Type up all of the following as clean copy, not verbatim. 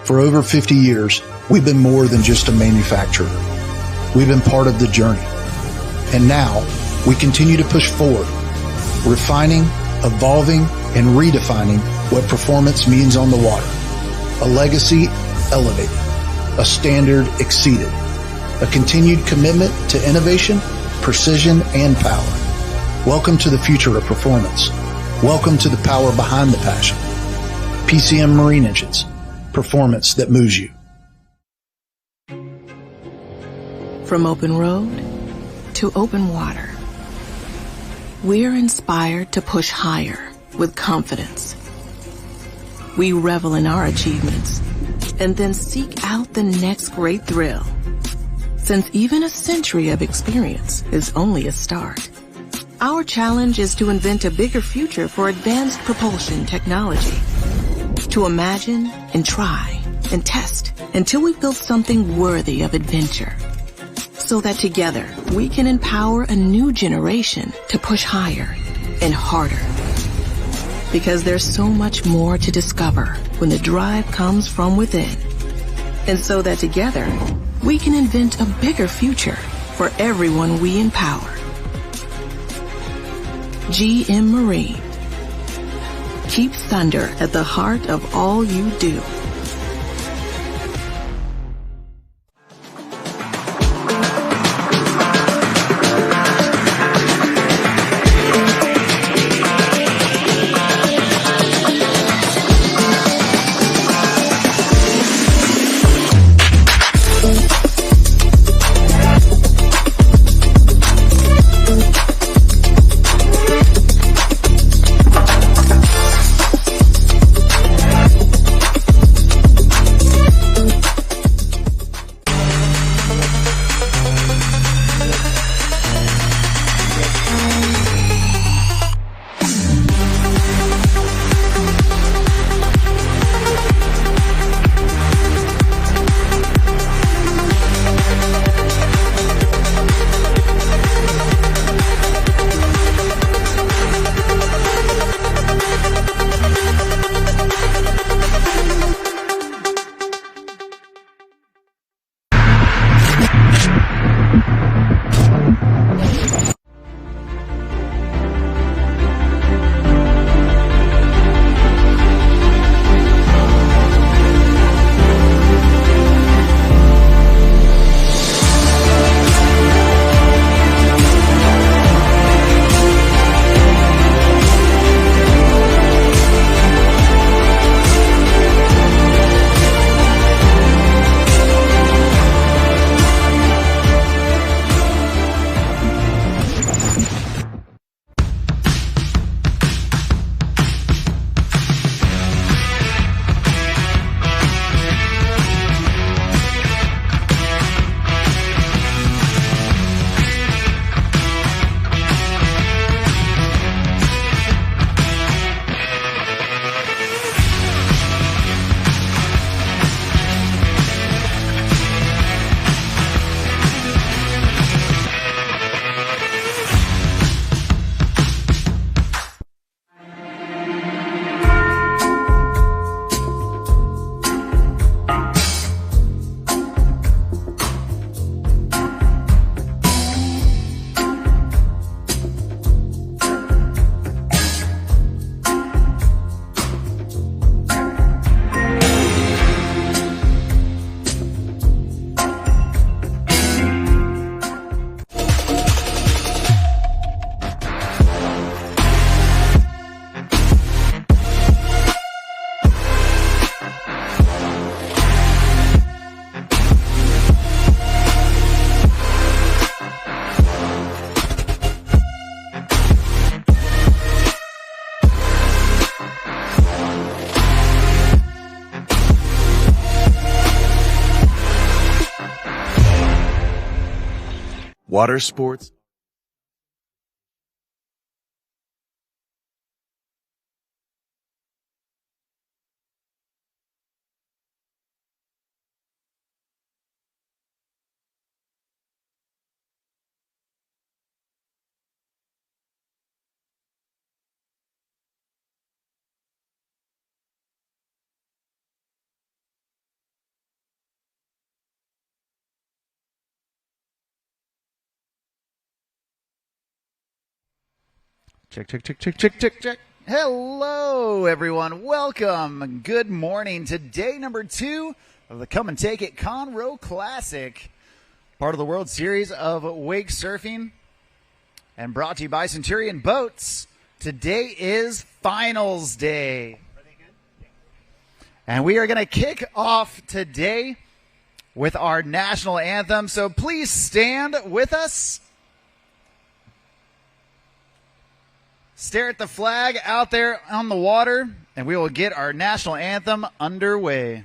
For over 50 years, we've been more than just a manufacturer. We've been part of the journey. And now, we continue to push forward, refining, evolving, and redefining what performance means on the water. A legacy elevated, a standard exceeded, a continued commitment to innovation, precision, and power. Welcome to the future of performance. Welcome to the power behind the passion. PCM Marine Engines, performance that moves you. From open road to open water, we're inspired to push higher with confidence. We revel in our achievements and then seek out the next great thrill. Since even a century of experience is only a start, our challenge is to invent a bigger future for advanced propulsion technology. To imagine and try and test until we build something worthy of adventure. So that together we can empower a new generation to push higher and harder. Because there's so much more to discover when the drive comes from within. And so that together we can invent a bigger future for everyone we empower. GM Marine. Keep thunder at the heart of all you do. Water sports Check. Hello, everyone. Welcome. Good morning to day number 2 of the Come and Take It Conroe Classic, part of the World Series of Wake Surfing, and brought to you by Centurion Boats. Today is finals day. And we are going to kick off today with our national anthem. So please stand with us. Stare at the flag out there on the water, and we will get our national anthem underway.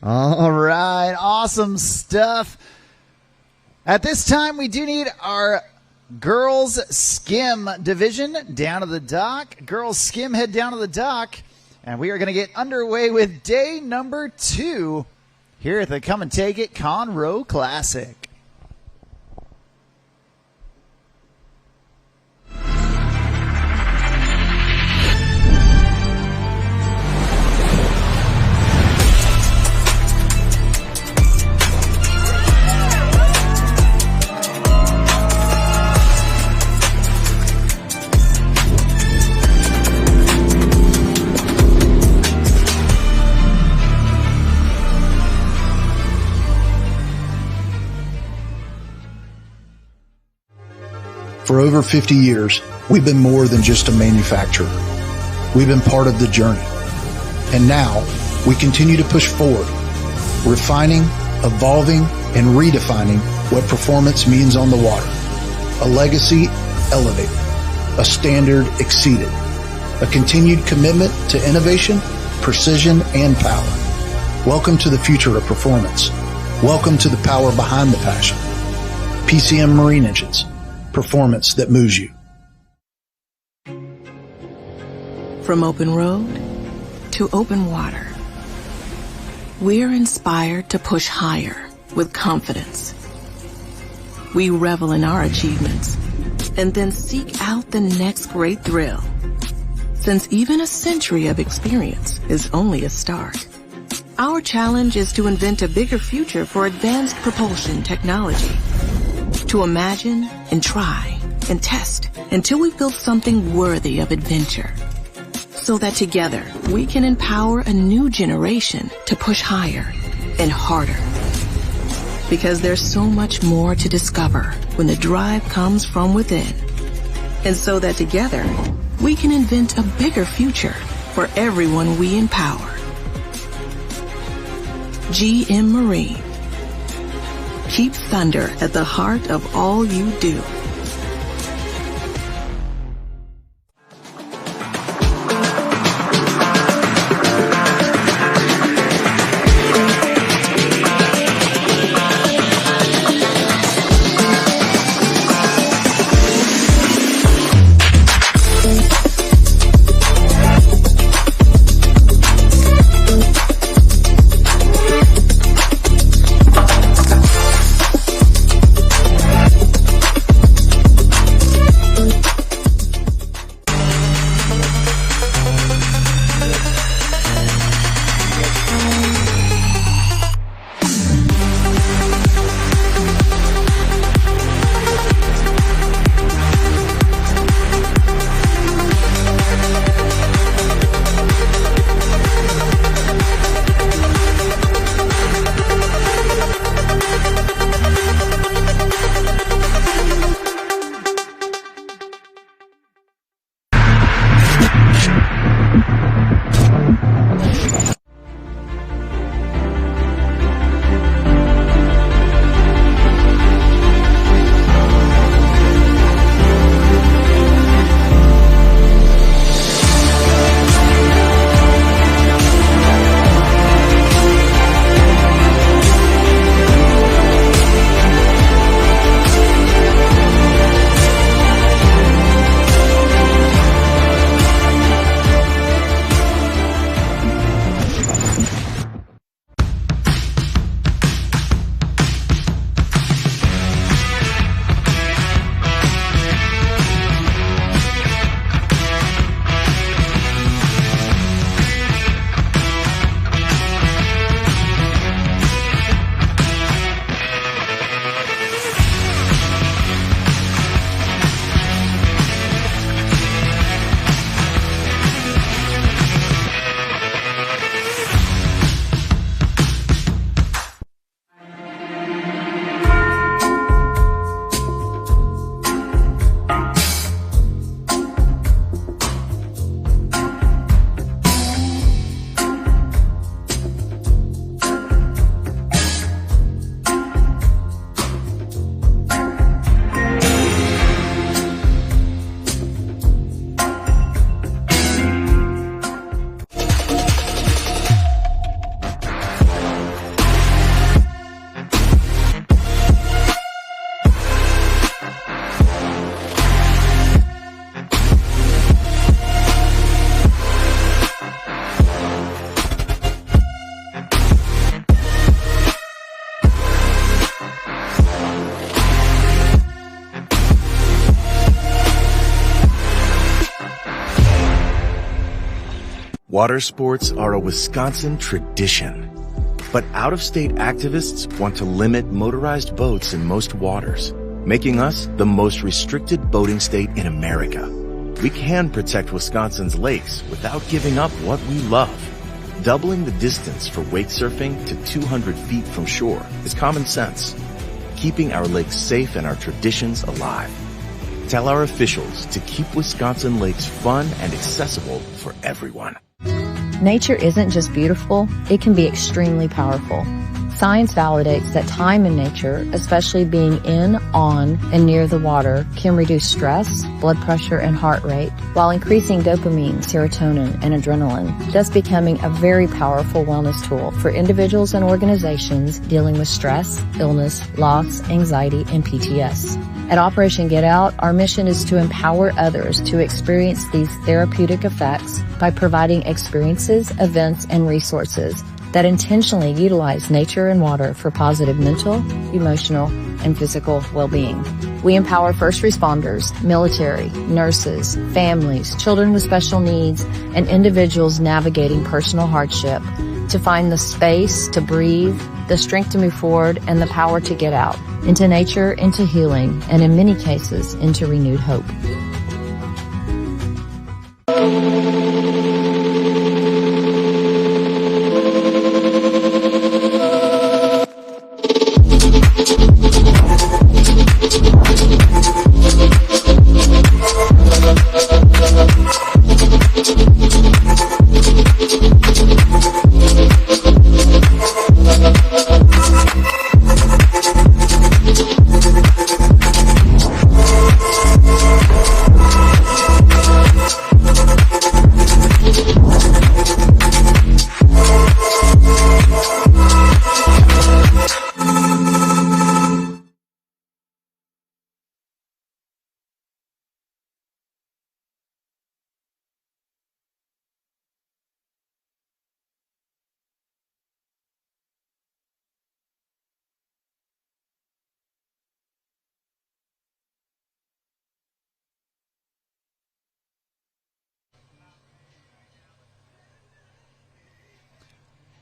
All right, awesome stuff. At this time, we do need our girls Skim division down to the dock. Girls Skim head down to the dock, and we are going to get underway with day number 2 here at the Come and Take It Conroe Classic. For over 50 years, we've been more than just a manufacturer. We've been part of the journey. And now, we continue to push forward, refining, evolving, and redefining what performance means on the water. A legacy elevated, a standard exceeded, a continued commitment to innovation, precision, and power. Welcome to the future of performance. Welcome to the power behind the passion. PCM Marine Engines. Performance that moves you. From open road to open water, we're inspired to push higher with confidence. We revel in our achievements and then seek out the next great thrill. Since even a century of experience is only a start, our challenge is to invent a bigger future for advanced propulsion technology. To imagine and try and test until we've built something worthy of adventure. So that together we can empower a new generation to push higher and harder. Because there's so much more to discover when the drive comes from within. And so that together we can invent a bigger future for everyone we empower. GM Marine. Keep thunder at the heart of all you do. Water sports are a Wisconsin tradition. But out-of-state activists want to limit motorized boats in most waters, making us the most restricted boating state in America. We can protect Wisconsin's lakes without giving up what we love. Doubling the distance for wake surfing to 200 feet from shore is common sense. Keeping our lakes safe and our traditions alive. Tell our officials to keep Wisconsin lakes fun and accessible for everyone. Nature isn't just beautiful, it can be extremely powerful. Science validates that time in nature, especially being in, on, and near the water, can reduce stress, blood pressure, and heart rate, while increasing dopamine, serotonin, and adrenaline, thus becoming a very powerful wellness tool for individuals and organizations dealing with stress, illness, loss, anxiety, and PTS. At Operation Get Out, our mission is to empower others to experience these therapeutic effects by providing experiences, events, and resources that intentionally utilize nature and water for positive mental, emotional, and physical well-being. We empower first responders, military, nurses, families, children with special needs, and individuals navigating personal hardship to find the space to breathe, the strength to move forward, and the power to get out into nature, into healing, and in many cases, into renewed hope.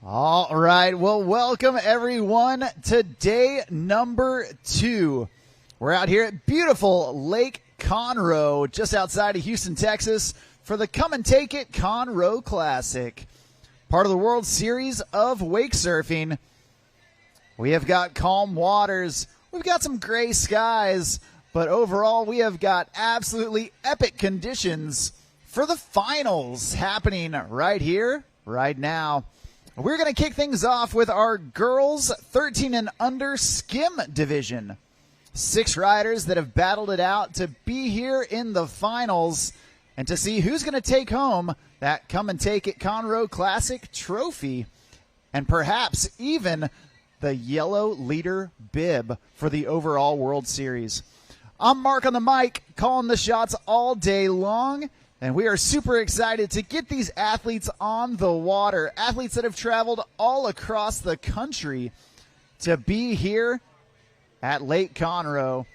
All right. Well, welcome everyone to day number 2. We're out here at beautiful Lake Conroe, just outside of Houston, Texas, for the Come and Take It Conroe Classic, part of the World Series of Wake Surfing. We have got calm waters. We've got some gray skies, but overall we have got absolutely epic conditions for the finals happening right here, right now. We're going to kick things off with our girls 13 and under Skim division. 6 riders that have battled it out to be here in the finals and to see who's going to take home that Come and Take It Conroe Classic trophy and perhaps even the yellow leader bib for the overall World Series. I'm Mark on the mic, calling the shots all day long. And we are super excited to get these athletes on the water, athletes that have traveled all across the country to be here at Lake Conroe.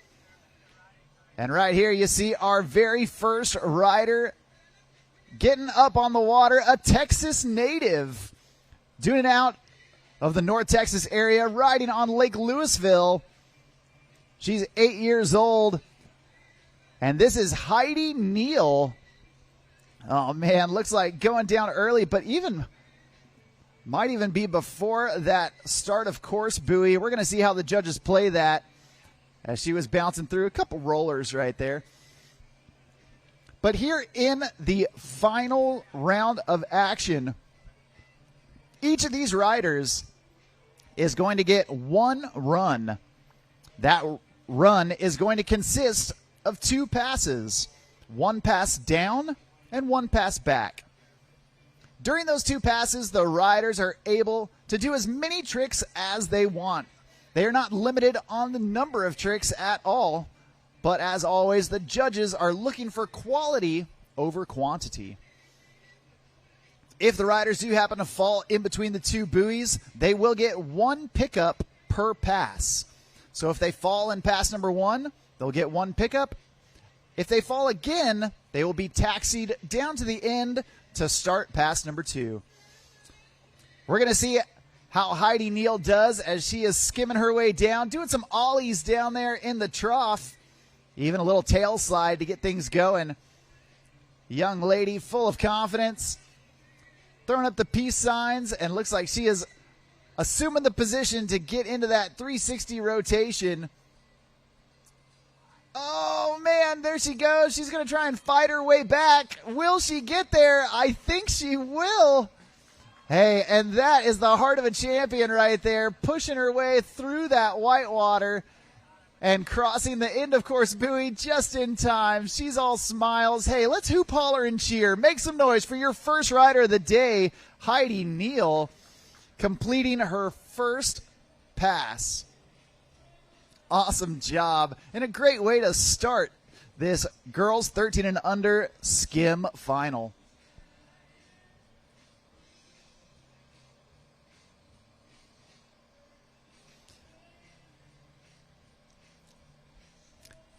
And right here you see our very first rider getting up on the water, a Texas native, doing it out of the North Texas area, riding on Lake Louisville. She's 8 years old, and this is Heidi Neal. Oh, man, looks like going down early, but might even be before that start of course buoy. We're going to see how the judges play that as she was bouncing through a couple rollers right there. But here in the final round of action, each of these riders is going to get one run. That run is going to consist of 2 passes, 1 pass down and 1 pass back. During those 2 passes, the riders are able to do as many tricks as they want. They are not limited on the number of tricks at all, but as always, the judges are looking for quality over quantity. If the riders do happen to fall in between the 2 buoys, they will get 1 pickup per pass. So if they fall in pass number 1, they'll get 1 pickup. If they fall again, they will be taxied down to the end to start pass number 2. We're going to see how Heidi Neal does as she is skimming her way down, doing some ollies down there in the trough, even a little tail slide to get things going. Young lady full of confidence, throwing up the peace signs, and looks like she is assuming the position to get into that 360 rotation. Oh, man, there she goes. She's going to try and fight her way back. Will she get there? I think she will. Hey, and that is the heart of a champion right there, pushing her way through that whitewater and crossing the end of course buoy just in time. She's all smiles. Hey, let's hoop, holler, and cheer. Make some noise for your first rider of the day, Heidi Neal, completing her first pass. Awesome job, and a great way to start this girls 13 and under skim final.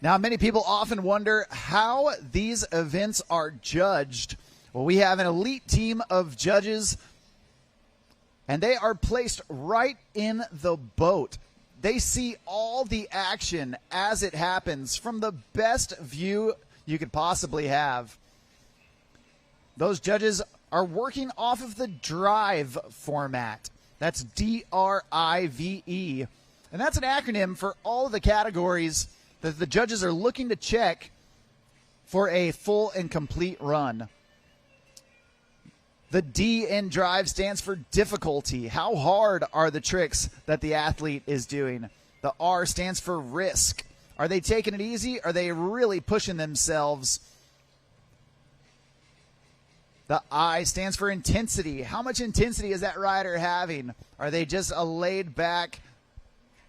Now, many people often wonder how these events are judged. Well, we have an elite team of judges, and they are placed right in the boat. They see all the action as it happens from the best view you could possibly have. Those judges are working off of the drive format. That's DRIVE. And that's an acronym for all of the categories that the judges are looking to check for a full and complete run. The D in drive stands for difficulty. How hard are the tricks that the athlete is doing? The R stands for risk. Are they taking it easy? Are they really pushing themselves? The I stands for intensity. How much intensity is that rider having? Are they just a laid back,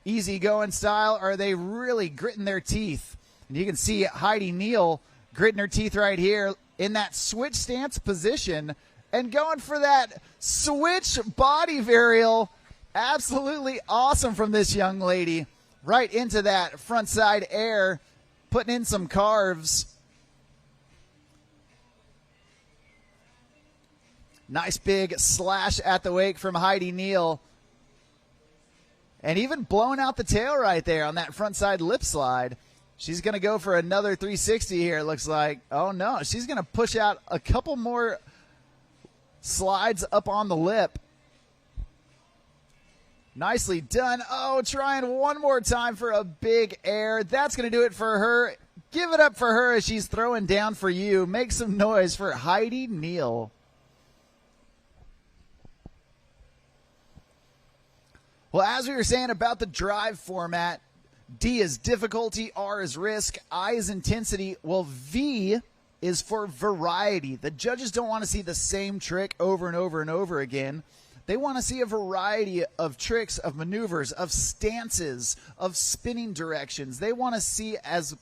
easygoing style? Or are they really gritting their teeth? And you can see Heidi Neal gritting her teeth right here in that switch stance position and going for that switch body varial. Absolutely awesome from this young lady. Right into that front side air, putting in some carves. Nice big slash at the wake from Heidi Neal. And even blowing out the tail right there on that front side lip slide. She's going to go for another 360 here, it looks like. Oh, no. She's going to push out a couple more slides up on the lip. Nicely done. Oh, trying one more time for a big air. That's going to do it for her. Give it up for her as she's throwing down for you. Make some noise for Heidi Neal. Well, as we were saying about the drive format, D is difficulty, R is risk, I is intensity. Well, V is for variety. The judges don't want to see the same trick over and over and over again. They want to see a variety of tricks, of maneuvers, of stances, of spinning directions. They want to see as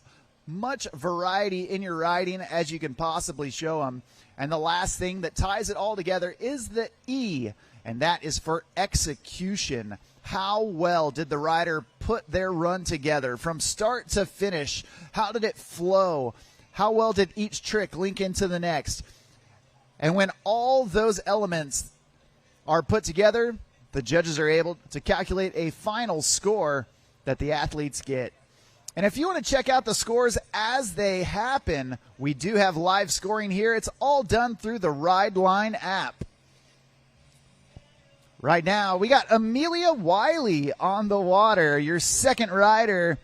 much variety in your riding as you can possibly show them. And the last thing that ties it all together is the E, and that is for execution. How well did the rider put their run together from start to finish? How did it flow? How well did each trick link into the next? And when all those elements are put together, the judges are able to calculate a final score that the athletes get. And if you want to check out the scores as they happen, we do have live scoring here. It's all done through the Ride Line app. Right now, we got Amelia Wiley on the water, your second rider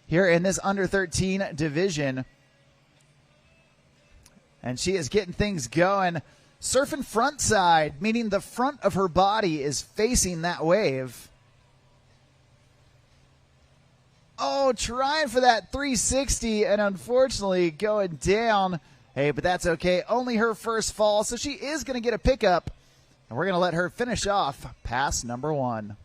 here in this under 13 division. And she is getting things going. Surfing front side, meaning the front of her body is facing that wave. Oh, trying for that 360 and unfortunately going down. Hey, but that's okay. Only her first fall, so she is going to get a pickup. And we're going to let her finish off pass number 1.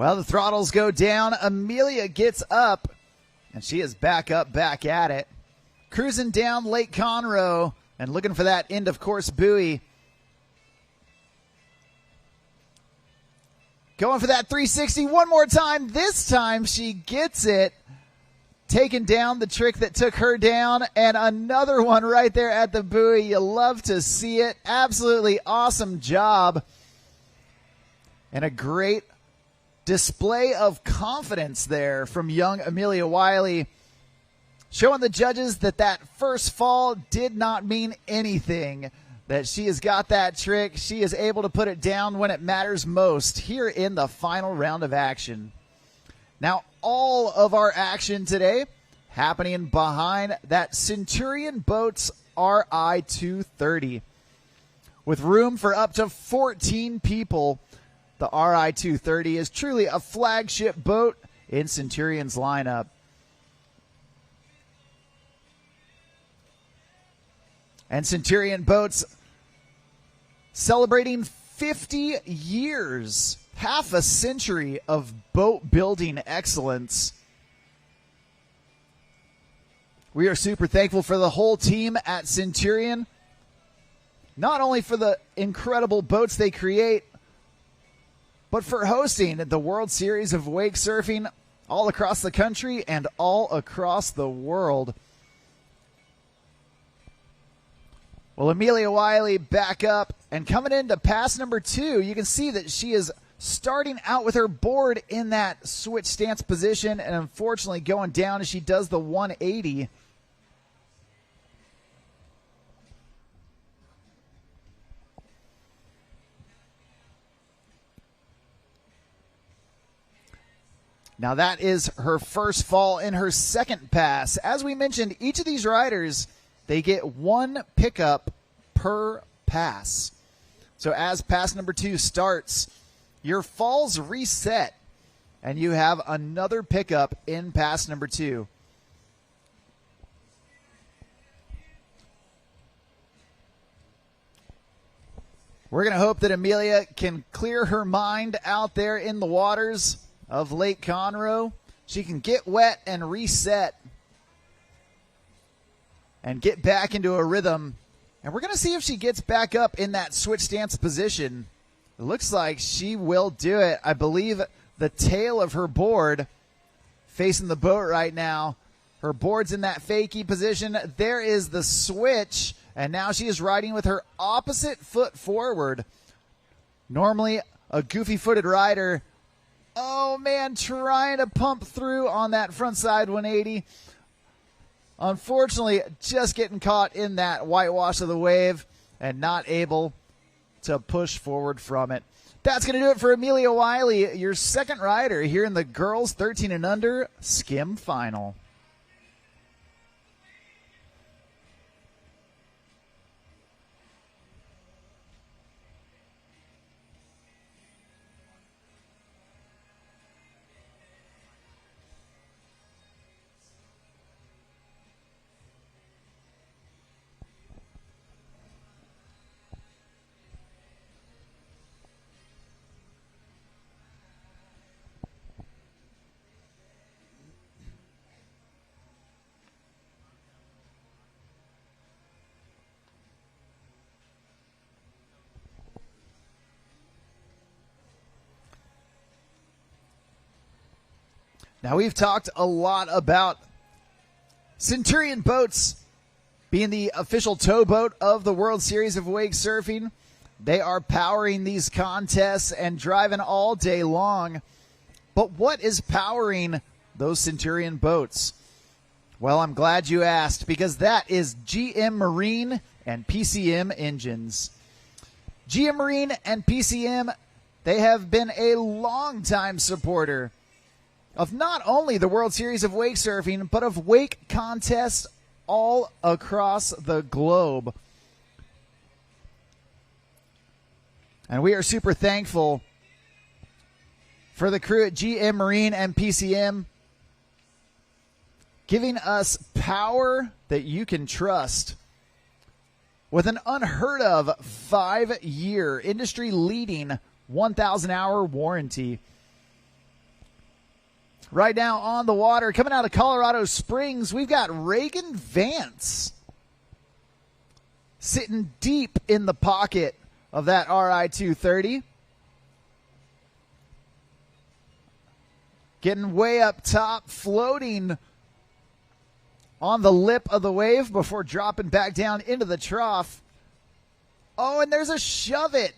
Well, the throttles go down. Amelia gets up, and she is back up, back at it. Cruising down Lake Conroe and looking for that end of course buoy. Going for that 360 one more time. This time she gets it. Taking down the trick that took her down, and another one right there at the buoy. You love to see it. Absolutely awesome job. And a great display of confidence there from young Amelia Wiley, showing the judges that that first fall did not mean anything, that she has got that trick. She is able to put it down when it matters most here in the final round of action. Now, all of our action today happening behind that Centurion Boats RI 230. With room for up to 14 people, the RI 230 is truly a flagship boat in Centurion's lineup. And Centurion Boats celebrating 50 years, half a century of boat building excellence. We are super thankful for the whole team at Centurion, not only for the incredible boats they create, but for hosting the World Series of Wake Surfing all across the country and all across the world. Well, Amelia Wiley back up and coming into pass number 2. You can see that she is starting out with her board in that switch stance position and unfortunately going down as she does the 180. Now that is her first fall in her second pass. As we mentioned, each of these riders, they get one pickup per pass. So as pass number 2 starts, your falls reset and you have another pickup in pass number 2. We're going to hope that Amelia can clear her mind out there in the waters of Lake Conroe. She can get wet and reset and get back into a rhythm. And we're going to see if she gets back up in that switch stance position. It looks like she will do it. I believe the tail of her board facing the boat right now. Her board's in that fakie position. There is the switch, and now she is riding with her opposite foot forward. Normally a goofy-footed rider. Oh, man, trying to pump through on that front side 180. Unfortunately, just getting caught in that whitewash of the wave and not able to push forward from it. That's going to do it for Amelia Wiley, your second rider here in the girls 13 and under Skim final. Now, we've talked a lot about Centurion Boats being the official towboat of the World Series of Wake Surfing. They are powering these contests and driving all day long. But what is powering those Centurion Boats? Well, I'm glad you asked, because that is GM Marine and PCM engines. GM Marine and PCM, they have been a longtime supporter of not only the World Series of Wake Surfing, but of wake contests all across the globe. And we are super thankful for the crew at GM Marine and PCM giving us power that you can trust with an unheard of 5-year industry-leading 1,000-hour warranty. Right now on the water, coming out of Colorado Springs, we've got Reagan Vance sitting deep in the pocket of that RI-230. Getting way up top, floating on the lip of the wave before dropping back down into the trough. Oh, and there's a shove it.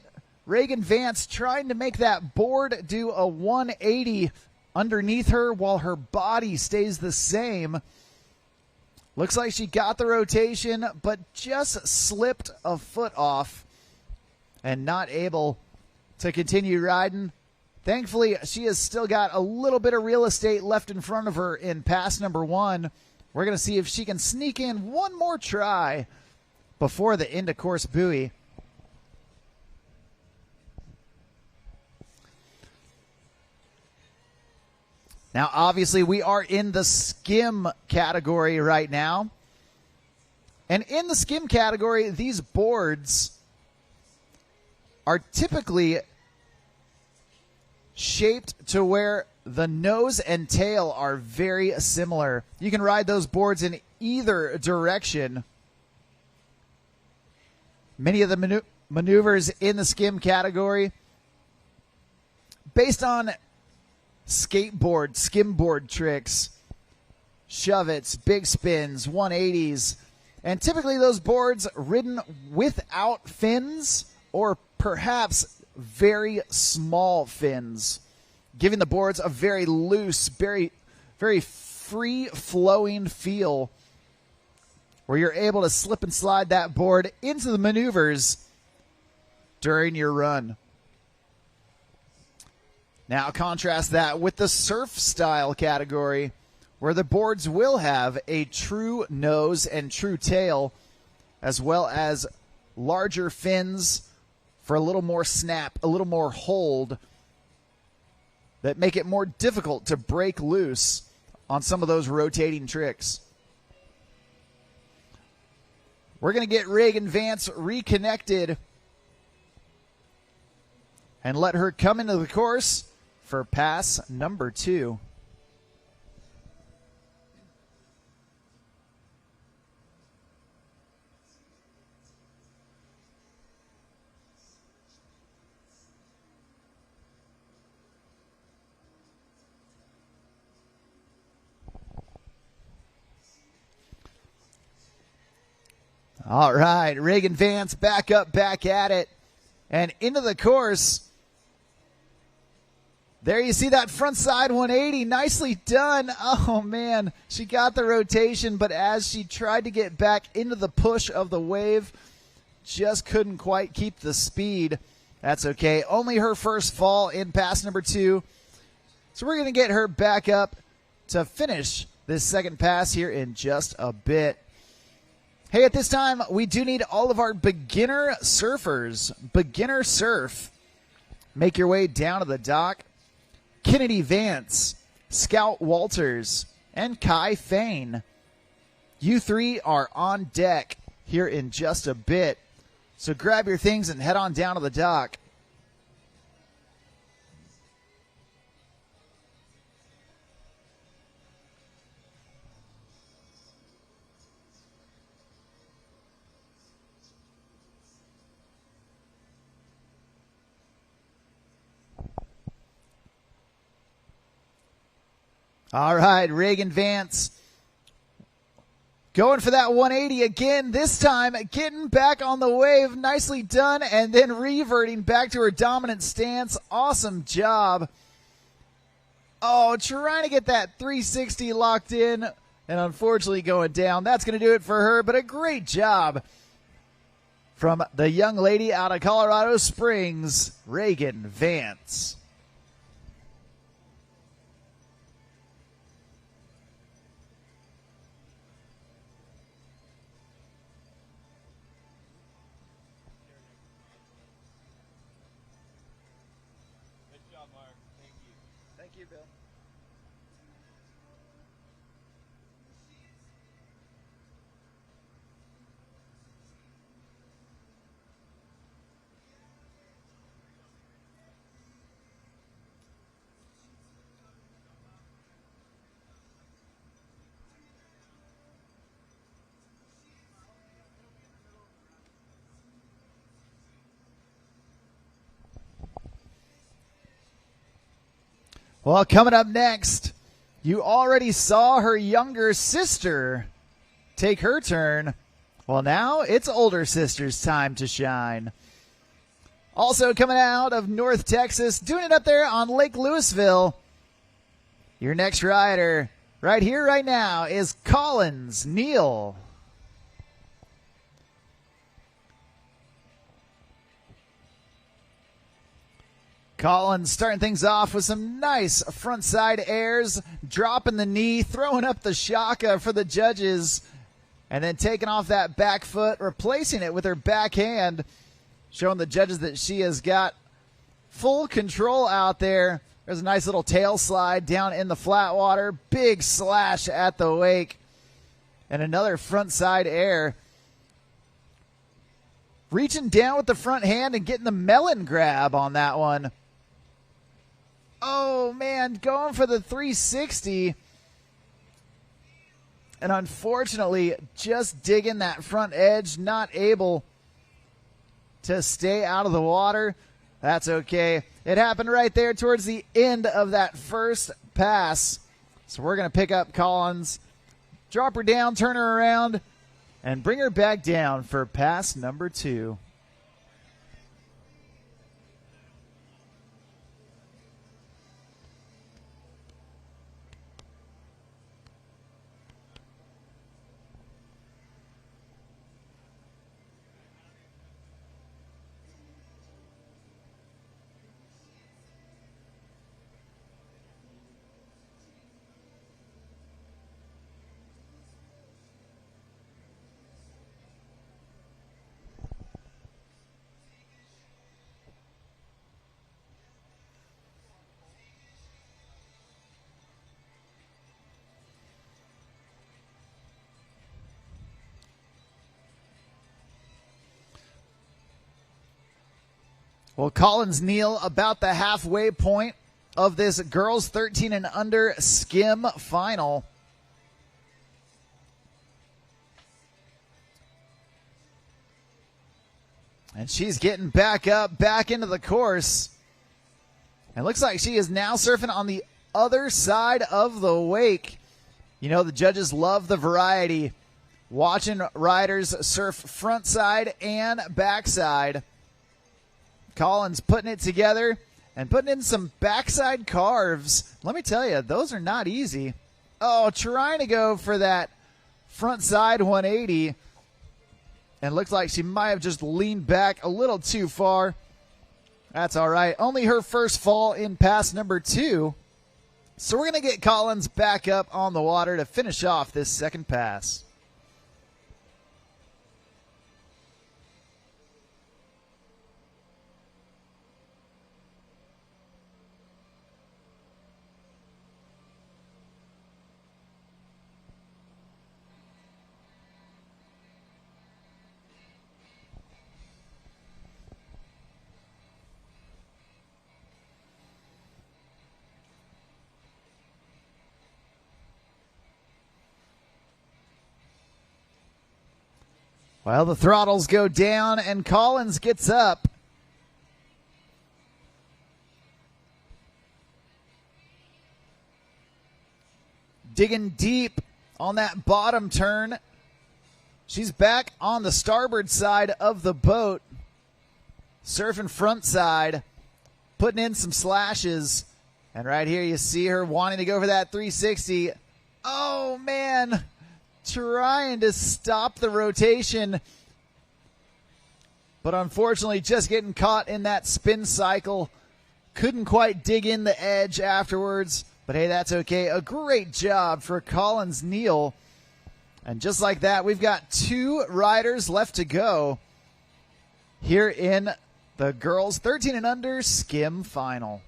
Reagan Vance trying to make that board do a 180 underneath her while her body stays the same. Looks like she got the rotation, but just slipped a foot off and not able to continue riding. Thankfully, she has still got a little bit of real estate left in front of her in pass number 1. We're going to see if she can sneak in one more try before the end of course buoy. Now, obviously, we are in the skim category right now. And in the skim category, these boards are typically shaped to where the nose and tail are very similar. You can ride those boards in either direction. Many of the maneuvers in the skim category, based on skateboard, skimboard tricks, shove-its, big spins, 180s, and typically those boards ridden without fins or perhaps very small fins, giving the boards a very loose, very free-flowing feel where you're able to slip and slide that board into the maneuvers during your run. Now contrast that with the surf style category, where the boards will have a true nose and true tail, as well as larger fins for a little more snap, a little more hold, that make it more difficult to break loose on some of those rotating tricks. We're going to get Reagan Vance reconnected and let her come into the course for pass number 2. All right, Reagan Vance back up, back at it, and into the course. There you see that front side 180. Nicely done. Oh, man. She got the rotation, but as she tried to get back into the push of the wave, just couldn't quite keep the speed. That's okay. Only her first fall in pass number 2. So we're going to get her back up to finish this second pass here in just a bit. Hey, at this time, we do need all of our beginner surfers. Beginner surf. Make your way down to the dock. Kennedy Vance, Scout Walters, and Kai Fain. You three are on deck here in just a bit. So grab your things and head on down to the dock. All right, Reagan Vance going for that 180 again, this time getting back on the wave. Nicely done, and then reverting back to her dominant stance. Awesome job. Oh, trying to get that 360 locked in, and unfortunately going down. That's going to do it for her, but a great job from the young lady out of Colorado Springs, Reagan Vance. Thank you, Bill. Well, coming up next, you already saw her younger sister take her turn. Well, now it's older sister's time to shine. Also coming out of North Texas, doing it up there on Lake Louisville. Your next rider right here, right now, is Collins Neal. Collins starting things off with some nice front side airs, dropping the knee, throwing up the shaka for the judges, and then taking off that back foot, replacing it with her backhand, showing the judges that she has got full control out there. There's a nice little tail slide down in the flat water, big slash at the wake, and another front side air. Reaching down with the front hand and getting the melon grab on that one. Oh, man, going for the 360. And unfortunately, just digging that front edge, not able to stay out of the water. That's okay. It happened right there towards the end of that first pass. So we're going to pick up Collins, drop her down, turn her around, and bring her back down for pass number 2. Well, Collins Neal about the halfway point of this girls 13 and under Skim final. And she's getting back up, back into the course. And looks like she is now surfing on the other side of the wake. You know, the judges love the variety. Watching riders surf front side and backside. Collins putting it together and putting in some backside carves. Let me tell you, those are not easy. Oh, trying to go for that front side 180. And looks like she might have just leaned back a little too far. That's all right. Only her first fall in pass number 2. So we're going to get Collins back up on the water to finish off this second pass. Well, the throttles go down, and Collins gets up. Digging deep on that bottom turn. She's back on the starboard side of the boat, surfing front side, putting in some slashes. And right here you see her wanting to go for that 360. Oh, man. Trying to stop the rotation, but unfortunately just getting caught in that spin cycle. Couldn't quite dig in the edge afterwards, but hey, that's okay. A great job for Collins Neal. And just like that, we've got 2 riders left to go here in the girls 13 and under Skim final.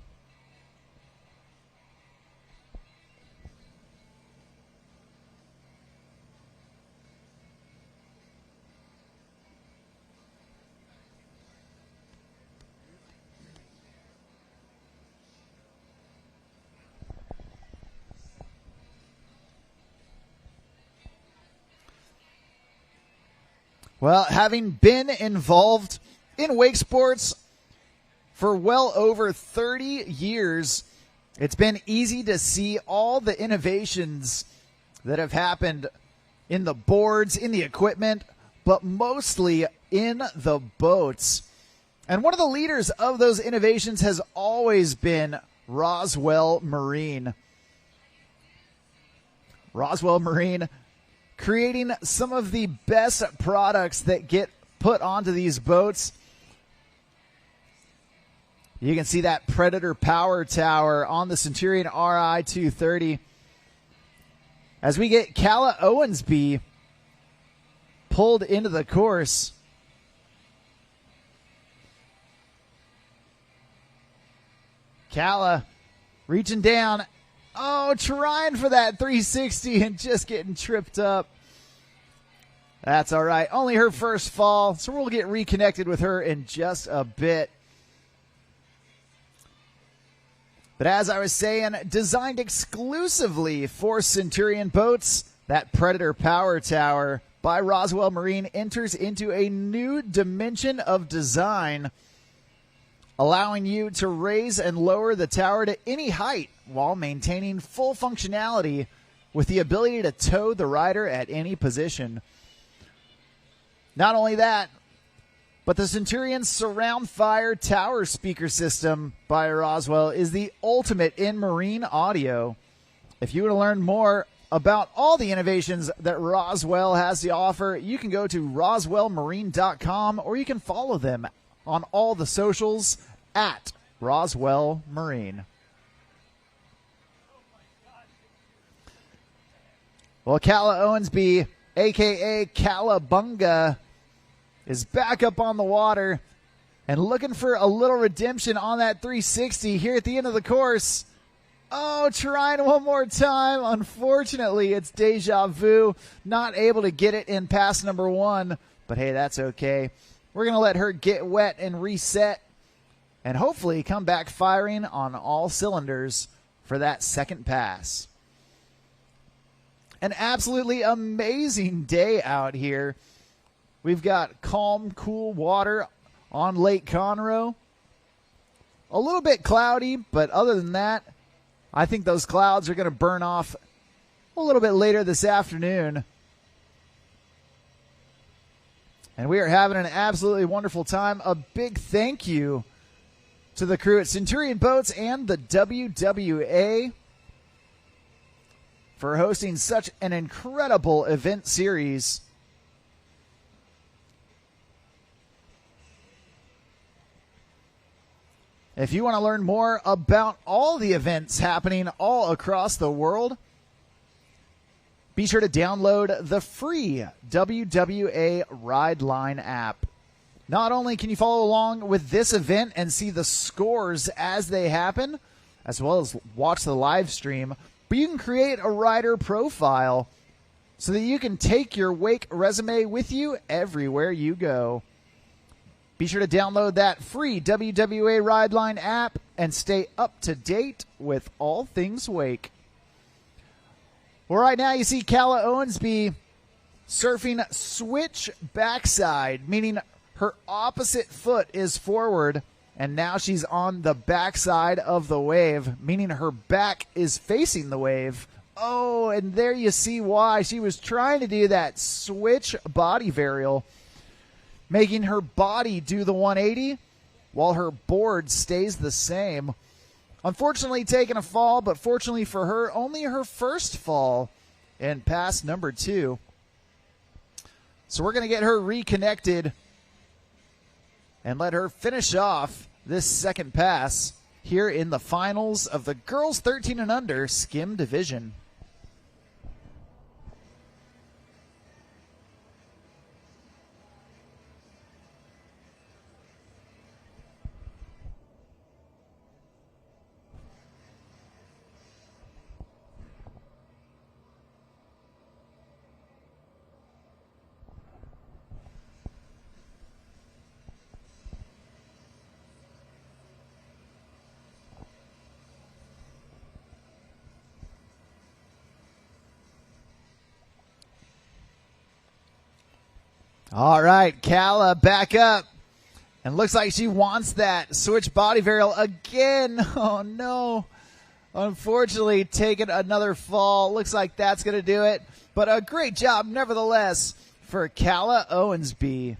Well, having been involved in wake sports for well over 30 years, It's been easy to see all the innovations that have happened in the boards, in the equipment, but mostly in the boats. And one of the leaders of those innovations has always been Roswell Marine. Roswell Marine creating some of the best products that get put onto these boats. You can see that Predator Power Tower on the Centurion RI 230. As we get Calla Owensby pulled into the course. Calla reaching down. Oh, trying for that 360 and just getting tripped up. That's all right. Only her first fall, so we'll get reconnected with her in just a bit. But as I was saying, designed exclusively for Centurion Boats, that Predator Power Tower by Roswell Marine enters into a new dimension of design, allowing you to raise and lower the tower to any height while maintaining full functionality with the ability to tow the rider at any position. Not only that, but the Centurion Surround Fire Tower Speaker System by Roswell is the ultimate in marine audio. If you want to learn more about all the innovations that Roswell has to offer, you can go to roswellmarine.com, or you can follow them on all the socials at Roswell Marine. Well, Calla Owensby, a.k.a. Callabunga, is back up on the water and looking for a little redemption on that 360 here at the end of the course. Oh, trying one more time. Unfortunately, it's deja vu. Not able to get it in pass number one, but hey, that's okay. We're going to let her get wet and reset and hopefully come back firing on all cylinders for that second pass. An absolutely amazing day out here. We've got calm, cool water on Lake Conroe. A little bit cloudy, but other than that, I think those clouds are going to burn off a little bit later this afternoon. And we are having an absolutely wonderful time. A big thank you to the crew at Centurion Boats and the WWA for hosting such an incredible event series. If you want to learn more about all the events happening all across the world, be sure to download the free WWA Ride Line app. Not only can you follow along with this event and see the scores as they happen, as well as watch the live stream, but you can create a rider profile so that you can take your wake resume with you everywhere you go. Be sure to download that free WWA Ride Line app and stay up to date with all things wake. Well, right now you see Calla Owensby surfing switch backside, meaning her opposite foot is forward, and now she's on the backside of the wave, meaning her back is facing the wave. Oh, and there you see why. She was trying to do that switch body varial, making her body do the 180 while her board stays the same. Unfortunately, taking a fall, but fortunately for her, only her first fall in pass number 2. So we're going to get her reconnected and let her finish off this second pass here in the finals of the girls 13 and under Skim division. All right, Calla back up. And looks like she wants that switch body varial again. Oh, no. Unfortunately, taking another fall. Looks like that's going to do it. But a great job, nevertheless, for Calla Owensby.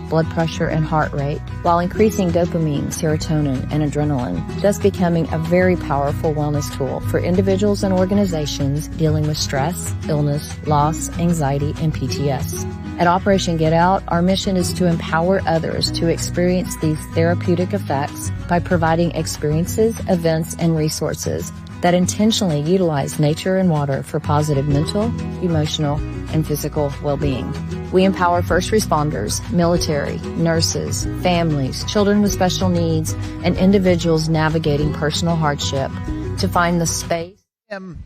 Blood pressure and heart rate, while increasing dopamine, serotonin, and adrenaline, thus becoming a very powerful wellness tool for individuals and organizations dealing with stress, illness, loss, anxiety, and PTS. At Operation Get Out, our mission is to empower others to experience these therapeutic effects by providing experiences, events, and resources that intentionally utilize nature and water for positive mental, emotional, and physical well-being. We empower first responders, military, nurses, families, children with special needs, and individuals navigating personal hardship to find the space. And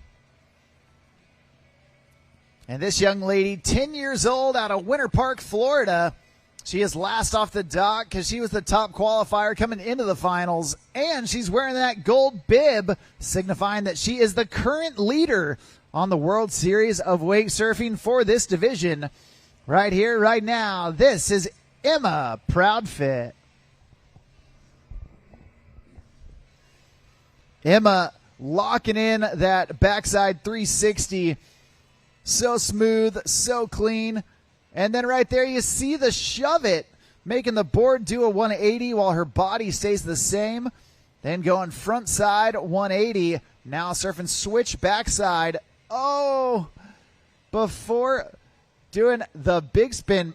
this young lady, 10 years old, out of Winter Park, Florida. She is last off the dock because she was the top qualifier coming into the finals, and she's wearing that gold bib, signifying that she is the current leader on the World Series of Wake Surfing for this division. Right here, right now, this is Emma Proudfit. Emma locking in that backside 360. So smooth, so clean. And then right there you see the shove it, making the board do a 180 while her body stays the same. Then going front side 180. Now surfing switch backside. Oh, before doing the big spin,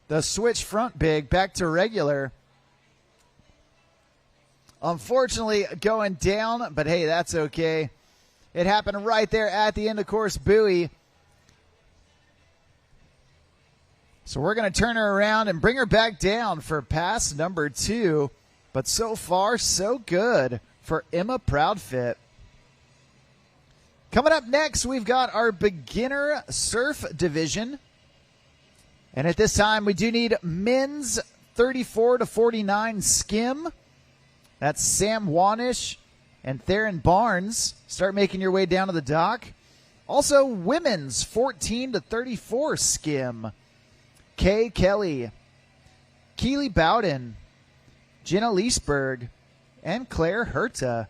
the switch front big back to regular. Unfortunately going down, but hey, that's okay. It happened right there at the end of course buoy. So we're going to turn her around and bring her back down for pass number 2. But so far, so good for Emma Proudfit. Coming up next, we've got our beginner surf division. And at this time, we do need men's 34 to 49 skim. That's Sam Wanish and Theron Barnes. Start making your way down to the dock. Also, women's 14 to 34 skim. Kay Kelly, Keely Bowden, Jenna Leesberg, and Claire Herta.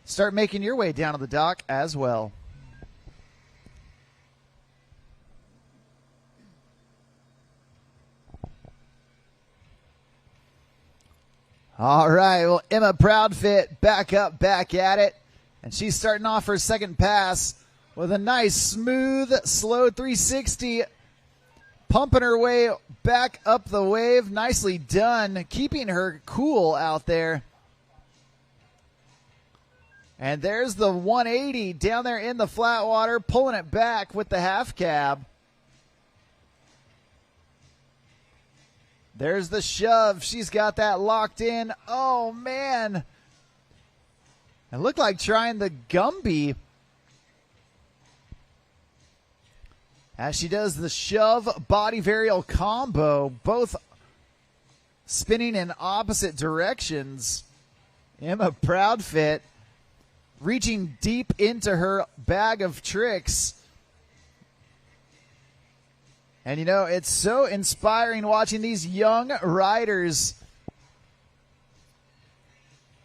Start making your way down to the dock as well. All right, well, Emma Proudfit back up, back at it. And she's starting off her second pass with a nice, smooth, slow 360. Pumping her way back up the wave. Nicely done. Keeping her cool out there. And there's the 180 down there in the flat water. Pulling it back with the half cab. There's the shove. She's got that locked in. Oh, man. It looked like trying the Gumby. As she does the shove body varial combo, both spinning in opposite directions. Emma Proudfit reaching deep into her bag of tricks. And you know, it's so inspiring watching these young riders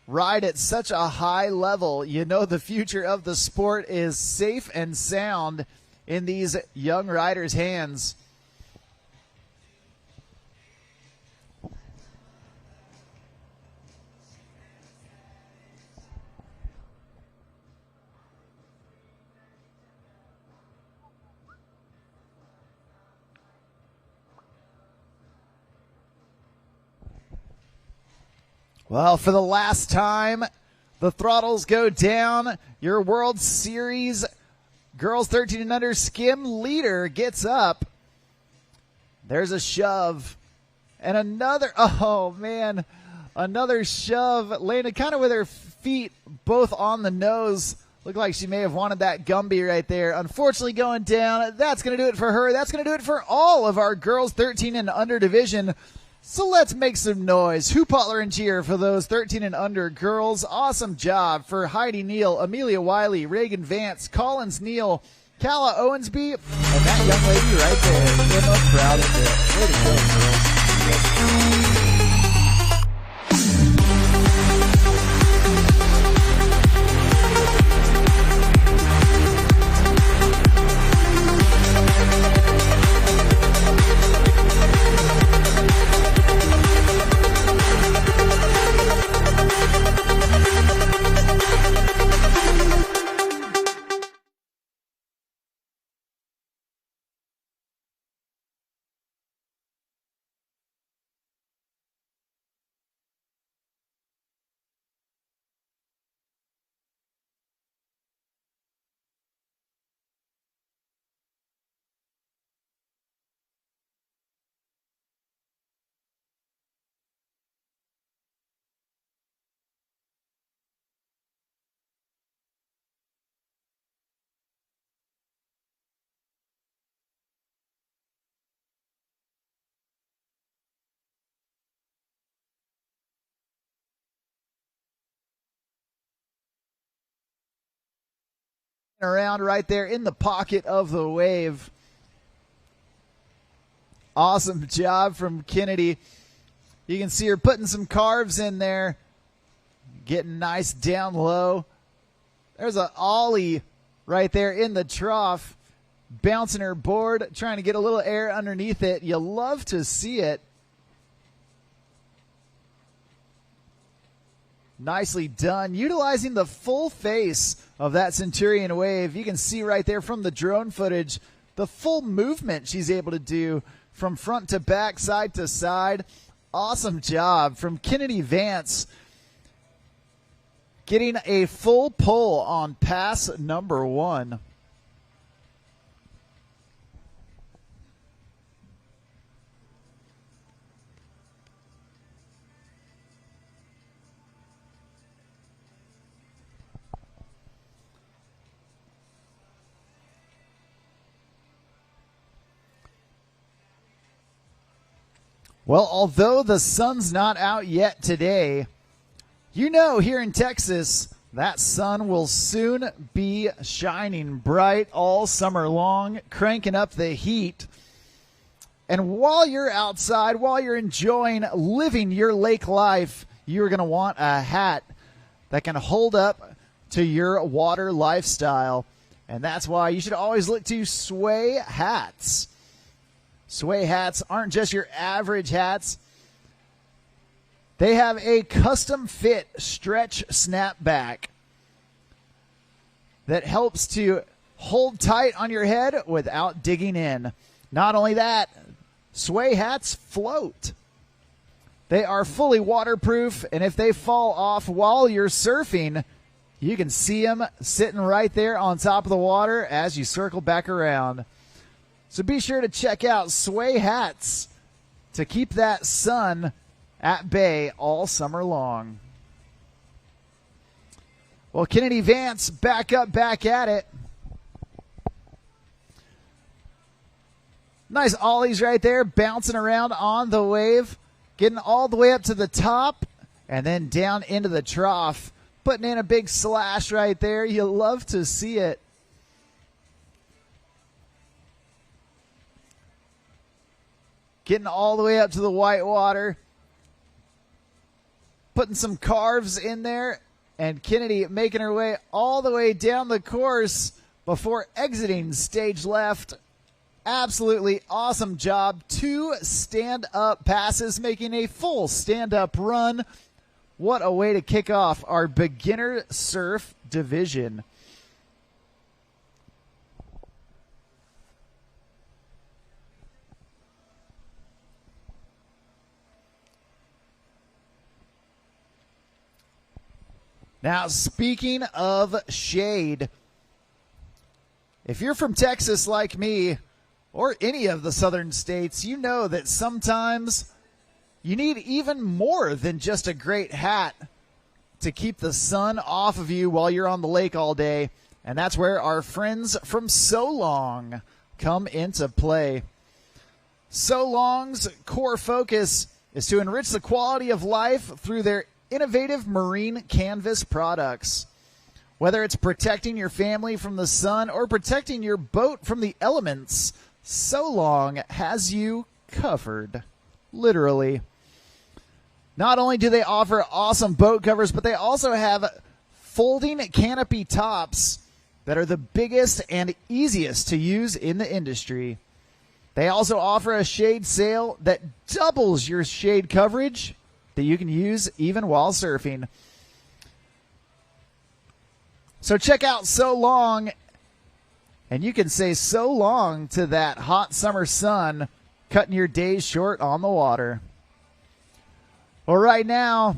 ride at such a high level. You know, the future of the sport is safe and sound in these young riders' hands. Well, for the last time, the throttles go down. Your World Series Girls 13 and under skim leader gets up. There's a shove. And another, oh man, another shove. Landed kind of with her feet both on the nose. Looked like she may have wanted that Gumby right there. Unfortunately going down. That's going to do it for her. That's going to do it for all of our girls 13 and under division. So let's make some noise. Hoop, holler, and cheer for those 13 and under girls. Awesome job for Heidi Neal, Amelia Wiley, Reagan Vance, Collins Neal, Calla Owensby, and that young lady right there. Emma Proud of it. Way to go, girls. Around right there in the pocket of the wave. Awesome job from Kennedy. You can see her putting some carves in there, getting nice down low. There's an ollie right there in the trough, bouncing her board, trying to get a little air underneath it. You love to see it. Nicely done. Utilizing the full face of that Centurion wave. You can see right there from the drone footage the full movement she's able to do from front to back, side to side. Awesome job from Kennedy Vance, getting a full pull on pass number 1. Well, although the sun's not out yet today, you know here in Texas that sun will soon be shining bright all summer long, cranking up the heat. And while you're outside, while you're enjoying living your lake life, you're going to want a hat that can hold up to your water lifestyle. And that's why you should always look to Sway hats. Sway hats aren't just your average hats. They have a custom fit stretch snapback that helps to hold tight on your head without digging in. Not only that, Sway hats float. They are fully waterproof, and if they fall off while you're surfing, you can see them sitting right there on top of the water as you circle back around. So be sure to check out Sway hats to keep that sun at bay all summer long. Well, Kennedy Vance back up, back at it. Nice ollies right there, bouncing around on the wave, getting all the way up to the top and then down into the trough, putting in a big slash right there. You love to see it. Getting all the way up to the white water, putting some carves in there, and Kennedy making her way all the way down the course before exiting stage left. Absolutely awesome job. 2 stand-up passes, making a full stand-up run. What a way to kick off our beginner surf division. Now, speaking of shade, if you're from Texas like me or any of the southern states, you know that sometimes you need even more than just a great hat to keep the sun off of you while you're on the lake all day. And that's where our friends from So Long come into play. So Long's core focus is to enrich the quality of life through their innovative marine canvas products. Whether it's protecting your family from the sun or protecting your boat from the elements, So Long has you covered. Literally. Not only do they offer awesome boat covers, but they also have folding canopy tops that are the biggest and easiest to use in the industry. They also offer a shade sail that doubles your shade coverage that you can use even while surfing. So check out So Long, and you can say so long to that hot summer sun, cutting your days short on the water. Well, right now,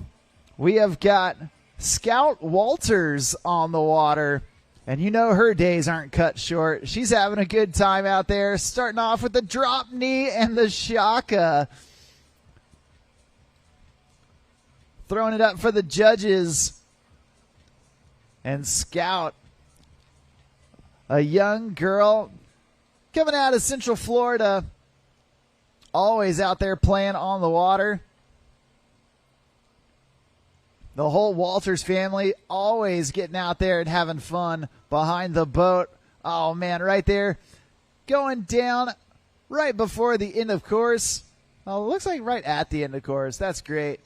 we have got Scout Walters on the water, and you know her days aren't cut short. She's having a good time out there, starting off with the drop knee and the shaka. Throwing it up for the judges. And Scout, a young girl coming out of Central Florida, always out there playing on the water. The whole Walters family always getting out there and having fun behind the boat. Oh, man, right there, going down right before the end of course. Oh, looks like right at the end of course. That's great.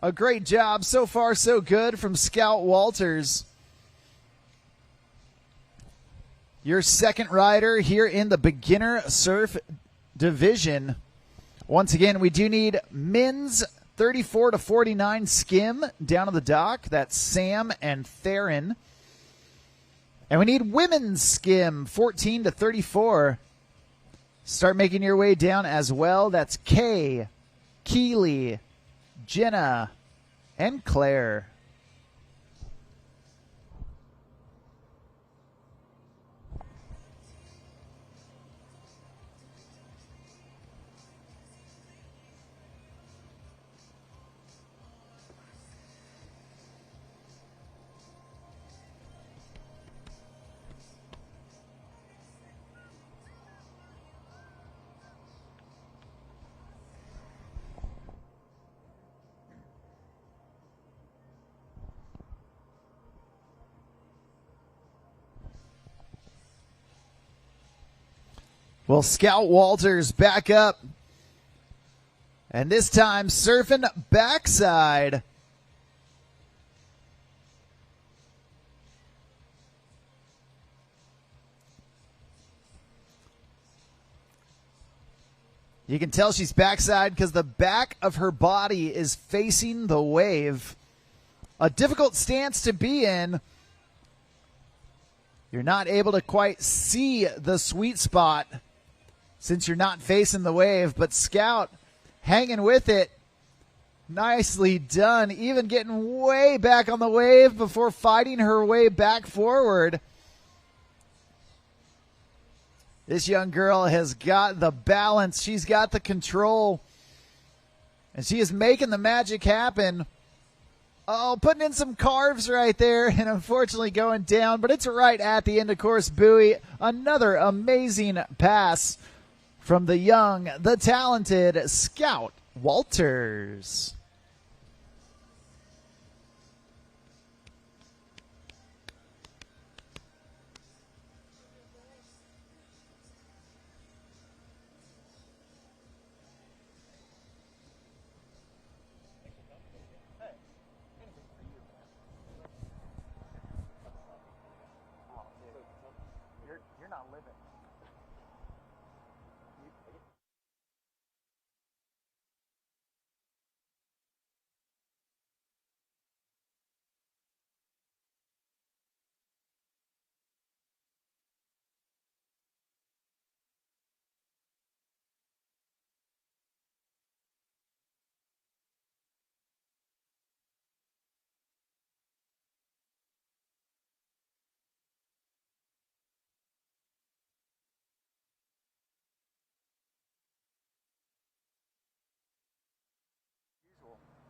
A great job. So far, so good from Scout Walters. Your second rider here in the beginner surf division. Once again, we do need men's 34 to 49 skim down on the dock. That's Sam and Theron. And we need women's skim 14 to 34. Start making your way down as well. That's Kay, Keely, Jenna, and Claire. Well, Scout Walters back up. And this time surfing backside. You can tell she's backside because the back of her body is facing the wave. A difficult stance to be in. You're not able to quite see the sweet spot since you're not facing the wave, but Scout hanging with it. Nicely done. Even getting way back on the wave before fighting her way back forward. This young girl has got the balance. She's got the control. And she is making the magic happen. Oh, putting in some carves right there and unfortunately going down, but it's right at the end of course buoy. Another amazing pass from the young, the talented Scout Walters. You're not living.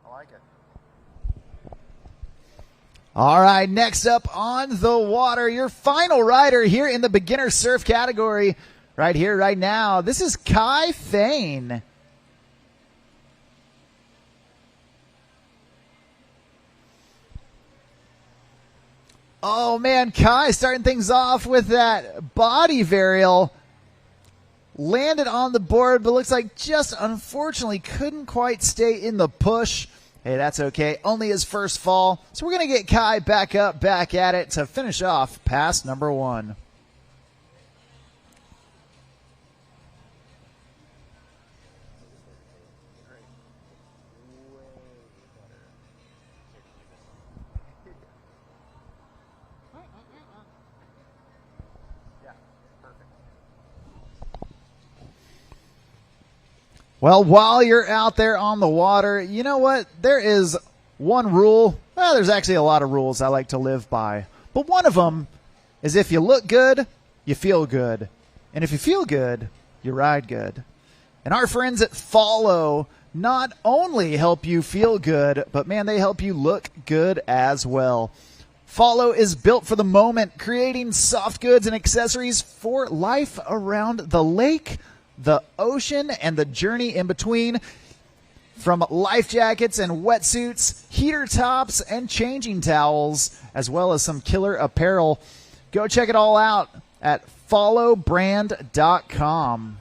I like it. All right, next up on the water, your final rider here in the beginner surf category, right here, right now. This is Kai Fain. Oh man, Kai starting things off with that body varial. Landed on the board, but looks like just unfortunately couldn't quite stay in the push. Hey, that's okay. Only his first fall. So we're going to get Kai back up, back at it to finish off pass number 1. Well, while you're out there on the water, you know what? There is one rule. Well, there's actually a lot of rules I like to live by. But one of them is if you look good, you feel good. And if you feel good, you ride good. And our friends at Follow not only help you feel good, but man, they help you look good as well. Follow is built for the moment, creating soft goods and accessories for life around the lake, the ocean, and the journey in between. From life jackets and wetsuits, heater tops, and changing towels, as well as some killer apparel. Go check it all out at followbrand.com.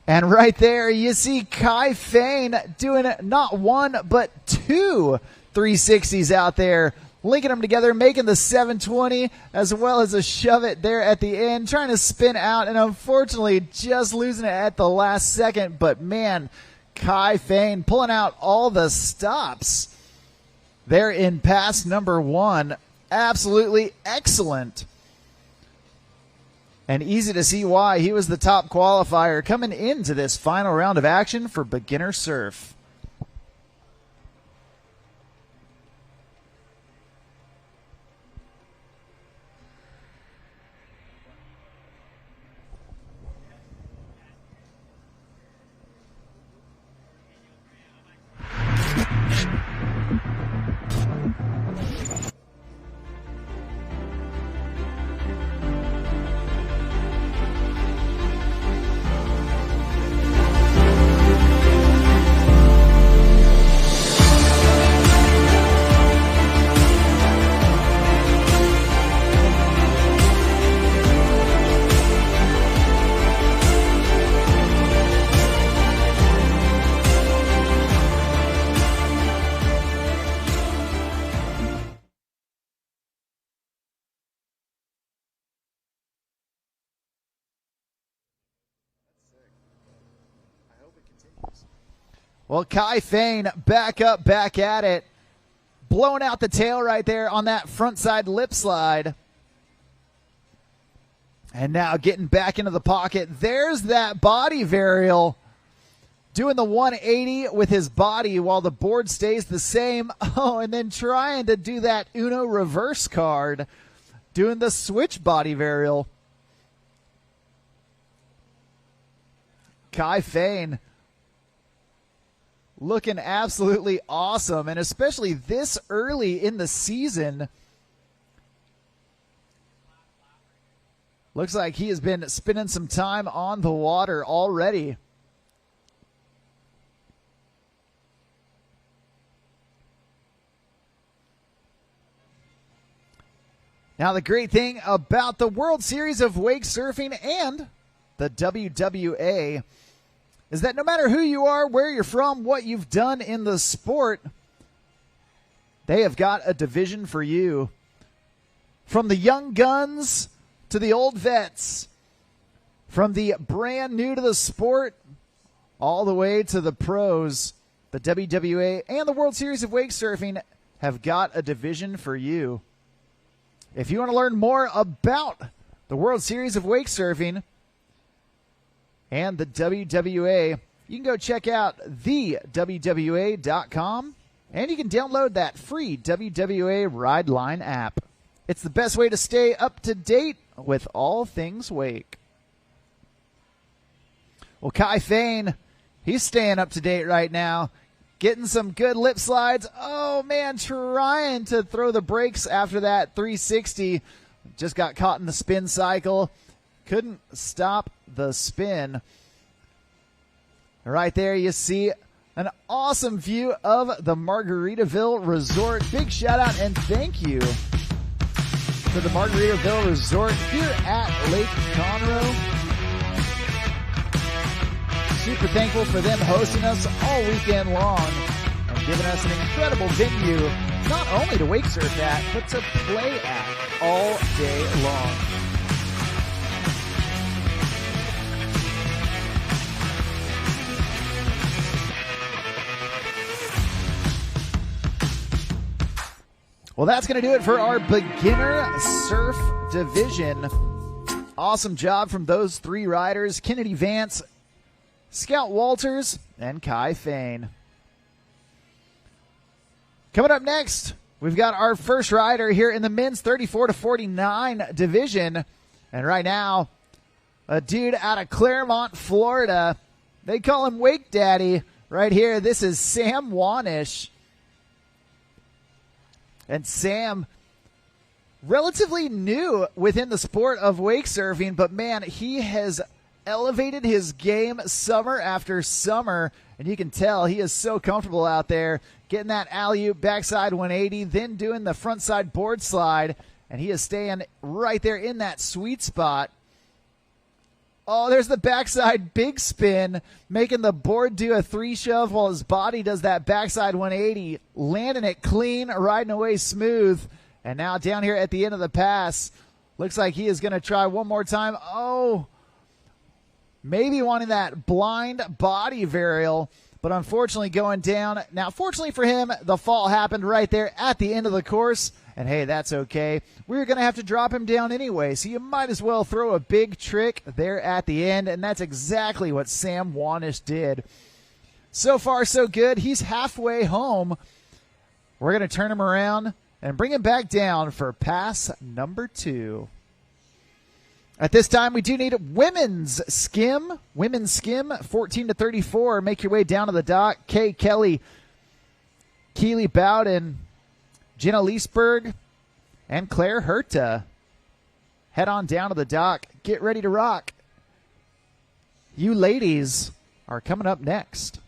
And right there, you see Kai Fain doing not one, but 2 360s out there, linking them together, making the 720, as well as a shove it there at the end, trying to spin out, and unfortunately just losing it at the last second. But man, Kai Fain pulling out all the stops there in pass number 1. Absolutely excellent. And easy to see why he was the top qualifier coming into this final round of action for beginner surf. Well, Kai Fain back up, back at it. Blowing out the tail right there on that front side lip slide. And now getting back into the pocket. There's that body varial. Doing the 180 with his body while the board stays the same. Oh, and then trying to do that Uno reverse card. Doing the switch body varial. Kai Fain looking absolutely awesome, and especially this early in the season. Looks like he has been spending some time on the water already. Now, the great thing about the World Series of Wake Surfing and the WWA is that no matter who you are, where you're from, what you've done in the sport, they have got a division for you. From the young guns to the old vets, from the brand new to the sport, all the way to the pros, the WWA and the World Series of Wake Surfing have got a division for you. If you want to learn more about the World Series of Wake Surfing and the WWA, you can go check out thewwa.com, and you can download that free WWA Ride Line app. It's the best way to stay up to date with all things wake. Well, Kai Fain, he's staying up to date right now, getting some good lip slides. Oh, man, trying to throw the brakes after that 360. Just got caught in the spin cycle. Couldn't stop the spin. Right there you see an awesome view of the Margaritaville Resort. Big shout out and thank you to the Margaritaville Resort here at Lake Conroe. Super thankful for them hosting us all weekend long and giving us an incredible venue, not only to wake surf at, but to play at all day long. Well, that's going to do it for our beginner surf division. Awesome job from those three riders, Kennedy Vance, Scout Walters, and Kai Fain. Coming up next, we've got our first rider here in the men's 34 to 49 division. And right now, a dude out of Claremont, Florida. They call him Wake Daddy right here. This is Sam Wanish. And Sam, relatively new within the sport of wake surfing, but man, he has elevated his game summer after summer, and you can tell he is so comfortable out there getting that alley-oop backside 180, then doing the frontside board slide, and he is staying right there in that sweet spot. Oh, there's the backside big spin, making the board do a 3-shove while his body does that backside 180, landing it clean, riding away smooth. And now down here at the end of the pass, looks like he is going to try one more time. Oh, maybe wanting that blind body varial, but unfortunately going down. Now, fortunately for him, the fall happened right there at the end of the course. And hey, that's okay. We're going to have to drop him down anyway, so you might as well throw a big trick there at the end, and that's exactly what Sam Wanish did. So far, so good. He's halfway home. We're going to turn him around and bring him back down for pass number 2. At this time, we do need women's skim. Women's skim, 14 to 34. Make your way down to the dock. Kay Kelly, Keely Bowden, Jenna Leesberg, and Claire Herta. Head on down to the dock. Get ready to rock. You ladies are coming up next.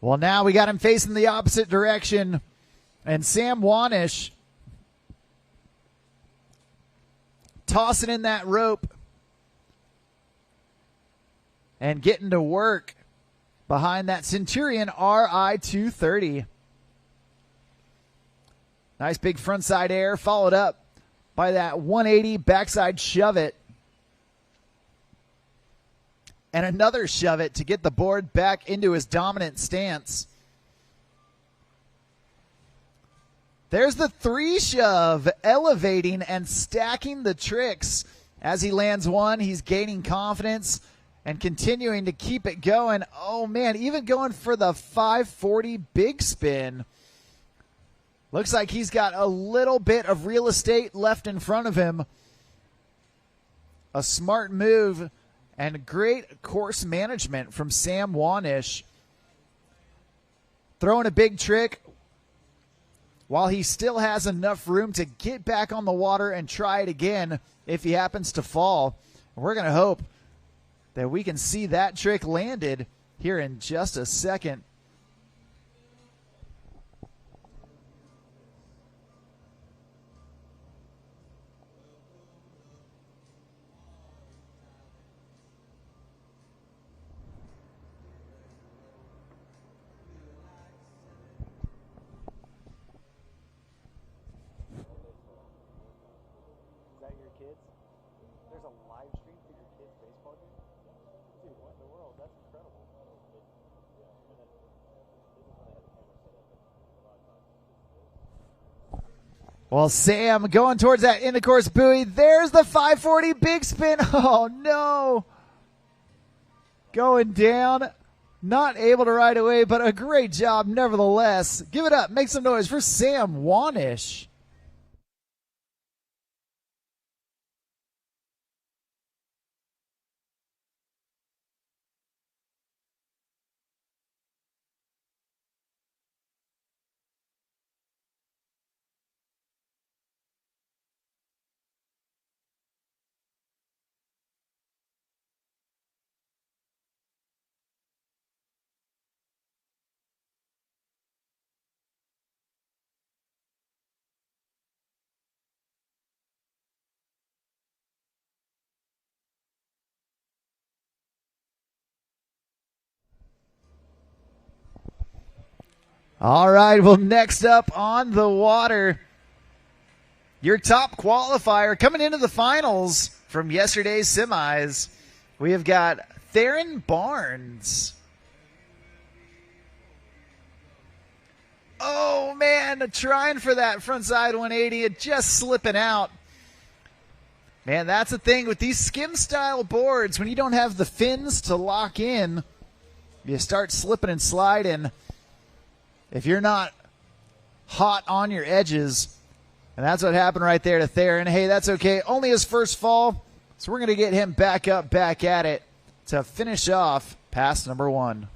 Well, now we got him facing the opposite direction. And Sam Wanish tossing in that rope and getting to work behind that Centurion RI 230. Nice big frontside air followed up by that 180 backside shove it. And another shove it to get the board back into his dominant stance. There's the 3-shove, elevating and stacking the tricks. As he lands one, he's gaining confidence and continuing to keep it going. Oh, man, even going for the 540 big spin. Looks like he's got a little bit of real estate left in front of him. A smart move and great course management from Sam Wanish. Throwing a big trick while he still has enough room to get back on the water and try it again if he happens to fall. We're going to hope that we can see that trick landed here in just a second. Well, Sam going towards that in the course buoy. There's the 540 big spin. Oh, no. Going down. Not able to ride away, but a great job nevertheless. Give it up. Make some noise for Sam Wanish. All right, well, next up on the water, your top qualifier coming into the finals from yesterday's semis, we have got Theron Barnes. Oh, man, trying for that frontside 180, it just slipping out. Man, that's the thing with these skim-style boards. When you don't have the fins to lock in, you start slipping and sliding. If you're not hot on your edges, and that's what happened right there to Theron. Hey, that's okay. Only his first fall, so we're going to get him back up, back at it to finish off pass number 1.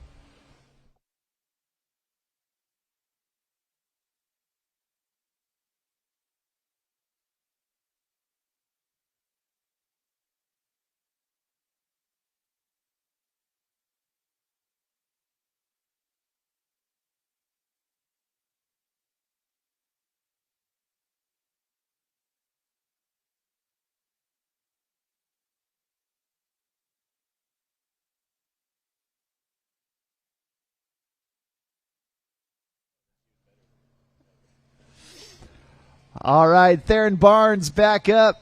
All right, Theron Barnes back up.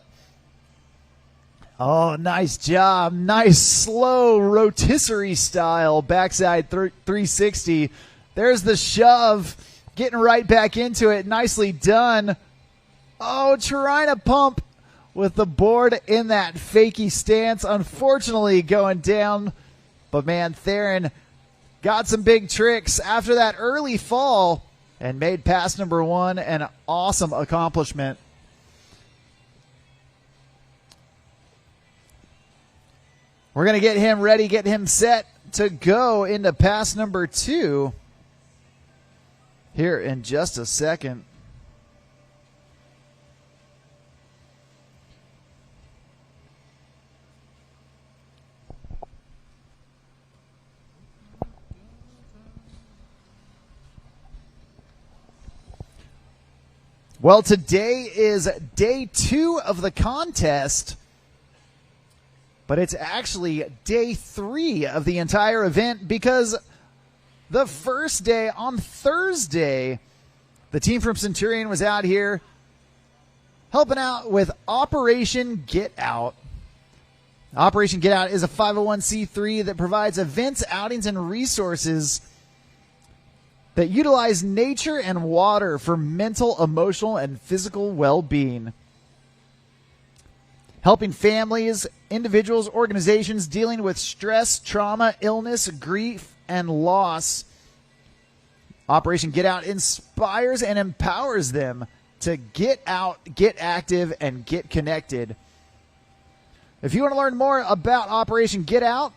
Oh, nice job. Nice slow rotisserie style backside 360. There's the shove. Getting right back into it. Nicely done. Oh, trying to pump with the board in that fakey stance. Unfortunately going down. But, man, Theron got some big tricks after that early fall and made pass number 1 an awesome accomplishment. We're going to get him ready, get him set to go into pass number 2 here in just a second. Well, today is day 2 of the contest, but it's actually day 3 of the entire event because the first day on Thursday, the team from Centurion was out here helping out with Operation Get Out. Operation Get Out is a 501c3 that provides events, outings, and resources that utilize nature and water for mental, emotional, and physical well-being. Helping families, individuals, organizations dealing with stress, trauma, illness, grief, and loss. Operation Get Out inspires and empowers them to get out, get active, and get connected. If you want to learn more about Operation Get Out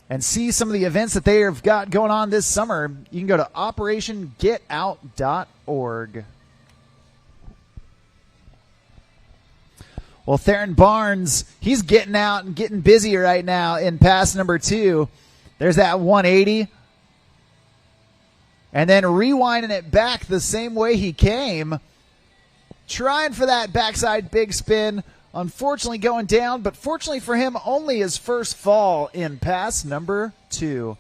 and see some of the events that they have got going on this summer, you can go to OperationGetOut.org. Well, Theron Barnes, he's getting out and getting busy right now in pass number 2. There's that 180. And then rewinding it back the same way he came. Trying for that backside big spin. Unfortunately going down, but fortunately for him, only his first fall in pass number 2.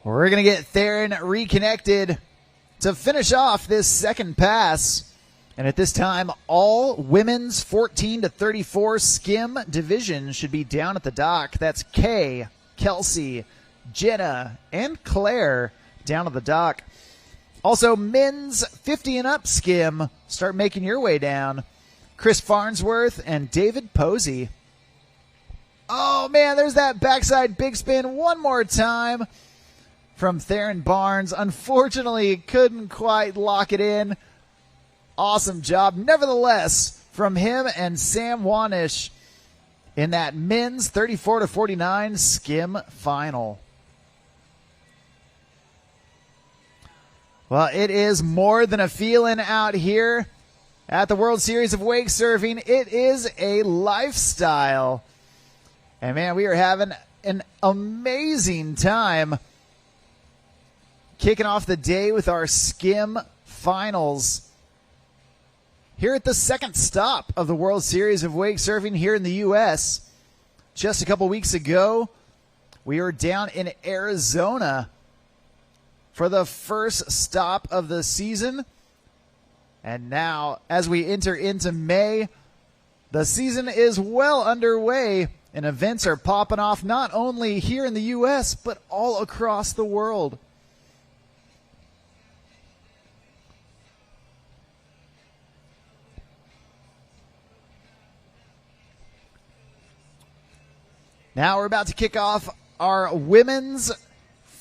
We're going to get Theron reconnected to finish off this second pass. And at this time, all women's 14 to 34 skim division should be down at the dock. That's Kay, Kelsey, Jenna, and Claire down at the dock. Also, men's 50 and up skim, start making your way down. Chris Farnsworth and David Posey. Oh, man, there's that backside big spin one more time from Theron Barnes. Unfortunately, couldn't quite lock it in. Awesome job, nevertheless, from him and Sam Wanish in that men's 34 to 49 skim final. Well, it is more than a feeling out here at the World Series of Wake Surfing. It is a lifestyle. And man, we are having an amazing time kicking off the day with our Skim finals here at the second stop of the World Series of Wake Surfing here in the U.S. Just a couple weeks ago, we were down in Arizona for the first stop of the season. And now, as we enter into May, the season is well underway, and events are popping off not only here in the U.S., but all across the world. Now we're about to kick off our women's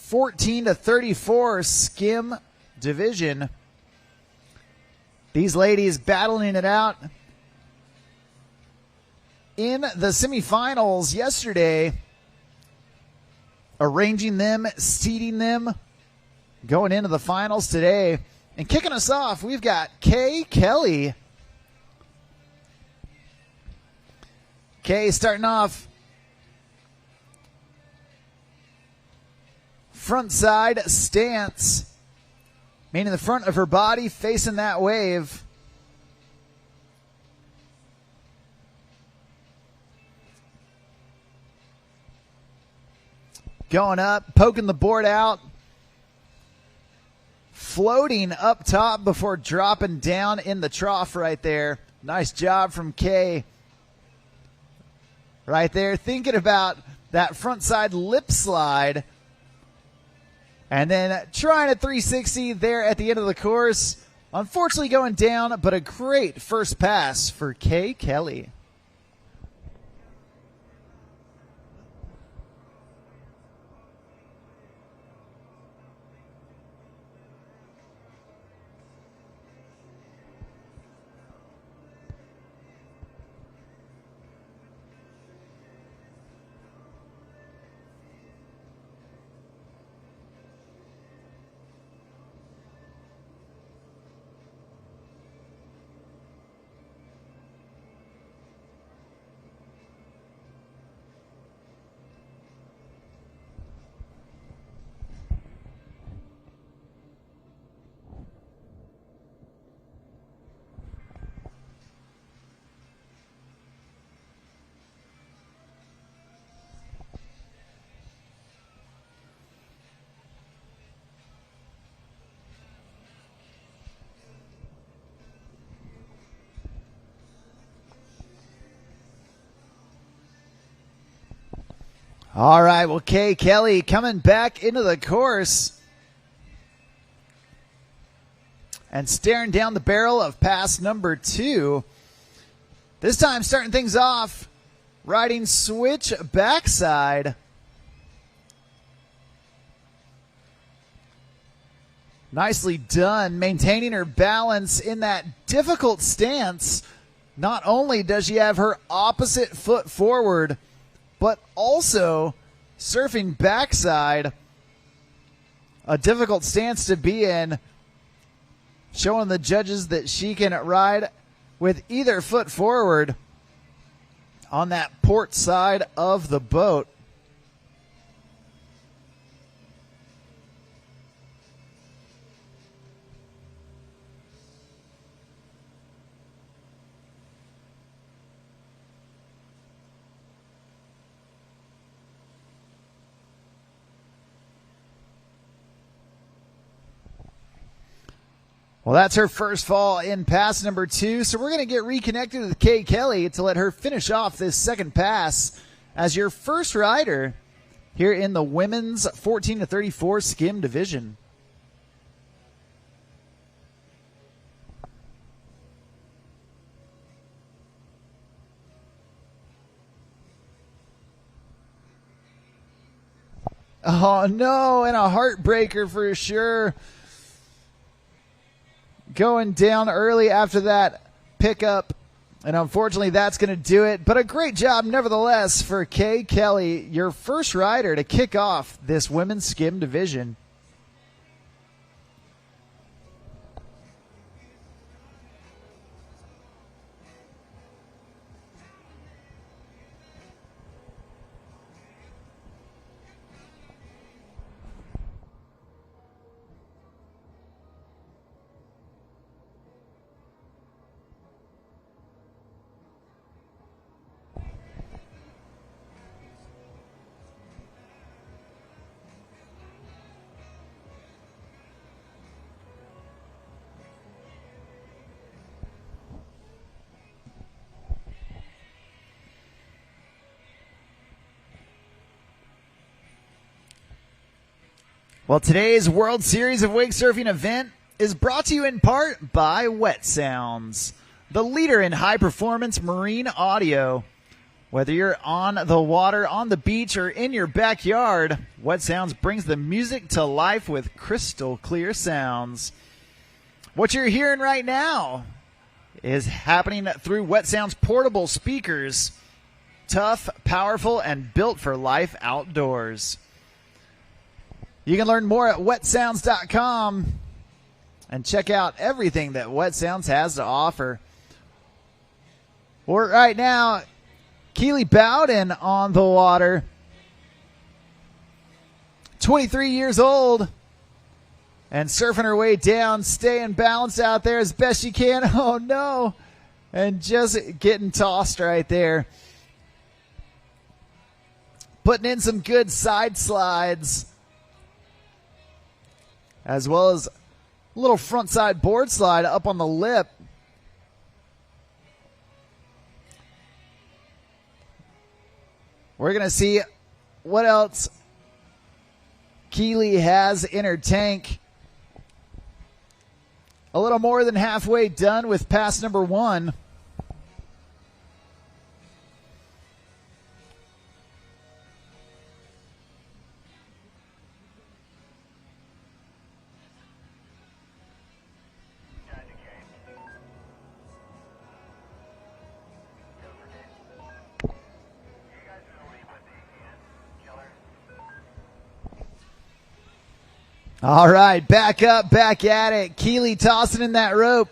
14 to 34 Skim division. These ladies battling it out in the semifinals yesterday, arranging them, seeding them, going into the finals today. And kicking us off, we've got Kay Kelly. Kay starting off front side stance, meaning the front of her body facing that wave. Going up, poking the board out, floating up top before dropping down in the trough right there. Nice job from Kay right there, thinking about that front side lip slide. And then trying a 360 there at the end of the course. Unfortunately going down, but a great first pass for Kay Kelly. All right, well, Kay Kelly coming back into the course and staring down the barrel of pass number 2. This time starting things off, riding switch backside. Nicely done, maintaining her balance in that difficult stance. Not only does she have her opposite foot forward, but also surfing backside, a difficult stance to be in, showing the judges that she can ride with either foot forward on that port side of the boat. Well, that's her first fall in pass number 2. So we're going to get reconnected with Kay Kelly to let her finish off this second pass as your first rider here in the women's 14 to 34 Skim division. Oh no, and a heartbreaker for sure. Going down early after that pickup, and unfortunately that's going to do it. But a great job nevertheless for Kay Kelly, your first rider to kick off this women's Skim division. Well, today's World Series of Wake Surfing event is brought to you in part by Wet Sounds, the leader in high-performance marine audio. Whether you're on the water, on the beach, or in your backyard, Wet Sounds brings the music to life with crystal clear sounds. What you're hearing right now is happening through Wet Sounds portable speakers. Tough, powerful, and built for life outdoors. You can learn more at wetsounds.com and check out everything that Wet Sounds has to offer. Or right now, Keely Bowden on the water. 23 years old and surfing her way down, staying balanced out there as best she can. Oh no. And just getting tossed right there. Putting in some good side slides, as well as a little front side board slide up on the lip. We're going to see what else Keely has in her tank. A little more than halfway done with pass number 1. All right, back up, back at it. Keely tossing in that rope.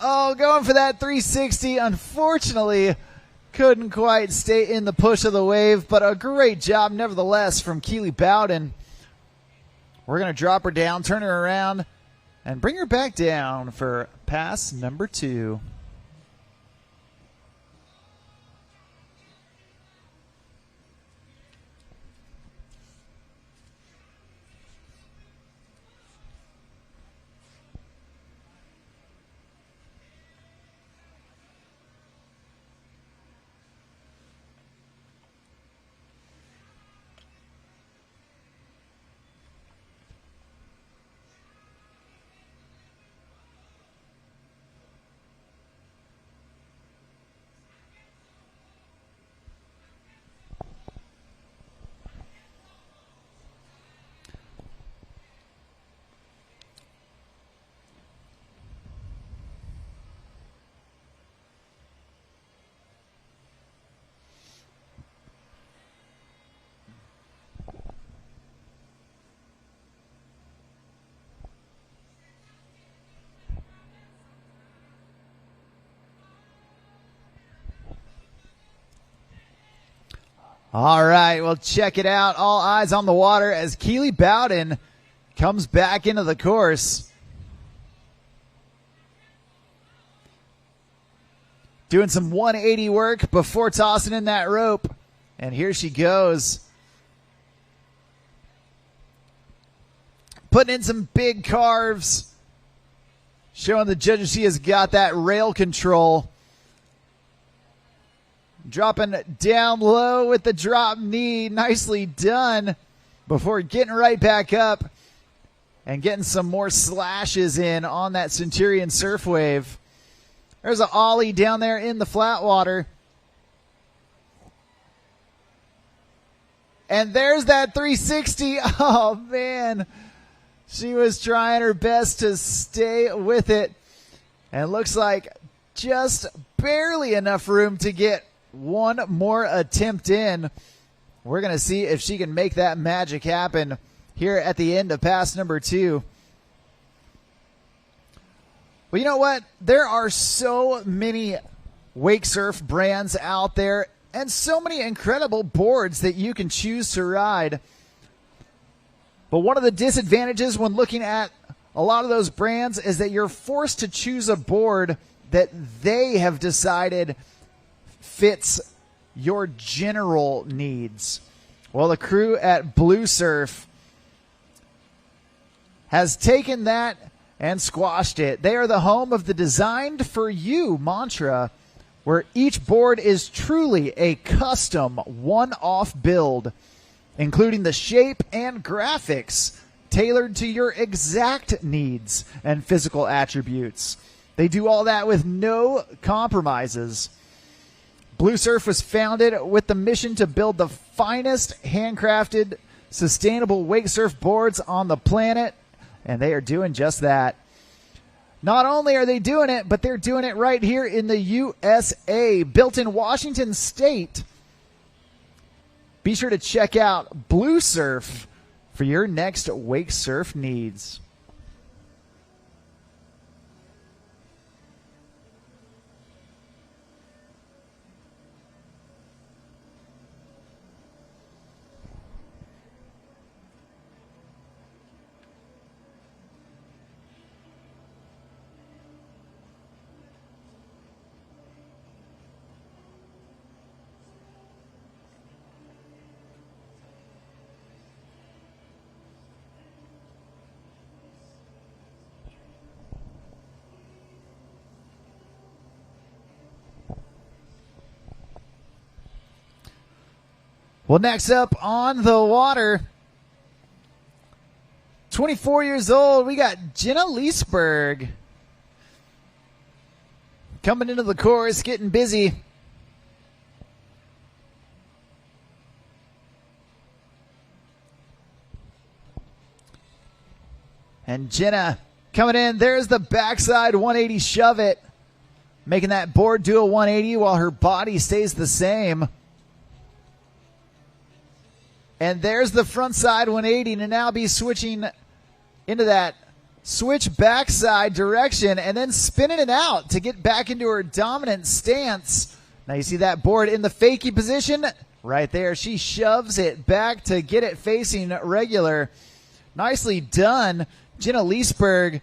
Oh, going for that 360. Unfortunately, couldn't quite stay in the push of the wave, but a great job nevertheless from Keely Bowden. We're going to drop her down, turn her around, and bring her back down for pass number 2. All right, well, check it out. All eyes on the water as Keely Bowden comes back into the course. Doing some 180 work before tossing in that rope. And here she goes. Putting in some big carves. Showing the judges she has got that rail control. Dropping down low with the drop knee. Nicely done. Before getting right back up and getting some more slashes in on that Centurion surf wave. There's an ollie down there in the flat water. And there's that 360. Oh, man. She was trying her best to stay with it. And looks like just barely enough room to get one more attempt in. We're going to see if she can make that magic happen here at the end of pass number 2. Well, you know what? There are so many wake surf brands out there and so many incredible boards that you can choose to ride. But one of the disadvantages when looking at a lot of those brands is that you're forced to choose a board that they have decided fits your general needs. Well, the crew at Blue Surf has taken that and squashed it. They are the home of the Designed for You mantra where each board is truly a custom one-off build, including the shape and graphics tailored to your exact needs and physical attributes. They do all that with no compromises. Blue Surf was founded with the mission to build the finest handcrafted, sustainable wake surf boards on the planet, and they are doing just that. Not only are they doing it, but they're doing it right here in the USA, built in Washington State. Be sure to check out Blue Surf for your next wake surf needs. Well, next up on the water, 24 years old, we got Jenna Leesburg coming into the course, getting busy. And Jenna coming in, there's the backside 180 shove it, making that board do a 180 while her body stays the same. And there's the front side 180 to now be switching into that switch backside direction and then spinning it out to get back into her dominant stance. Now you see that board in the fakie position right there. She shoves it back to get it facing regular. Nicely done. Jenna Leesburg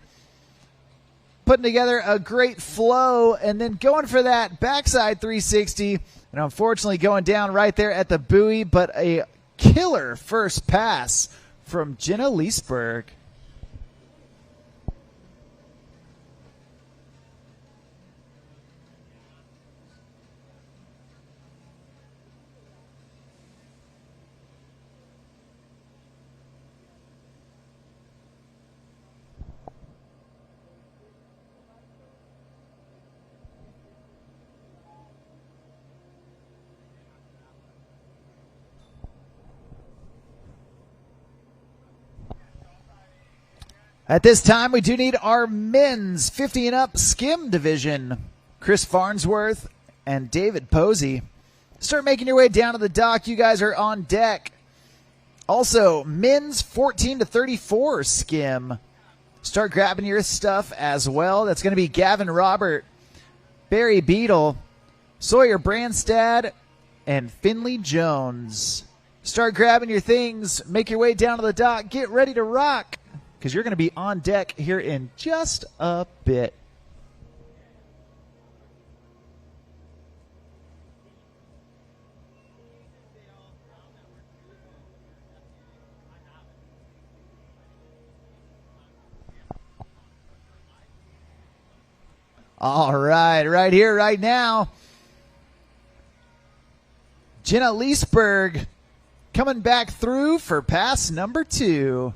putting together a great flow and then going for that backside 360. And unfortunately going down right there at the buoy, but a killer first pass from Jenna Leesburg. At this time, we do need our men's 50 and up skim division. Chris Farnsworth and David Posey. Start making your way down to the dock. You guys are on deck. Also, men's 14 to 34 skim. Start grabbing your stuff as well. That's going to be Gavin Robert, Barry Beadle, Sawyer Branstad, and Finley Jones. Start grabbing your things. Make your way down to the dock. Get ready to rock, because you're going to be on deck here in just a bit. All right, right here, right now, Jenna Leesburg coming back through for pass number 2.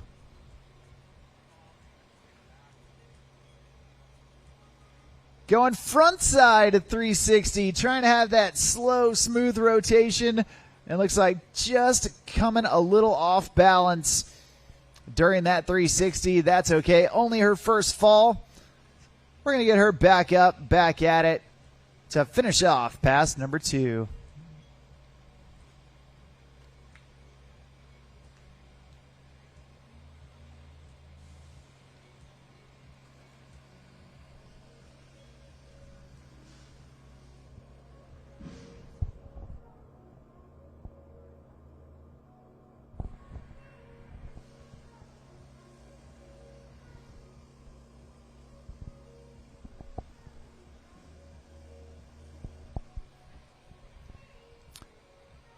Going front side at 360, trying to have that slow, smooth rotation. And looks like just coming a little off balance during that 360. That's okay. Only her first fall. We're going to get her back up, back at it to finish off pass number 2.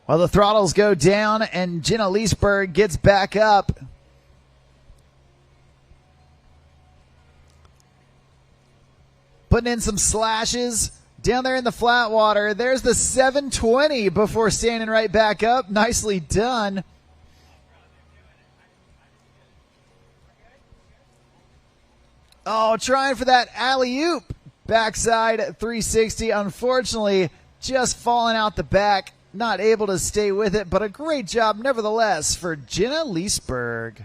Well, the throttles go down, and Jenna Leesburg gets back up. Putting in some slashes, down there in the flat water. There's the 720 before standing right back up. Nicely done. Oh, trying for that alley-oop. Backside 360. Unfortunately, just falling out the back. Not able to stay with it, but a great job nevertheless for Jenna Leesberg.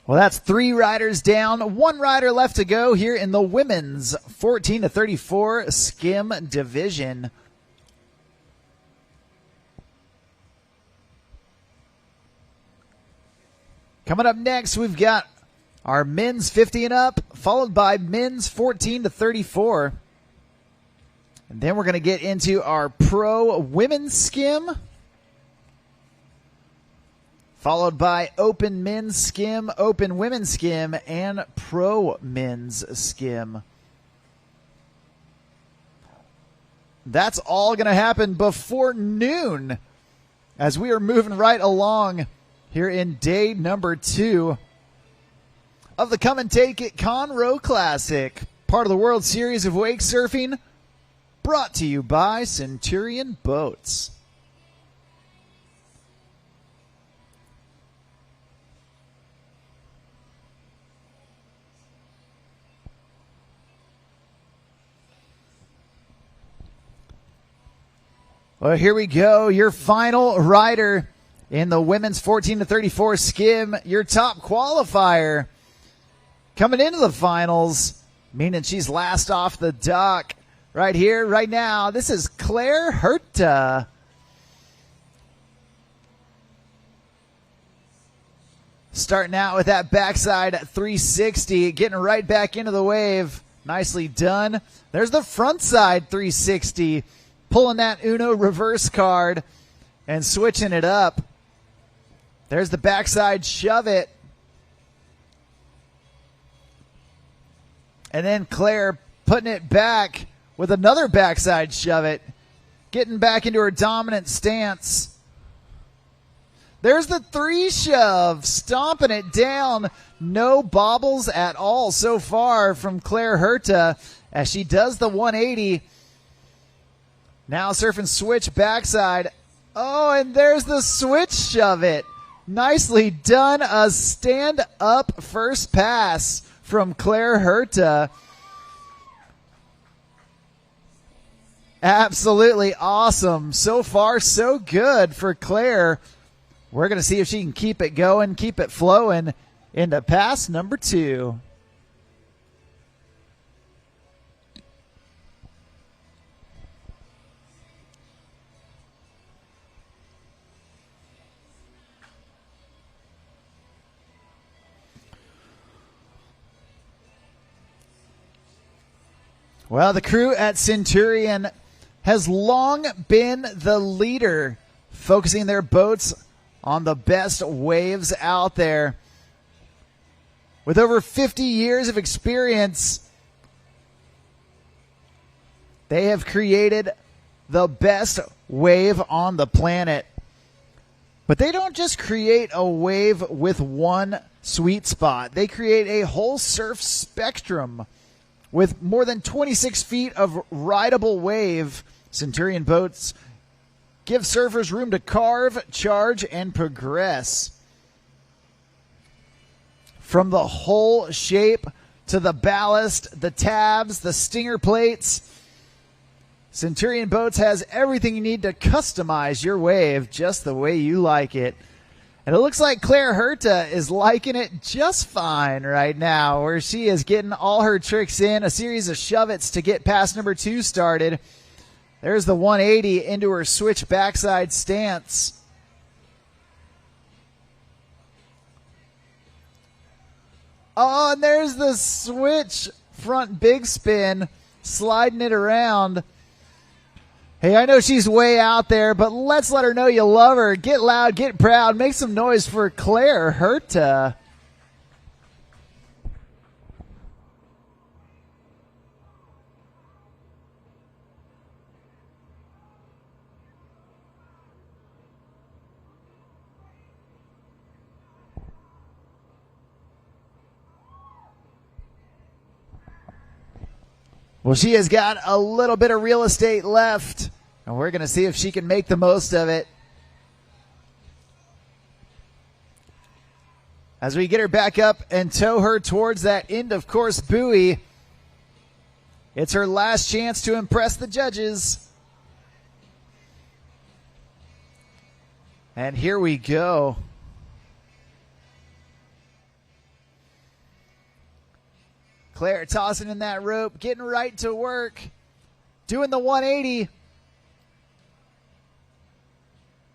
Well, that's 3 riders down, 1 rider left to go here in the women's 14-34 Skim division. Coming up next, we've got our men's 50 and up, followed by men's 14-34. And then we're going to get into our pro women's skim, followed by open men's skim, open women's skim, and pro men's skim. That's all going to happen before noon as we are moving right along here in day number 2 of the Come and Take It Conroe Classic, part of the World Series of Wake Surfing, brought to you by Centurion Boats. Well, here we go. Your final rider in the women's 14-34 skim, your top qualifier coming into the finals, meaning she's last off the dock right here, right now. This is Claire Herta. Starting out with that backside 360, getting right back into the wave. Nicely done. There's the front side 360. Pulling that Uno reverse card and switching it up. There's the backside shove it. And then Claire putting it back with another backside shove it. Getting back into her dominant stance. There's the 3 shove. Stomping it down. No bobbles at all so far from Claire Herta as she does the 180. Now surfing switch backside. Oh, and there's the switch shove it. Nicely done. A stand-up first pass from Claire Herta. Absolutely awesome. So far, so good for Claire. We're going to see if she can keep it going, keep it flowing into pass number 2. Well, the crew at Centurion has long been the leader, focusing their boats on the best waves out there. With over 50 years of experience, they have created the best wave on the planet. But they don't just create a wave with one sweet spot. They create a whole surf spectrum. With more than 26 feet of rideable wave, Centurion Boats give surfers room to carve, charge, and progress. From the hull shape to the ballast, the tabs, the stinger plates, Centurion Boats has everything you need to customize your wave just the way you like it. And it looks like Claire Herta is liking it just fine right now, where she is getting all her tricks in, a series of shove-its to get pass number 2 started. There's the 180 into her switch backside stance. Oh, and there's the switch front big spin, sliding it around. Hey, I know she's way out there, but let's let her know you love her. Get loud, get proud, make some noise for Claire Herta. Well, she has got a little bit of real estate left, and we're going to see if she can make the most of it. As we get her back up and tow her towards that end of course buoy, it's her last chance to impress the judges. And here we go. Claire tossing in that rope, getting right to work, doing the 180,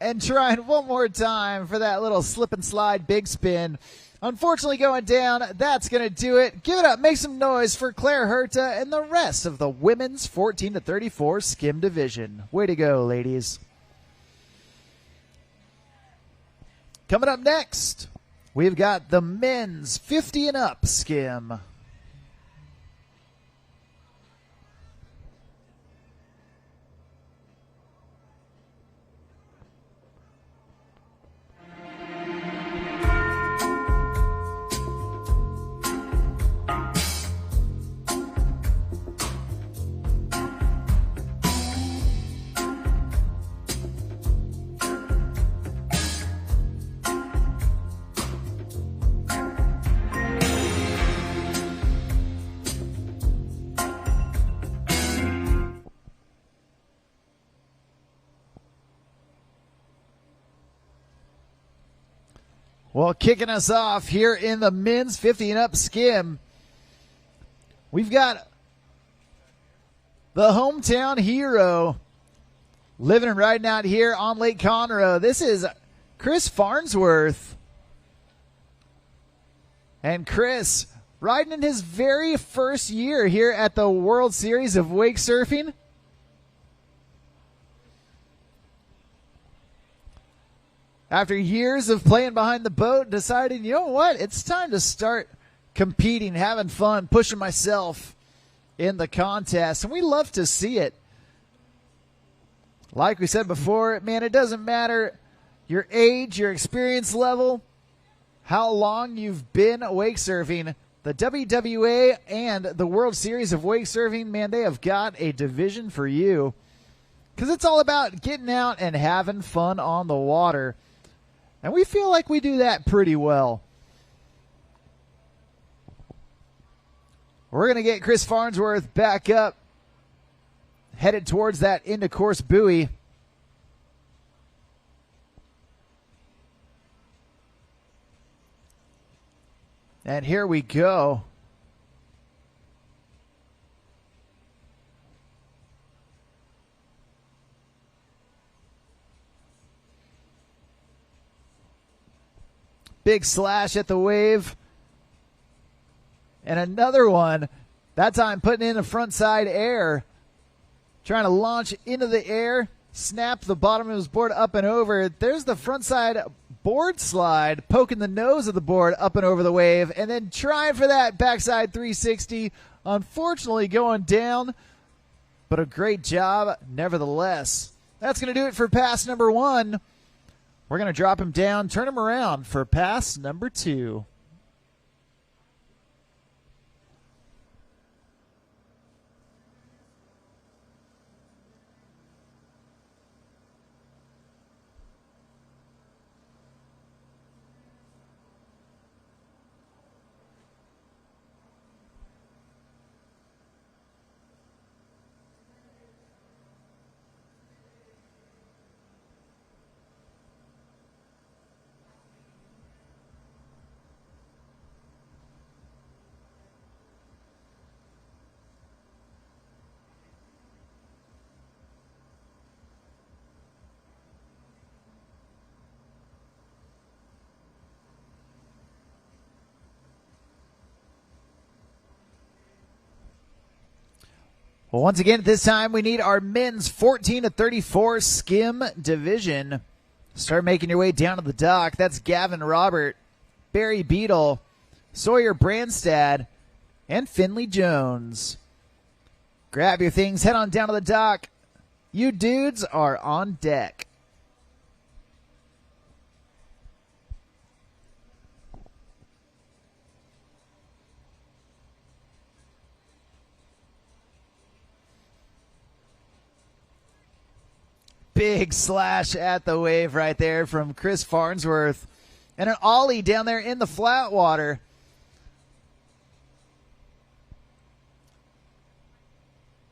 and trying one more time for that little slip and slide big spin. Unfortunately going down, that's going to do it. Give it up, make some noise for Claire Herta and the rest of the women's 14 to 34 Skim division. Way to go, ladies. Coming up next, we've got the men's 50 and up Skim. Well, kicking us off here in the men's 50 and up Skim, we've got the hometown hero living and riding out here on Lake Conroe. This is Chris Farnsworth. And Chris, riding in his very first year here at the World Series of Wake Surfing. After years of playing behind the boat, deciding, you know what, it's time to start competing, having fun, pushing myself in the contest. And we love to see it. Like we said before, man, it doesn't matter your age, your experience level, how long you've been wake surfing. The WWA and the World Series of Wake Surfing, man, they have got a division for you. Because it's all about getting out and having fun on the water. And we feel like we do that pretty well. We're going to get Chris Farnsworth back up, headed towards that end of course buoy. And here we go. Big slash at the wave. And another one, that time putting in a front side air. Trying to launch into the air, snap the bottom of his board up and over. There's the front side board slide, poking the nose of the board up and over the wave, and then trying for that backside 360. Unfortunately going down, but a great job nevertheless. That's going to do it for pass number one. We're going to drop him down, turn him around for pass number two. Well, once again, at this time, we need our men's 14 to 34 Skim division. Start making your way down to the dock. That's Gavin Robert, Barry Beadle, Sawyer Brandstad, and Finley Jones. Grab your things, head on down to the dock. You dudes are on deck. Big slash at the wave right there from Chris Farnsworth. And an ollie down there in the flat water.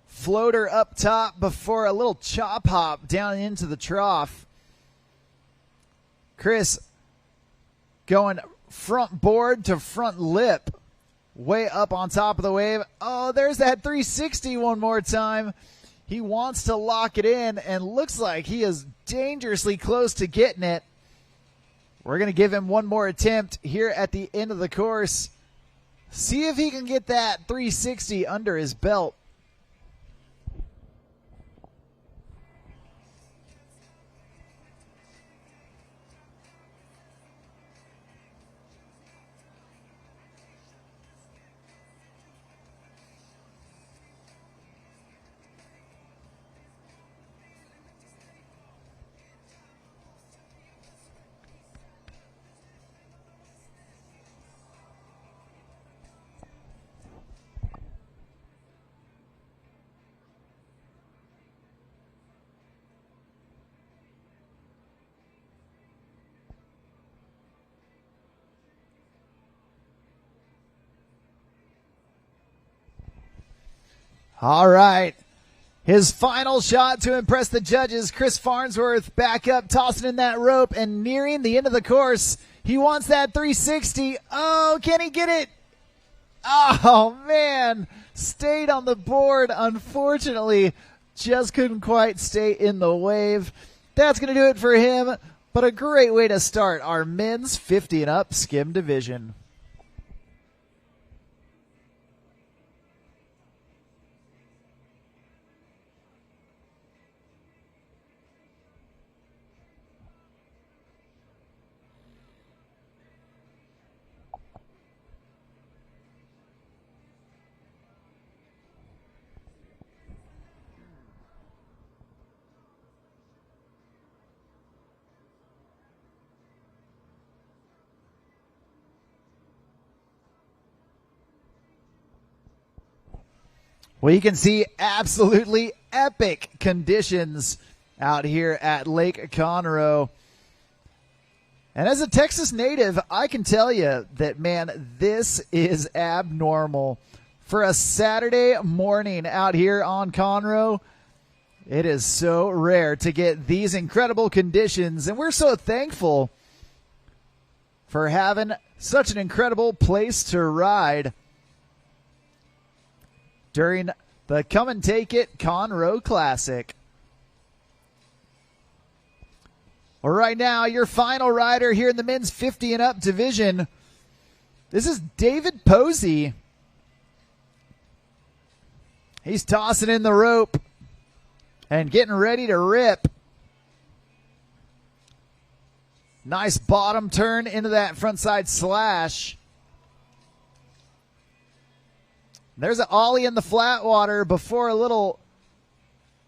Floater up top before a little chop hop down into the trough. Chris going front board to front lip. Way up on top of the wave. Oh, there's that 360 one more time. He wants to lock it in and looks like he is dangerously close to getting it. We're going to give him one more attempt here at the end of the course. See if he can get that 360 under his belt. All right. His final shot to impress the judges. Chris Farnsworth back up, tossing in that rope and nearing the end of the course. He wants that 360. Oh, can he get it? Oh, man. Stayed on the board. Unfortunately, just couldn't quite stay in the wave. That's going to do it for him, but a great way to start our men's 50 and up Skim division. Well, you can see absolutely epic conditions out here at Lake Conroe. And as a Texas native, I can tell you that, man, this is abnormal. For a Saturday morning out here on Conroe, it is so rare to get these incredible conditions. And we're so thankful for having such an incredible place to ride during the Come and Take It Conroe Classic. Well, right now, your final rider here in the men's 50 and up division, this is David Posey. He's tossing in the rope and getting ready to rip. Nice bottom turn into that frontside slash. There's an ollie in the flat water before a little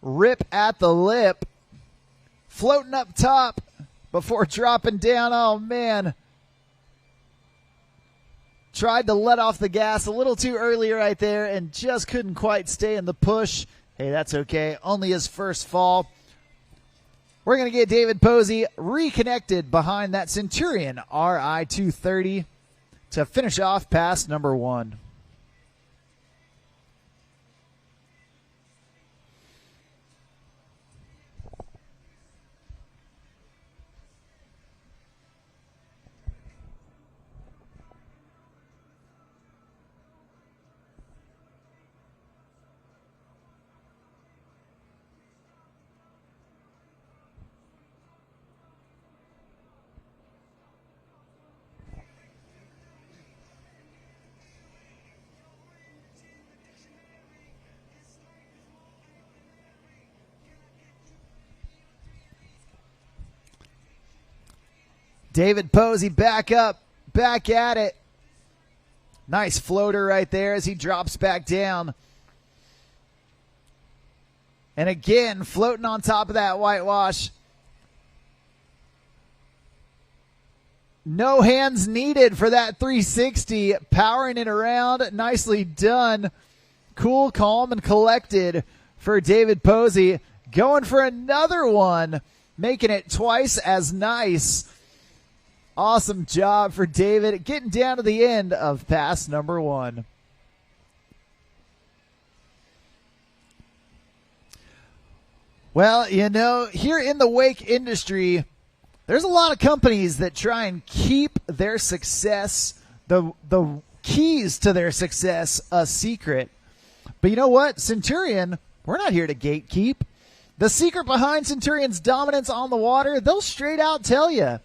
rip at the lip. Floating up top before dropping down. Oh, man. Tried to let off the gas a little too early right there and just couldn't quite stay in the push. Hey, that's okay. Only his first fall. We're going to get David Posey reconnected behind that Centurion RI 230 to finish off pass number 1. David Posey back up, back at it. Nice floater right there as he drops back down. And again, floating on top of that whitewash. No hands needed for that 360, powering it around. Nicely done. Cool, calm, and collected for David Posey. Going for another one, making it twice as nice. Awesome job for David, getting down to the end of pass number 1. Well, you know, here in the wake industry, there's a lot of companies that try and keep their success, the keys to their success, a secret. But you know what? Centurion, we're not here to gatekeep. The secret behind Centurion's dominance on the water, they'll straight out tell you.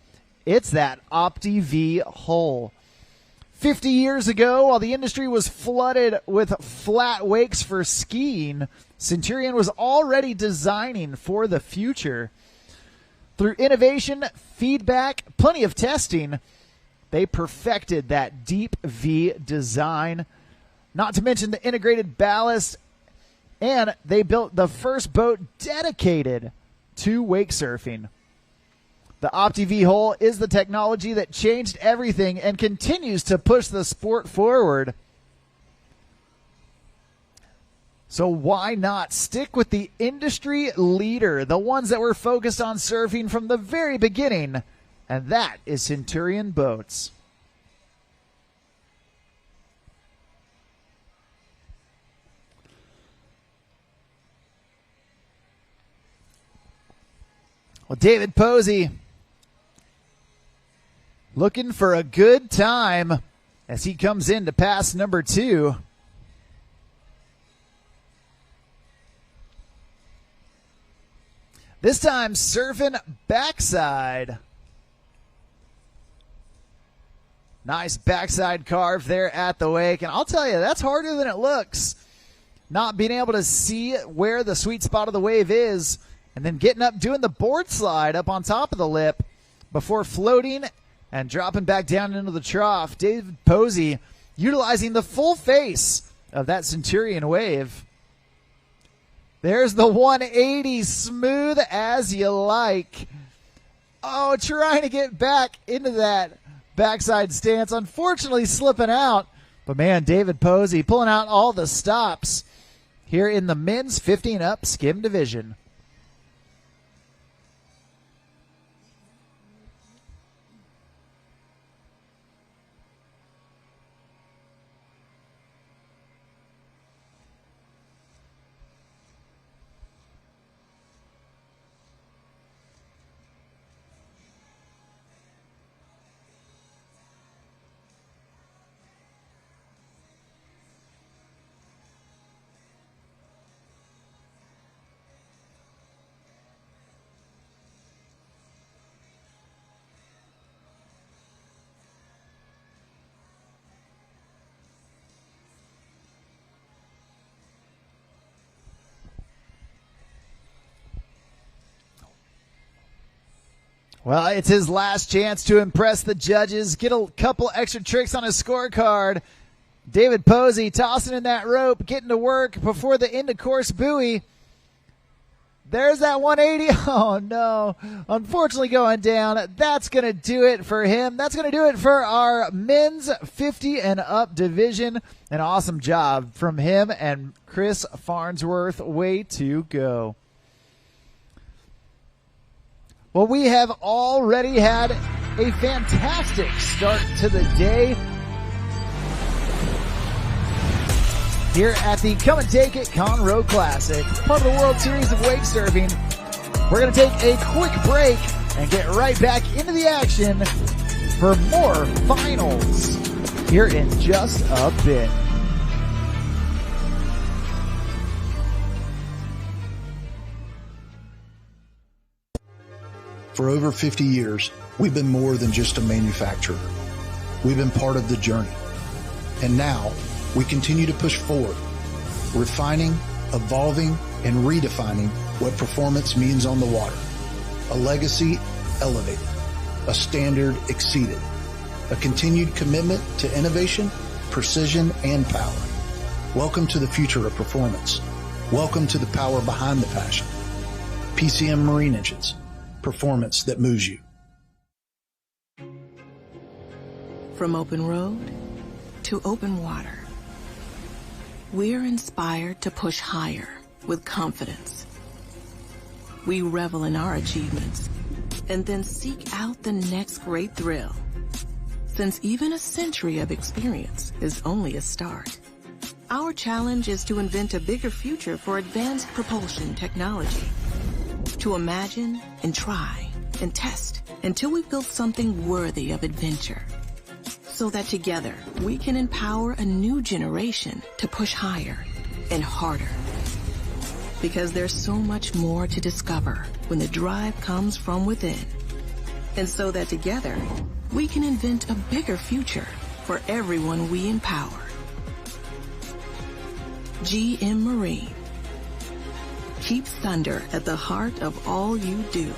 It's that Opti-V hull. 50 years ago, while the industry was flooded with flat wakes for skiing, Centurion was already designing for the future. Through innovation, feedback, plenty of testing, they perfected that deep V design. Not to mention the integrated ballast, and they built the first boat dedicated to wake surfing. The Opti-V hull is the technology that changed everything and continues to push the sport forward. So why not stick with the industry leader, the ones that were focused on surfing from the very beginning, and that is Centurion Boats. Well, David Posey looking for a good time as he comes into pass number 2. This time surfing backside. Nice backside carve there at the wake. And I'll tell you, that's harder than it looks. Not being able to see where the sweet spot of the wave is, and then getting up, doing the board slide up on top of the lip before floating and dropping back down into the trough. David Posey utilizing the full face of that Centurion wave. There's the 180, smooth as you like. Oh, trying to get back into that backside stance. Unfortunately slipping out. But man, David Posey pulling out all the stops here in the men's 15 up skim division. Well, it's his last chance to impress the judges, get a couple extra tricks on his scorecard. David Posey tossing in that rope, getting to work before the end of course buoy. There's that 180. Oh, no. Unfortunately going down. That's going to do it for him. That's going to do it for our men's 50 and up division. An awesome job from him and Chris Farnsworth. Way to go. Well, we have already had a fantastic start to the day here at the Come and Take It Conroe Classic, part of the World Series of Wake Surfing. We're going to take a quick break and get right back into the action for more finals here in just a bit. For over 50 years, we've been more than just a manufacturer. We've been part of the journey. And now, we continue to push forward, refining, evolving, and redefining what performance means on the water. A legacy elevated. a standard exceeded, a continued commitment to innovation, precision, and power. Welcome to the future of performance. Welcome to the power behind the passion. PCM Marine Engines, performance that moves you. From open road to open water, we're inspired to push higher with confidence. We revel in our achievements and then seek out the next great thrill. Since even a century of experience is only a start, our challenge is to invent a bigger future for advanced propulsion technology. To imagine and try and test until we've built something worthy of adventure. So that together we can empower a new generation to push higher and harder. Because there's so much more to discover when the drive comes from within. And so that together we can invent a bigger future for everyone we empower. GM Marine. Keep thunder at the heart of all you do.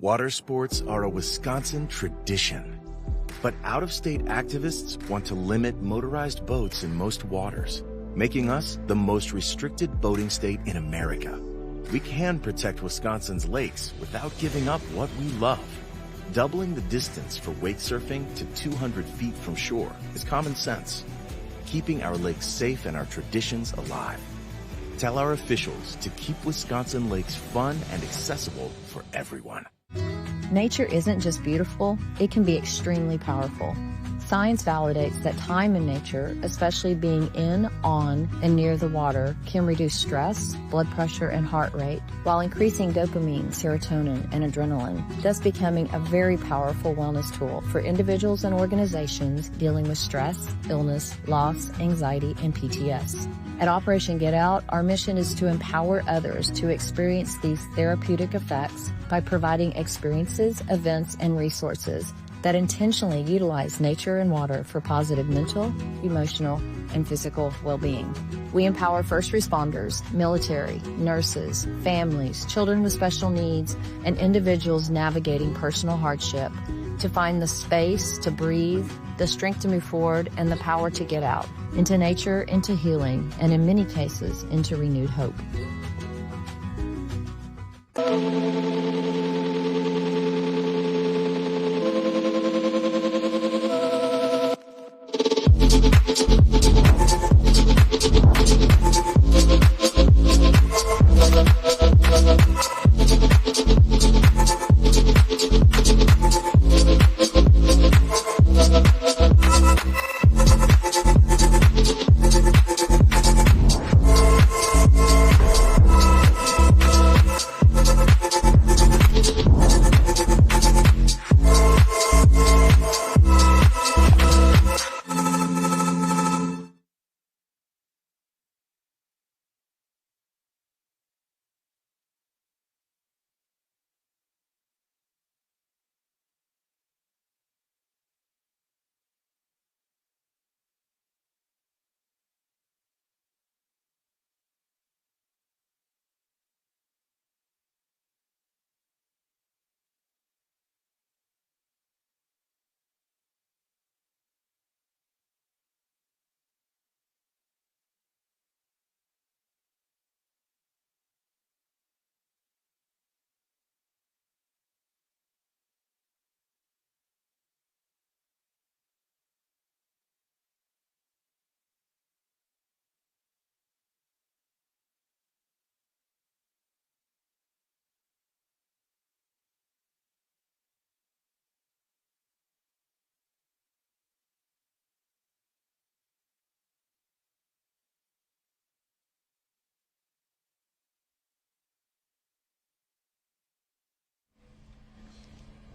Water sports are a Wisconsin tradition, but out-of-state activists want to limit motorized boats in most waters, making us the most restricted boating state in America. We can protect Wisconsin's lakes without giving up what we love. Doubling the distance for wake surfing to 200 feet from shore is common sense, keeping our lakes safe and our traditions alive. Tell our officials to keep Wisconsin lakes fun and accessible for everyone. Nature isn't just beautiful, it can be extremely powerful. Science validates that time in nature, especially being in, on, and near the water, can reduce stress, blood pressure, and heart rate, while increasing dopamine, serotonin, and adrenaline, thus becoming a very powerful wellness tool for individuals and organizations dealing with stress, illness, loss, anxiety, and PTS. At Operation Get Out, our mission is to empower others to experience these therapeutic effects by providing experiences, events, and resources that intentionally utilize nature and water for positive mental, emotional, and physical well-being. We empower first responders, military, nurses, families, children with special needs, and individuals navigating personal hardship to find the space to breathe, the strength to move forward, and the power to get out into nature, into healing, and in many cases, into renewed hope.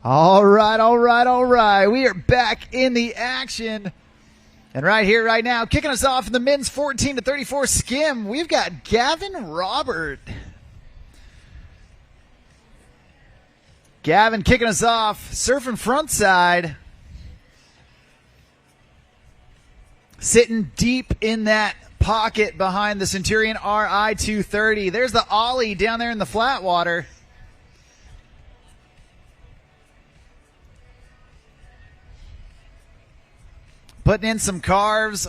All right. We are back in the action. And right here, right now, kicking us off in the men's 14-34 skim, we've got Gavin Robert. Gavin kicking us off, surfing front side. Sitting deep in that pocket behind the Centurion RI 230. There's the ollie down there in the flat water. Putting in some carves.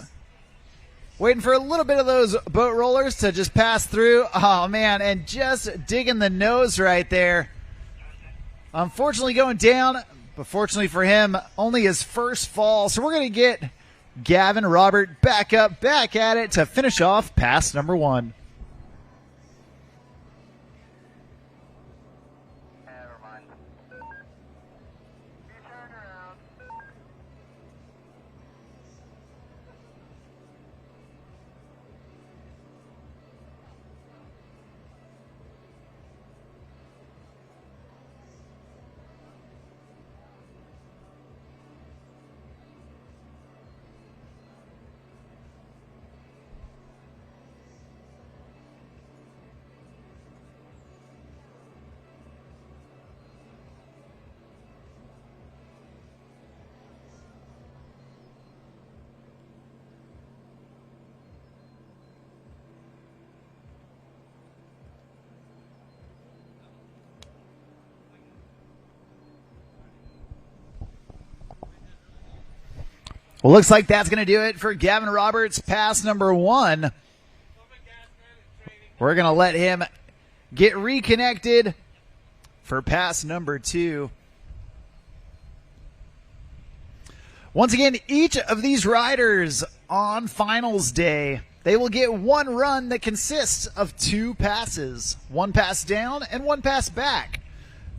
Waiting for a little bit of those boat rollers to just pass through. Oh, man, and just digging the nose right there. Unfortunately going down, but fortunately for him, only his first fall. So we're going to get Gavin Robert back at it to finish off pass number one. Well, looks like that's going to do it for Gavin Roberts, pass number one. We're going to let him get reconnected for pass number two. Once again, each of these riders on finals day, they will get one run that consists of two passes, one pass down and one pass back.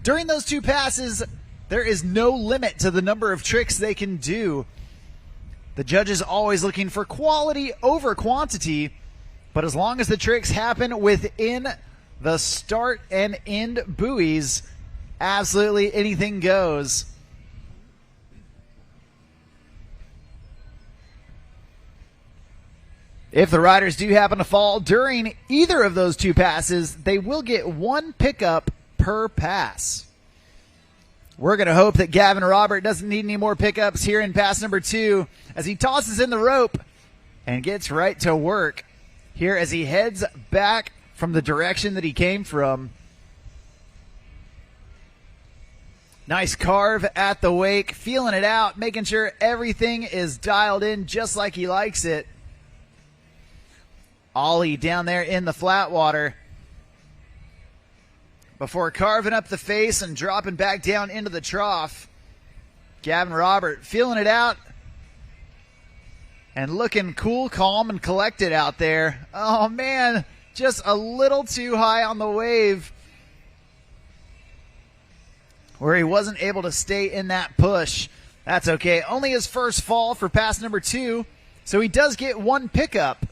During those two passes, there is no limit to the number of tricks they can do. The judges always looking for quality over quantity, but as long as the tricks happen within the start and end buoys, absolutely anything goes. If the riders do happen to fall during either of those two passes, they will get one pickup per pass. We're going to hope that Gavin Robert doesn't need any more pickups here in pass number 2 as he tosses in the rope and gets right to work here as he heads back from the direction that he came from. Nice carve at the wake, feeling it out, making sure everything is dialed in just like he likes it. Ollie down there in the flat water before carving up the face and dropping back down into the trough. Gavin Robert feeling it out and looking cool, calm, and collected out there. Oh, man, just a little too high on the wave where he wasn't able to stay in that push. That's okay. Only his first fall for pass number 2, so he does get one pickup.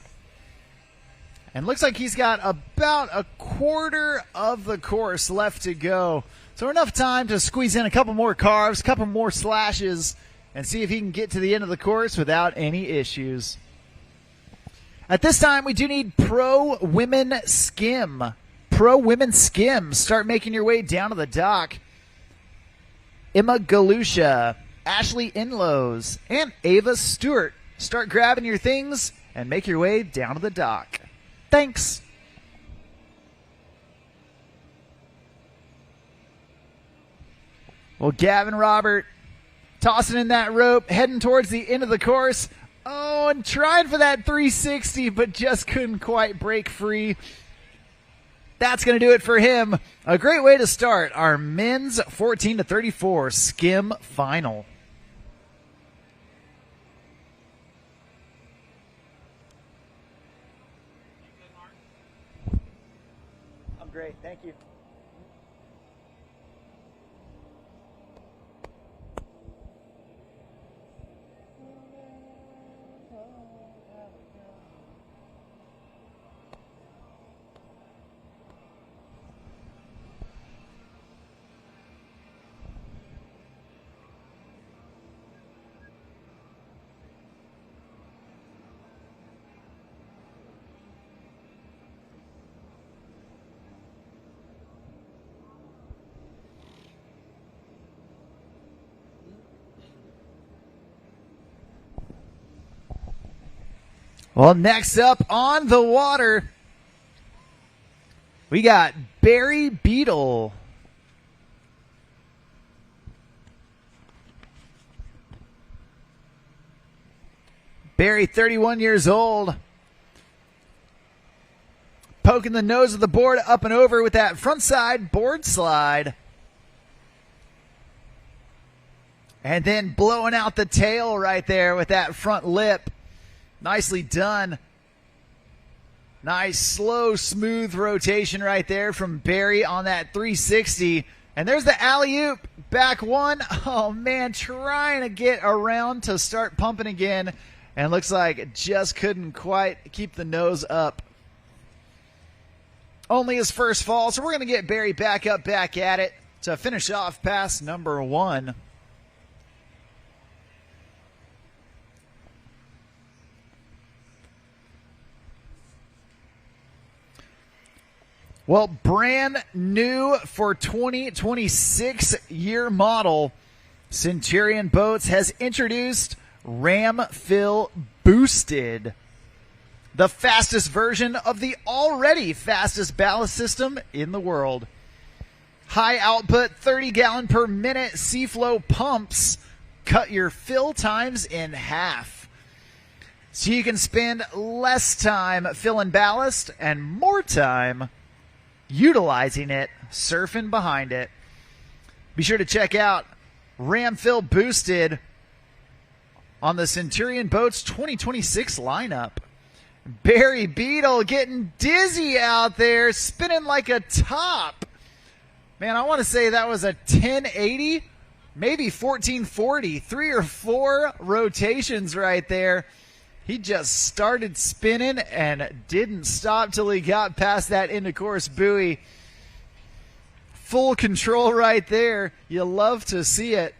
And looks like he's got about a quarter of the course left to go. So enough time to squeeze in a couple more carves, a couple more slashes, and see if he can get to the end of the course without any issues. At this time, we do need Pro Women Skim. Pro Women Skim. Start making your way down to the dock. Emma Galusha, Ashley Inlows, and Ava Stewart. Start grabbing your things and make your way down to the dock. Thanks. Well, Gavin Robert tossing in that rope, heading towards the end of the course. Oh, and trying for that 360, but just couldn't quite break free. That's going to do it for him. A great way to start our men's 14-34 Skim final. Great, thank you. Well, next up on the water, we got Barry Beadle. Barry, 31 years old, poking the nose of the board up and over with that front side board slide. And then blowing out the tail right there with that front lip. Nicely done. Nice, slow, smooth rotation right there from Barry on that 360. And there's the alley-oop. Back one. Oh, man, trying to get around to start pumping again. And looks like it just couldn't quite keep the nose up. Only his first fall, so we're going to get Barry back up, back at it to finish off pass number 1. Well, brand new for 2026 year model, Centurion Boats has introduced Ram Fill Boosted, the fastest version of the already fastest ballast system in the world. High output, 30 gallon per minute Seaflow pumps cut your fill times in half. So you can spend less time filling ballast and more time utilizing it, surfing behind it. Be sure to check out Ram Fill Boosted on the Centurion Boats 2026 lineup. Barry Beadle getting dizzy out there, spinning like a top. Man, I want to say that was a 1080 maybe 1440, 3 or 4 rotations right there. He just started spinning and didn't stop till he got past that into course buoy. Full control right there. You love to see it.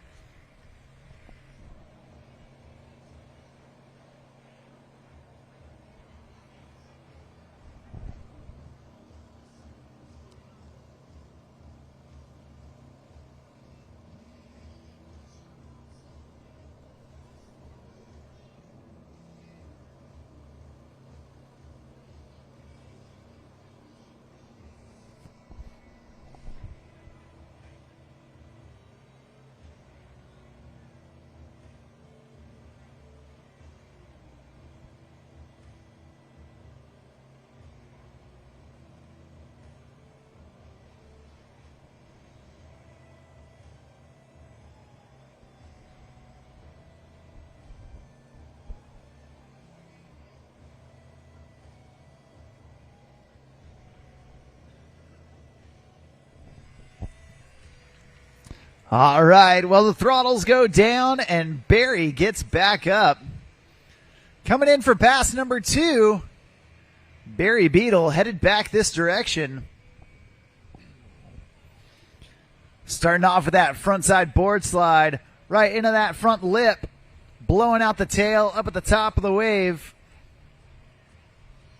All right, well, the throttles go down, and Barry gets back up. Coming in for pass number 2, Barry Beetle headed back this direction. Starting off with that frontside board slide, right into that front lip, blowing out the tail up at the top of the wave.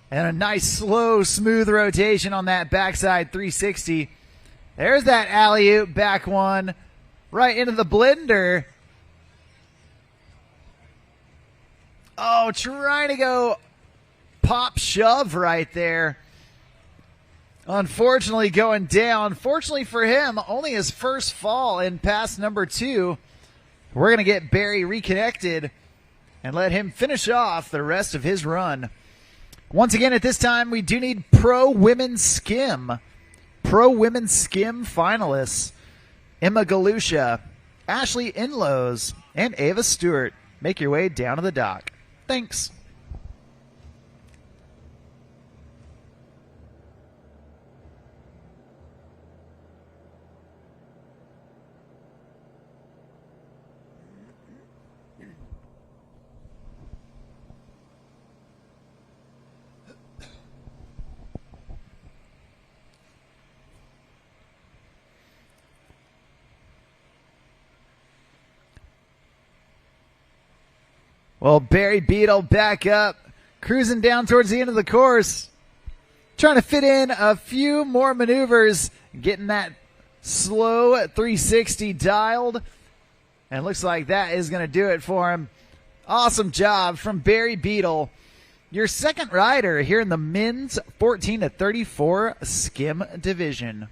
And a nice, slow, smooth rotation on that backside 360. There's that alley-oop back one. Right into the blender. Oh, trying to go pop shove right there. Unfortunately going down. Fortunately for him, only his first fall in pass number 2. We're going to get Barry reconnected and let him finish off the rest of his run. Once again, at this time, we do need Pro Women's Skim. Pro Women's Skim finalists. Emma Galusha, Ashley Inlows, and Ava Stewart. Make your way down to the dock. Thanks. Well, Barry Beetle back up, cruising down towards the end of the course, trying to fit in a few more maneuvers, getting that slow 360 dialed, and looks like that is going to do it for him. Awesome job from Barry Beetle, your second rider here in the men's 14 to 34 Skim division.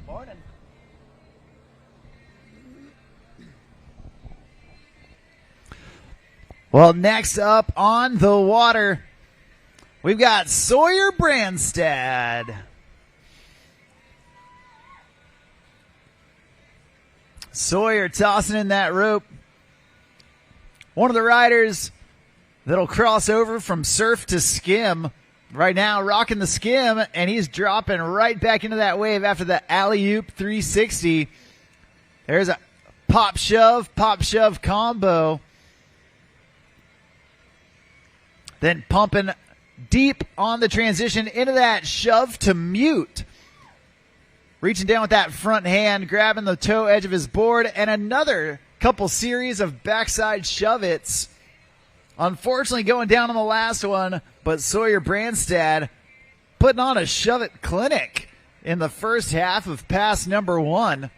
Morning. Well, next up on the water, we've got Sawyer Brandstad. Sawyer tossing in that rope. One of the riders that'll cross over from surf to skim. Right now, rocking the skim, and he's dropping right back into that wave after the alley-oop 360. There's a pop-shove combo. Then pumping deep on the transition into that shove to mute. Reaching down with that front hand, grabbing the toe edge of his board, and another couple series of backside shove-its. Unfortunately going down on the last one, but Sawyer Brandstad putting on a shove it clinic in the first half of pass number 1.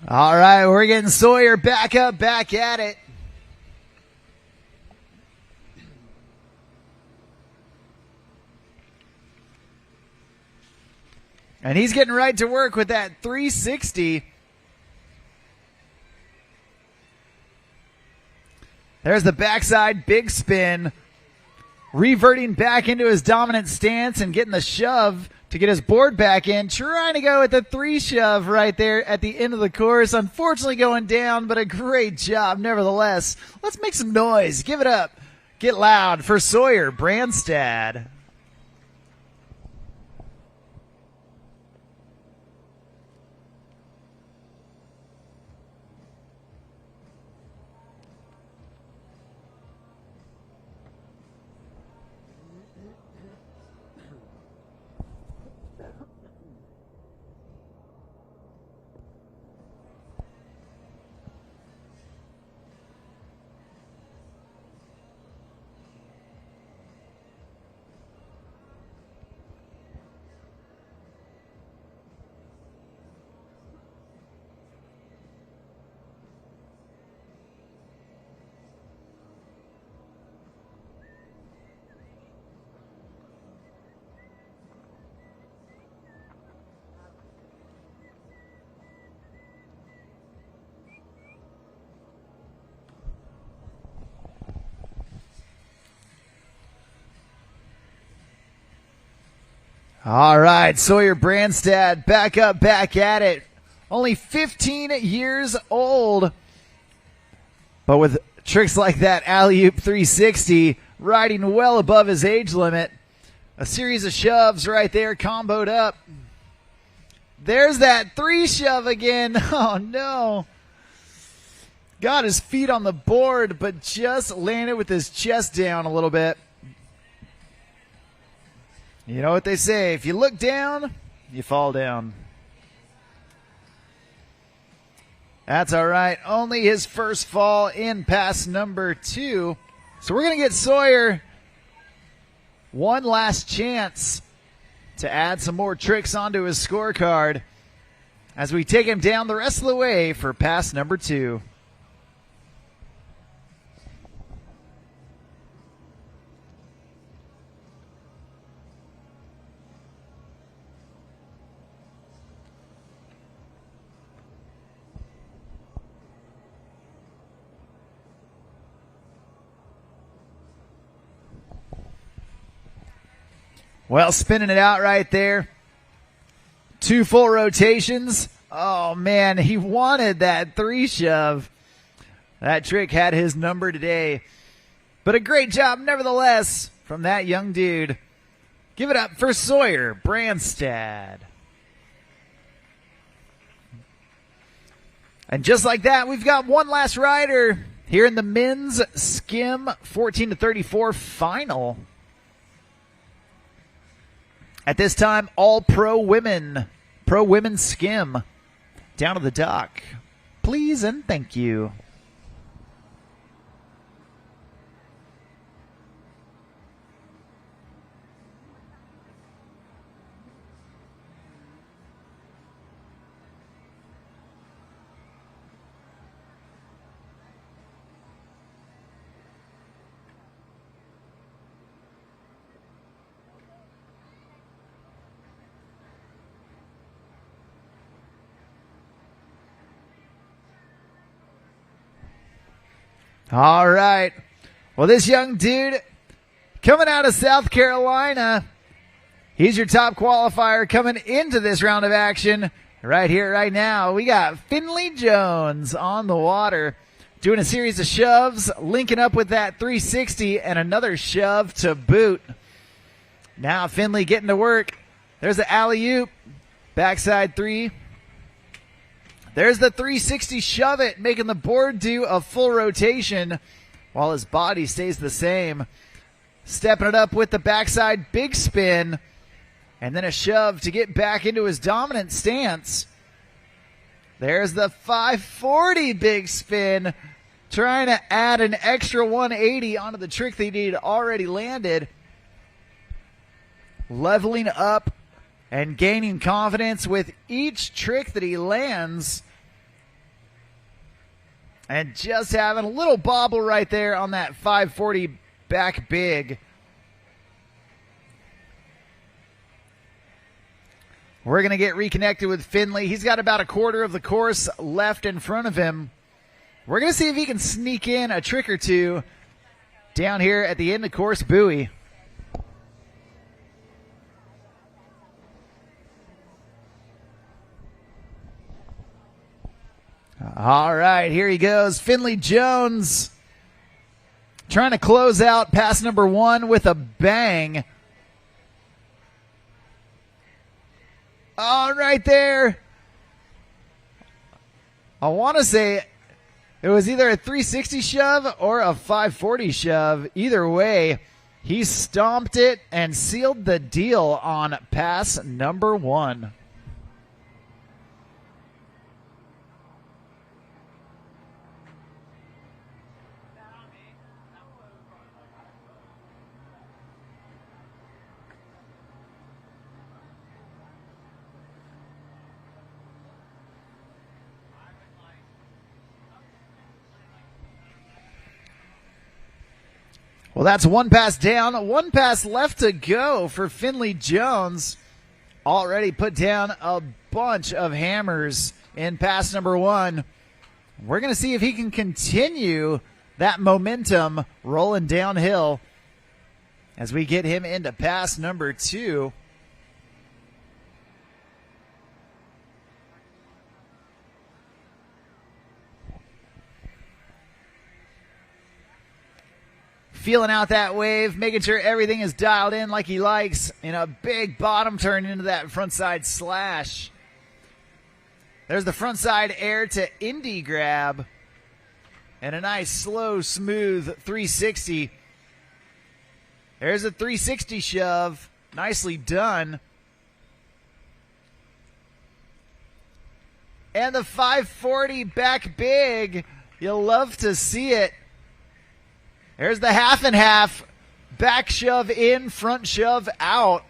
All right, we're getting Sawyer back up, back at it. And he's getting right to work with that 360. There's the backside big spin. Reverting back into his dominant stance and getting the shove to get his board back in. Trying to go with the 3 shove right there at the end of the course. Unfortunately going down, but a great job nevertheless. Let's make some noise. Give it up. Get loud for Sawyer Brandstad. All right, Sawyer Brandstad back up, back at it. Only 15 years old, but with tricks like that alley-oop 360, riding well above his age limit. A series of shoves right there, comboed up. There's that 3 shove again. Oh, no. Got his feet on the board, but just landed with his chest down a little bit. You know what they say, if you look down, you fall down. That's all right. Only his first fall in pass number 2. So we're going to get Sawyer one last chance to add some more tricks onto his scorecard as we take him down the rest of the way for pass number 2. Well, spinning it out right there. 2 full rotations. Oh, man, he wanted that 3 shove. That trick had his number today. But a great job, nevertheless, from that young dude. Give it up for Sawyer Brandstad. And just like that, we've got one last rider here in the men's Skim 14-34 final. At this time, all pro women Skim down to the dock. Please and thank you. All right. Well, this young dude coming out of South Carolina, he's your top qualifier coming into this round of action right here, right now. We got Finley Jones on the water. Doing a series of shoves, linking up with that 360 and another shove to boot. Now Finley getting to work. There's the alley-oop, backside three. There's the 360 shove it, making the board do a full rotation while his body stays the same. Stepping it up with the backside big spin, and then a shove to get back into his dominant stance. There's the 540 big spin, trying to add an extra 180 onto the trick that he'd already landed. Leveling up and gaining confidence with each trick that he lands. And just having a little bobble right there on that 540 back big. We're going to get reconnected with Finley. He's got about a quarter of the course left in front of him. We're going to see if he can sneak in a trick or two down here at the end of course buoy. All right, here he goes. Finley Jones trying to close out pass number one with a bang. Oh, right there. I want to say it was either a 360 shove or a 540 shove. Either way, he stomped it and sealed the deal on pass number one. Well, that's one pass down, one pass left to go for Finley Jones. Already put down a bunch of hammers in pass number one. We're going to see if he can continue that momentum rolling downhill as we get him into pass number two. Feeling out that wave, making sure everything is dialed in like he likes, in a big bottom turn into that frontside slash. There's the frontside air to Indy grab, and a nice slow, smooth 360. There's a 360 shove, nicely done. And the 540 back big, you'll love to see it. There's the half and half, back shove in, front shove out.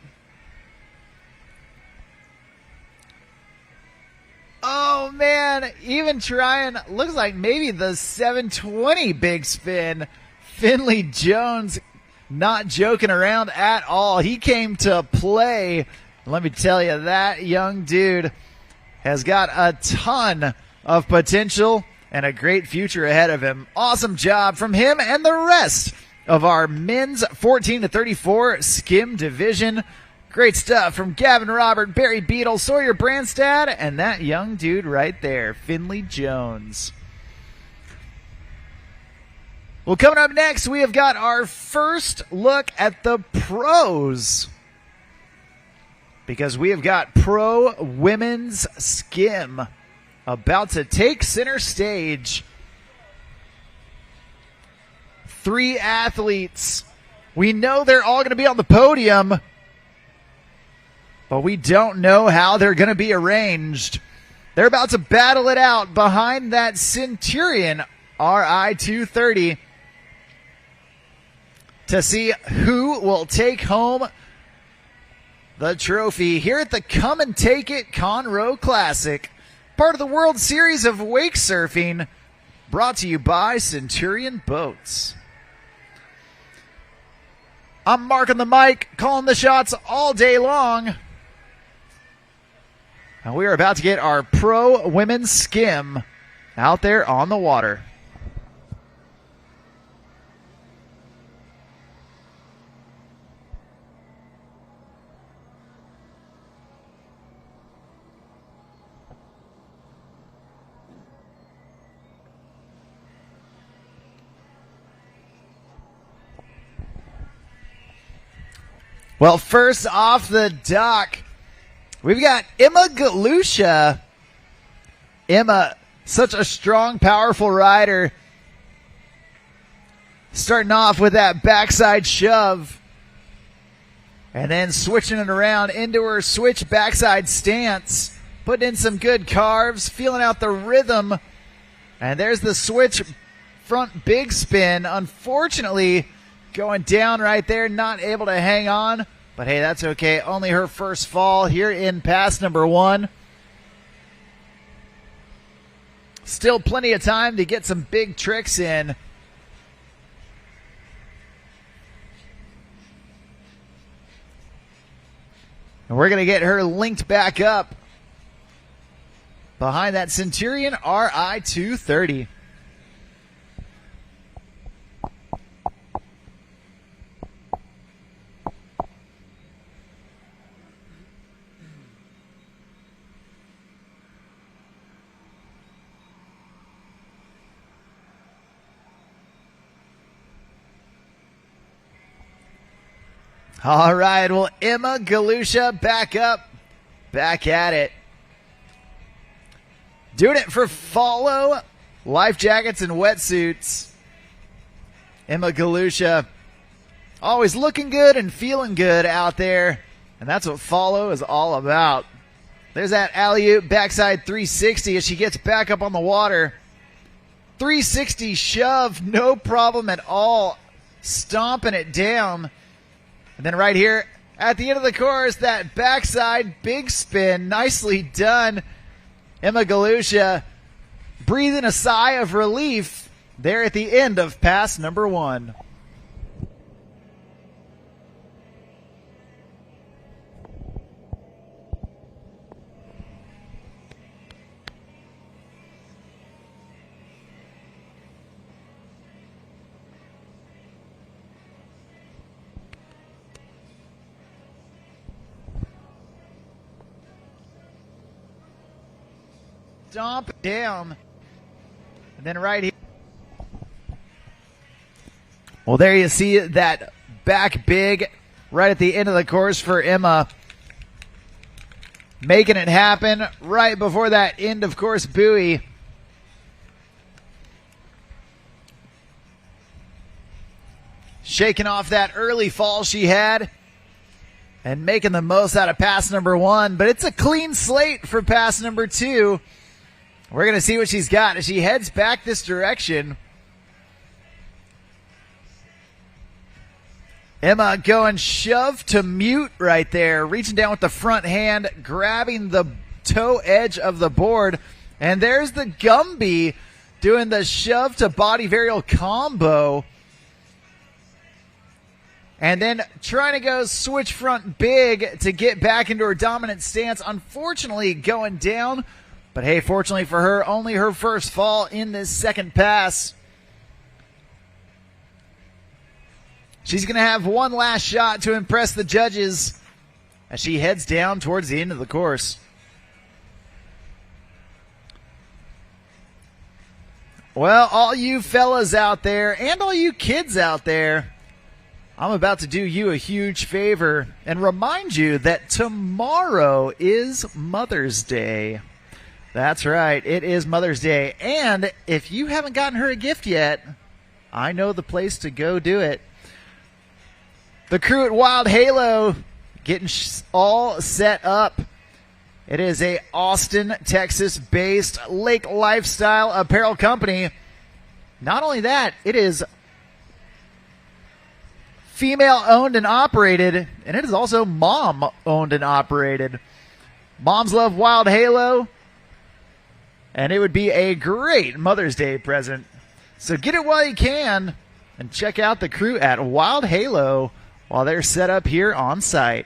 Oh man, even trying, looks like maybe the 720 big spin. Finley Jones not joking around at all. He came to play. Let me tell you, that young dude has got a ton of potential and a great future ahead of him. Awesome job from him and the rest of our men's 14 to 34 Skim division. Great stuff from Gavin Robert, Barry Beadle, Sawyer Branstad, and that young dude right there, Finley Jones. Well, coming up next, we have got our first look at the pros, because we have got Pro Women's Skim about to take center stage. 3 athletes. We know they're all going to be on the podium, but we don't know how they're going to be arranged. They're about to battle it out behind that Centurion RI 230 to see who will take home the trophy here at the Come and Take It Conroe Classic, part of the World Series of Wake Surfing, brought to you by Centurion Boats. I'm Mark on the mic, calling the shots all day long. And we are about to get our Pro Women's Skim out there on the water. Well, first off the dock, we've got Emma Galusha. Emma, such a strong, powerful rider. Starting off with that backside shove. And then switching it around into her switch backside stance. Putting in some good carves, feeling out the rhythm. And there's the switch front big spin. Unfortunately, going down right there, not able to hang on. But hey, that's okay. Only her first fall here in pass number 1. Still plenty of time to get some big tricks in. And we're going to get her linked back up behind that Centurion RI 230. All right, well, Emma Galusha back up, back at it. Doing it for Follow, life jackets and wetsuits. Emma Galusha always looking good and feeling good out there, and that's what Follow is all about. There's that alley-oop backside 360 as she gets back up on the water. 360 shove, no problem at all, stomping it down. And then right here at the end of the course, that backside big spin, nicely done. Emma Galusha breathing a sigh of relief there at the end of pass number 1. Stomp down. And then right here. Well, there you see that back big right at the end of the course for Emma. Making it happen right before that end of course buoy. Shaking off that early fall she had. And making the most out of pass number 1. But it's a clean slate for pass number 2. We're going to see what she's got as she heads back this direction. Emma going shove to mute right there. Reaching down with the front hand, grabbing the toe edge of the board. And there's the Gumby doing the shove to body varial combo. And then trying to go switch front big to get back into her dominant stance. Unfortunately going down. But hey, fortunately for her, only her first fall in this second pass. She's going to have one last shot to impress the judges as she heads down towards the end of the course. Well, all you fellas out there and all you kids out there, I'm about to do you a huge favor and remind you that tomorrow is Mother's Day. That's right, it is Mother's Day. And if you haven't gotten her a gift yet, I know the place to go do it. The crew at Wild Halo getting all set up. It is a Austin, Texas-based lake lifestyle apparel company. Not only that, it is female-owned and operated, and it is also mom-owned and operated. Moms love Wild Halo. And it would be a great Mother's Day present. So get it while you can and check out the crew at Wild Halo while they're set up here on site.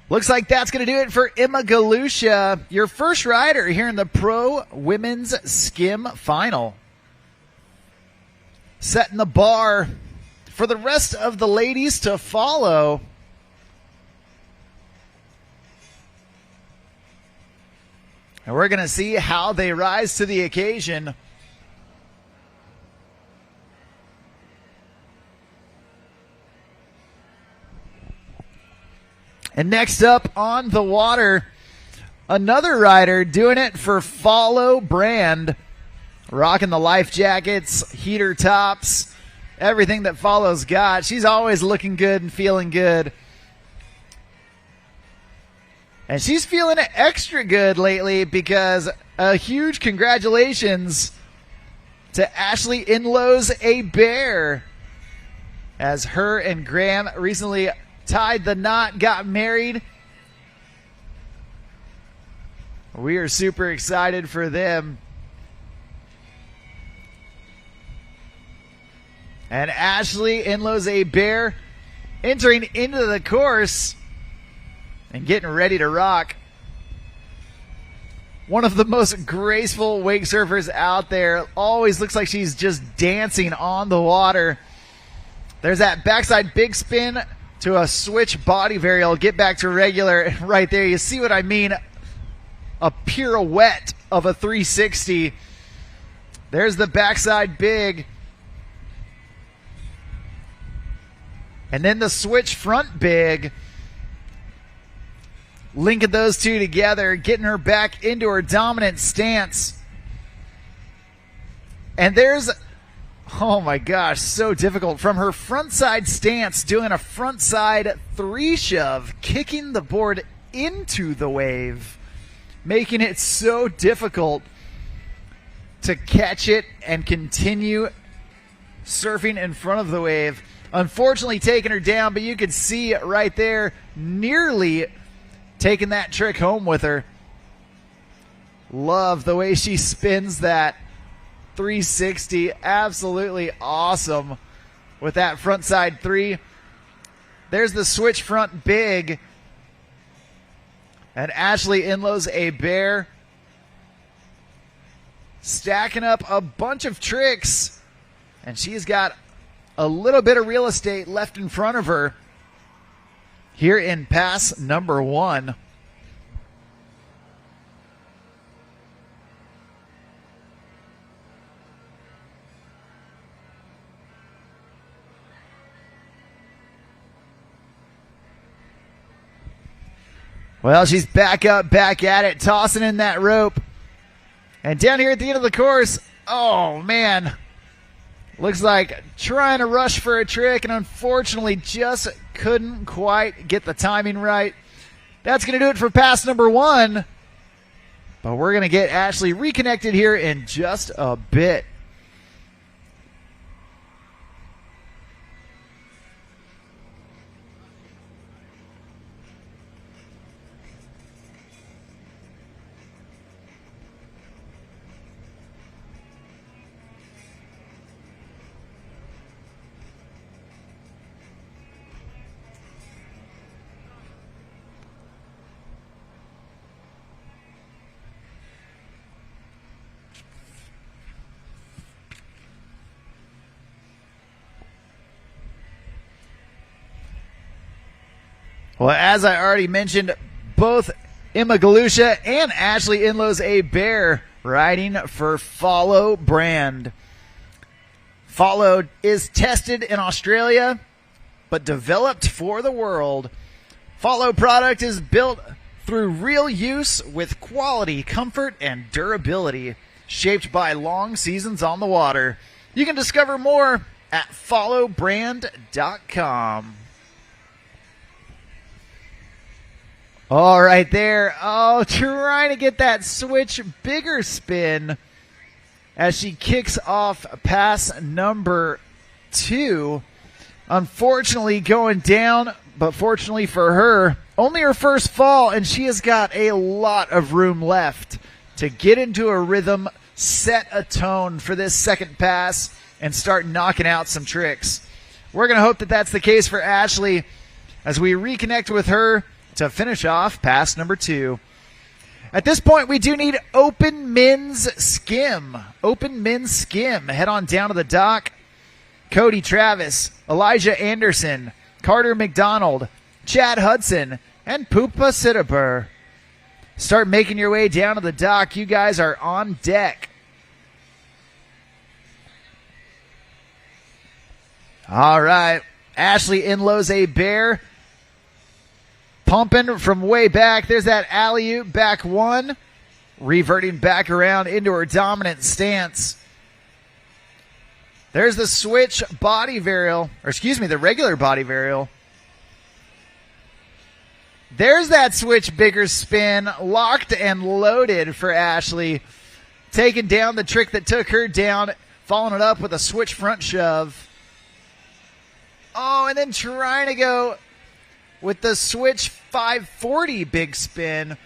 Looks like that's going to do it for Emma Galusha, your first rider here in the Pro Women's Skim Final. Setting the bar for the rest of the ladies to follow. And we're going to see how they rise to the occasion. And next up on the water, another rider doing it for Follow brand, rocking the life jackets, heater tops, everything that Follow's got. She's always looking good and feeling good. And she's feeling extra good lately because a huge congratulations to Ashley Inlow's A Bear, as her and Graham recently tied the knot, got married. We are super excited for them. And Ashley Inlow's A Bear entering into the course and getting ready to rock. One of the most graceful wake surfers out there. Always looks like she's just dancing on the water. There's that backside big spin to a switch body varial. Get back to regular right there. You see what I mean? A pirouette of a 360. There's the backside big. And then the switch front big. Linking those two together, getting her back into her dominant stance. And there's, oh my gosh, so difficult. From her front side stance, doing a front side 3-shove, kicking the board into the wave, making it so difficult to catch it and continue surfing in front of the wave. Unfortunately taking her down, but you can see right there, nearly taking that trick home with her. Love the way she spins that 360. Absolutely awesome with that front side 3. There's the switch front big. And Ashley Inlow's A Bear stacking up a bunch of tricks. And she's got a little bit of real estate left in front of her here in pass number 1. Well, she's back up, back at it, tossing in that rope. And down here at the end of the course, oh man, looks like trying to rush for a trick and unfortunately just couldn't quite get the timing right. That's going to do it for pass number 1. But we're going to get Ashley reconnected here in just a bit. Well, as I already mentioned, both Emma Galusha and Ashley Inlow's A Bear riding for Follow brand. Follow is tested in Australia, but developed for the world. Follow product is built through real use with quality, comfort, and durability, shaped by long seasons on the water. You can discover more at followbrand.com. All right there. Oh, trying to get that switch bigger spin as she kicks off pass number 2. Unfortunately going down, but fortunately for her, only her first fall, and she has got a lot of room left to get into a rhythm, set a tone for this second pass, and start knocking out some tricks. We're going to hope that that's the case for Ashley as we reconnect with her to finish off pass number 2. At this point, we do need open men's skim. Open men's skim. Head on down to the dock. Cody Travis, Elijah Anderson, Carter McDonald, Chad Hudson, and Poopa Sitabur. Start making your way down to the dock. You guys are on deck. All right. Ashley Inlow's A Bear pumping from way back. There's that alley-oop back one, reverting back around into her dominant stance. There's the switch body varial, or excuse me, the regular body varial. There's that switch bigger spin, locked and loaded for Ashley. Taking down the trick that took her down, following it up with a switch front shove. Oh, and then trying to go with the switch 540 big spin.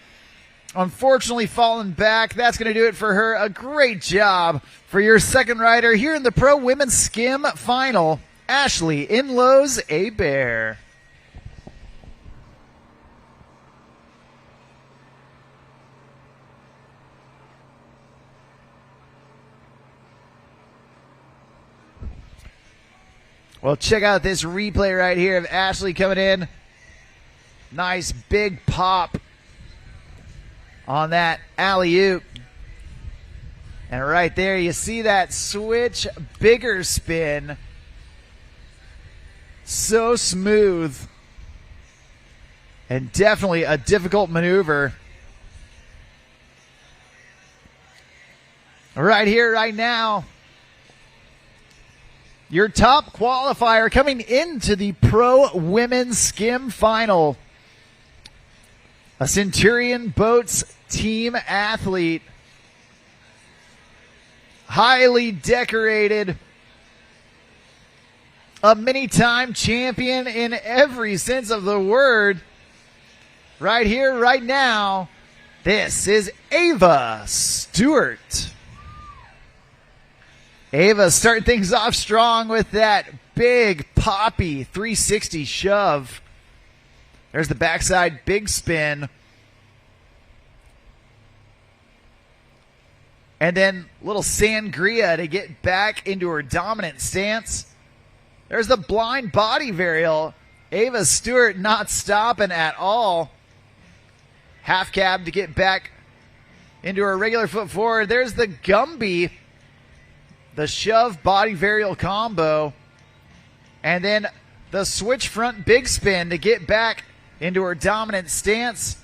Unfortunately falling back. That's going to do it for her. A great job for your second rider here in the Pro Women's Skim Final. Ashley Inlow's A Bear. Well, check out this replay right here of Ashley coming in. Nice big pop on that alley-oop. And right there, you see that switch bigger spin. So smooth. And definitely a difficult maneuver. Right here, right now. Your top qualifier coming into the Pro Women's Skim Final. A Centurion Boats team athlete. Highly decorated. A many-time champion in every sense of the word. Right here, right now, this is Ava Stewart. Ava starting things off strong with that big poppy 360 shove. There's the backside big spin. And then little sangria to get back into her dominant stance. There's the blind body varial. Ava Stewart not stopping at all. Half cab to get back into her regular foot forward. There's the Gumby. The shove body varial combo. And then the switch front big spin to get back into her dominant stance.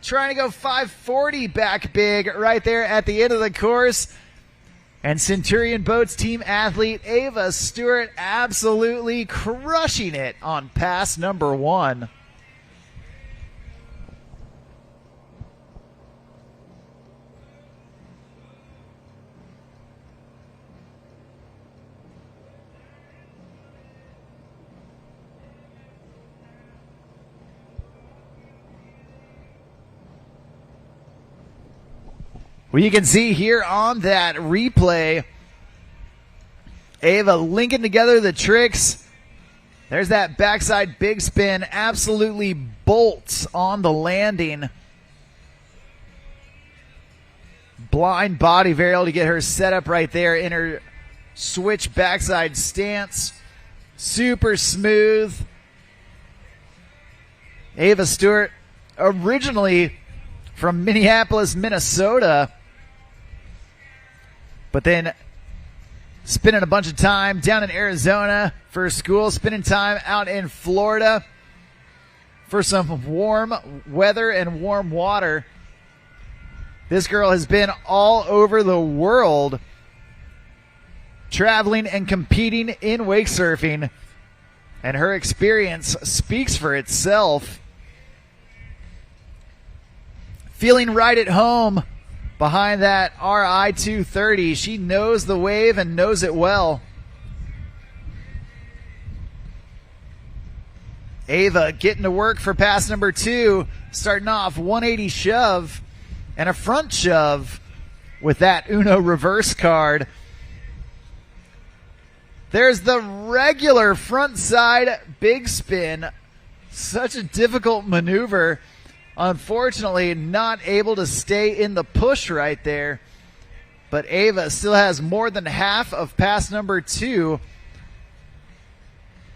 Trying to go 540 back big right there at the end of the course. And Centurion Boats team athlete Ava Stewart absolutely crushing it on pass number one. Well, you can see here on that replay, Ava linking together the tricks. There's that backside big spin, absolutely bolts on the landing. Blind body varial to get her set up right there in her switch backside stance. Super smooth. Ava Stewart, originally from Minneapolis, Minnesota, but then spending a bunch of time down in Arizona for school, spending time out in Florida for some warm weather and warm water. This girl has been all over the world traveling and competing in wake surfing, and her experience speaks for itself. Feeling right at home behind that RI 230. She knows the wave and knows it well. Ava getting to work for pass number two, starting off 180 shove and a front shove with that Uno reverse card. There's the regular front side big spin. Such a difficult maneuver. Unfortunately, not able to stay in the push right there. But Ava still has more than half of pass number two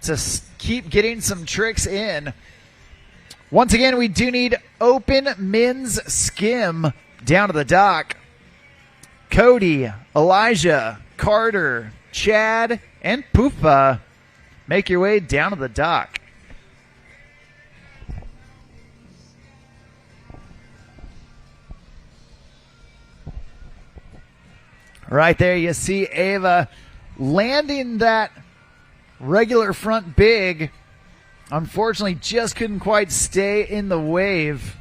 to keep getting some tricks in. Once again, we do need open men's skim down to the dock. Cody, Elijah, Carter, Chad, and Poopa make your way down to the dock. Right there, you see Ava landing that regular front big. Unfortunately, just couldn't quite stay in the wave.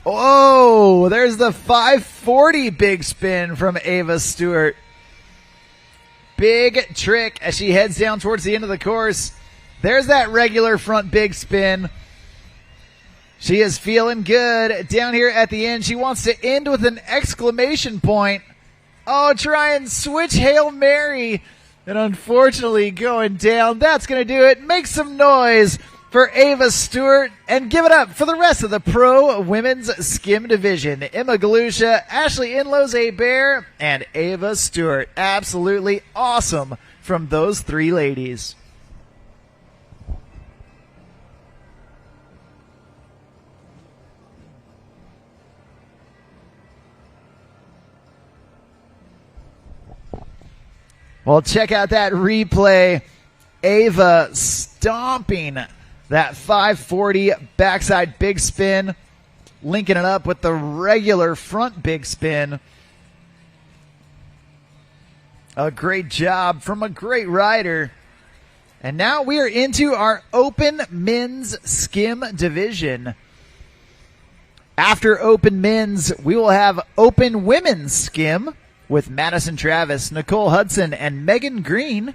Oh, there's the 540 big spin from Ava Stewart. Big trick as she heads down towards the end of the course. There's that regular front big spin. She is feeling good down here at the end. She wants to end with an exclamation point. Oh, try and switch Hail Mary. And unfortunately going down. That's going to do it. Make some noise for Ava Stewart, and give it up for the rest of the pro women's skim division. Emma Galusha, Ashley Inlows-Bear, and Ava Stewart. Absolutely awesome from those three ladies. Well, check out that replay. Ava stomping that 540 backside big spin, linking it up with the regular front big spin. A great job from a great rider. And now we are into our open men's skim division. After open men's, we will have open women's skim with Madison Travis, Nicole Hudson, and Megan Green.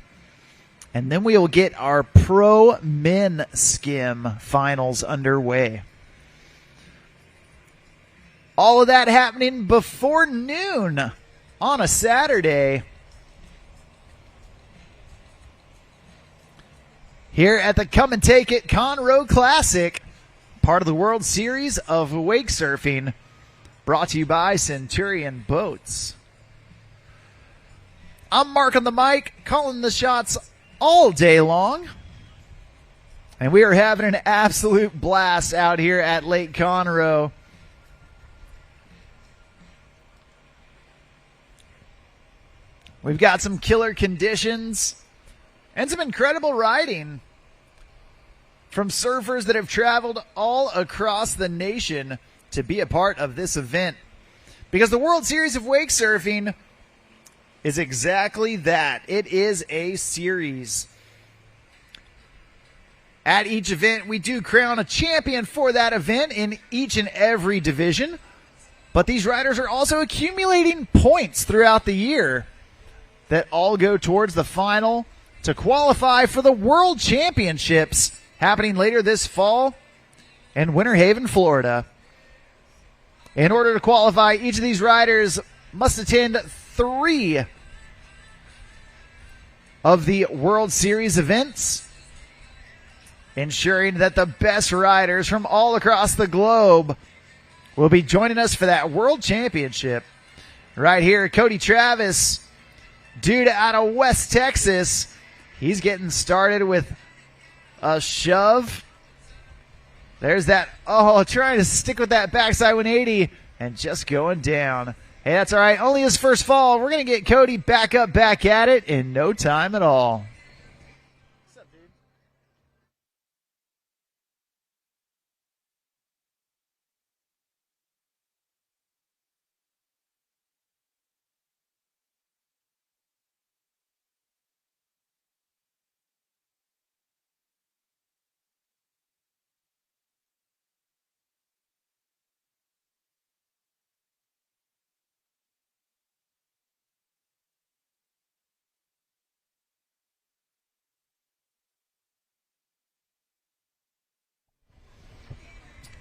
And then we will get our pro men skim finals underway. All of that happening before noon on a Saturday here at the Come and Take It Conroe Classic, part of the World Series of Wake Surfing, brought to you by Centurion Boats. I'm Mark on the mic, calling the shots all day long. And we are having an absolute blast out here at Lake Conroe. We've got some killer conditions and some incredible riding from surfers that have traveled all across the nation to be a part of this event. Because the World Series of Wake Surfing is exactly that. It is a series. At each event, we do crown a champion for that event in each and every division. But these riders are also accumulating points throughout the year that all go towards the final to qualify for the World Championships happening later this fall in Winter Haven, Florida. In order to qualify, each of these riders must attend 3 of the World Series events, ensuring that the best riders from all across the globe will be joining us for that World Championship. Right here, Cody Travis, dude out of West Texas. He's getting started with a shove. There's that, trying to stick with that backside 180 and just going down. Hey, that's all right. Only his first fall. We're going to get Cody back up, back at it in no time at all. What's up, dude?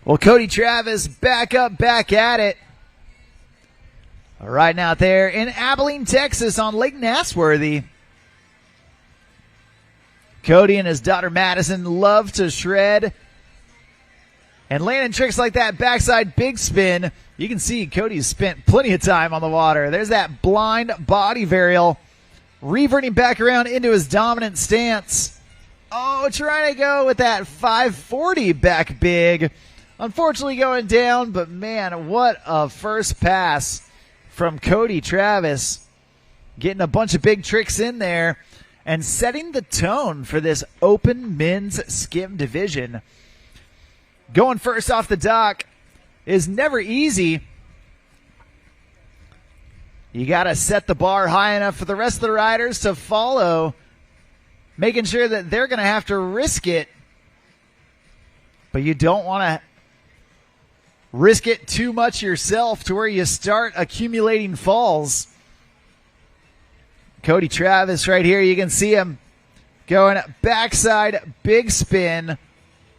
Well, Cody Travis back up, back at it. Right out there in Abilene, Texas on Lake Nassworthy. Cody and his daughter Madison love to shred. And landing tricks like that backside big spin. You can see Cody's spent plenty of time on the water. There's that blind body varial. Reverting back around into his dominant stance. Oh, trying to go with that 540 back big. Unfortunately going down, but man, what a first pass from Cody Travis. getting a bunch of big tricks in there and setting the tone for this open men's skim division. Going first off the dock is never easy. You got to set the bar high enough for the rest of the riders to follow, making sure that they're going to have to risk it. But you don't want to risk it too much yourself to where you start accumulating falls. Cody Travis right here, you can see him going backside big spin,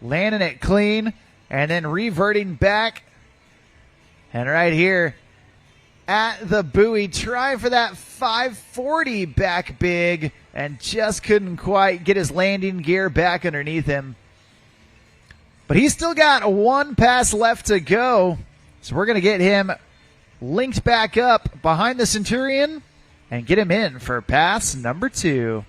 landing it clean, and then reverting back. And right here at the buoy, trying for that 540 back big, and just couldn't quite get his landing gear back underneath him. But he's still got one pass left to go, so we're going to get him linked back up behind the Centurion and get him in for pass number 2.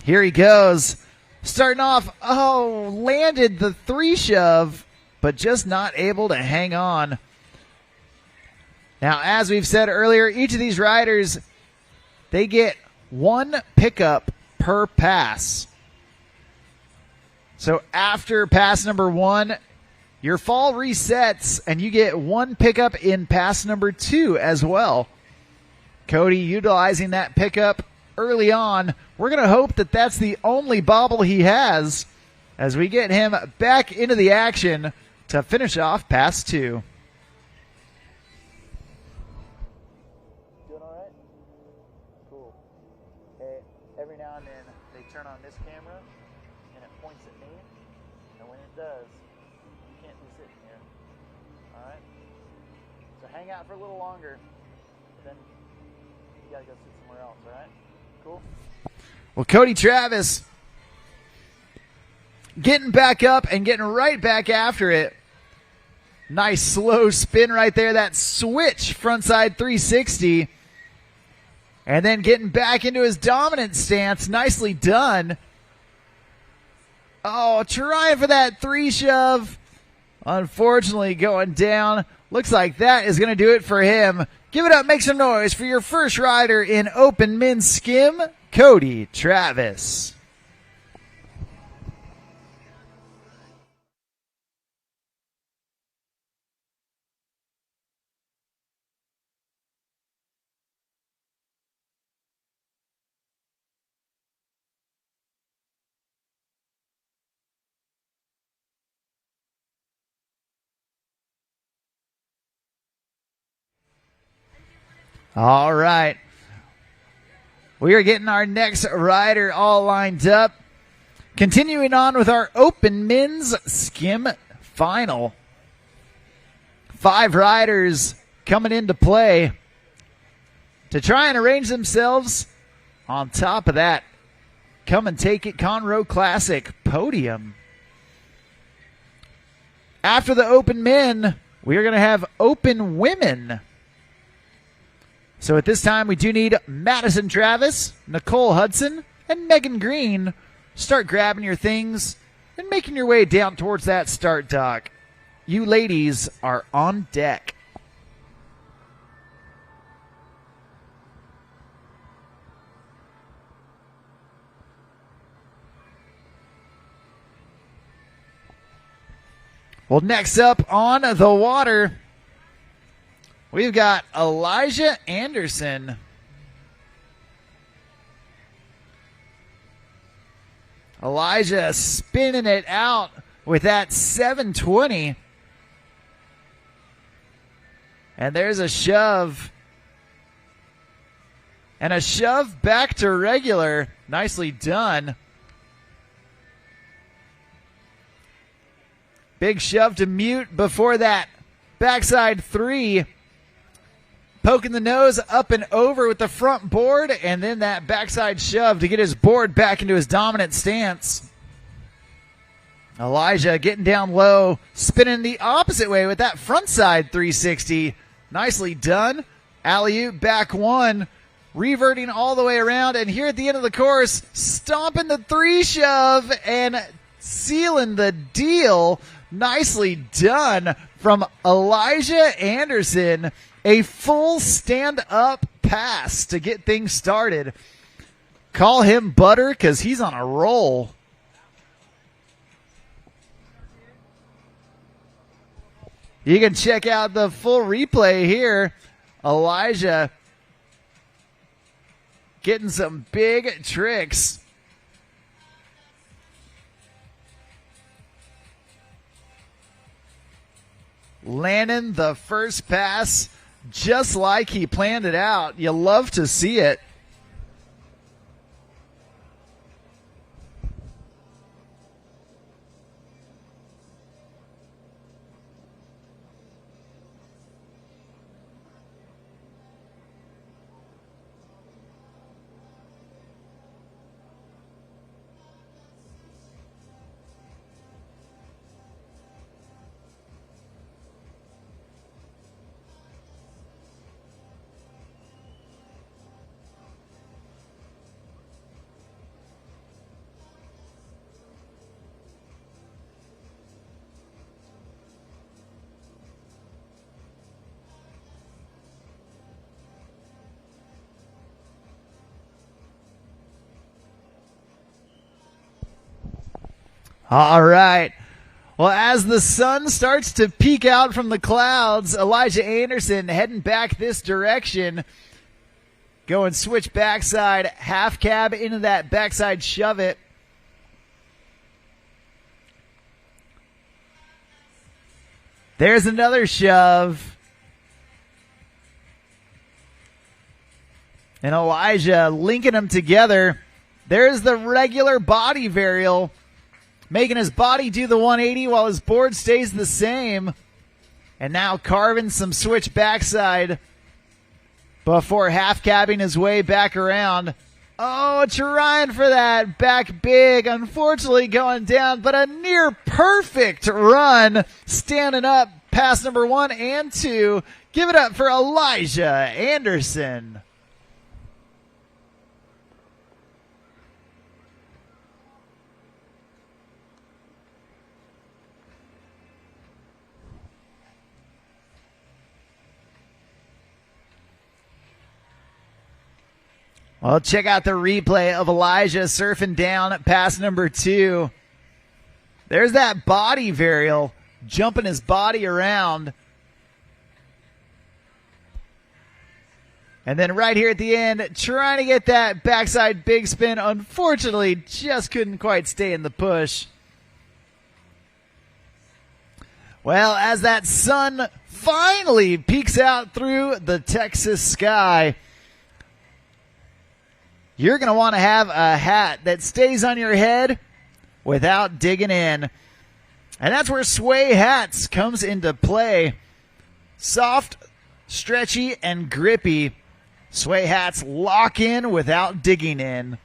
Here he goes. Starting off, landed the 3 shove, but just not able to hang on. Now, as we've said earlier, each of these riders, they get 1 pickup per pass. So after pass number 1, your fall resets and you get 1 pickup in pass number 2 as well. Cody utilizing that pickup early on. We're going to hope that that's the only bobble he has as we get him back into the action to finish off pass 2. Doing all right? Cool. Hey, every now and then they turn on this camera and it points at me, and when it does, you can't be sitting here. All right? So hang out for a little longer, then you gotta go sit somewhere else. All right? Cool. Well, Cody Travis getting back up and getting right back after it. Nice slow spin right there. That switch frontside 360. And then getting back into his dominant stance. Nicely done. Oh, trying for that 3 shove. Unfortunately going down. Looks like that is going to do it for him. Give it up, make some noise for your first rider in open men's skim, Cody Travis. All right. We are getting our next rider all lined up. Continuing on with our open men's skim final. 5 riders coming into play to try and arrange themselves on top of that Come and Take It Conroe Classic podium. After the open men, we are going to have open women. So at this time, we do need Madison Travis, Nicole Hudson, and Megan Green. Start grabbing your things and making your way down towards that start dock. You ladies are on deck. Well, next up on the water, we've got Elijah Anderson. Elijah spinning it out with that 720. And there's a shove. And a shove back to regular. Nicely done. Big shove to mute before that backside 3. Poking the nose up and over with the front board, and then that backside shove to get his board back into his dominant stance. Elijah getting down low, spinning the opposite way with that frontside 360. Nicely done. Alley-oop back 1, reverting all the way around, and here at the end of the course, stomping the 3 shove and sealing the deal Nicely done from Elijah Anderson. A full stand-up pass to get things started. Call him Butter because he's on a roll. You can check out the full replay here. Elijah getting some big tricks. Landing the first pass just like he planned it out. You love to see it. All right. Well, as the sun starts to peek out from the clouds, Elijah Anderson heading back this direction. Going switch backside, half cab into that backside shove it. There's another shove. And Elijah linking them together. There's the regular body varial, making his body do the 180 while his board stays the same. And now carving some switch backside before half cabbing his way back around. Oh, trying for that back big. Unfortunately going down, but a near perfect run. Standing up pass number 1 and 2. Give it up for Elijah Anderson. Well, check out the replay of Elijah surfing down at pass number 2. There's that body varial, jumping his body around. And then right here at the end, trying to get that backside big spin. Unfortunately, just couldn't quite stay in the push. Well, as that sun finally peeks out through the Texas sky, you're going to want to have a hat that stays on your head without digging in. And that's where Sway Hats comes into play. Soft, stretchy, and grippy. Sway Hats lock in without digging in.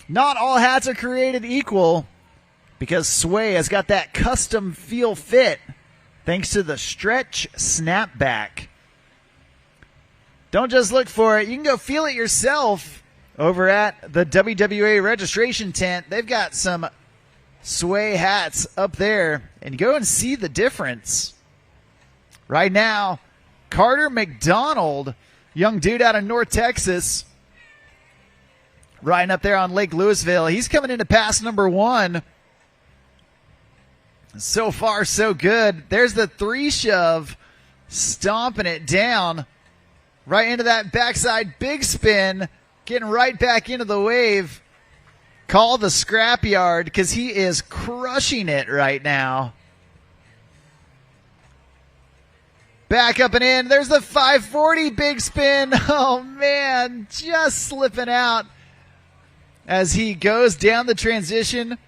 Not all hats are created equal because Sway has got that custom feel fit thanks to the stretch snapback. Don't just look for it. You can go feel it yourself. Over at the WWA registration tent, they've got some Sway hats up there, and go and see the difference. Right now, Carter McDonald, young dude out of North Texas, riding up there on Lake Louisville. He's coming into pass number 1. So far, so good. There's the 3 shove, stomping it down right into that backside big spin. Getting right back into the wave. Call the scrapyard because he is crushing it right now. Back up and in. There's the 540 big spin. Oh, man. Just slipping out as he goes down the transition.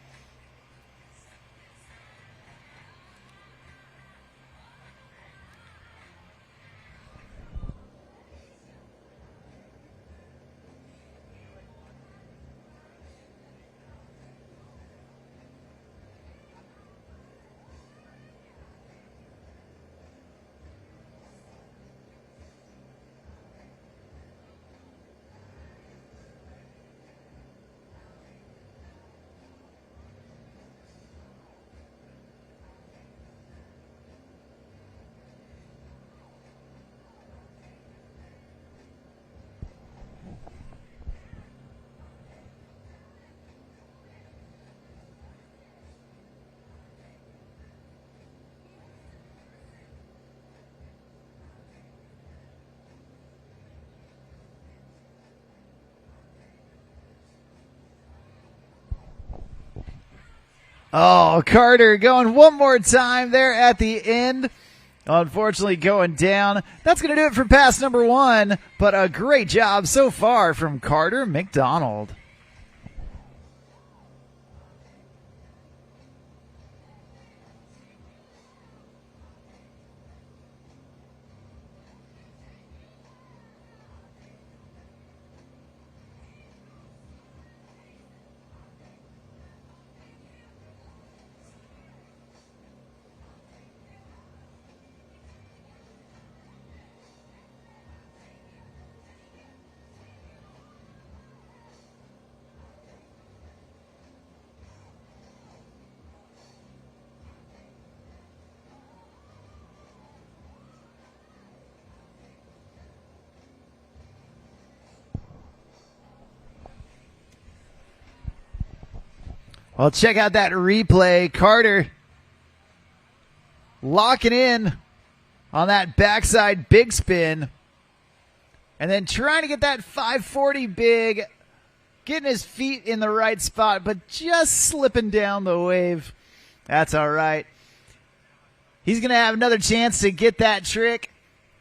Oh, Carter going one more time there at the end. Unfortunately going down. That's going to do it for pass number 1, but a great job so far from Carter McDonald. Well, check out that replay. Carter locking in on that backside big spin. And then trying to get that 540 big, getting his feet in the right spot, but just slipping down the wave. That's all right. He's going to have another chance to get that trick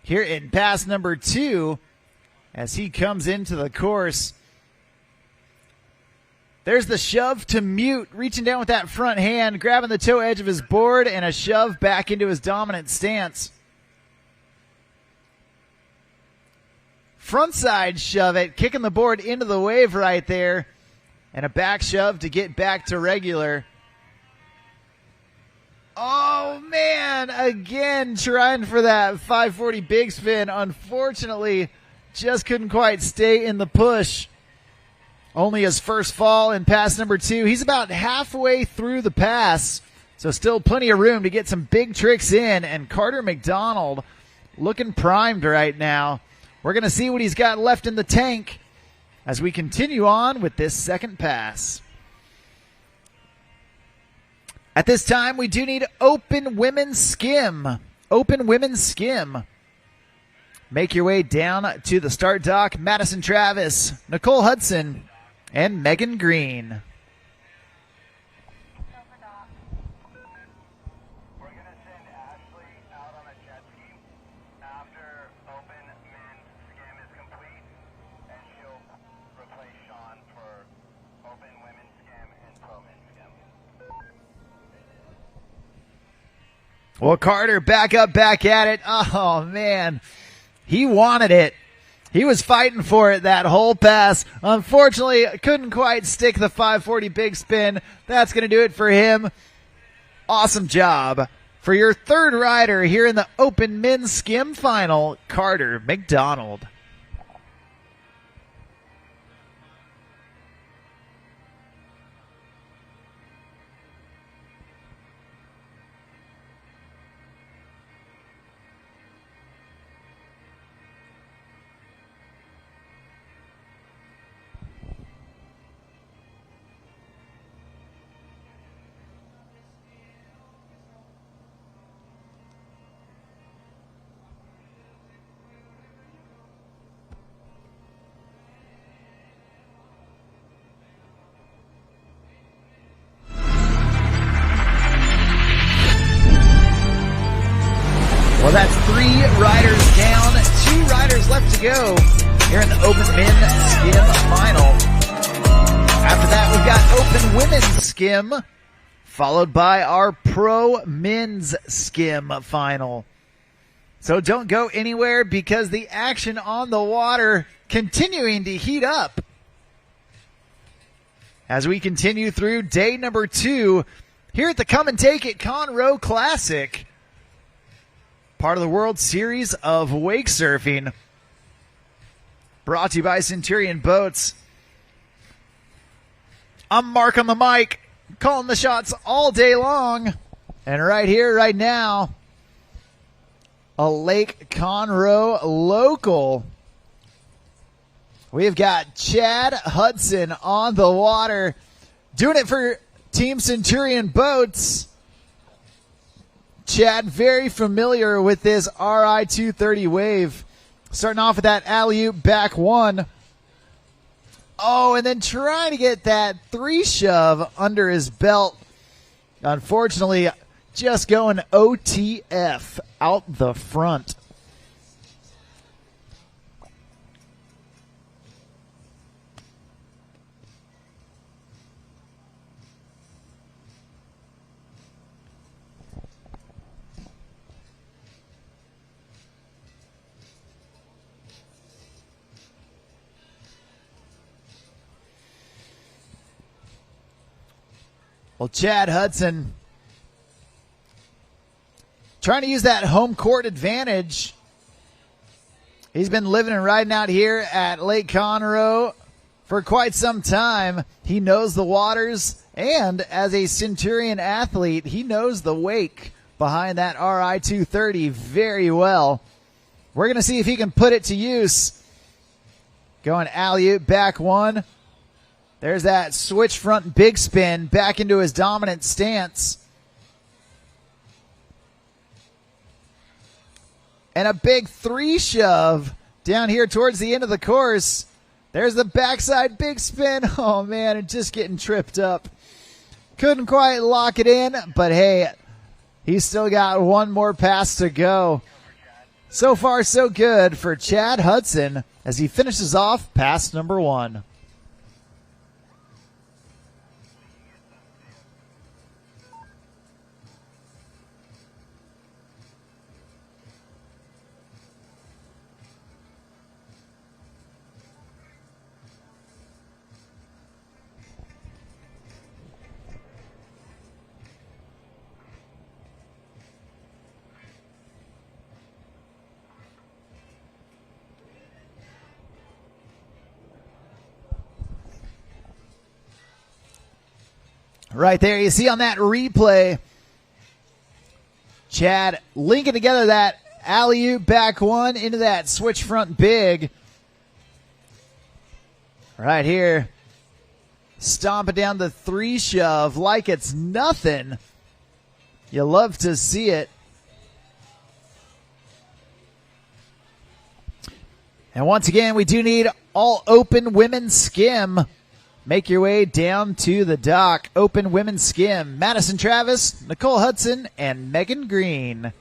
here in pass number 2 as he comes into the course. There's the shove to mute, reaching down with that front hand, grabbing the toe edge of his board, and a shove back into his dominant stance. Frontside shove it, kicking the board into the wave right there, and a back shove to get back to regular. Oh, man, again trying for that 540 big spin. Unfortunately, just couldn't quite stay in the push. Only his first fall in pass number 2. He's about halfway through the pass, so still plenty of room to get some big tricks in. And Carter McDonald looking primed right now. We're going to see what he's got left in the tank as we continue on with this second pass. At this time, we do need open women's skim. Open women's skim. Make your way down to the start dock. Madison Travis, Nicole Hudson, and Megan Green. We're going to send Ashley out on a jet ski after open men's skim is complete, and she'll replace Sean for open women's skim and pro men's skim. Well, Carter back up, back at it. Oh, man. He wanted it. He was fighting for it that whole pass. Unfortunately, couldn't quite stick the 540 big spin. That's going to do it for him. Awesome job. For your third rider here in the Open Men's Skim Final, Carter McDonald. Well, that's 3 riders down, 2 riders left to go here in the Open Men's Skim Final. After that, we've got Open Women's Skim, followed by our Pro Men's Skim Final. So don't go anywhere because the action on the water continuing to heat up as we continue through day number 2 here at the Come and Take It Conroe Classic, part of the World Series of Wake Surfing, brought to you by Centurion Boats. I'm Mark on the mic, calling the shots all day long. And right here, right now, a Lake Conroe local. We've got Chad Hudson on the water, doing it for Team Centurion Boats. Chad, very familiar with this RI 230 wave. Starting off with that alley-oop back 1. Oh, and then trying to get that 3 shove under his belt. Unfortunately, just going OTF out the front. Well, Chad Hudson trying to use that home court advantage. He's been living and riding out here at Lake Conroe for quite some time. He knows the waters, and as a Centurion athlete, he knows the wake behind that RI 230 very well. We're going to see if he can put it to use. Going alley-oop, back one. There's that switch front big spin back into his dominant stance. And a big three shove down here towards the end of the course. There's the backside big spin. Oh, man, and just getting tripped up. Couldn't quite lock it in, but hey, he's still got one more pass to go. So far, so good for Chad Hudson as he finishes off pass number one. Right there, you see on that replay, Chad linking together that alley-oop back one into that switch front big. Right here, stomping down the three shove like it's nothing. You love to see it. And once again, we do need all open women's skim. Make your way down to the dock. Open women's skim. Madison Travis, Nicole Hudson, and Megan Green.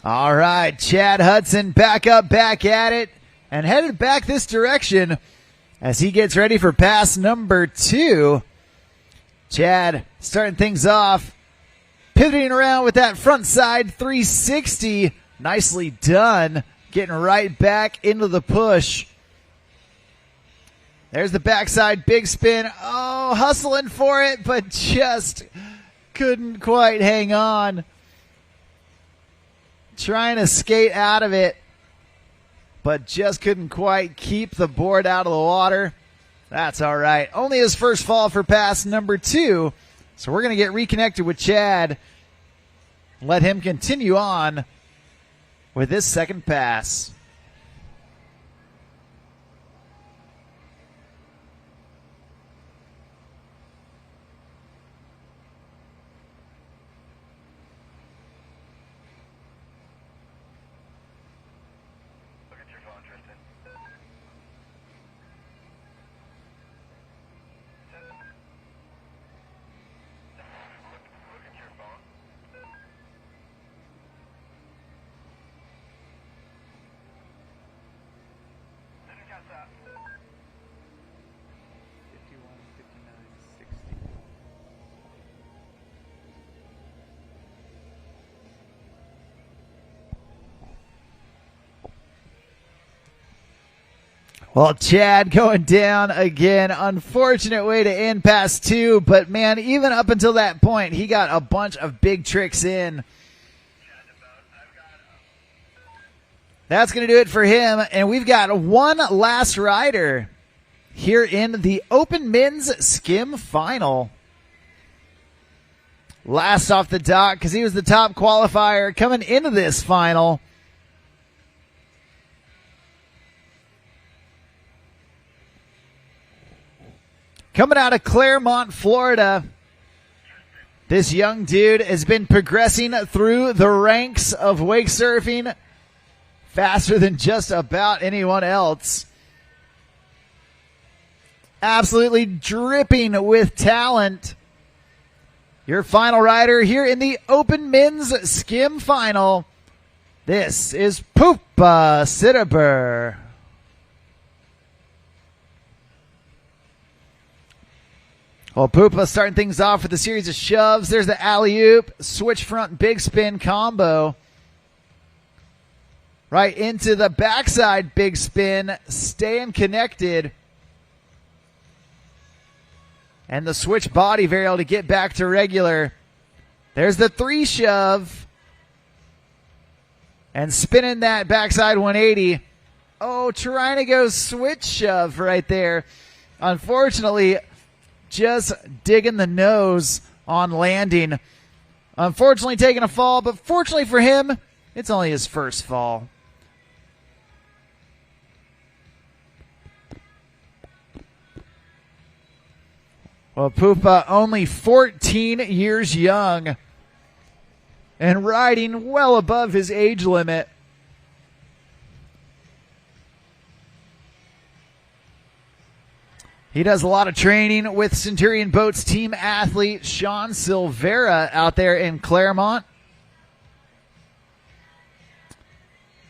All right, Chad Hudson back up, back at it, and headed back this direction as he gets ready for pass number two. Chad starting things off, pivoting around with that front side 360. Nicely done, getting right back into the push. There's the backside big spin. Oh, hustling for it, but just couldn't quite hang on. Trying to skate out of it, but just couldn't quite keep the board out of the water. That's all right. Only his first fall for pass number two. So we're going to get reconnected with Chad. Let him continue on with his second pass. Well, Chad going down again. Unfortunate way to end pass two, but man, even up until that point, he got a bunch of big tricks in. That's going to do it for him, and we've got one last rider here in the Open Men's Skim Final. Last off the dock, because he was the top qualifier coming into this final. Coming out of Claremont, Florida, this young dude has been progressing through the ranks of wake surfing faster than just about anyone else. Absolutely dripping with talent. Your final rider here in the Open Men's Skim Final. This is Poopa Sitterber. Well, Poopa starting things off with a series of shoves. There's the alley-oop, switch front big spin combo. Right into the backside big spin, staying connected. And the switch body varial to get back to regular. There's the 3 shove. And spinning that backside 180. Oh, trying to go switch shove right there. Unfortunately, just digging the nose on landing. Unfortunately taking a fall, but fortunately for him, it's only his first fall. Well, Poopa only 14 years young and riding well above his age limit. He does a lot of training with Centurion Boats team athlete Sean Silvera out there in Claremont.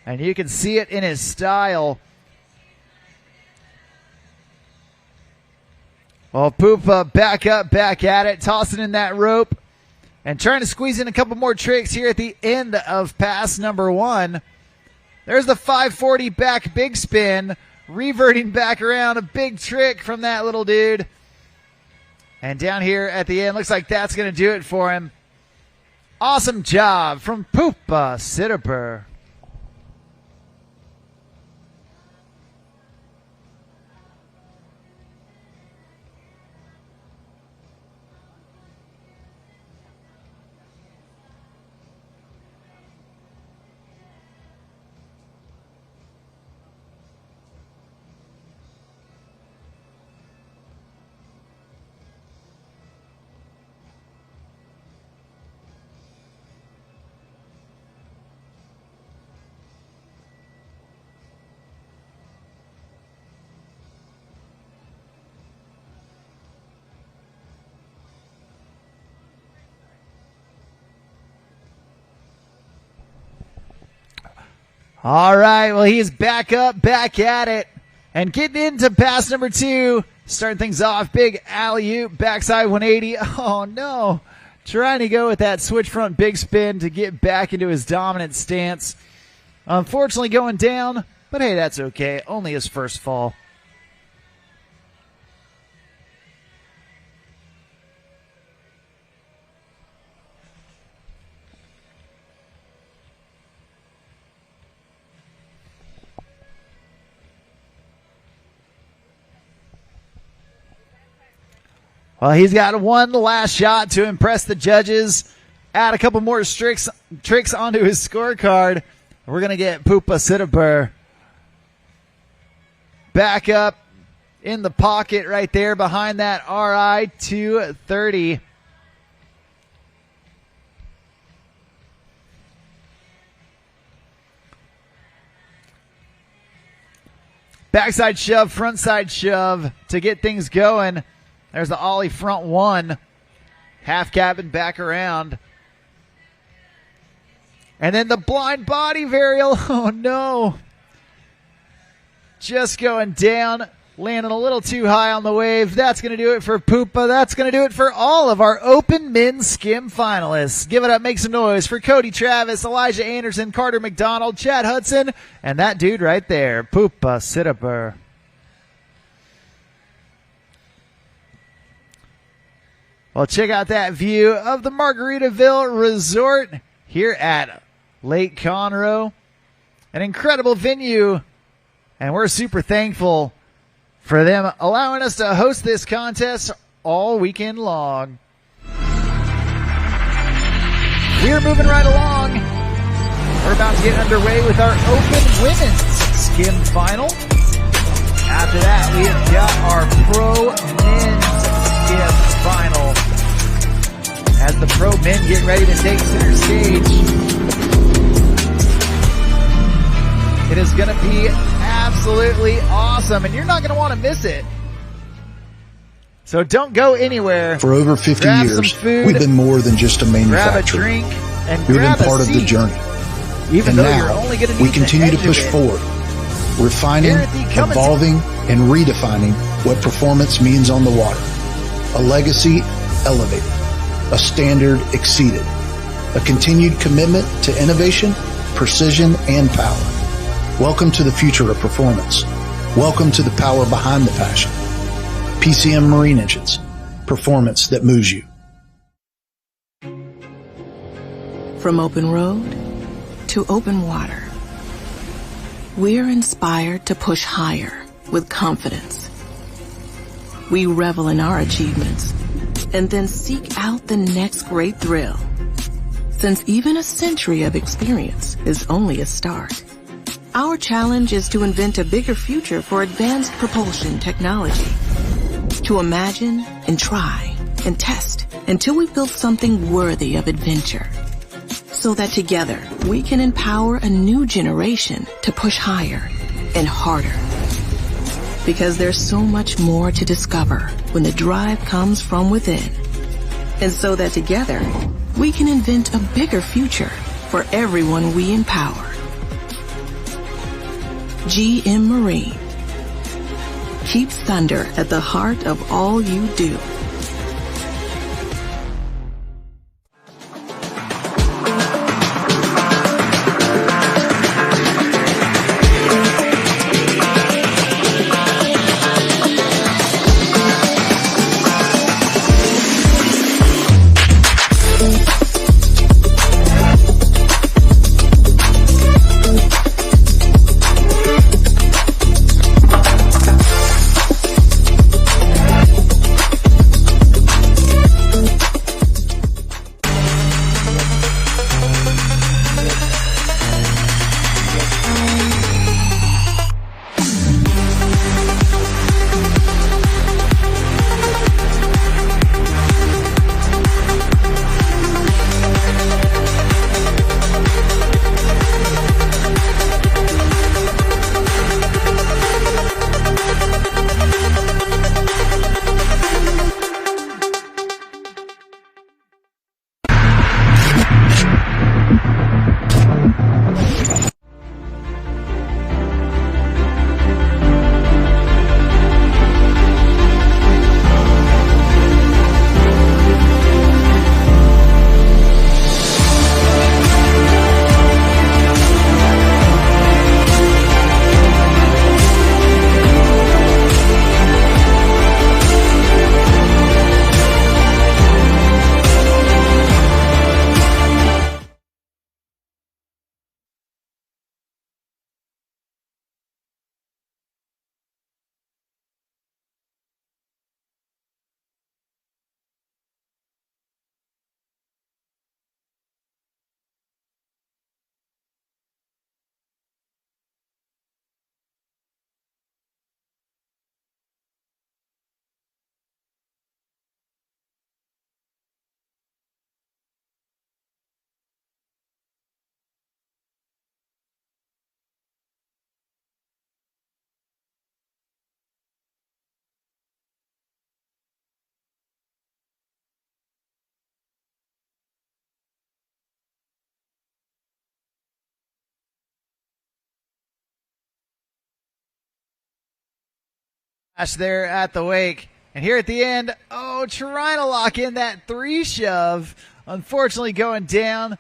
And you can see it in his style. Well, Poopa back up, back at it, tossing in that rope and trying to squeeze in a couple more tricks here at the end of pass number 1. There's the 540 back big spin, reverting back around, a big trick from that little dude. And down here at the end, looks like that's going to do it for him. Awesome job from Poopa Sitterber. All right, well, he's back up, back at it, and getting into pass number 2. Starting things off, big alley-oop, backside 180. Oh, no. Trying to go with that switch front big spin to get back into his dominant stance. Unfortunately going down, but hey, that's okay. Only his first fall. Well, he's got one last shot to impress the judges. Add a couple more tricks onto his scorecard. We're going to get Poopa Sitterber back up in the pocket right there behind that RI 230. Backside shove, frontside shove to get things going. There's the ollie front 1. Half cabin back around. And then the blind body varial. Oh, no. Just going down. Landing a little too high on the wave. That's going to do it for Poopa. That's going to do it for all of our Open Men's Skim finalists. Give it up, make some noise for Cody Travis, Elijah Anderson, Carter McDonald, Chad Hudson, and that dude right there, Poopa Sitterber. Well, check out that view of the Margaritaville Resort here at Lake Conroe. An incredible venue, and we're super thankful for them allowing us to host this contest all weekend long. We're moving right along. We're about to get underway with our Open Women's Skim Final. After that, we have got our pro men's skim final. As the pro men get ready to take center stage, it is going to be absolutely awesome, and you're not going to want to miss it. So don't go anywhere. For over 50 Grab some years, food, we've been more than just a grab a manufacturer. drink, and We've been grab part a of the seat. journey. Even And though you're now, only going to need we continue the to edge push of it. forward, refining, Here at the Come and evolving, and redefining what performance means on the water. A legacy elevated, a standard exceeded, a continued commitment to innovation, precision, and power. Welcome to the future of performance. Welcome to the power behind the passion. PCM Marine Engines, performance that moves you. From open road to open water, we're inspired to push higher with confidence. We revel in our achievements and then seek out the next great thrill. Since even a century of experience is only a start, our challenge is to invent a bigger future for advanced propulsion technology. To imagine and try and test until we've built something worthy of adventure. So that together we can empower a new generation to push higher and harder. Because there's so much more to discover when the drive comes from within. And so that together we can invent a bigger future for everyone we empower. GM Marine keeps thunder at the heart of all you do. There at the wake. And here at the end, trying to lock in that 3 shove. Unfortunately going down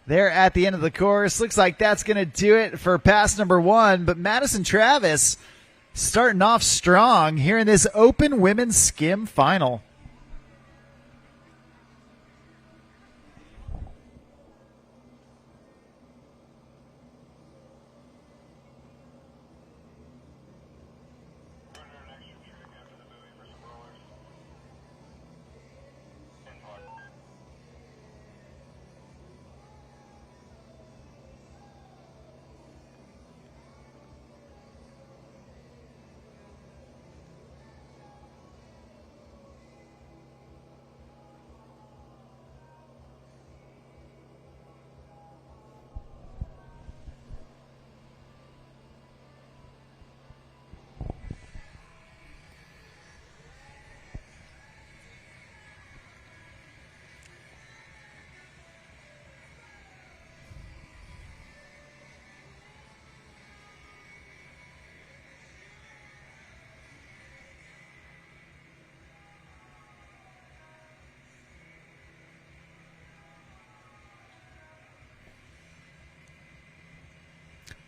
there at the end of the course. Looks like that's going to do it for pass number 1. But Madison Travis starting off strong here in this open women's skim final.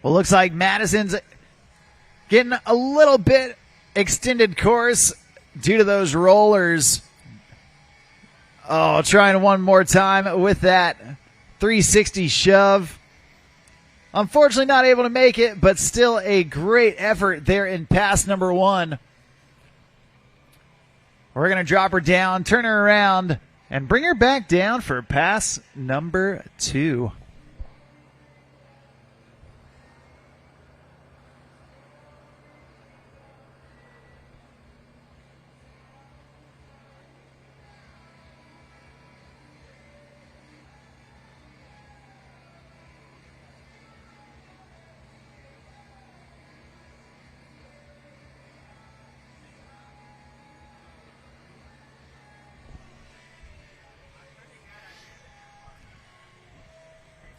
Well, looks like Madison's getting a little bit extended course due to those rollers. Oh, trying one more time with that 360 shove. Unfortunately not able to make it, but still a great effort there in pass number 1. We're going to drop her down, turn her around, and bring her back down for pass number 2.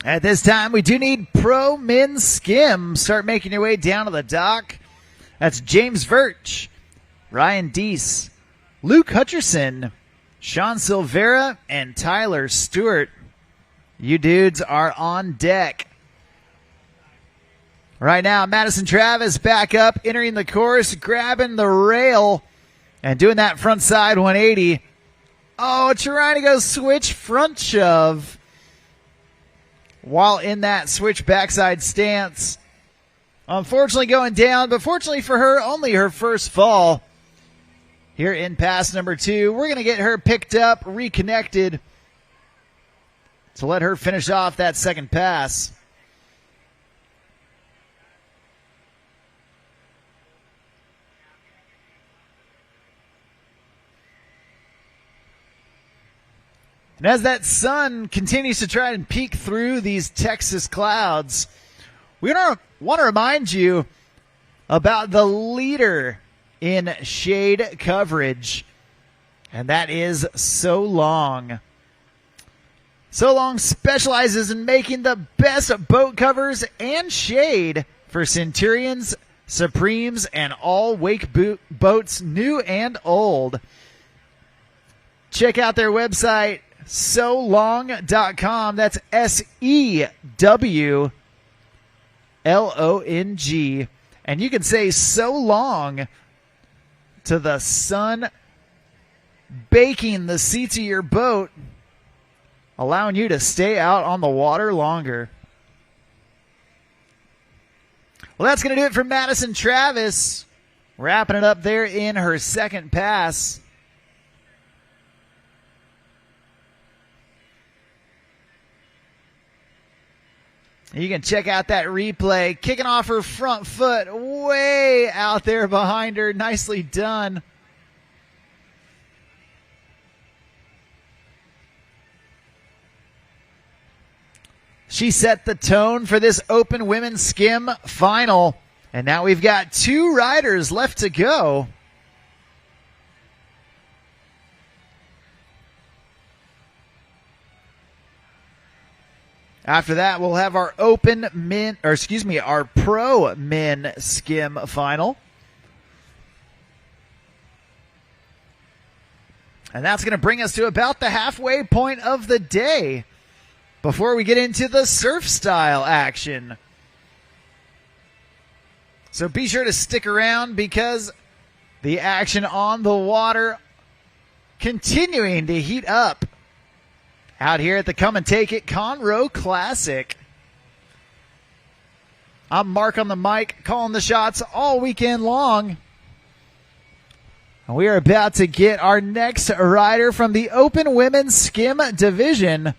At this time, we do need pro men's skim. Start making your way down to the dock. That's James Verch, Ryan Deese, Luke Hutcherson, Sean Silvera, and Tyler Stewart. You dudes are on deck. Right now, Madison Travis back up, entering the course, grabbing the rail, and doing that front side 180. Oh, trying to go switch front shove while in that switch backside stance. Unfortunately going down, but fortunately for her, only her first fall here in pass number 2. We're going to get her picked up, reconnected to let her finish off that second pass. And as that sun continues to try and peek through these Texas clouds, we want to remind you about the leader in shade coverage, and that is So Long. So Long specializes in making the best boat covers and shade for Centurions, Supremes, and all wake boats, new and old. Check out their website, sewlong.com. That's SEWLONG. And you can say so long to the sun baking the seats of your boat, allowing you to stay out on the water longer. Well, that's going to do it for Madison Travis. Wrapping it up there in her second pass. You can check out that replay. Kicking off her front foot way out there behind her. Nicely done. She set the tone for this Open Women's Skim final. And now we've got 2 riders left to go. After that, we'll have our our pro men skim final. And that's going to bring us to about the halfway point of the day before we get into the surf style action. So be sure to stick around because the action on the water continuing to heat up out here at the Come and Take It Conroe Classic. I'm Mark on the mic, calling the shots all weekend long. And we are about to get our next rider from the Open Women's Skim Division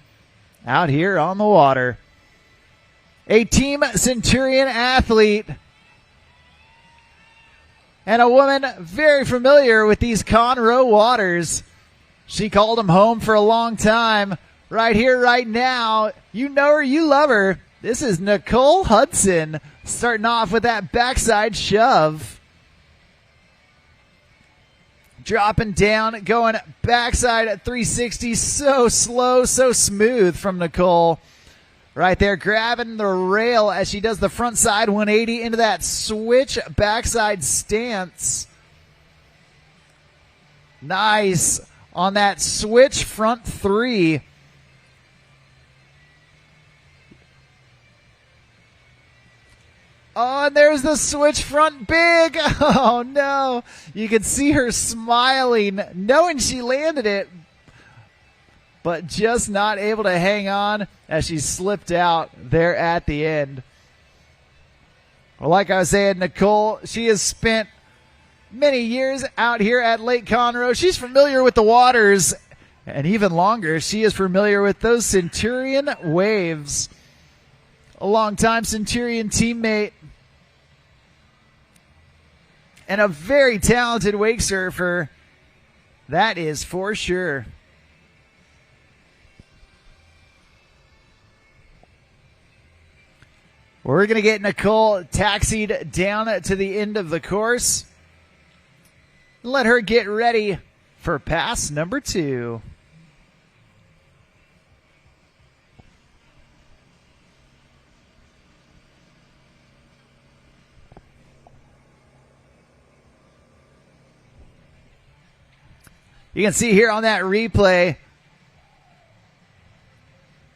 out here on the water. A Team Centurion athlete and a woman very familiar with these Conroe waters. She called them home for a long time. Right here, right now, you know her, you love her. This is Nicole Hudson starting off with that backside shove. Dropping down, going backside at 360. So slow, so smooth from Nicole. Right there, grabbing the rail as she does the front side 180 into that switch backside stance. Nice on that switch front 3. Oh, and there's the switch front big. Oh, no. You can see her smiling, knowing she landed it, but just not able to hang on as she slipped out there at the end. Well, like I was saying, Nicole, she has spent many years out here at Lake Conroe. She's familiar with the waters, and even longer, she is familiar with those Centurion waves. A longtime Centurion teammate and a very talented wake surfer, that is for sure. We're going to get Nicole taxied down to the end of the course. Let her get ready for pass number 2. You can see here on that replay,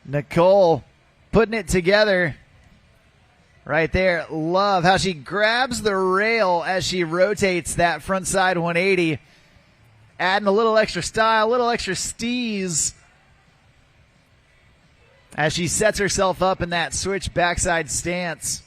Nicole putting it together right there. Love how she grabs the rail as she rotates that front side 180, adding a little extra style, a little extra steeze as she sets herself up in that switch backside stance.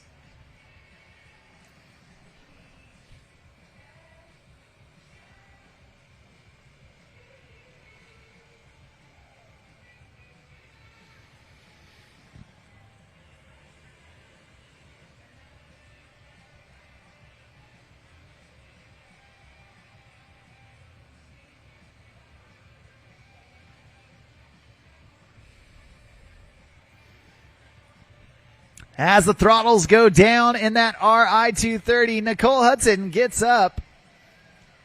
As the throttles go down in that RI-230, Nicole Hudson gets up,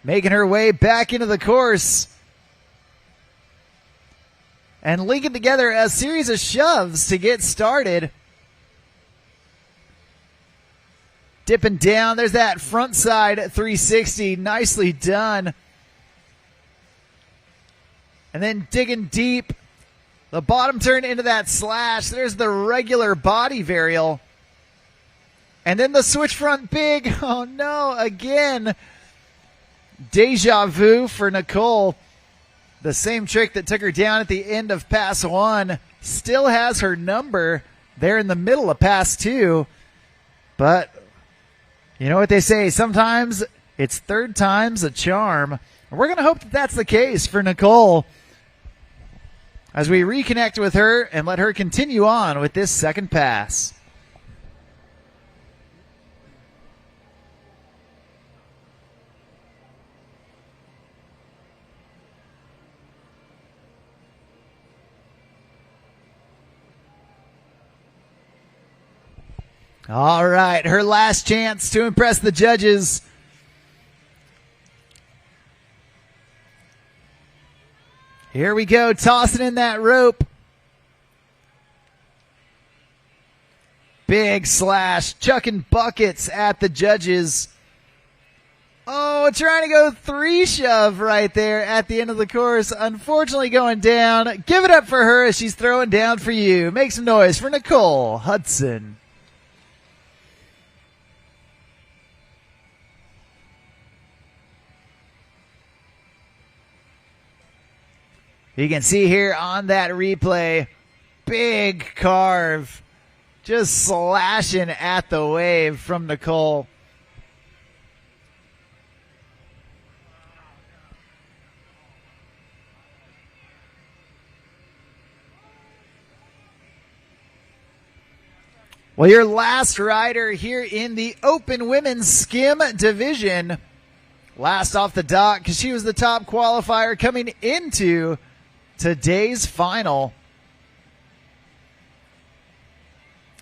making her way back into the course and linking together a series of shoves to get started. Dipping down, there's that front side 360, nicely done. And then digging deep. The bottom turn into that slash. There's the regular body varial. And then the switch front big. Oh, no. Again, deja vu for Nicole. The same trick that took her down at the end of pass 1 still has her number there in the middle of pass 2. But you know what they say. Sometimes it's third time's a charm. And we're going to hope that that's the case for Nicole as we reconnect with her and let her continue on with this second pass. All right, her last chance to impress the judges. Here we go, tossing in that rope. Big slash, chucking buckets at the judges. Oh, trying to go 3 shove right there at the end of the course. Unfortunately going down. Give it up for her as she's throwing down for you. Make some noise for Nicole Hudson. You can see here on that replay, big carve, just slashing at the wave from Nicole. Well, your last rider here in the Open Women's Skim division, last off the dock because she was the top qualifier coming into today's final.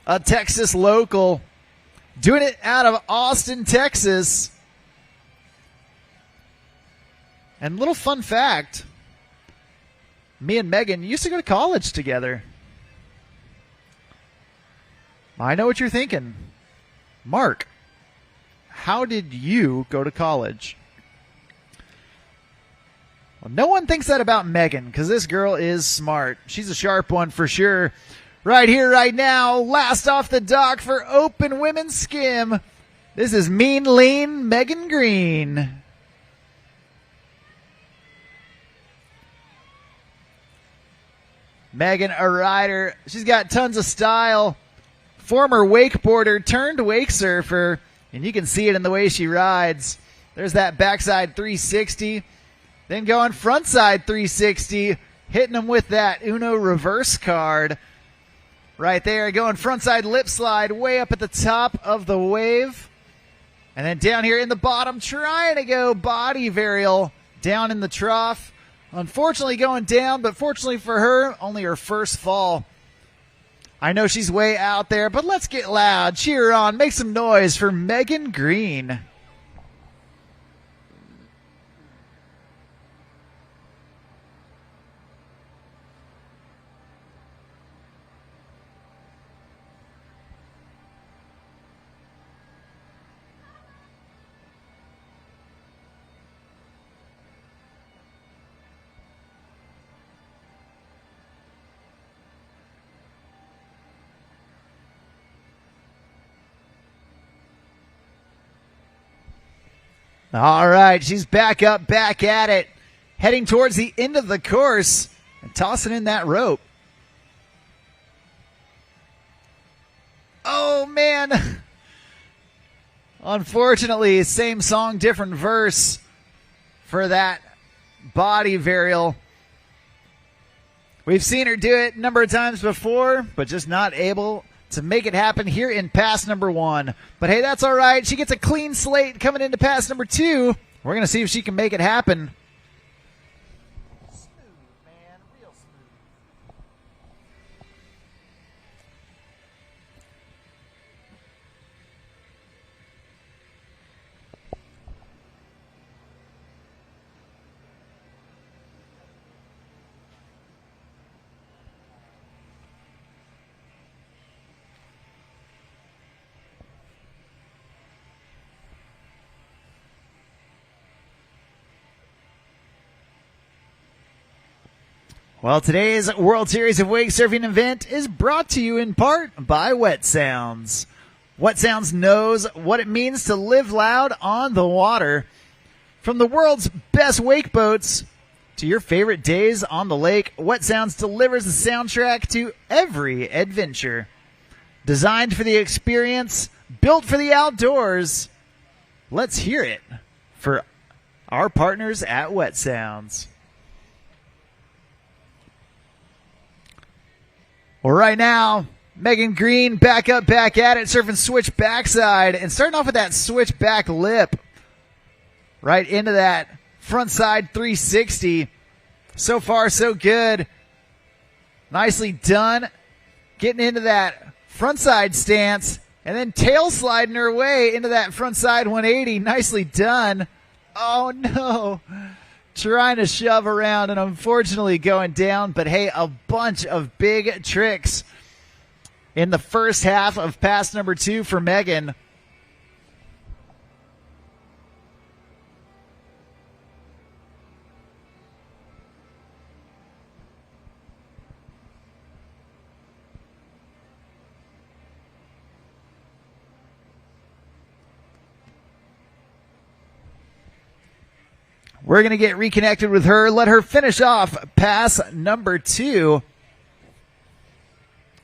A Texas local, doing it out of Austin, Texas. And little fun fact, me and Megan used to go to college together. I know what you're thinking. Mark, how did you go to college? Well, no one thinks that about Megan because this girl is smart. She's a sharp one for sure. right here, right now. Last off the dock for Open Women's Skim. This is Mean Lean Megan Green. Megan, a rider. She's got tons of style. Former wakeboarder turned wake surfer, and you can see it in the way she rides. There's that backside 360, then going frontside 360, hitting them with that Uno reverse card. Right there, going frontside lip slide way up at the top of the wave. And then down here in the bottom, trying to go body varial down in the trough. Unfortunately going down, but fortunately for her, only her first fall. I know she's way out there, but let's get loud, cheer her on, make some noise for Megan Green. All right, she's back up, back at it, heading towards the end of the course and tossing in that rope. Oh, man. Unfortunately, same song, different verse for that body varial. We've seen her do it a number of times before, but just not able to make it happen here in pass number 1. But hey, that's all right. She gets a clean slate coming into pass number 2. We're going to see if she can make it happen. Smooth, man. Real smooth. Well, today's World Series of Wake Surfing event is brought to you in part by Wet Sounds. Wet Sounds knows what it means to live loud on the water. From the world's best wake boats to your favorite days on the lake, Wet Sounds delivers the soundtrack to every adventure. Designed for the experience, built for the outdoors. Let's hear it for our partners at Wet Sounds. Well, right now, Megan Green back up, back at it, surfing switch backside and starting off with that switch back lip right into that front side 360. So far, so good. Nicely done. Getting into that front side stance and then tail sliding her way into that front side 180. Nicely done. Oh, no. Trying to shove around and unfortunately going down, but hey, a bunch of big tricks in the first half of pass number 2 for Megan. We're going to get reconnected with her, let her finish off pass number 2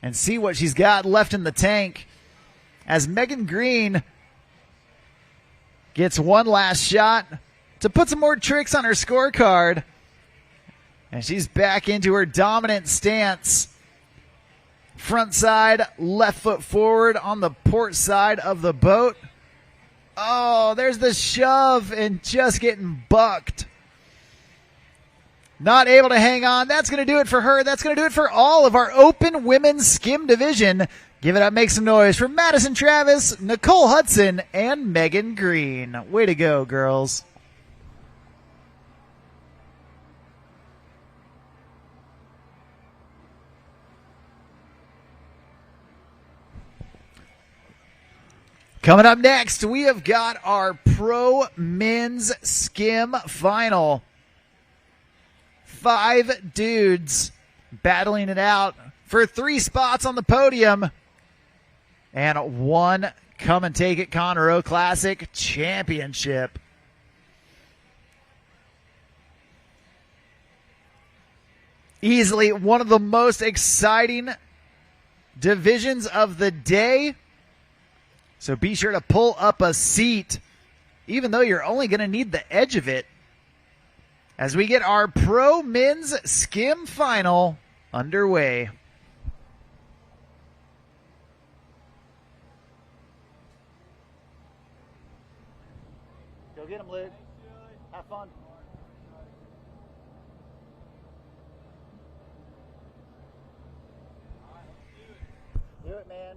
and see what she's got left in the tank as Megan Green gets one last shot to put some more tricks on her scorecard. And she's back into her dominant stance. Front side, left foot forward on the port side of the boat. Oh, there's the shove and just getting bucked. Not able to hang on. That's going to do it for her. That's going to do it for all of our Open Women's Skim division. Give it up, make some noise for Madison Travis, Nicole Hudson, and Megan Green. Way to go, girls. Coming up next, we have got our Pro Men's Skim Final. 5 dudes battling it out for 3 spots on the podium and 1 Come and Take It Conroe Classic Championship. Easily one of the most exciting divisions of the day. So be sure to pull up a seat, even though you're only going to need the edge of it, as we get our Pro Men's Skim Final underway. Go get him, Luke. Have fun. Do it, man.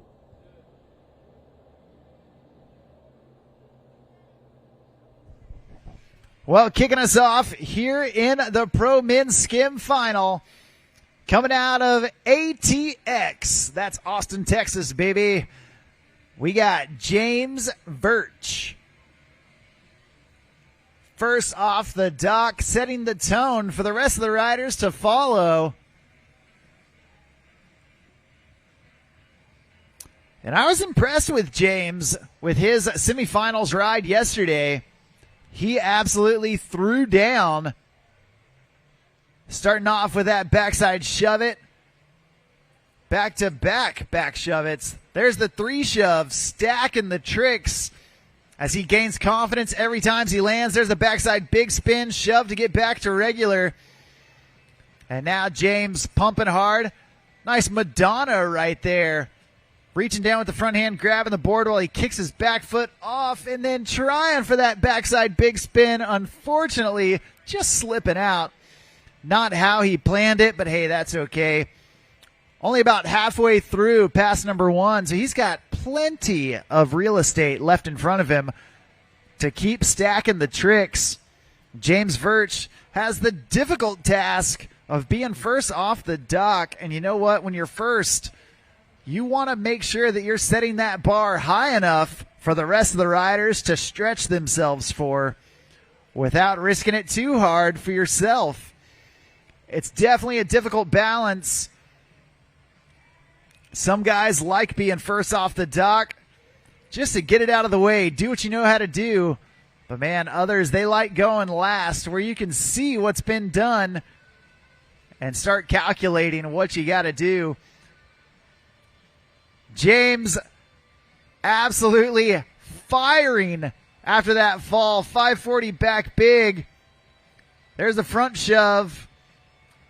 Well, kicking us off here in the Pro Men's Skim Final, coming out of ATX, that's Austin, Texas, baby. We got James Virch. First off the dock, setting the tone for the rest of the riders to follow. And I was impressed with James with his semifinals ride yesterday. He absolutely threw down, starting off with that backside shove it. Back-to-back back shove it's. There's the 3 shove, stacking the tricks as he gains confidence every time he lands. There's the backside big spin, shove to get back to regular. And now James pumping hard. Nice Madonna right there. Reaching down with the front hand, grabbing the board while he kicks his back foot off, and then trying for that backside big spin. Unfortunately, just slipping out. Not how he planned it, but hey, that's okay. Only about halfway through pass number 1, so he's got plenty of real estate left in front of him to keep stacking the tricks. James Virch has the difficult task of being first off the dock, and you know what? When you're first, you want to make sure that you're setting that bar high enough for the rest of the riders to stretch themselves for without risking it too hard for yourself. It's definitely a difficult balance. Some guys like being first off the dock just to get it out of the way, do what you know how to do. But man, others, they like going last where you can see what's been done and start calculating what you got to do. James absolutely firing after that fall. 540 back big. There's the front shove.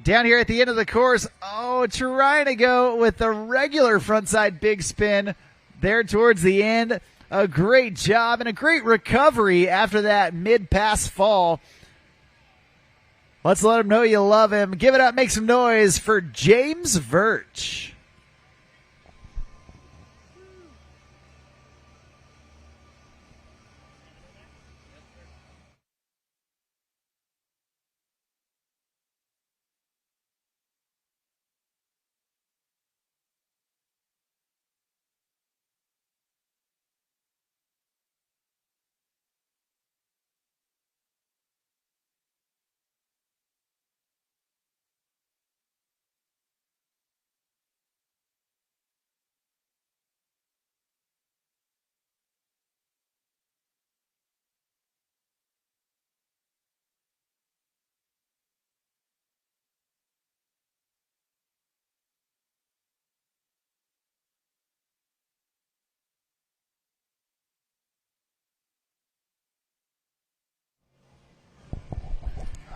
Down here at the end of the course, trying to go with the regular frontside big spin there towards the end. A great job and a great recovery after that mid-pass fall. Let's let him know you love him. Give it up, make some noise for James Virch.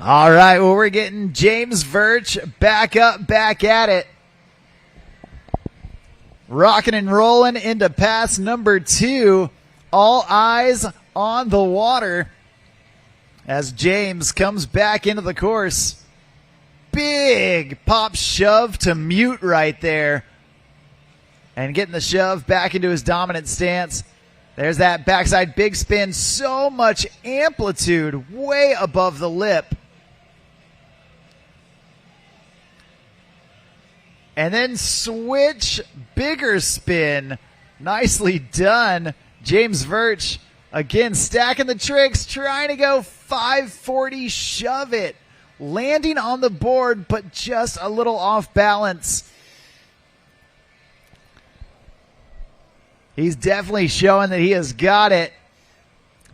All right, well, we're getting James Virch back up, back at it. Rocking and rolling into pass number 2. All eyes on the water as James comes back into the course. Big pop shove to mute right there. And getting the shove back into his dominant stance. There's that backside big spin. So much amplitude way above the lip. And then switch, bigger spin. Nicely done. James Virch, again, stacking the tricks, trying to go 540, shove it. Landing on the board, but just a little off balance. He's definitely showing that he has got it.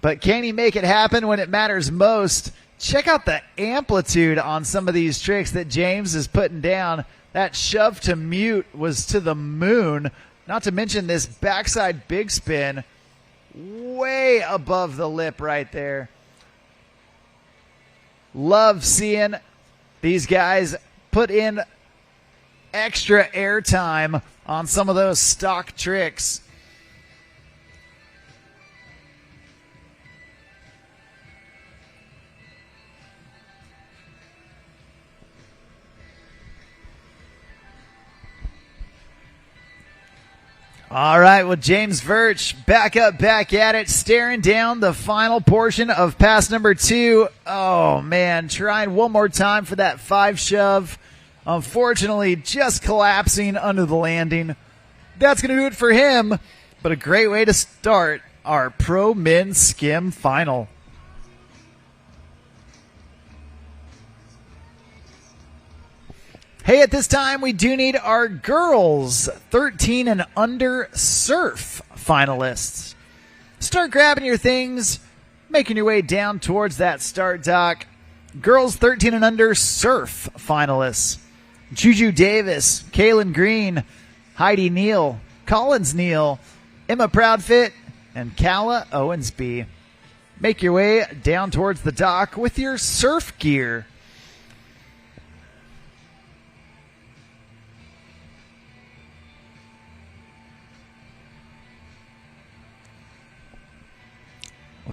But can he make it happen when it matters most? Check out the amplitude on some of these tricks that James is putting down. That shove to mute was to the moon. Not to mention this backside big spin way above the lip right there. Love seeing these guys put in extra airtime on some of those stock tricks. All right, well, James Verch back up, back at it, staring down the final portion of pass number 2. Oh, man, trying one more time for that 5 shove. Unfortunately, just collapsing under the landing. That's going to do it for him, but a great way to start our Pro Men's Skim Final. Hey, at this time, we do need our girls 13 and under surf finalists. Start grabbing your things, making your way down towards that start dock. Girls 13 and under surf finalists. Juju Davis, Kaylin Green, Heidi Neal, Collins Neal, Emma Proudfit, and Calla Owensby. Make your way down towards the dock with your surf gear.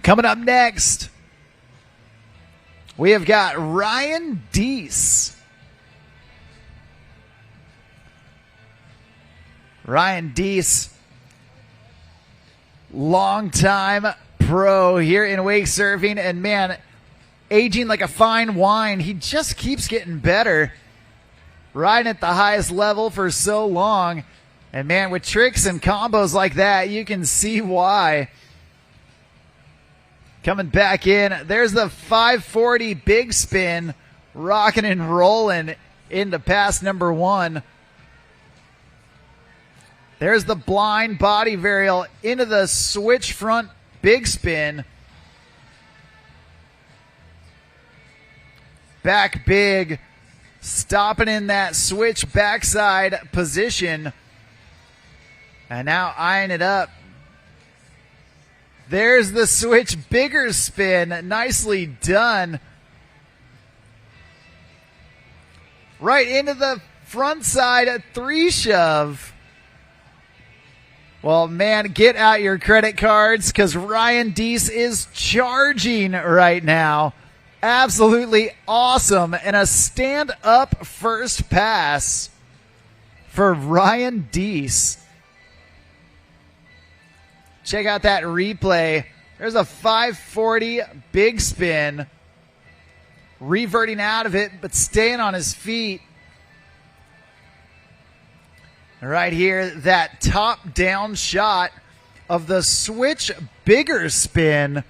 Coming up next, we have got Ryan Deese. Ryan Deese, longtime pro here in wake surfing, and man, aging like a fine wine. He just keeps getting better, riding at the highest level for so long. And man, with tricks and combos like that, you can see why. Coming back in, there's the 540 big spin, rocking and rolling into pass number 1. There's the blind body varial into the switch front big spin. Back big, stopping in that switch backside position. And now eyeing it up. There's the switch bigger spin. Nicely done. Right into the front side 3 shove. Well, man, get out your credit cards because Ryan Deese is charging right now. Absolutely awesome. And a stand-up first pass for Ryan Deese. Check out that replay. There's a 540 big spin. Reverting out of it, but staying on his feet. Right here, that top-down shot of the switch bigger spin.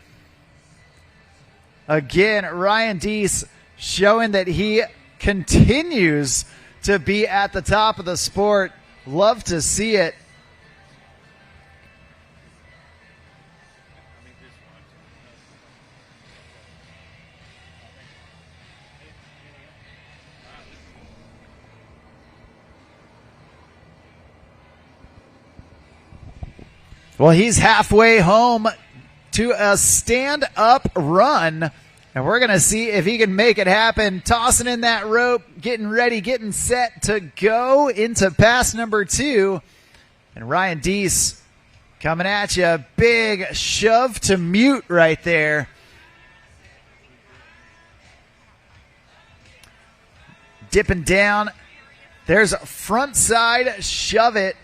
Again, Ryan Deese showing that he continues to be at the top of the sport. Love to see it. Well, he's halfway home to a stand-up run, and we're going to see if he can make it happen. Tossing in that rope, getting ready, getting set to go into pass number 2. And Ryan Deese coming at you. Big shove to mute right there. Dipping down. There's a front side shove it.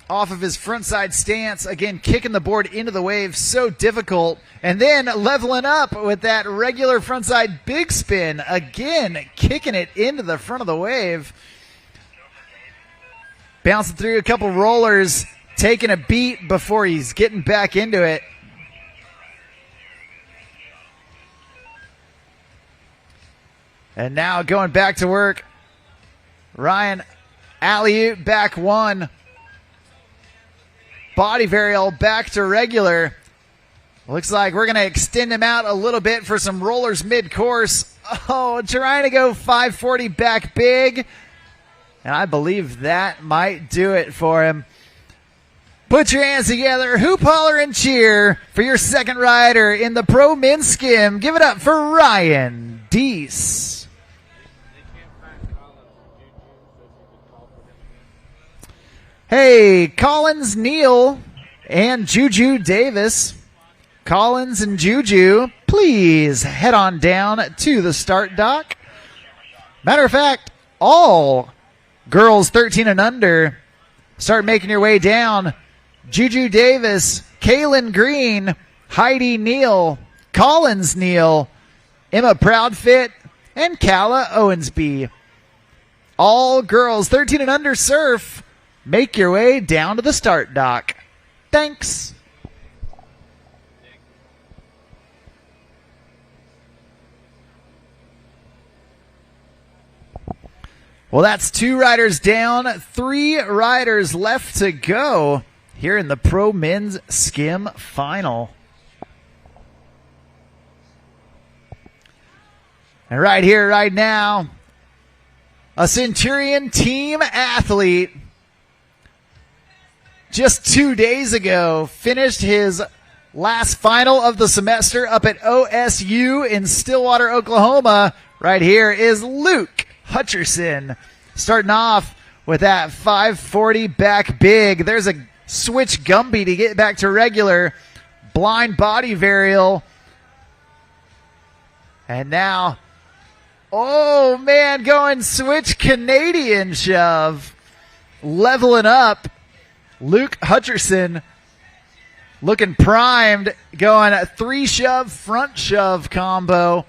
Off of his frontside stance, again, kicking the board into the wave, so difficult. And then leveling up with that regular frontside big spin, again, kicking it into the front of the wave. Bouncing through a couple rollers, taking a beat before he's getting back into it. And now going back to work, Ryan, alley-oop back 1. body varial back to regular. Looks like we're going to extend him out a little bit for some rollers mid-course. Oh, trying to go 540 back big. And I believe that might do it for him. Put your hands together, hoop, holler, and cheer for your second rider in the Pro Men's Skim. Give it up for Ryan Deese. Hey, Collins, Neal, and Juju Davis. Collins and Juju, please head on down to the start dock. Matter of fact, all girls 13 and under start making your way down. Juju Davis, Kaylin Green, Heidi Neal, Collins Neal, Emma Proudfit, and Calla Owensby. All girls 13 and under surf. Make your way down to the start dock. Thanks. Well, that's 2 riders down, 3 riders left to go here in the Pro Men's Skim Final. And right here, right now, a Centurion team athlete just 2 days ago finished his last final of the semester up at OSU in Stillwater, Oklahoma. Right here is Luke Hutcherson starting off with that 540 back big. There's a switch Gumby to get back to regular. Blind body varial. And now, oh man, going switch Canadian shove. Leveling up. Luke Hutcherson looking primed, going a 3 shove, front shove combo.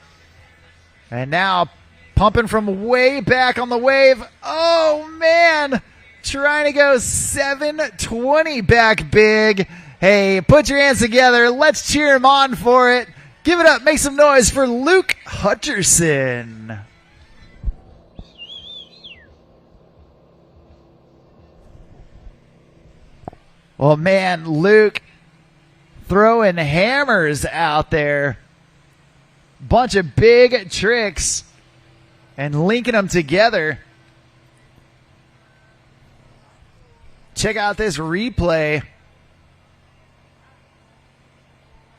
And now pumping from way back on the wave. Oh, man. Trying to go 720 back big. Hey, put your hands together. Let's cheer him on for it. Give it up. Make some noise for Luke Hutcherson. Well, man, Luke throwing hammers out there. Bunch of big tricks and linking them together. Check out this replay.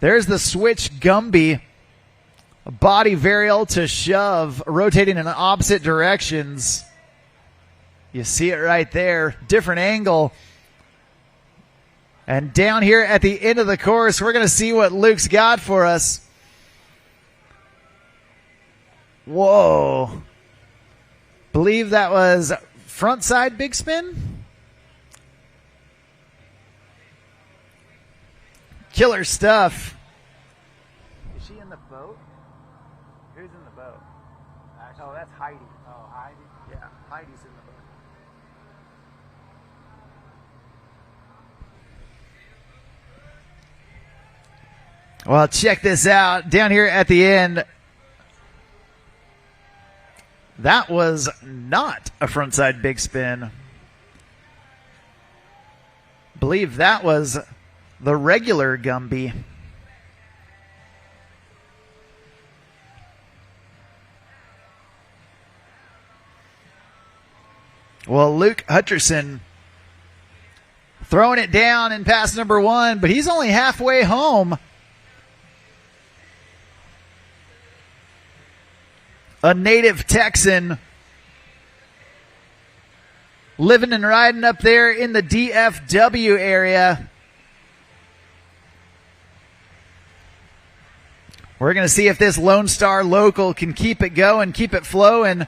There's the switch Gumby. A body varial to shove, rotating in opposite directions. You see it right there. Different angle. And down here at the end of the course, we're going to see what Luke's got for us. Whoa. Believe that was front side big spin. Killer stuff. Is she in the boat? Who's in the boat? Oh, that's Heidi. Oh, Heidi? Yeah, Heidi's in the boat. Well, check this out. Down here at the end, that was not a frontside big spin. Believe that was the regular Gumby. Well, Luke Hutcherson throwing it down in pass number 1, but he's only halfway home. A native Texan living and riding up there in the DFW area. We're going to see if this Lone Star local can keep it going, keep it flowing.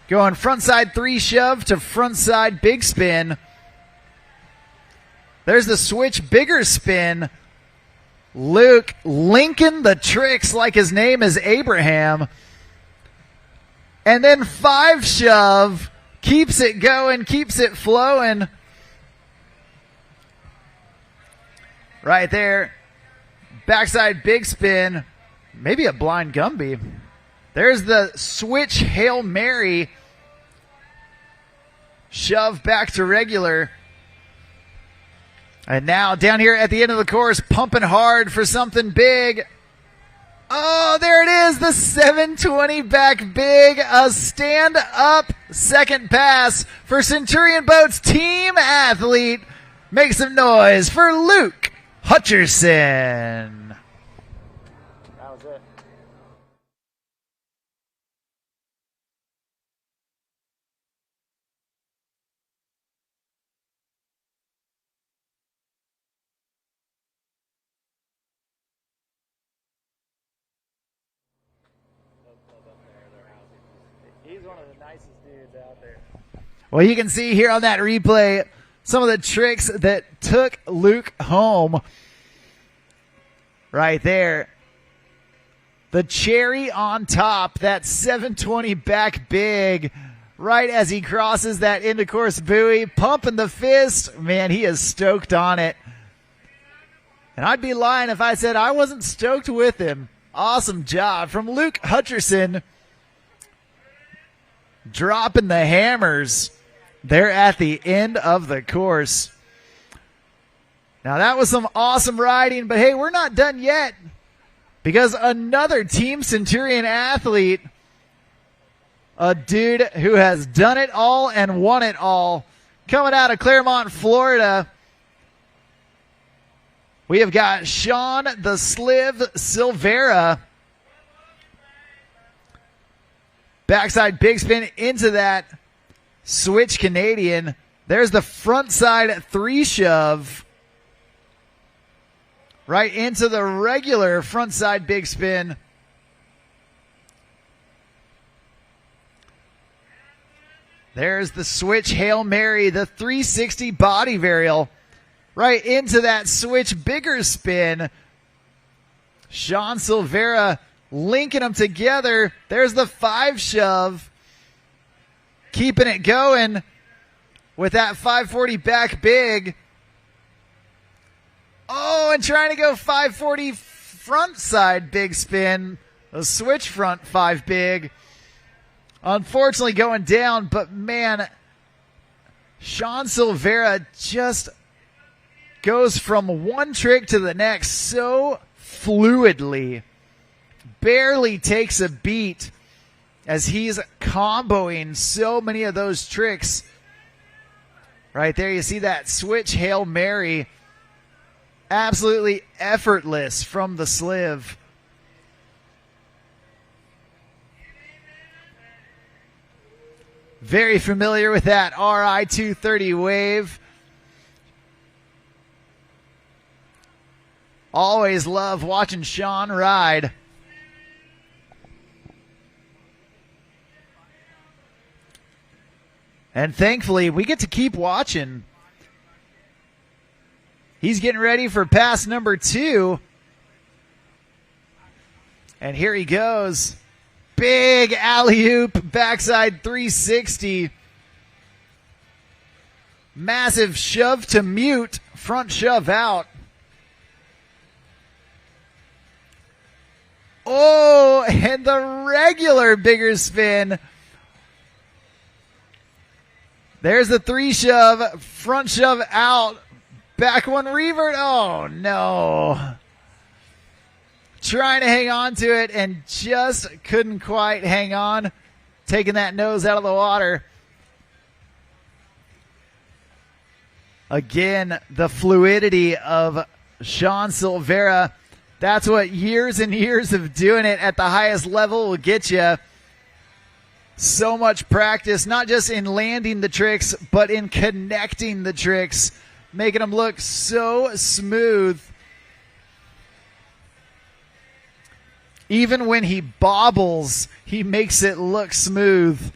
Going frontside 3 shove to frontside big spin. There's the switch bigger spin. Luke linking the tricks like his name is Abraham. And then 5 shove, keeps it going, keeps it flowing. Right there. Backside big spin. Maybe a blind Gumby. There's the switch Hail Mary. Shove back to regular. And now down here at the end of the course, pumping hard for something big. Oh, there it is, the 720 back big, a stand-up second pass for Centurion Boats team athlete. Make some noise for Luke Hutcherson. That was it. He's one of the nicest dudes out there. Well, you can see here on that replay some of the tricks that took Luke home. Right there. The cherry on top, that 720 back big, right as he crosses that into course buoy, pumping the fist. Man, he is stoked on it. And I'd be lying if I said I wasn't stoked with him. Awesome job from Luke Hutcherson. Dropping the hammers there at the end of the course. Now that was some awesome riding, but hey, we're not done yet, because another Team Centurion athlete, a dude who has done it all and won it all, coming out of Claremont, Florida, we have got Sean the Sliv Silvera. Backside big spin into that switch Canadian. There's the front side 3 shove. Right into the regular front side big spin. There's the switch Hail Mary, the 360 body varial. Right into that switch bigger spin. Sean Silvera linking them together. There's the 5 shove. Keeping it going with that 540 back big. Oh, and trying to go 540 front side big spin. A switch front 5 big. Unfortunately going down, but man, Sean Silvera just goes from one trick to the next so fluidly. Barely takes a beat as he's comboing so many of those tricks. Right there, you see that switch Hail Mary. Absolutely effortless from the Sliv. Very familiar with that RI 230 wave. Always love watching Sean ride. And thankfully, we get to keep watching. He's getting ready for pass number 2. And here he goes. Big alley-oop, backside 360. Massive shove to mute, front shove out. Oh, and the regular bigger spin. There's the 3 shove, front shove out, back one revert. Oh, no. Trying to hang on to it and just couldn't quite hang on. Taking that nose out of the water. Again, the fluidity of Sean Silvera. That's what years and years of doing it at the highest level will get you. So much practice, not just in landing the tricks, but in connecting the tricks, making them look so smooth. Even when he bobbles, he makes it look smooth.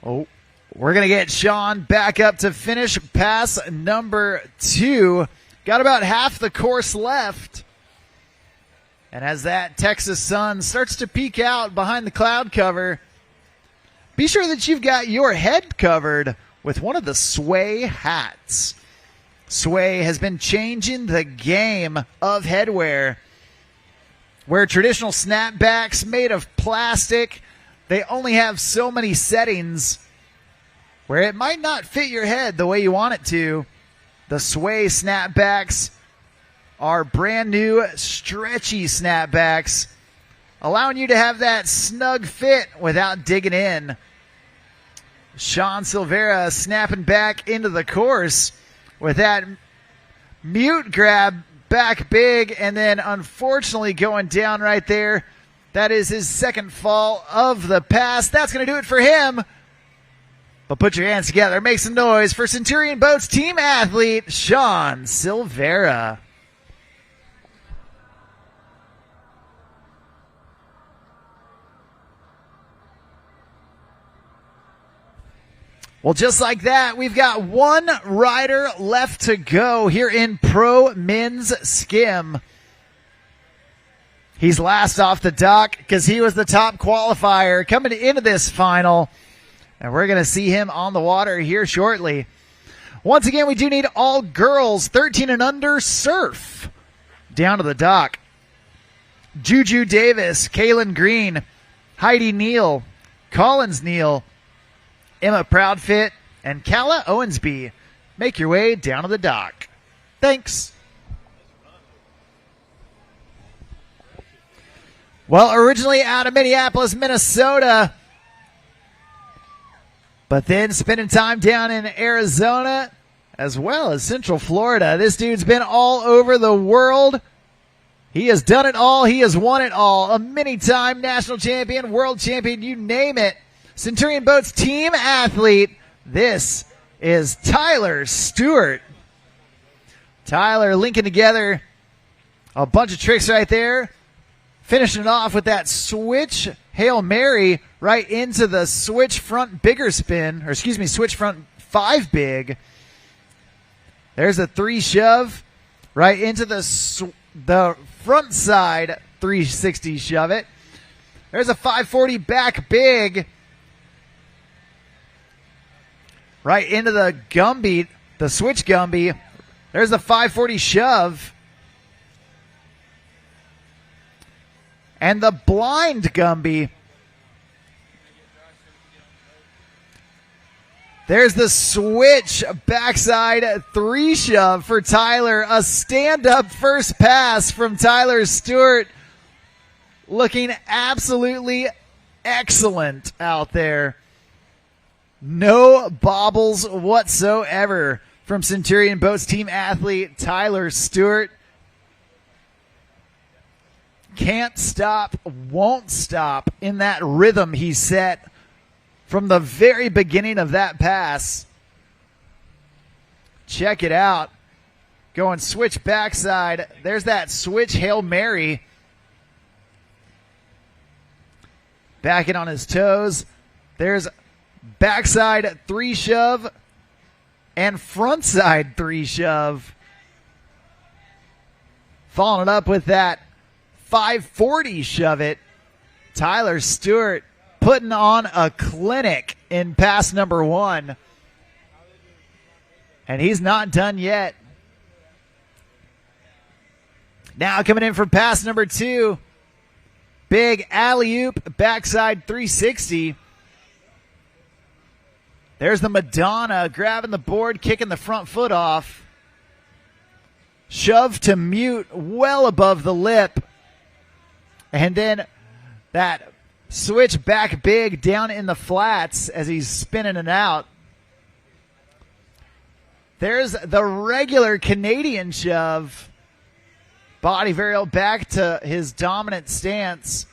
Oh, we're going to get Sean back up to finish pass number 2. Got about half the course left. And as that Texas sun starts to peek out behind the cloud cover, be sure that you've got your head covered with one of the Sway hats. Sway has been changing the game of headwear. Where traditional snapbacks made of plastic, they only have so many settings. where it might not fit your head the way you want it to. The Sway snapbacks are brand new stretchy snapbacks, allowing you to have that snug fit without digging in. Sean Silvera snapping back into the course with that mute grab back big, and then unfortunately going down right there. That is his second fall of the pass. That's going to do it for him. But put your hands together, make some noise for Centurion Boats team athlete Sean Silvera. Well, just like that, we've got one rider left to go here in Pro Men's Skim. He's last off the dock because he was the top qualifier coming into this final. And we're going to see him on the water here shortly. Once again, we do need all girls 13 and under surf down to the dock. Juju Davis, Kaylin Green, Heidi Neal, Collins Neal, Emma Proudfit, and Calla Owensby. Make your way down to the dock. Thanks. Well, originally out of Minneapolis, Minnesota, but then spending time down in Arizona as well as Central Florida. This dude's been all over the world. He has done it all. He has won it all. A many-time national champion, world champion, you name it. Centurion Boats team athlete. This is Tyler Stewart. Tyler linking together a bunch of tricks right there. Finishing it off with that switch Hail Mary right into the switch front bigger spin, or excuse me, switch front 5 big. There's a 3 shove right into the front side 360 shove it. There's a 540 back big right into the Gumby, the switch Gumby. There's a 540 shove. And the blind Gumby. There's the switch backside 3 shove for Tyler. A stand-up first pass from Tyler Stewart. Looking absolutely excellent out there. No bobbles whatsoever from Centurion Boats team athlete Tyler Stewart. Can't stop, won't stop in that rhythm he set from the very beginning of that pass. Check it out. Going switch backside. There's that switch Hail Mary. Backing on his toes. There's backside 3 shove and frontside 3 shove. Following it up with that 540 shove it. Tyler Stewart putting on a clinic in pass number 1. And he's not done yet. Now coming in for pass number 2. Big alley-oop backside 360. There's the Madonna grabbing the board, kicking the front foot off. Shove to mute well above the lip. And then that switch back big down in the flats as he's spinning it out. There's the regular Canadian shove. Body varial back to his dominant stance.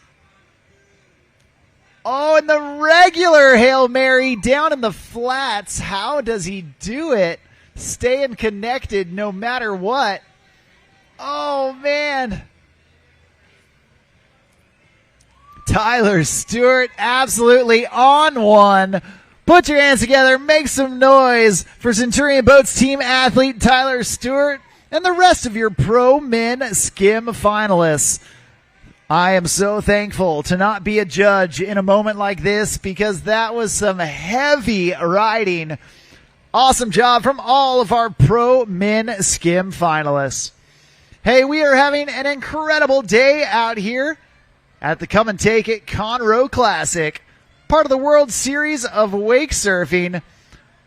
Oh, and the regular Hail Mary down in the flats. How does he do it? Staying connected no matter what. Oh, man. Tyler Stewart absolutely on one. Put your hands together, make some noise for Centurion Boats team athlete Tyler Stewart and the rest of your Pro Men Skim finalists. I am so thankful to not be a judge in a moment like this because that was some heavy riding. Awesome job from all of our Pro Men Skim finalists. Hey, we are having an incredible day out here at the Come and Take It Conroe Classic, part of the World Series of Wake Surfing.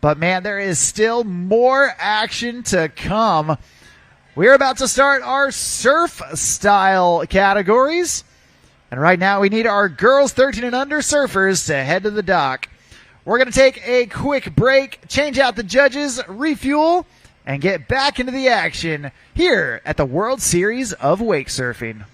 But man, there is still more action to come. We're about to start our surf style categories. And right now we need our girls 13 and under surfers to head to the dock. We're going to take a quick break, change out the judges, refuel, and get back into the action here at the World Series of Wake Surfing.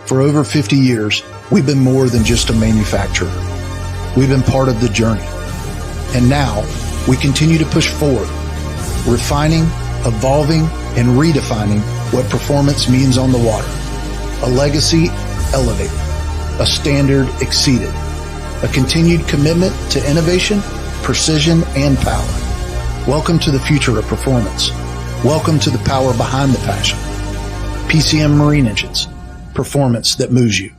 For over 50 years, we've been more than just a manufacturer. We've been part of the journey. And now, we continue to push forward, refining, evolving, and redefining what performance means on the water. A legacy elevated, a standard exceeded, a continued commitment to innovation, precision, and power. Welcome to the future of performance. Welcome to the power behind the passion. PCM Marine Engines. Performance that moves you.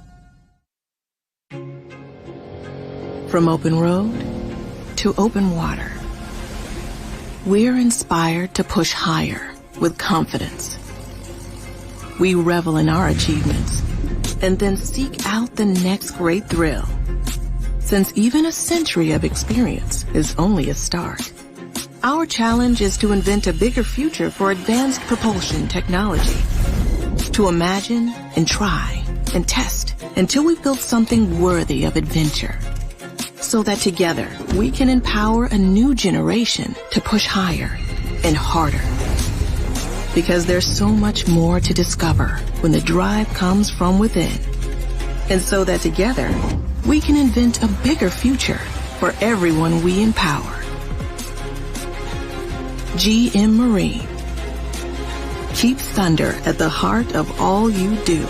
From open road to open water, we're inspired to push higher with confidence. We revel in our achievements and then seek out the next great thrill. Since even a century of experience is only a start, our challenge is to invent a bigger future for advanced propulsion technology. To imagine and try and test until we've built something worthy of adventure. So that together we can empower a new generation to push higher and harder. Because there's so much more to discover when the drive comes from within. And so that together we can invent a bigger future for everyone we empower. GM Marine. Keep thunder at the heart of all you do.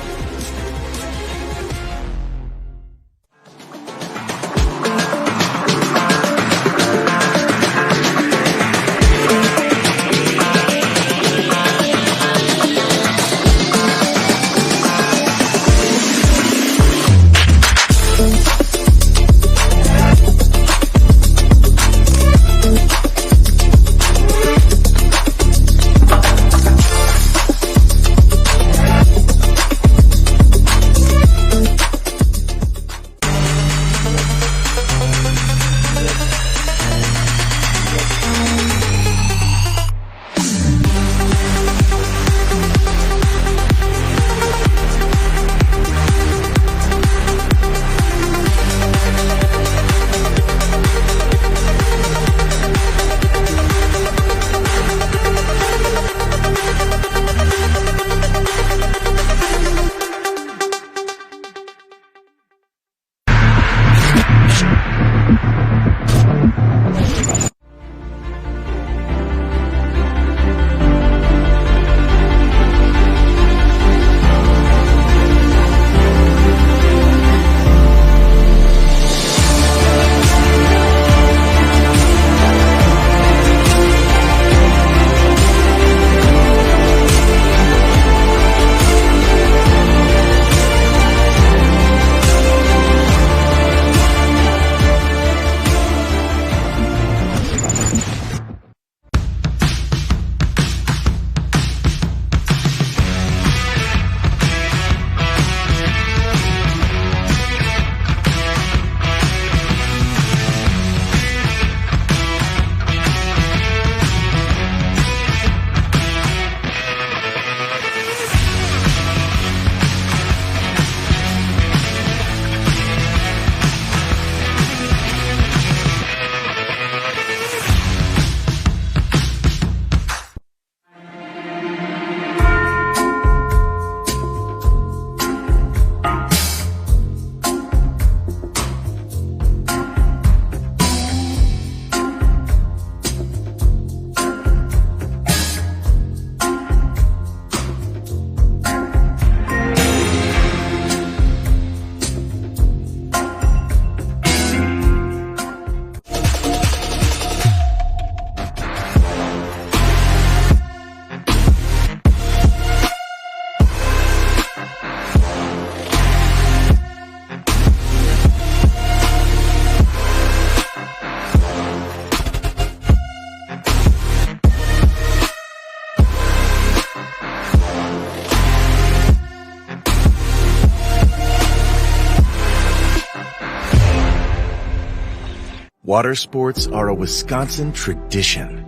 Water sports are a Wisconsin tradition,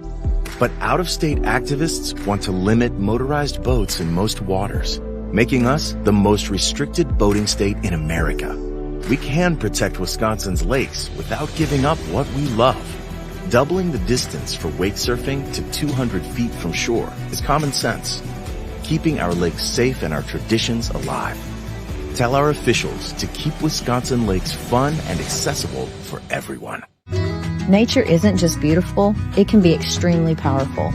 but out-of-state activists want to limit motorized boats in most waters, making us the most restricted boating state in America. We can protect Wisconsin's lakes without giving up what we love. Doubling the distance for wake surfing to 200 feet from shore is common sense, keeping our lakes safe and our traditions alive. Tell our officials to keep Wisconsin lakes fun and accessible for everyone. Nature isn't just beautiful, it can be extremely powerful.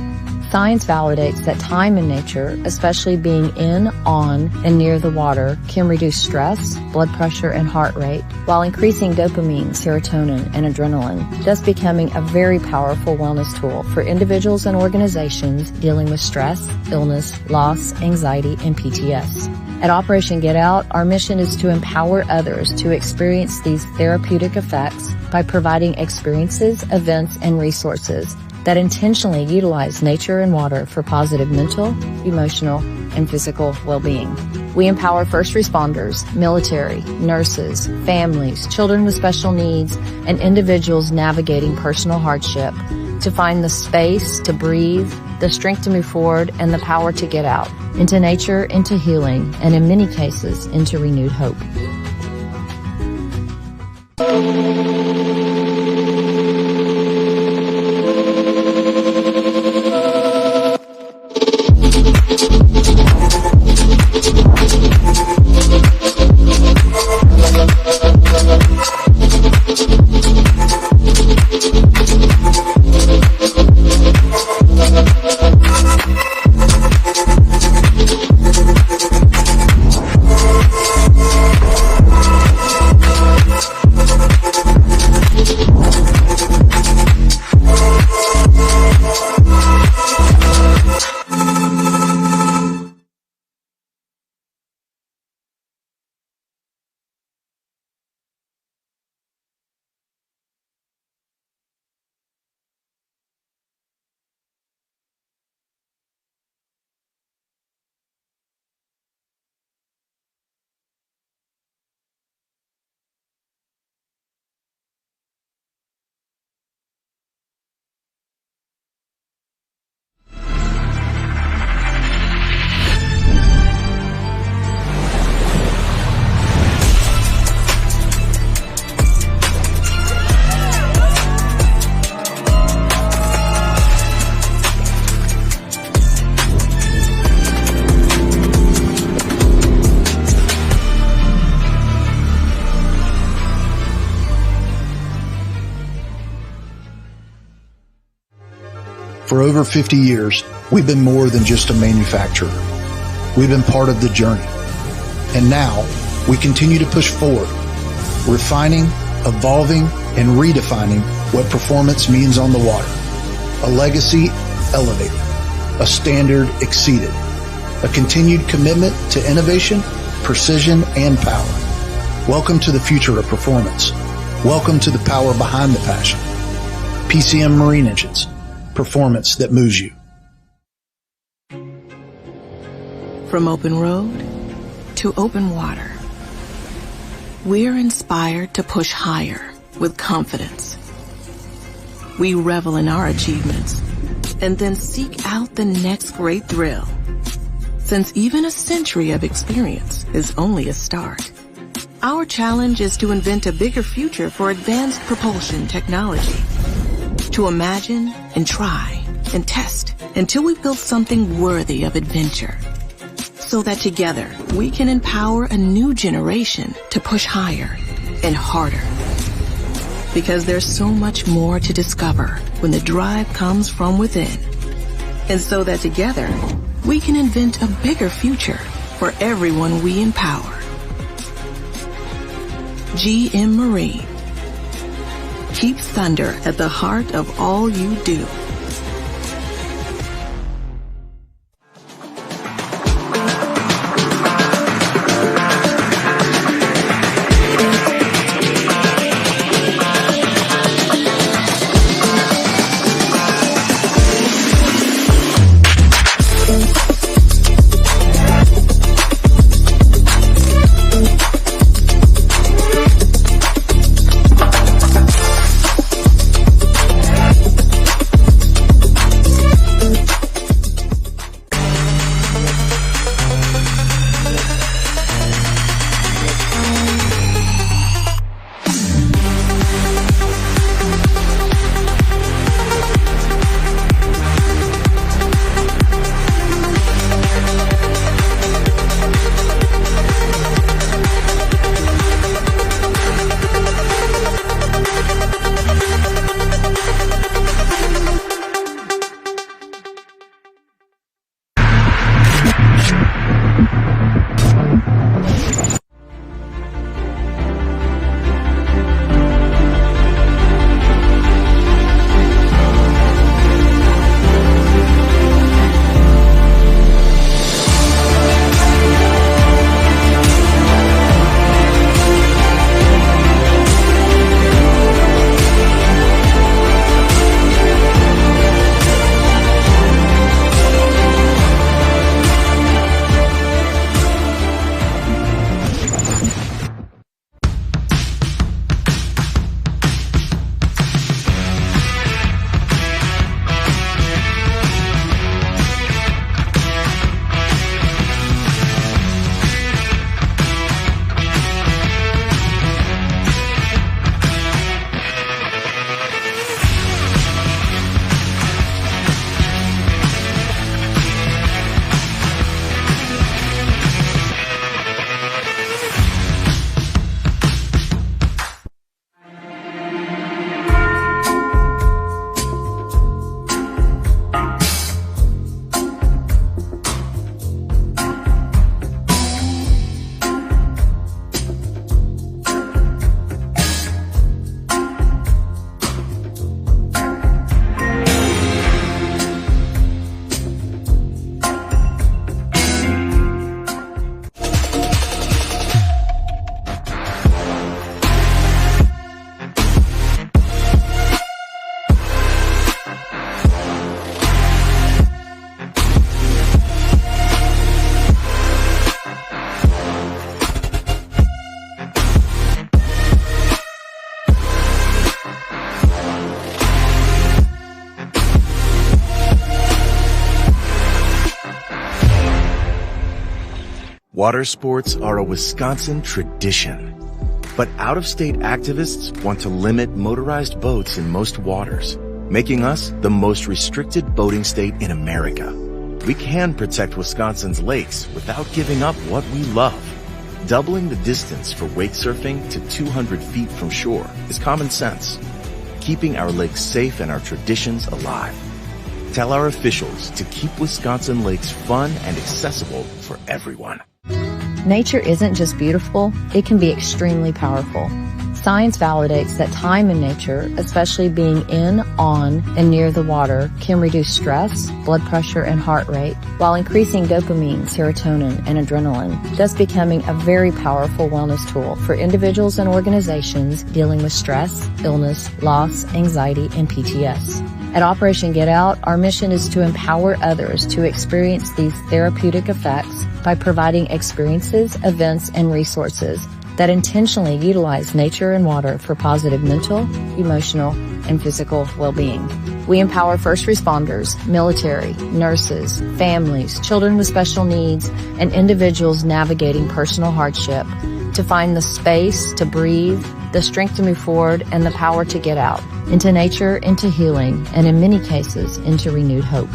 Science validates that time in nature, especially being in, on, and near the water, can reduce stress, blood pressure, and heart rate, while increasing dopamine, serotonin, and adrenaline, thus becoming a very powerful wellness tool for individuals and organizations dealing with stress, illness, loss, anxiety, and PTS. At Operation Get Out, our mission is to empower others to experience these therapeutic effects by providing experiences, events, and resources that intentionally utilize nature and water for positive mental, emotional, and physical well-being. We empower first responders, military, nurses, families, children with special needs, and individuals navigating personal hardship to find the space to breathe, the strength to move forward, and the power to get out into nature, into healing, and in many cases, into renewed hope. For over 50 years, we've been more than just a manufacturer. We've been part of the journey. And now, we continue to push forward, refining, evolving, and redefining what performance means on the water. A legacy elevated, a standard exceeded, a continued commitment to innovation, precision, and power. Welcome to the future of performance. Welcome to the power behind the passion. PCM Marine Engines. Performance that moves you. From open road to open water, we're inspired to push higher with confidence. We revel in our achievements and then seek out the next great thrill. Since even a century of experience is only a start, our challenge is to invent a bigger future for advanced propulsion technology. To imagine and try and test until we build something worthy of adventure. So that together we can empower a new generation to push higher and harder. Because there's so much more to discover when the drive comes from within. And so that together we can invent a bigger future for everyone we empower. GM Marine. Keep thunder at the heart of all you do. Water sports are a Wisconsin tradition, but out-of-state activists want to limit motorized boats in most waters, making us the most restricted boating state in America. We can protect Wisconsin's lakes without giving up what we love. Doubling the distance for wake surfing to 200 feet from shore is common sense. Keeping our lakes safe and our traditions alive. Tell our officials to keep Wisconsin lakes fun and accessible for everyone. Nature isn't just beautiful, it can be extremely powerful. Science validates that time in nature, especially being in, on, and near the water, can reduce stress, blood pressure, and heart rate, while increasing dopamine, serotonin, and adrenaline, thus becoming a very powerful wellness tool for individuals and organizations dealing with stress, illness, loss, anxiety, and PTS. At Operation Get Out, our mission is to empower others to experience these therapeutic effects by providing experiences, events, and resources that intentionally utilize nature and water for positive mental, emotional, and physical well-being. We empower first responders, military, nurses, families, children with special needs, and individuals navigating personal hardship to find the space to breathe, the strength to move forward, and the power to get out into nature, into healing, and in many cases, into renewed hope.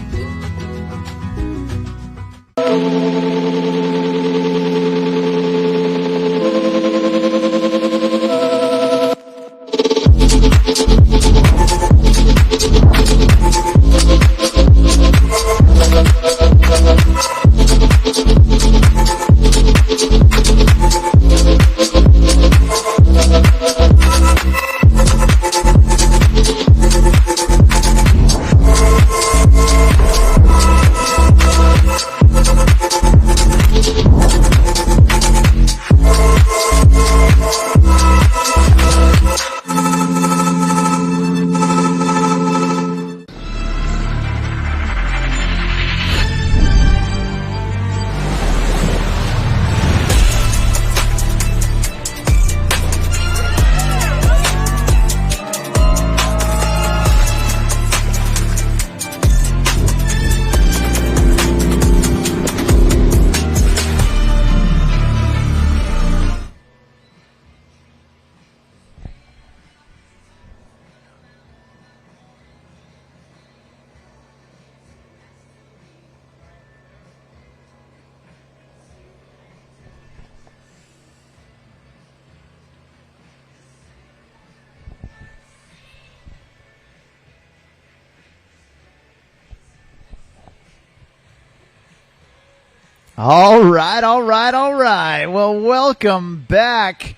All right. Well, welcome back.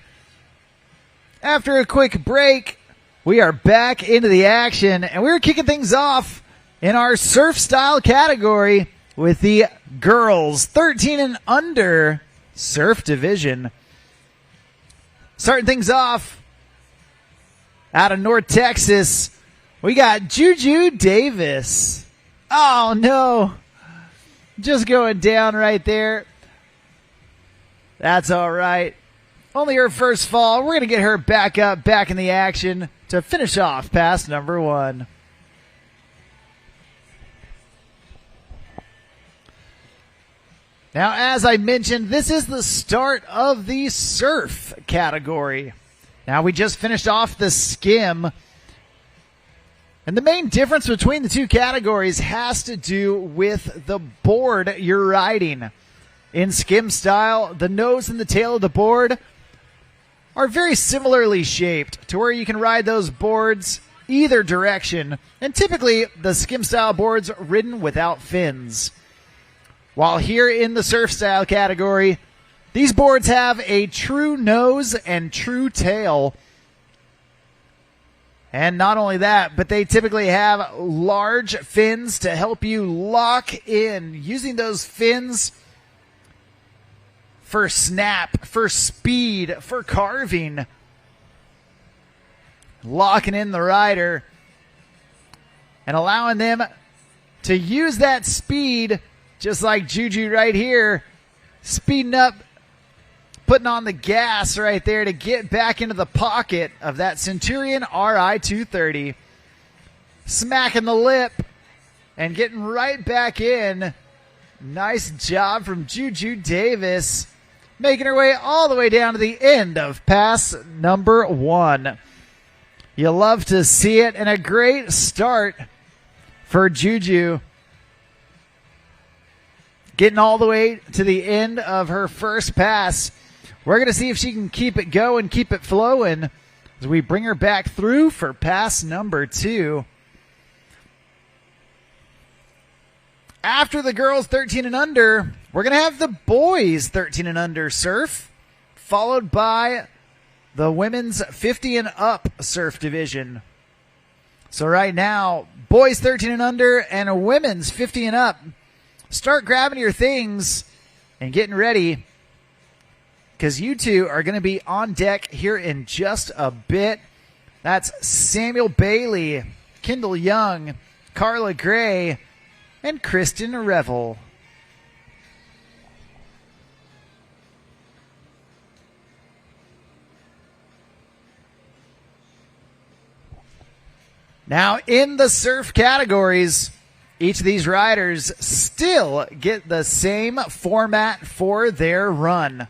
After a quick break, we are back into the action, and we're kicking things off in our surf style category with the girls 13 and under surf division. Starting things off out of North Texas, we got Juju Davis. Oh, no. Just going down right there. That's all right. Only her first fall. We're going to get her back up, back in the action to finish off pass number one. Now, as I mentioned, this is the start of the surf category. Now, we just finished off the skim. And the main difference between the two categories has to do with the board you're riding. In skim style, the nose and the tail of the board are very similarly shaped to where you can ride those boards either direction. And typically, the skim style boards are ridden without fins. While here in the surf style category, these boards have a true nose and true tail. And not only that, but they typically have large fins to help you lock in, using those fins for snap, for speed, for carving. Locking in the rider and allowing them to use that speed, just like Juju right here, speeding up, putting on the gas right there to get back into the pocket of that Centurion RI 230. Smacking the lip and getting right back in. Nice job from Juju Davis. making her way all the way down to the end of pass number 1. You love to see it, and a great start for Juju. Getting all the way to the end of her first pass. We're going to see if she can keep it going, keep it flowing as we bring her back through for pass number 2. After the girls 13 and under, we're going to have the boys 13 and under surf, followed by the women's 50 and up surf division. So right now, boys 13 and under and a women's 50 and up. Start grabbing your things and getting ready, because you two are going to be on deck here in just a bit. That's Samuel Bailey, Kendall Young, Carla Gray, and Kristen Revel. Now, in the surf categories, each of these riders still get the same format for their run.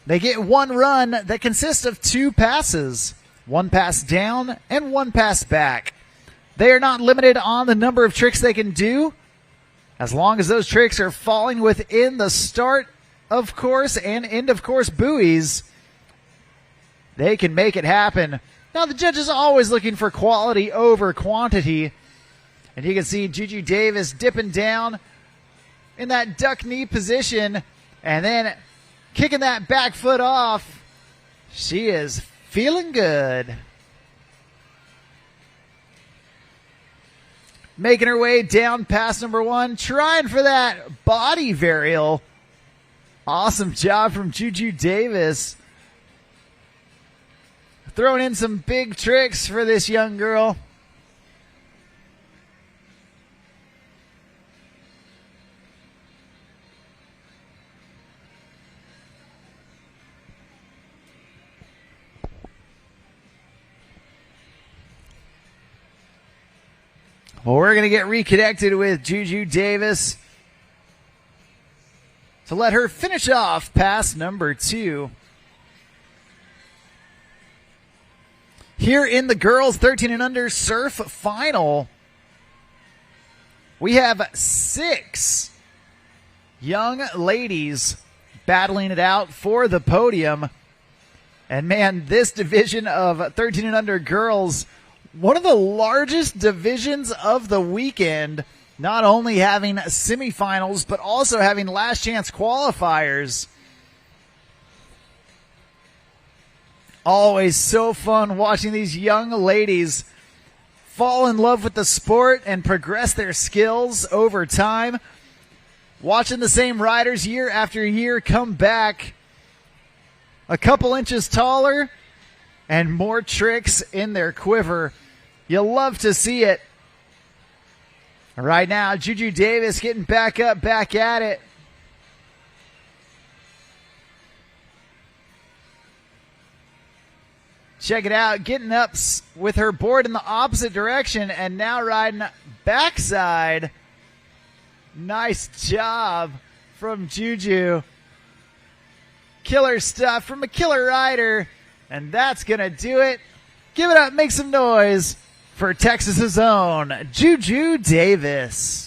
They get one run that consists of 2 passes, 1 pass down and 1 pass back. They are not limited on the number of tricks they can do, as long as those tricks are falling within the start of course and end of course buoys. They can make it happen. Now, the judge is always looking for quality over quantity. And you can see Juju Davis dipping down in that duck knee position and then kicking that back foot off. She is feeling good. Making her way down pass number 1, trying for that body varial. Awesome job from Juju Davis. Throwing in some big tricks for this young girl. Well, we're going to get reconnected with Juju Davis to let her finish off pass number 2. Here in the girls 13 and under surf final, we have 6 young ladies battling it out for the podium. And man, this division of 13 and under girls, one of the largest divisions of the weekend, not only having semifinals, but also having last chance qualifiers. Always so fun watching these young ladies fall in love with the sport and progress their skills over time. Watching the same riders year after year come back a couple inches taller and more tricks in their quiver. You'll love to see it. Right now, Juju Davis getting back up, back at it. Check it out, getting up with her board in the opposite direction and now riding backside. Nice job from Juju. Killer stuff from a killer rider. And that's going to do it. Give it up, make some noise for Texas's own Juju Davis.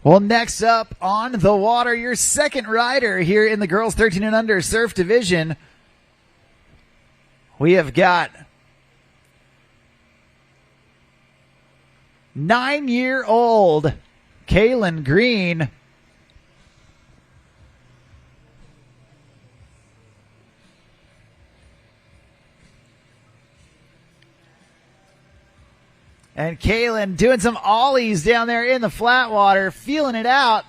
Well, next up on the water, your second rider here in the girls 13 and under surf division. We have got 9-year-old Kaylin Green. And Kaylin doing some ollies down there in the flat water, feeling it out.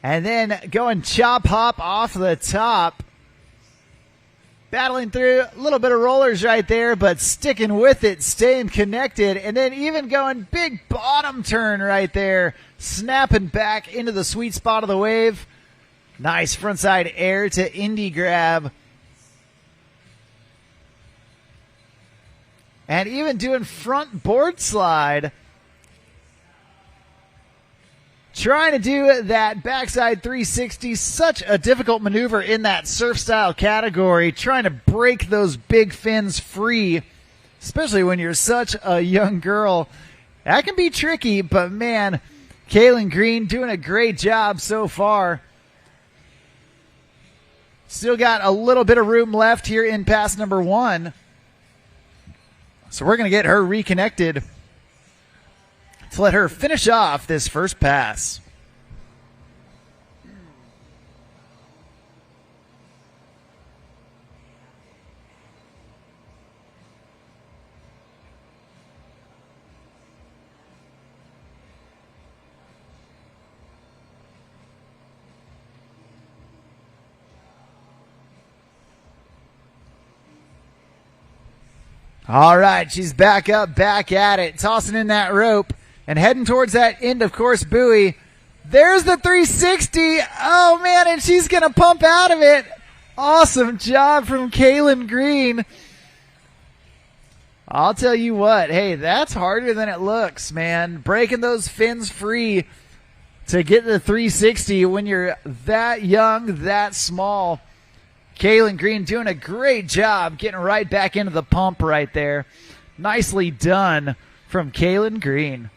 And then going chop hop off the top. Battling through a little bit of rollers right there, but sticking with it, staying connected, and then even going big bottom turn right there, snapping back into the sweet spot of the wave. Nice frontside air to indie grab. And even doing front board slide. Trying to do that backside 360, such a difficult maneuver in that surf style category, trying to break those big fins free, especially when you're such a young girl. That can be tricky, but man, Kaylin Green doing a great job so far. Still got a little bit of room left here in pass number 1. So we're going to get her reconnected to let her finish off this first pass. All right, she's back up, back at it, tossing in that rope. And heading towards that end, of course, buoy. There's the 360. Oh, man, and she's going to pump out of it. Awesome job from Kaylin Green. I'll tell you what. Hey, that's harder than it looks, man. Breaking those fins free to get the 360 when you're that young, that small. Kaylin Green doing a great job getting right back into the pump right there. Nicely done from Kaylin Green.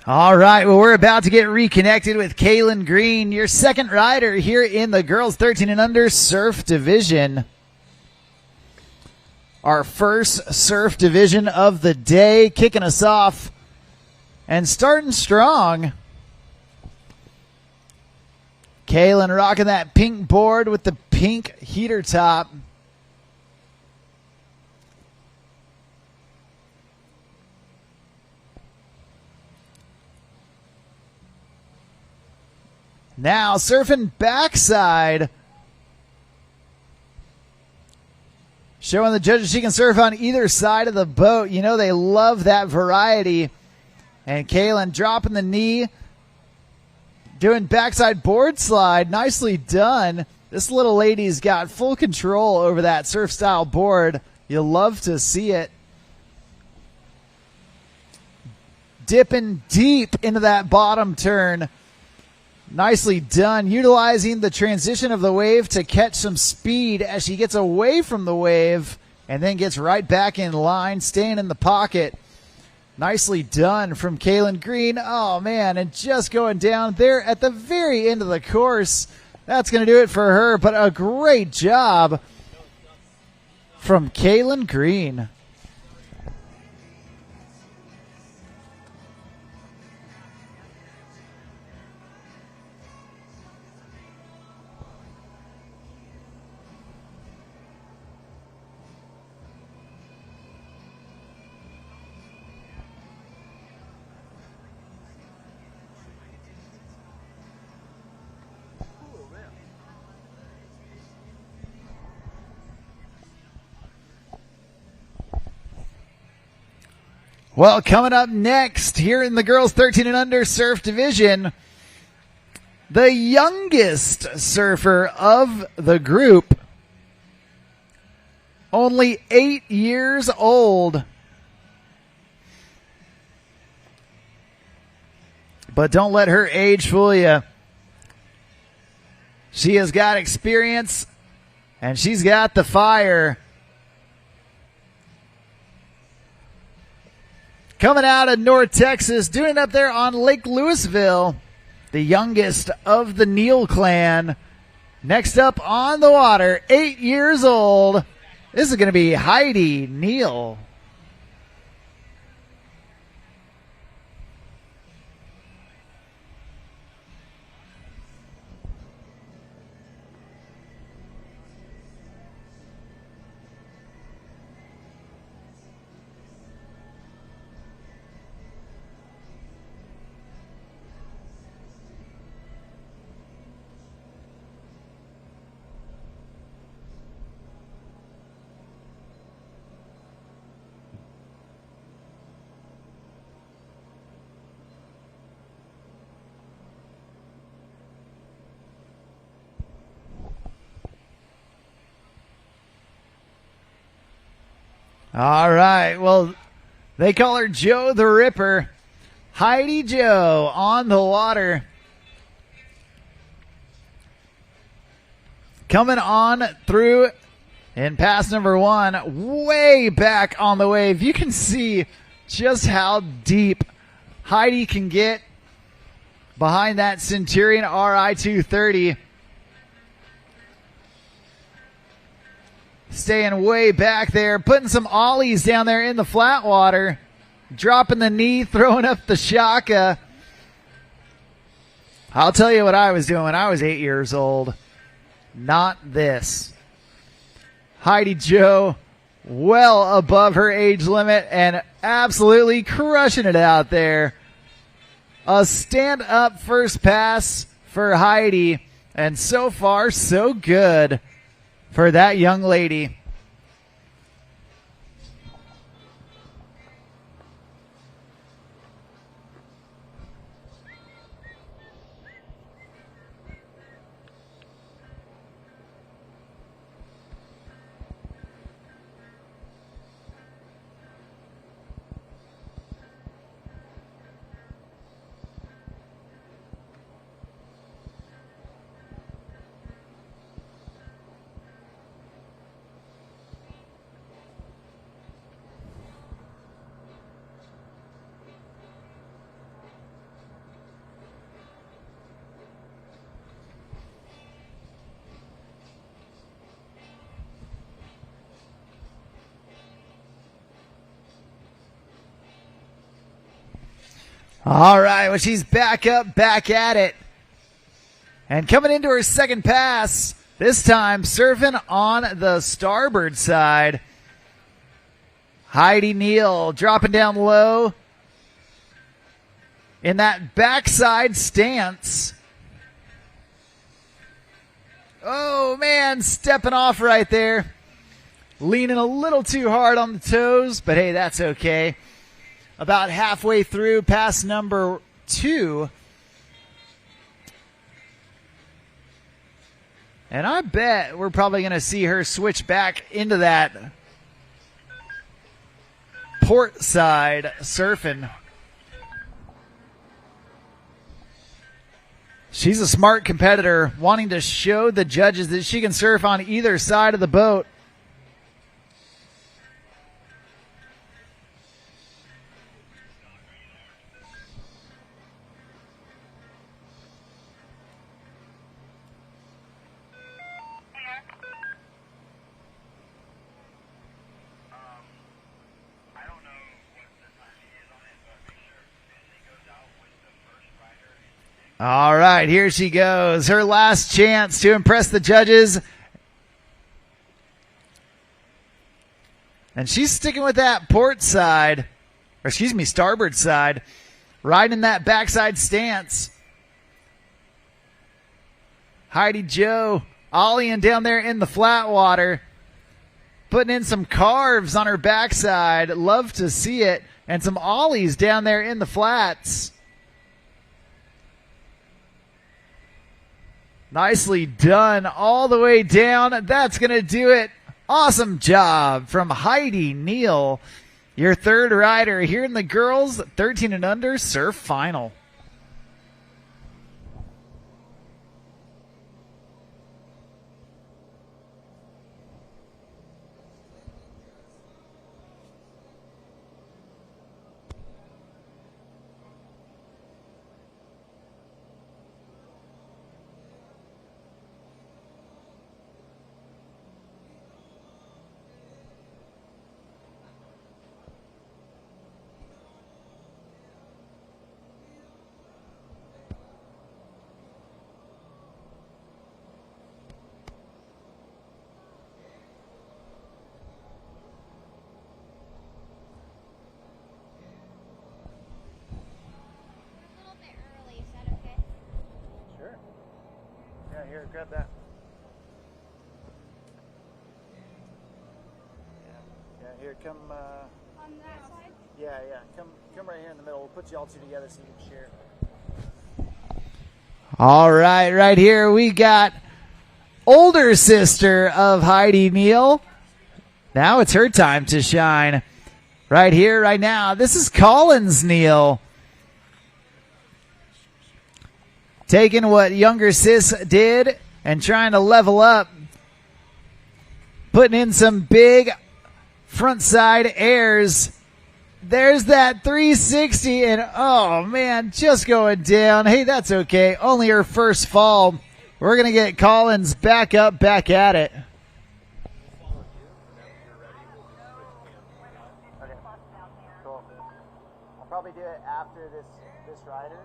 All right, well, we're about to get reconnected with Kaylin Green, your second rider here in the girls 13 and under surf division. Our first surf division of the day, kicking us off and starting strong. Kaylin rocking that pink board with the pink heater top. Now surfing backside. Showing the judges she can surf on either side of the boat. You know they love that variety. And Kaylin dropping the knee. Doing backside board slide. Nicely done. This little lady's got full control over that surf style board. You'll love to see it. Dipping deep into that bottom turn. Nicely done, utilizing the transition of the wave to catch some speed as she gets away from the wave and then gets right back in line, staying in the pocket. Nicely done from Kaylin Green. Oh, man, and just going down there at the very end of the course. That's going to do it for her, but a great job from Kaylin Green. Well, coming up next here in the girls 13 and under surf division, the youngest surfer of the group, only 8 years old. But don't let her age fool you. She has got experience, and she's got the fire. Coming out of North Texas, doing it up there on Lake Louisville, the youngest of the Neal clan. Next up on the water, 8 years old. This is going to be Heidi Neal. All right. Well, they call her Joe the Ripper. Heidi Joe on the water. Coming on through in pass number 1, way back on the wave. You can see just how deep Heidi can get behind that Centurion RI 230. Staying way back there, putting some ollies down there in the flat water, dropping the knee, throwing up the shaka. I'll tell you what I was doing when I was 8 years old. Not this. Heidi Joe, well above her age limit and absolutely crushing it out there. A stand-up first pass for Heidi, and so far, so good for that young lady. All right, well, she's back up, back at it. And coming into her second pass, this time surfing on the starboard side. Heidi Neal dropping down low in that backside stance. Oh, man, stepping off right there. Leaning a little too hard on the toes, but hey, that's okay. About halfway through pass number 2. And I bet we're probably going to see her switch back into that port side surfing. She's a smart competitor, wanting to show the judges that she can surf on either side of the boat. All right, here she goes. Her last chance to impress the judges. And she's sticking with that port side, or excuse me, starboard side, riding that backside stance. Heidi Joe ollieing down there in the flat water. putting in some carves on her backside. Love to see it. And some ollies down there in the flats. Nicely done all the way down. That's going to do it. Awesome job from Heidi Neal, your third rider here in the girls 13 and under surf final. Here, grab that. Yeah, here, come. On that side? Yeah, come right here in the middle. We'll put you all two together so you can share. All right, right here we got older sister of Heidi Neal. Now it's her time to shine. Right here, right now. This is Collins Neal. Taking what younger sis did and trying to level up. Putting in some big front side airs. There's that 360 and oh man, just going down. Hey, that's okay. Only her first fall. We're going to get Collins back up, back at it. Okay, cool. I'll probably do it after this rider.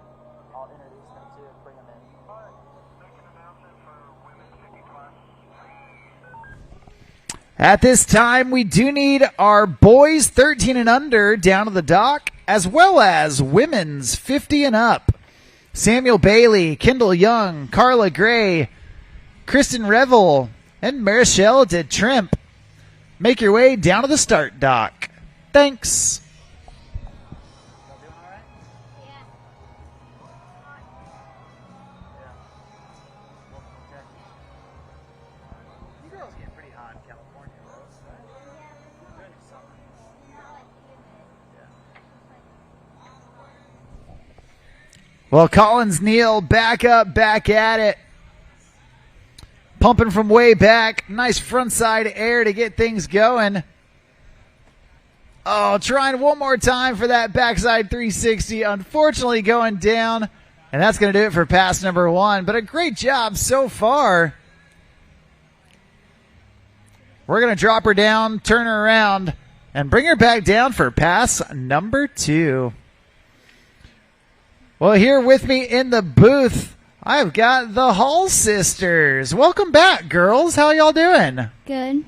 I'll introduce them to bring them in. At this time, we do need our boys 13 and under down to the dock, as well as women's 50 and up. Samuel Bailey, Kendall Young, Carla Gray, Kristen Revel, and Marichelle de Trimp. Make your way down to the start dock. Thanks. Well, Collins Neal back up, back at it. Pumping from way back. Nice front side air to get things going. Oh, trying one more time for that backside 360. Unfortunately going down. And that's going to do it for pass number one. But a great job so far. We're going to drop her down, turn her around, and bring her back down for pass number two. Well, here with me in the booth, I've got the Hall sisters. Welcome back, girls. How y'all doing? Good.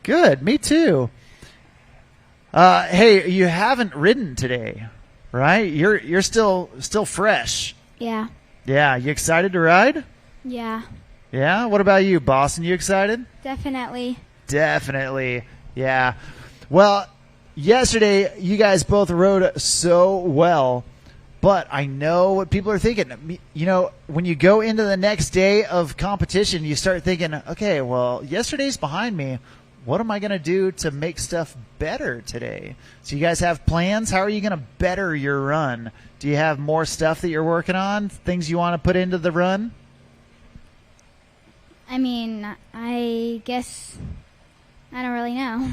Good. Me too. Hey, you haven't ridden today, right? You're still fresh. Yeah. Yeah. You excited to ride? Yeah. Yeah. What about you, Boston? You excited? Definitely. Definitely. Yeah. Well, yesterday you guys both rode so well. But I know what people are thinking. You know, when you go into the next day of competition, you start thinking, okay, well, yesterday's behind me. What am I going to do to make stuff better today? So you guys have plans? How are you going to better your run? Do you have more stuff that you're working on? Things you want to put into the run? I mean, I guess I don't really know.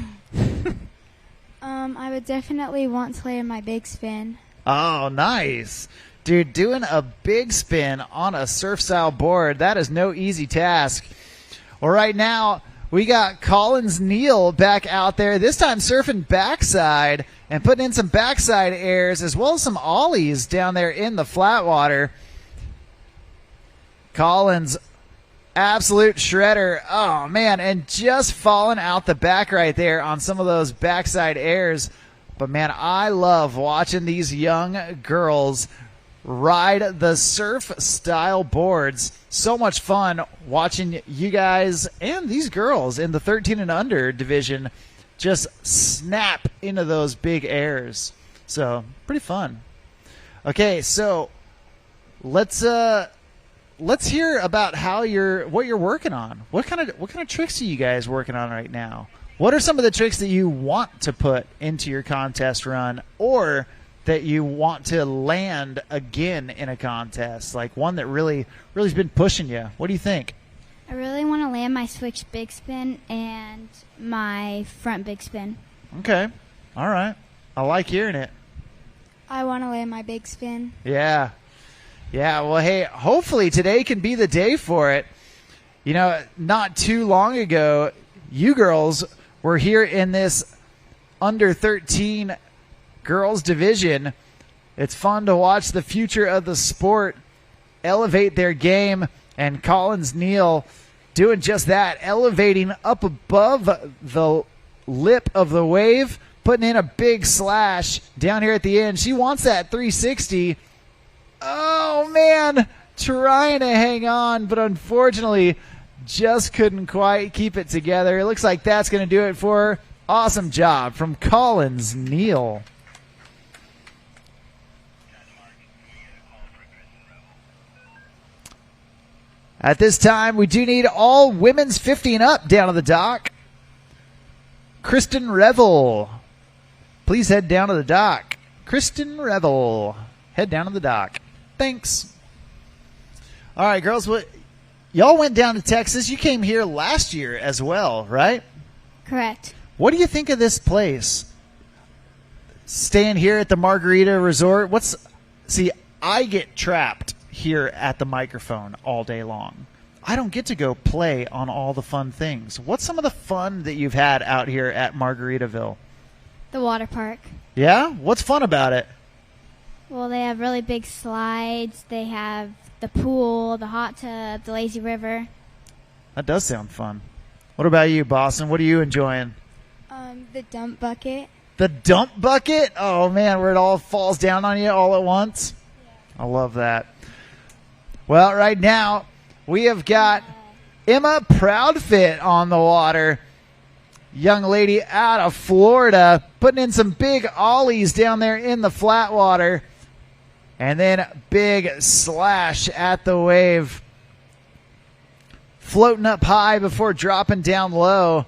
I would definitely want to land my big spin. Oh, nice. Dude, doing a big spin on a surf-style board, that is no easy task. Well, right now, we got Collins Neal back out there, this time surfing backside and putting in some backside airs as well as some ollies down there in the flat water. Collins, absolute shredder. Oh, man, and just falling out the back right there on some of those backside airs. But, man, I love watching these young girls ride the surf style boards. So much fun watching you guys and these girls in the 13 and under division just snap into those big airs. So pretty fun. Okay, so let's hear about what you're working on. What kind of tricks are you guys working on right now? What are some of the tricks that you want to put into your contest run, or that you want to land again in a contest? Like one that really's been pushing you. What do you think? I really want to land my switch big spin and my front big spin. Okay. All right. I like hearing it. I want to land my big spin. Yeah. Yeah, well, hey, hopefully today can be the day for it. You know, not too long ago, you girls were here in this under 13 girls division. It's fun to watch the future of the sport elevate their game, and Collins Neal doing just that, elevating up above the lip of the wave, putting in a big slash down here at the end. She wants that 360. Oh, man, trying to hang on, but unfortunately just couldn't quite keep it together. It looks like that's going to do it for her. Awesome job from Collins Neal. At this time, we do need all women's 50 and up down to the dock. Kristen Revel, please head down to the dock. Kristen Revel, head down to the dock. Thanks. All right, girls, y'all went down to Texas. You came here last year as well, right? Correct. What do you think of this place? Staying here at the Margarita Resort. See, I get trapped here at the microphone all day long. I don't get to go play on all the fun things. What's some of the fun that you've had out here at Margaritaville? The water park. Yeah? What's fun about it? Well, they have really big slides. They have the pool, the hot tub, the lazy river. That does sound fun. What about you, Boston? What are you enjoying? The dump bucket. The dump bucket? Oh, man, where it all falls down on you all at once? Yeah. I love that. Well, right now, we have got Emma Proudfit on the water. Young lady out of Florida, putting in some big ollies down there in the flat water. And then big slash at the wave. Floating up high before dropping down low.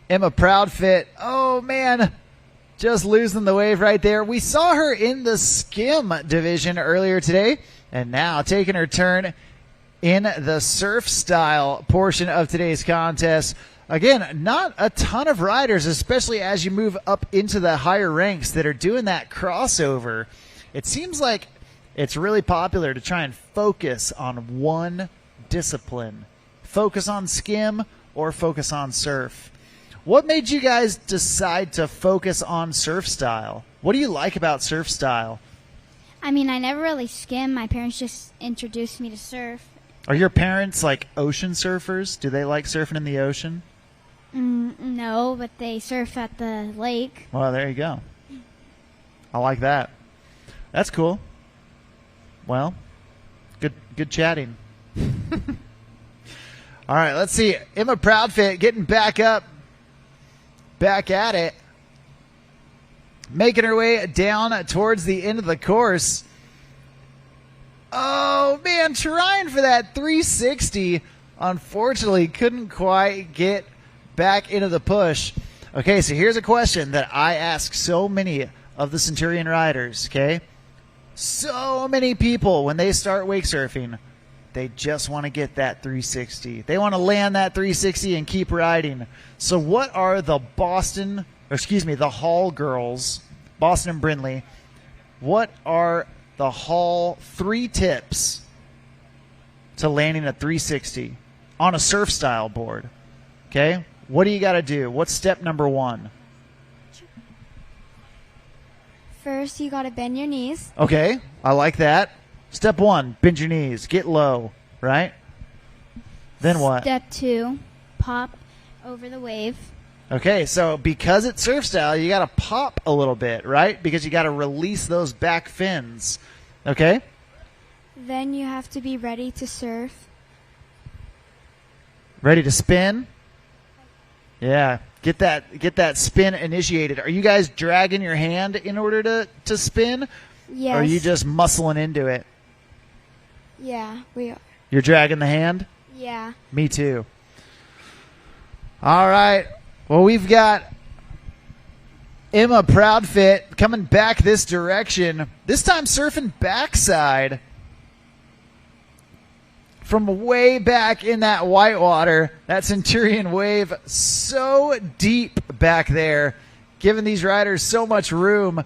Emma Proudfit, oh man, just losing the wave right there. We saw her in the Skim division earlier today, and now taking her turn in the surf style portion of today's contest. Again, not a ton of riders, especially as you move up into the higher ranks, that are doing that crossover. It seems like it's really popular to try and focus on one discipline. Focus on Skim or focus on surf. What made you guys decide to focus on surf style? What do you like about surf style? I mean, I never really skimmed. My parents just introduced me to surf. Are your parents like ocean surfers? Do they like surfing in the ocean? No, but they surf at the lake. Well, there you go. I like that. That's cool. Well, good chatting. All right, let's see. Emma Proudfit getting back up. Back at it. Making her way down towards the end of the course. Oh, man, trying for that 360. Unfortunately, couldn't quite get back into the push. Okay, so here's a question that I ask so many of the Centurion riders, okay? So many people, when they start wake surfing, they just want to get that 360. They want to land that 360 and keep riding. So what are the the Hall girls, Boston and Brindley, what are the Hall 3 tips to landing a 360 on a surf style board? Okay? What do you got to do? What's step number 1? First, you got to bend your knees. Okay, I like that. Step 1, bend your knees, get low, right? Then what? Step 2, pop over the wave. Okay, so because it's surf style, you got to pop a little bit, right? Because you got to release those back fins. Okay? Then you have to be ready to surf. Ready to spin? Yeah. Get that spin initiated. Are you guys dragging your hand in order to spin? Yes. Or are you just muscling into it? Yeah, we are. You're dragging the hand? Yeah. Me too. All right. Well, we've got Emma Proudfit coming back this direction. This time surfing backside from way back in that whitewater. That Centurion wave so deep back there, giving these riders so much room.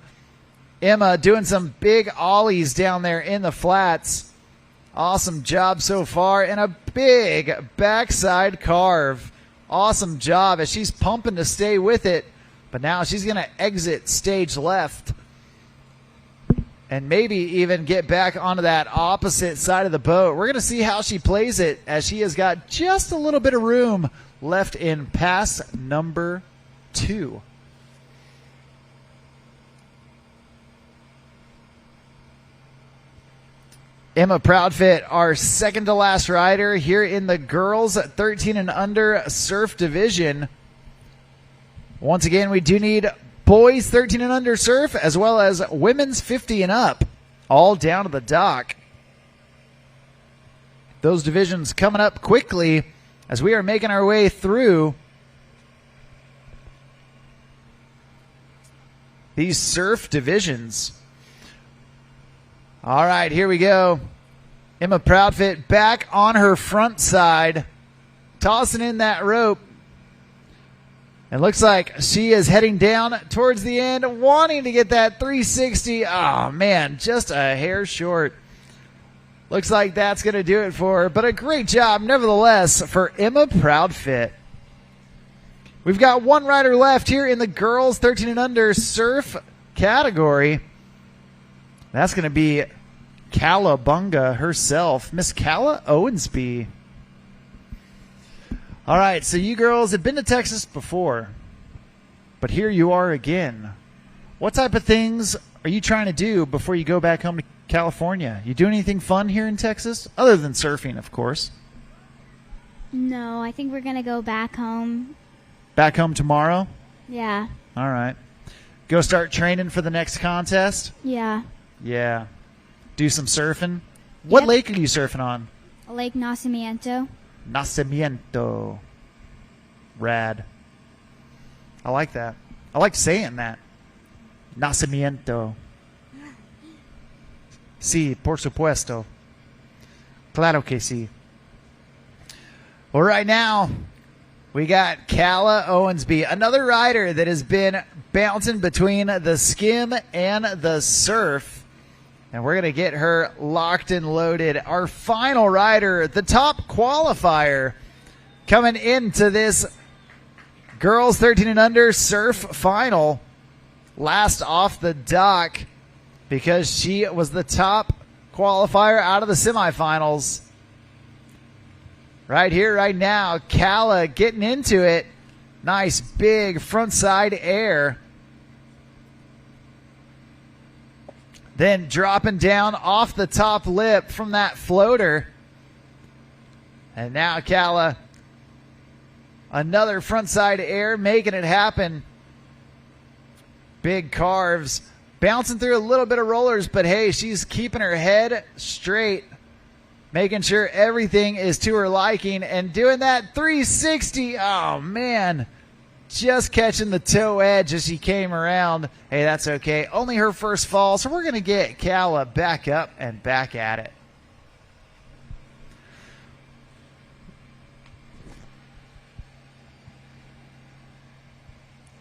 Emma doing some big ollies down there in the flats. Awesome job so far. And a big backside carve. Awesome job as she's pumping to stay with it. But now she's going to exit stage left. And maybe even get back onto that opposite side of the boat. We're going to see how she plays it as she has got just a little bit of room left in pass number 2. Emma Proudfit, our second to last rider here in the girls 13 and under surf division. Once again, we do need boys 13 and under surf as well as women's 50 and up, all down to the dock. Those divisions coming up quickly as we are making our way through these surf divisions. All right, here we go. Emma Proudfit back on her front side, tossing in that rope. And looks like she is heading down towards the end, wanting to get that 360. Oh, man, just a hair short. Looks like that's going to do it for her, but a great job, nevertheless, for Emma Proudfit. We've got one rider left here in the girls 13 and under surf category. That's going to be Cowabunga herself, Miss Calla Owensby. All right, so you girls have been to Texas before, but here you are again. What type of things are you trying to do before you go back home to California? You doing anything fun here in Texas, other than surfing, of course? No, I think we're going to go back home. Back home tomorrow? Yeah. All right. Go start training for the next contest? Yeah. Yeah. Do some surfing? What Yep. lake are you surfing on? Lake Nacimiento. Nacimiento. Rad. I like that. I like saying that. Nacimiento. Sí, por supuesto. Claro que sí. Well, right now, we got Calla Owensby, another rider that has been bouncing between the skim and the surf. And we're going to get her locked and loaded. Our final rider, the top qualifier, coming into this girls 13 and under surf final. Last off the dock because she was the top qualifier out of the semifinals. Right here, right now, Calla getting into it. Nice big front side air. Then dropping down off the top lip from that floater. And now Calla, another front side air, making it happen. Big carves. Bouncing through a little bit of rollers, but hey, she's keeping her head straight. Making sure everything is to her liking and doing that 360. Oh, man. Just catching the toe edge as she came around. Hey, that's okay. Only her first fall, so we're going to get Calla back up and back at it.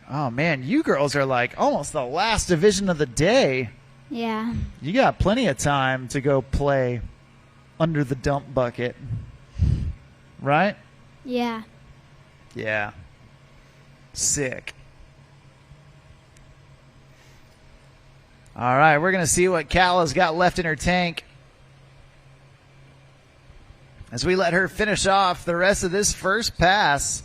Oh, man, you girls are like almost the last division of the day. Yeah. You got plenty of time to go play under the dump bucket. Right? Yeah. Yeah. Sick. All right, we're going to see what Calla's got left in her tank as we let her finish off the rest of this first pass.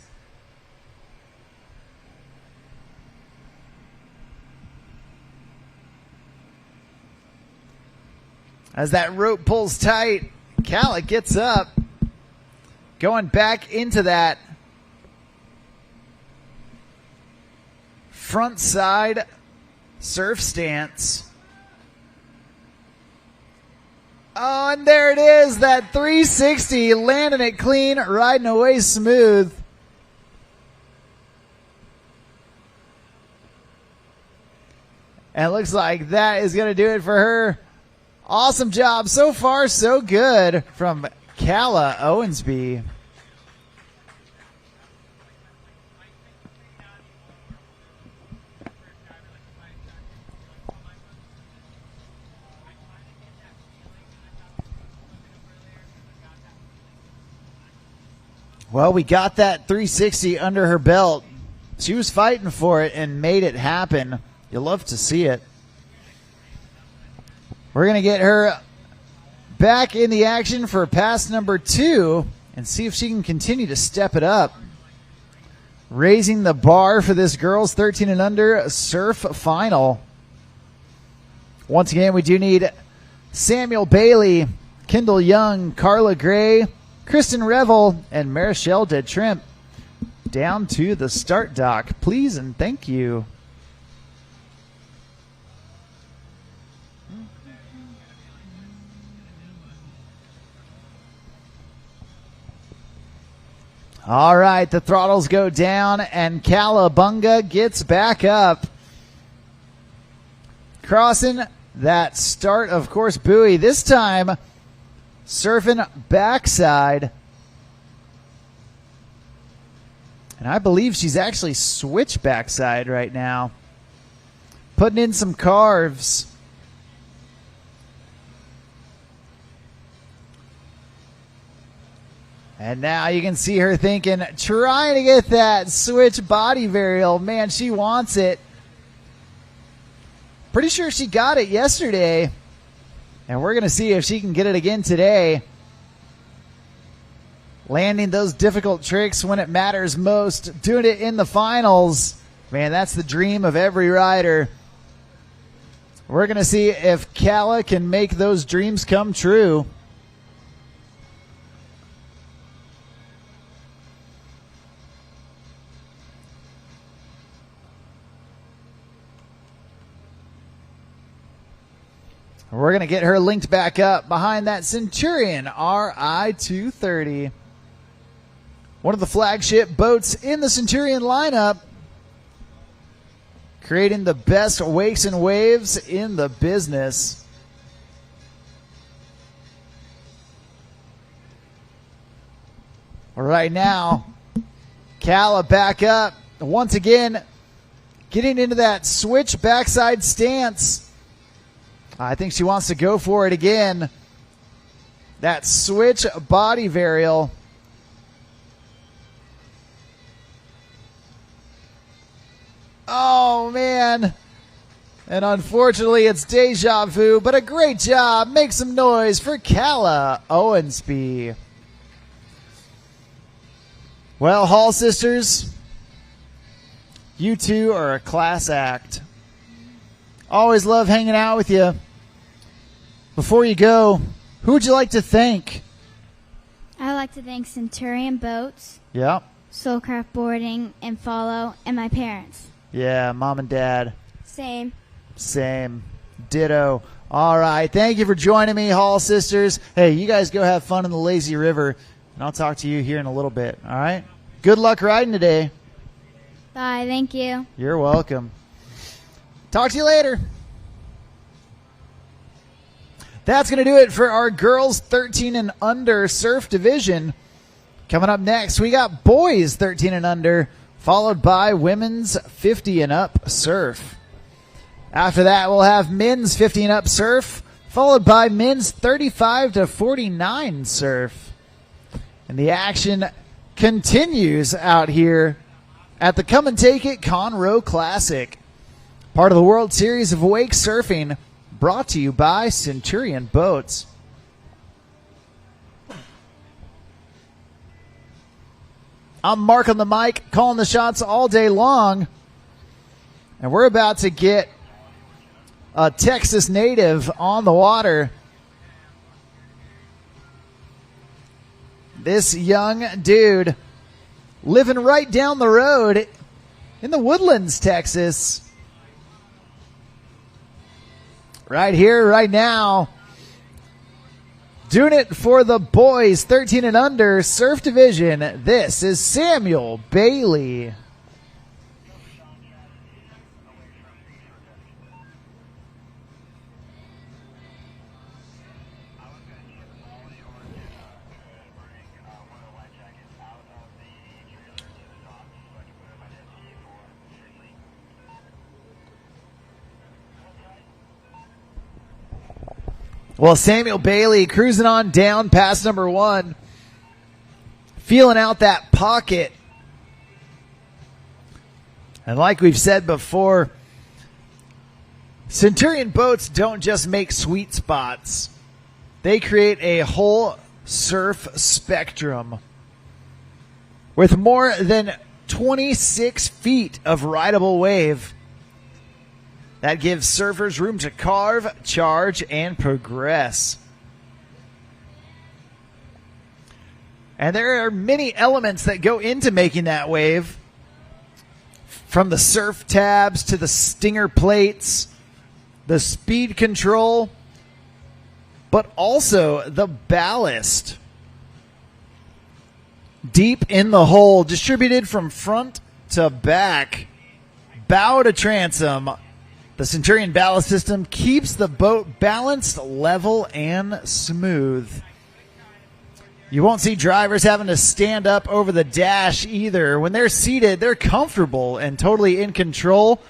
As that rope pulls tight, Calla gets up, going back into that front side surf stance. Oh, and there it is, that 360, landing it clean, riding away smooth. And it looks like that is going to do it for her. Awesome job. So far, so good from Calla Owensby. Well, we got that 360 under her belt. She was fighting for it and made it happen. You'll love to see it. We're going to get her back in the action for pass number 2 and see if she can continue to step it up. Raising the bar for this girls 13 and under surf final. Once again, we do need Samuel Bailey, Kendall Young, Carla Gray, Kristen Revel, and Marichelle DeTrimp down to the start dock. Please and thank you. All right, the throttles go down, and Cowabunga gets back up. Crossing that start, of course, buoy. This time, surfing backside. And I believe she's actually switched backside right now. Putting in some carves. And now you can see her thinking, trying to get that switch body varial. Man, she wants it. Pretty sure she got it yesterday. And we're going to see if she can get it again today. Landing those difficult tricks when it matters most. Doing it in the finals. Man, that's the dream of every rider. We're going to see if Calla can make those dreams come true. We're going to get her linked back up behind that Centurion RI 230. One of the flagship boats in the Centurion lineup. Creating the best wakes and waves in the business. Right now, Calla back up. Once again, getting into that switch backside stance. I think she wants to go for it again. That switch body varial. Oh, man. And unfortunately, it's deja vu, but a great job. Make some noise for Calla Owensby. Well, Hall sisters, you two are a class act. Always love hanging out with you. Before you go, who would you like to thank? I'd like to thank Centurion Boats, Yeah. Soulcraft Boarding, and Follow, and my parents. Yeah, mom and dad. Same. Same. Ditto. All right. Thank you for joining me, Hall sisters. Hey, you guys go have fun in the lazy river, and I'll talk to you here in a little bit. All right? Good luck riding today. Bye. Thank you. You're welcome. Talk to you later. That's going to do it for our girls 13 and under surf division. Coming up next, we got boys 13 and under, followed by women's 50 and up surf. After that, we'll have men's 50 and up surf, followed by men's 35 to 49 surf. And the action continues out here at the Come and Take It Conroe Classic. Part of the World Series of Wake Surfing, brought to you by Centurion Boats. I'm Mark on the mic, calling the shots all day long. And we're about to get a Texas native on the water. This young dude living right down the road in the Woodlands, Texas. Right here, right now. Doing it for the boys 13 and under surf division. This is Samuel Bailey. Well, Samuel Bailey cruising on down past number 1. Feeling out that pocket. And like we've said before, Centurion Boats don't just make sweet spots. They create a whole surf spectrum with more than 26 feet of rideable wave. That gives surfers room to carve, charge, and progress. And there are many elements that go into making that wave. From the surf tabs to the stinger plates, the speed control, but also the ballast. Deep in the hole, distributed from front to back, bow to transom. The Centurion ballast system keeps the boat balanced, level, and smooth. You won't see drivers having to stand up over the dash either. When they're seated, they're comfortable and totally in control,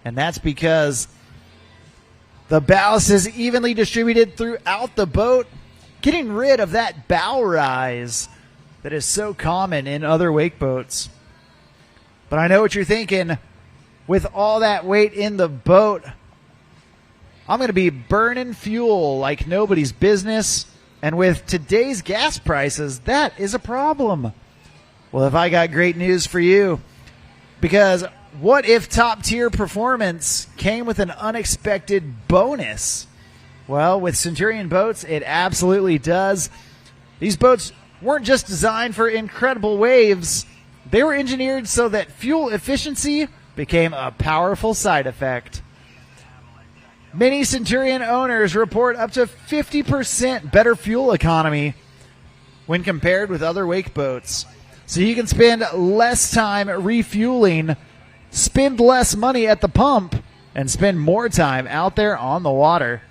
and that's because the ballast is evenly distributed throughout the boat, getting rid of that bow rise that is so common in other wake boats. But I know what you're thinking. With all that weight in the boat, I'm going to be burning fuel like nobody's business. And with today's gas prices, that is a problem. Well, if I got great news for you, because what if top tier performance came with an unexpected bonus? Well, with Centurion Boats, it absolutely does. These boats weren't just designed for incredible waves. They were engineered so that fuel efficiency became a powerful side effect. Many Centurion owners report up to 50% better fuel economy when compared with other wake boats. So you can spend less time refueling, spend less money at the pump, and spend more time out there on the water.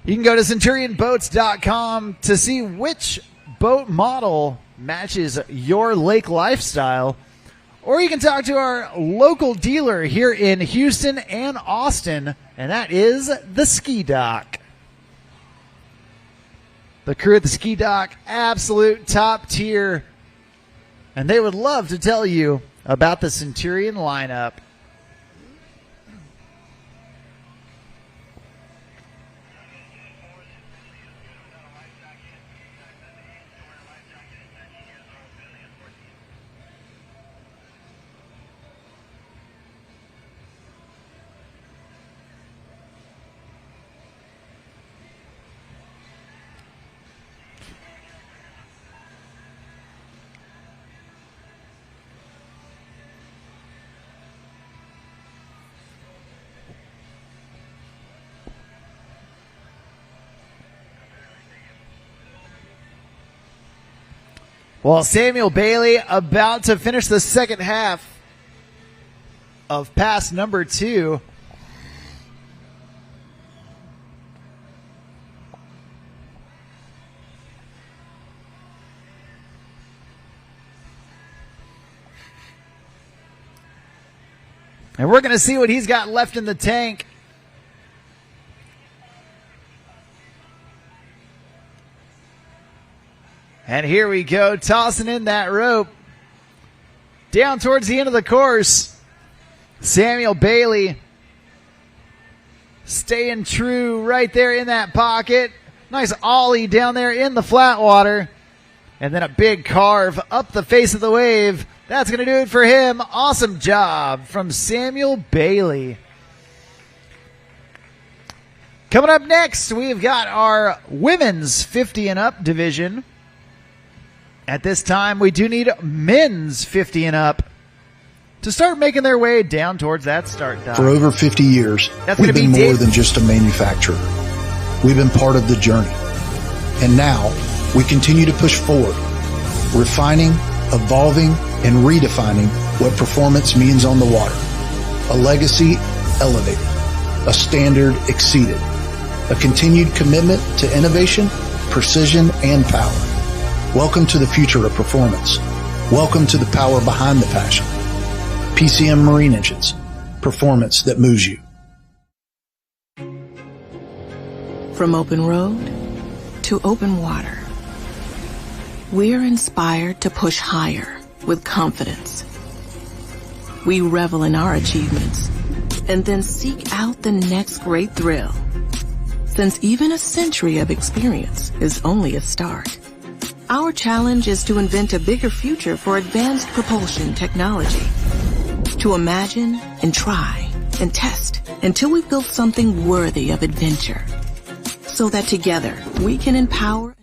You can go to CenturionBoats.com to see which boat model matches your lake lifestyle, or you can talk to our local dealer here in Houston and Austin, and that is the Ski Dock. The crew at the Ski Dock, absolute top tier, and they would love to tell you about the Centurion lineup. Well, Samuel Bailey about to finish the second half of pass number 2. And we're going to see what he's got left in the tank. And here we go, tossing in that rope. Down towards the end of the course, Samuel Bailey staying true right there in that pocket. Nice ollie down there in the flat water. And then a big carve up the face of the wave. That's going to do it for him. Awesome job from Samuel Bailey. Coming up next, we've got our women's 50 and up division. At this time, we do need men's 50 and up to start making their way down towards that start dock. For over 50 years, we've been more than just a manufacturer. We've been part of the journey. And now, we continue to push forward, refining, evolving, and redefining what performance means on the water. A legacy elevated, a standard exceeded, a continued commitment to innovation, precision, and power. Welcome to the future of performance. Welcome to the power behind the passion. PCM Marine Engines, performance that moves you. From open road to open water, we're inspired to push higher with confidence. We revel in our achievements and then seek out the next great thrill. Since even a century of experience is only a start, our challenge is to invent a bigger future for advanced propulsion technology. To imagine and try and test until we've built something worthy of adventure. So that together we can empower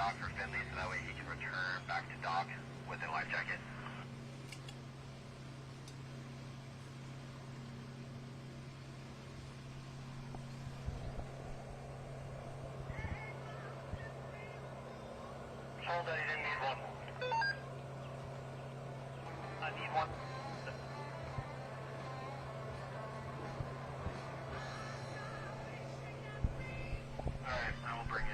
dock for Finley so that way he can return back to dock with a life jacket. Told that he didn't need one. I need one. Alright, I will bring it.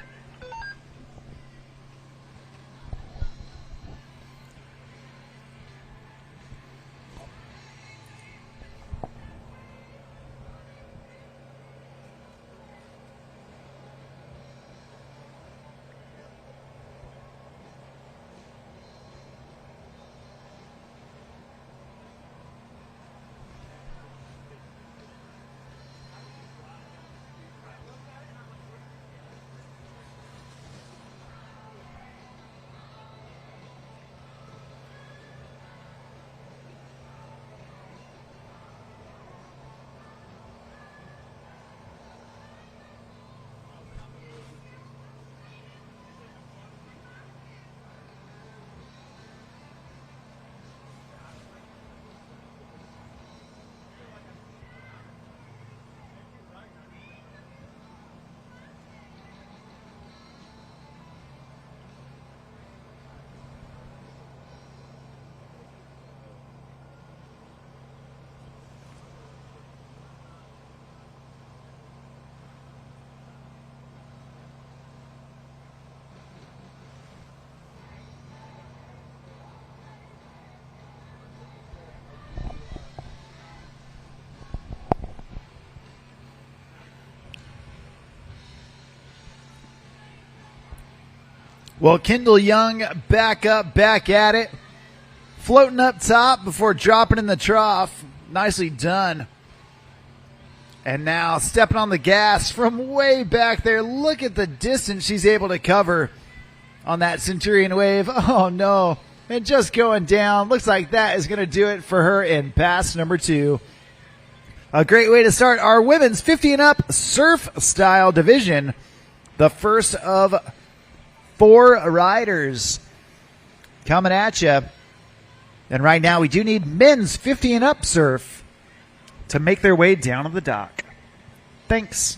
Well, Kendall Young back up, back at it. Floating up top before dropping in the trough. Nicely done. And now stepping on the gas from way back there. Look at the distance she's able to cover on that Centurion wave. Oh, no. And just going down. Looks like that is going to do it for her in pass number 2. A great way to start our women's 50 and up surf style division. The first of 4 riders coming at you. And right now we do need men's 50 and up surf to make their way down to the dock. Thanks.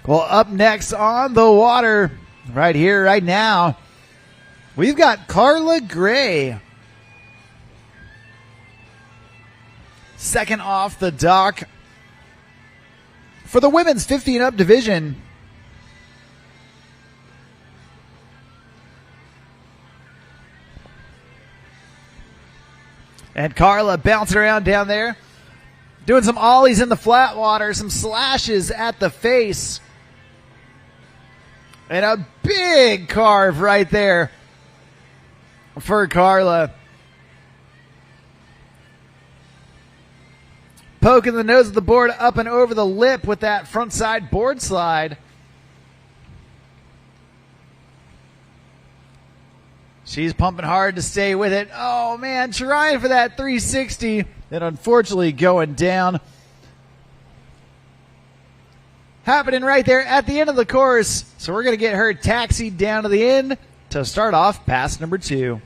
Well, up next on the water, right here, right now, we've got Carla Gray. Second off the dock for the women's 50 and up division. And Carla bouncing around down there, doing some ollies in the flat water, some slashes at the face. And a big carve right there for Carla. Poking the nose of the board up and over the lip with that front side board slide. She's pumping hard to stay with it. Oh, man, trying for that 360. And unfortunately going down. Happening right there at the end of the course. So we're going to get her taxied down to the end to start off pass number 2.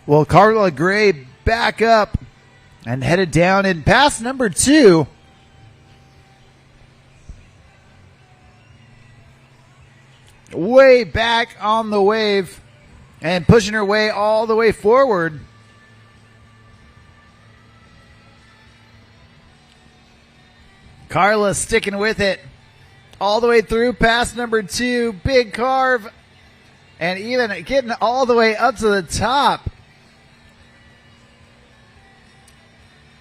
Well, Carla Gray back up and headed down in pass number 2. Way back on the wave and pushing her way all the way forward. Carla sticking with it all the way through pass number 2. Big carve and even getting all the way up to the top.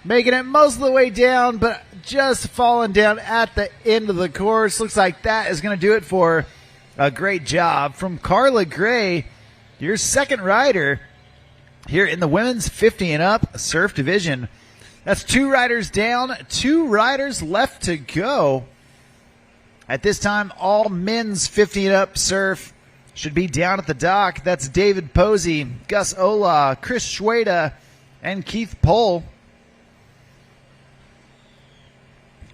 Making it most of the way down, but just falling down at the end of the course. Looks like that is going to do it for a great job from Carla Gray, your second rider here in the women's 50 and up surf division. That's 2 riders down, 2 riders left to go. At this time, all men's 50 and up surf should be down at the dock. That's David Posey, Gus Ola, Chris Schweda, and Keith Pohl.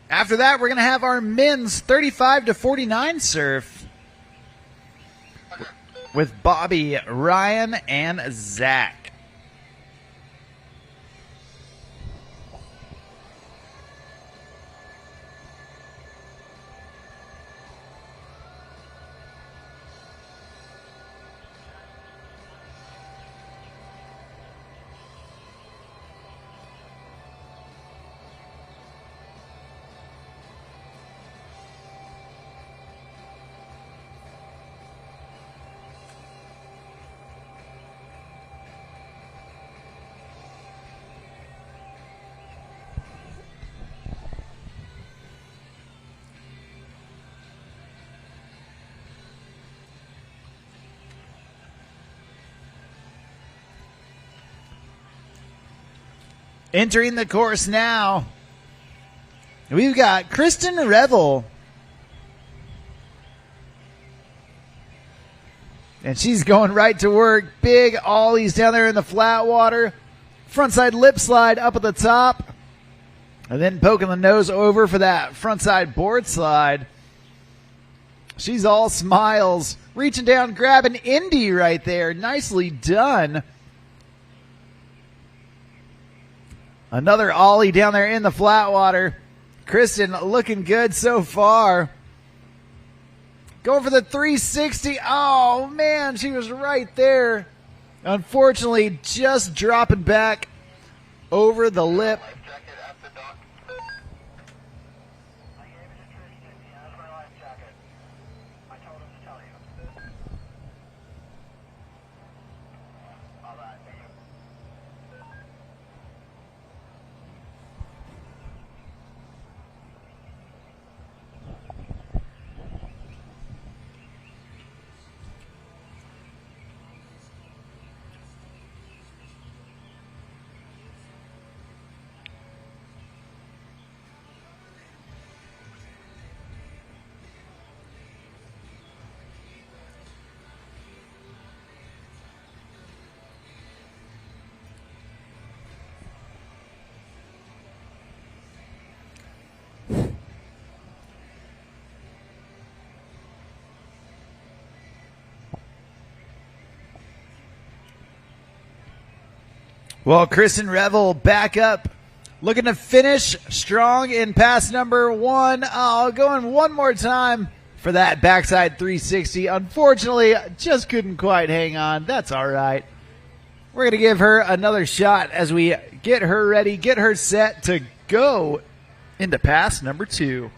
After that, we're going to have our men's 35 to 49 surf with Bobby, Ryan, and Zach. Entering the course now, we've got Kristen Revel. And she's going right to work. Big ollies down there in the flat water. Frontside lip slide up at the top. And then poking the nose over for that frontside board slide. She's all smiles. Reaching down, grabbing Indy right there. Nicely done. Another ollie down there in the flat water. Kristen looking good so far. Going for the 360. Oh, man, she was right there. Unfortunately, just dropping back over the lip. Well, Kristen Revel back up, looking to finish strong in pass number 1. Oh, going one more time for that backside 360. Unfortunately, just couldn't quite hang on. That's all right. We're going to give her another shot as we get her ready, get her set to go into pass number 2.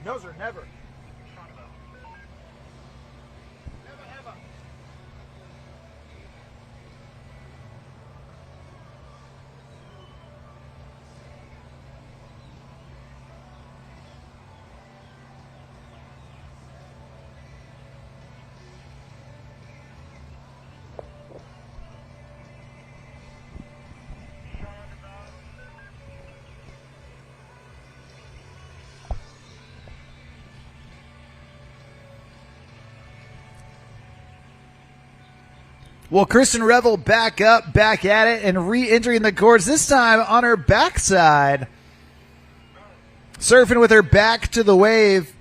Nose or never. Well, Kristen Revel back up, back at it, and re-entering the course, this time on her backside. Surfing with her back to the wave.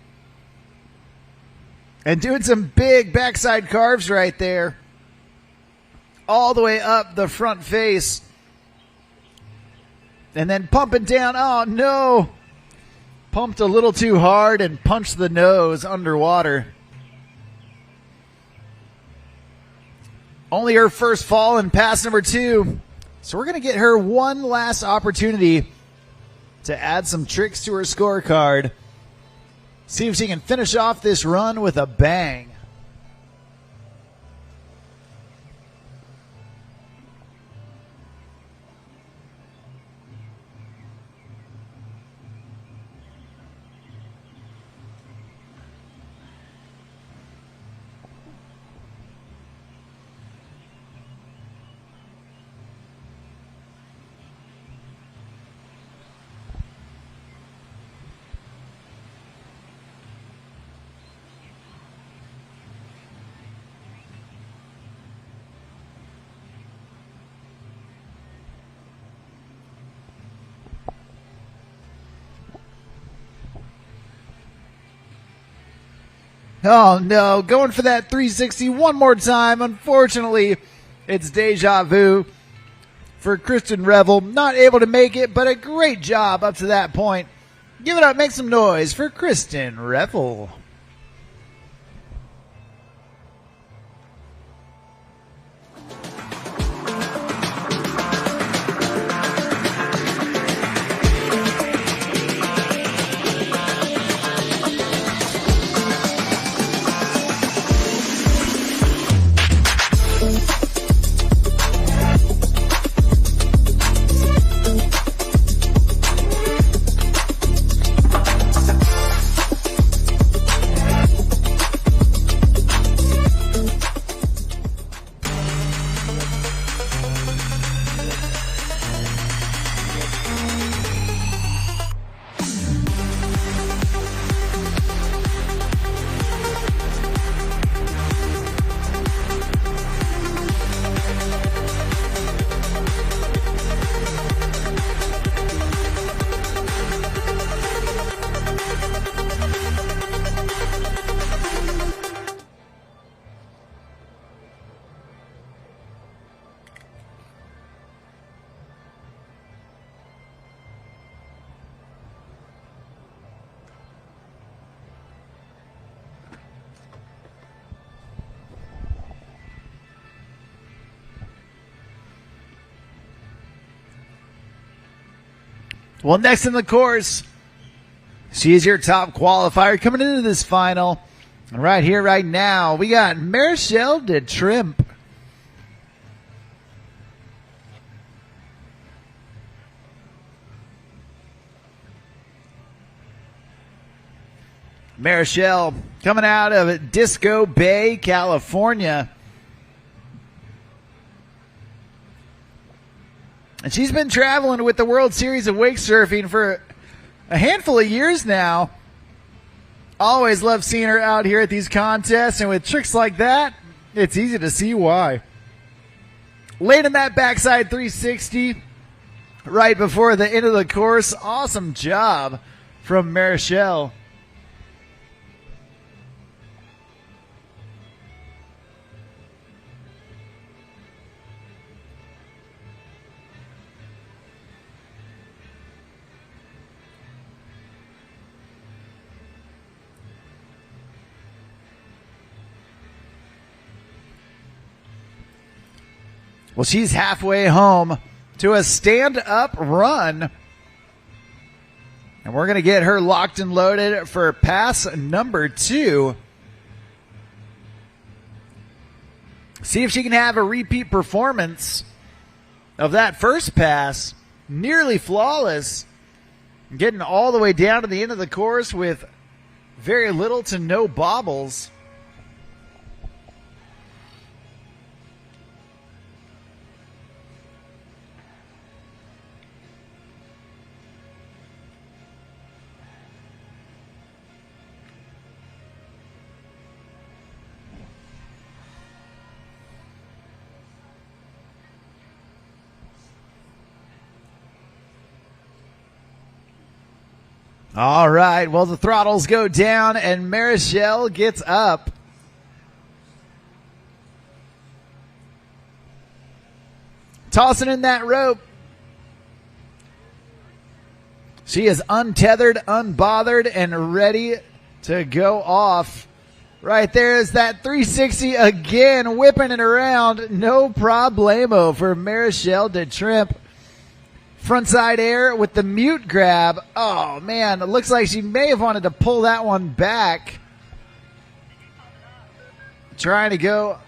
And doing some big backside carves right there. All the way up the front face. And then pumping down. Oh, no. Pumped a little too hard and punched the nose underwater. Only her first fall in pass number 2. So we're going to get her one last opportunity to add some tricks to her scorecard. See if she can finish off this run with a bang. Oh, no. Going for that 360 one more time. Unfortunately, it's deja vu for Kristen Revel. Not able to make it, but a great job up to that point. Give it up. Make some noise for Kristen Revel. Well, next in the course, she is your top qualifier coming into this final. And right here, right now, we got Marichelle de Trimp. Marichelle coming out of Disco Bay, California. And she's been traveling with the World Series of Wake Surfing for a handful of years now. Always love seeing her out here at these contests, and with tricks like that, it's easy to see why. Late in that backside 360 right before the end of the course. Awesome job from Marichelle. Well, she's halfway home to a stand-up run. And we're going to get her locked and loaded for pass number 2. See if she can have a repeat performance of that first pass. Nearly flawless. Getting all the way down to the end of the course with very little to no bobbles. All right, well, the throttles go down and Marichelle gets up. Tossing in that rope. She is untethered, unbothered, and ready to go off. Right there is that 360 again, whipping it around. No problemo for Marichelle de Trimp. Frontside air with the mute grab. Oh, man, it looks like she may have wanted to pull that one back. Trying to go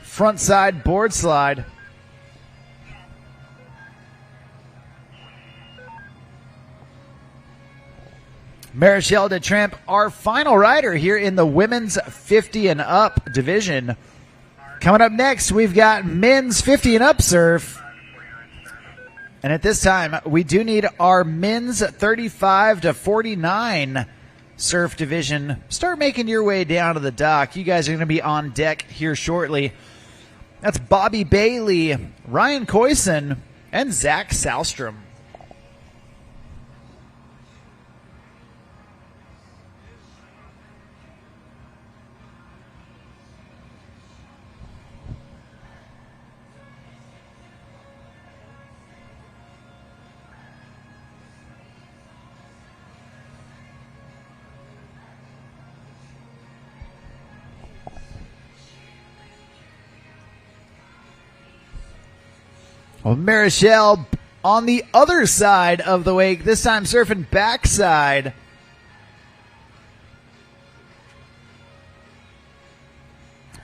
frontside board slide. Marichelle de Trimp, our final rider here in the women's 50 and up division. Coming up next, we've got men's 50 and up surf. And at this time, we do need our men's 35 to 49 surf division. Start making your way down to the dock. You guys are going to be on deck here shortly. That's Bobby Bailey, Ryan Coyson, and Zach Salstrom. Well, Marichelle on the other side of the wake, this time surfing backside.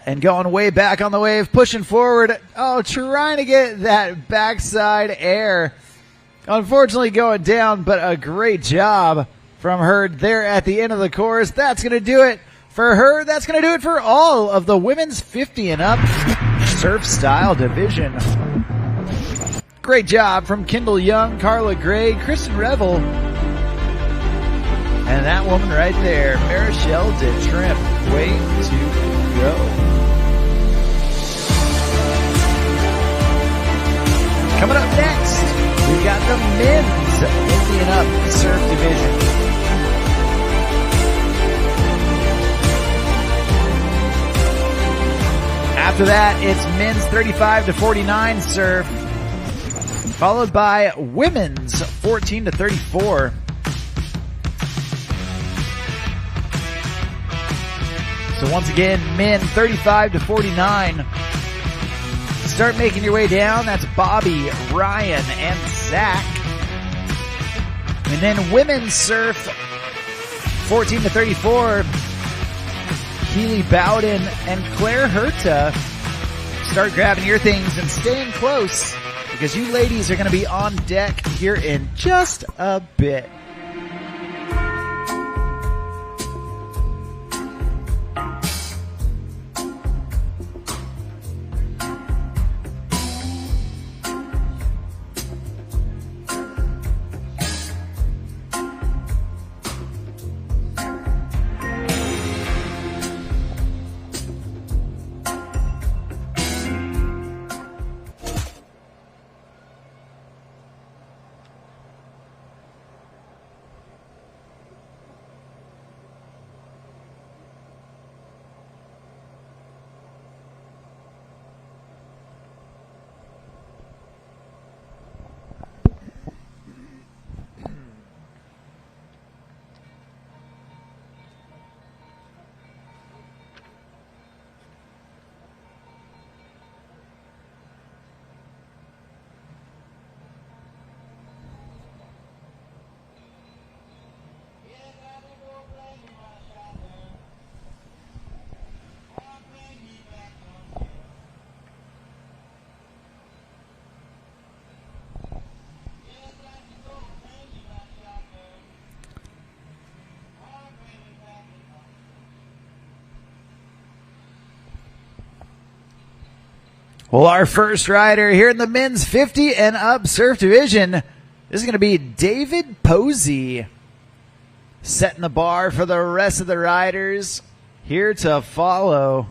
And going way back on the wave, pushing forward. Oh, trying to get that backside air. Unfortunately going down, but a great job from her there at the end of the course. That's going to do it for her. That's going to do it for all of the women's 50 and up surf style division. Great job from Kendall Young, Carla Gray, Kristen Revel, and that woman right there, Marichelle de Trimp. Way to go. Coming up next, we've got the men's 50 and up surf division. After that, it's men's 35 to 49 surf, followed by women's 14 to 34. So once again, men 35 to 49. Start making your way down. That's Bobby, Ryan, and Zach. And then women's surf, 14 to 34, Keely Bowden and Claire Herta. Start grabbing your things and staying close because you ladies are going to be on deck here in just a bit. Well, our first rider here in the men's 50 and up surf division, this is going to be David Posey, setting the bar for the rest of the riders here to follow.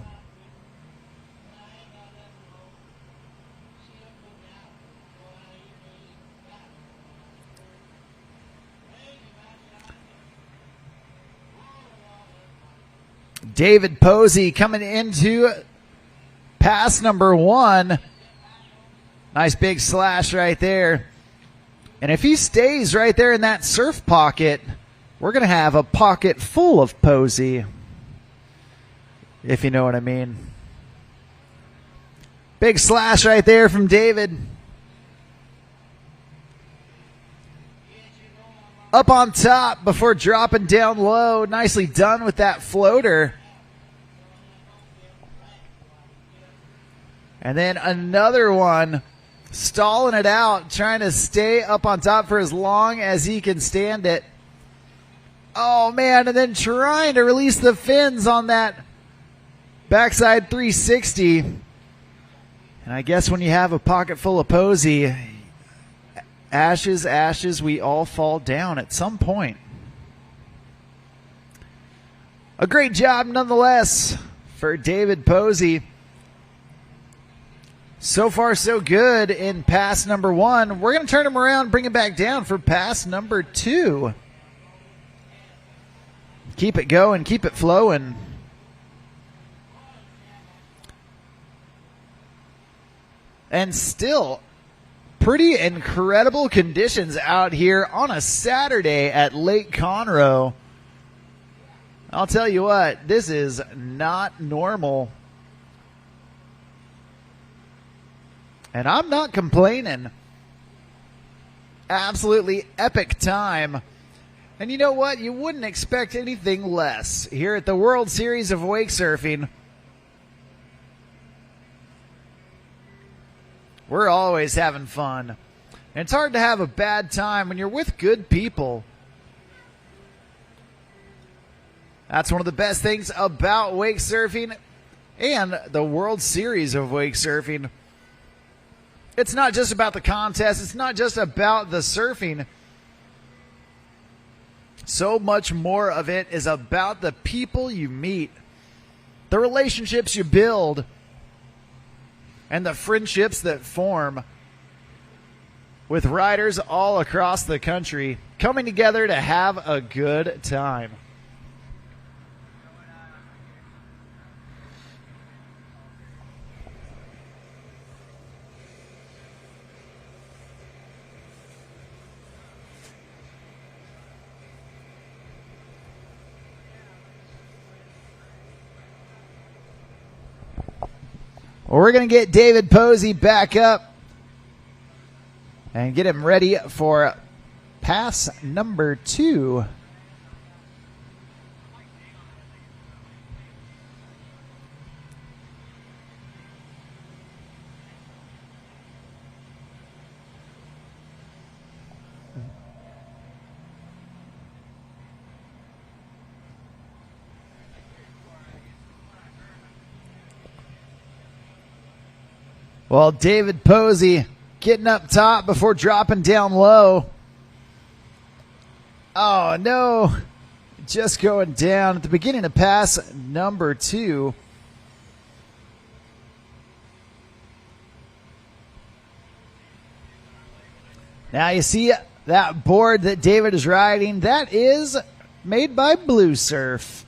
David Posey coming into pass number 1. Nice big slash right there. And if he stays right there in that surf pocket, we're going to have a pocket full of Posey, if you know what I mean. Big slash right there from David. Up on top before dropping down low. Nicely done with that floater. And then another one, stalling it out, trying to stay up on top for as long as he can stand it. Oh, man, and then trying to release the fins on that backside 360. And I guess when you have a pocket full of Posey, ashes, ashes, we all fall down at some point. A great job nonetheless for David Posey. So far, so good in pass number 1. We're going to turn him around, bring him back down for pass number 2. Keep it going, keep it flowing. And still, pretty incredible conditions out here on a Saturday at Lake Conroe. I'll tell you what, this is not normal. And I'm not complaining. Absolutely epic time. And you know what? You wouldn't expect anything less here at the World Series of Wake Surfing. We're always having fun. And it's hard to have a bad time when you're with good people. That's one of the best things about wake surfing and the World Series of Wake Surfing. It's not just about the contest. It's not just about the surfing. So much more of it is about the people you meet, the relationships you build, and the friendships that form with riders all across the country coming together to have a good time. Well, we're going to get David Posey back up and get him ready for pass number 2. Well, David Posey getting up top before dropping down low. Oh, no. Just going down at the beginning of pass number 2. Now you see that board that David is riding. That is made by Blue Surf.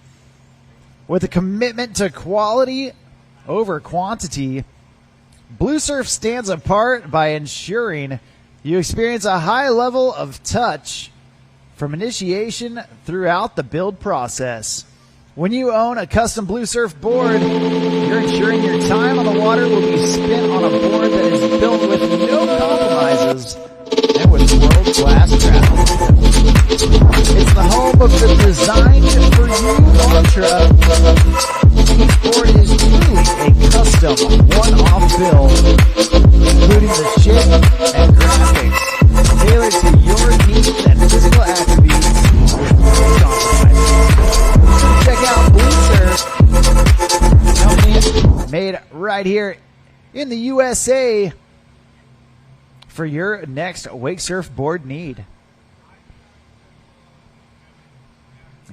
With a commitment to quality over quantity, Blue Surf stands apart by ensuring you experience a high level of touch from initiation throughout the build process. When you own a custom Blue Surf board, you're ensuring your time on the water will be spent on a board that is built with no compromises and with world-class travel. It's the home of the Design for You mantra. Each board is truly a custom one-off build, including the shape and graphics tailored to your needs and physical attributes with no compromises. Check out Blue Surf, company made right here in the USA for your next wake surf board need.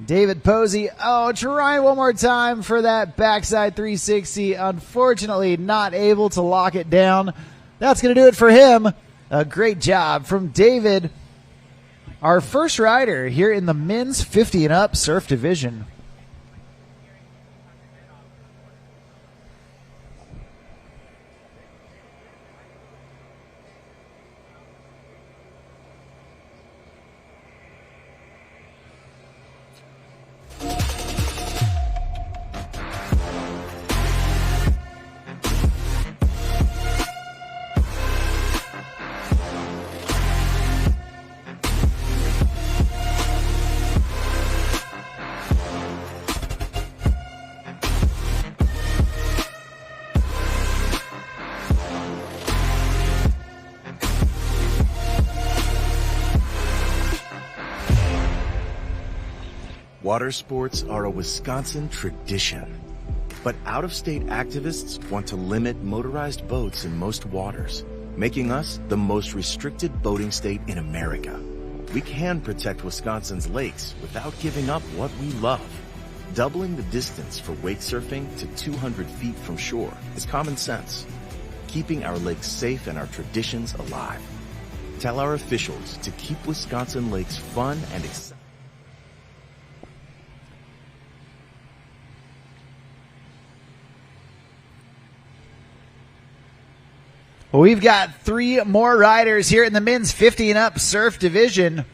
David Posey, trying one more time for that backside 360. Unfortunately, not able to lock it down. That's going to do it for him. A great job from David, our first rider here in the men's 50 and up surf division. Water sports are a Wisconsin tradition, but out-of-state activists want to limit motorized boats in most waters, making us the most restricted boating state in America. We can protect Wisconsin's lakes without giving up what we love. Doubling the distance for wake surfing to 200 feet from shore is common sense, keeping our lakes safe and our traditions alive. Tell our officials to keep Wisconsin lakes fun and exciting. Well, we've got 3 more riders here in the men's 50 and up surf division.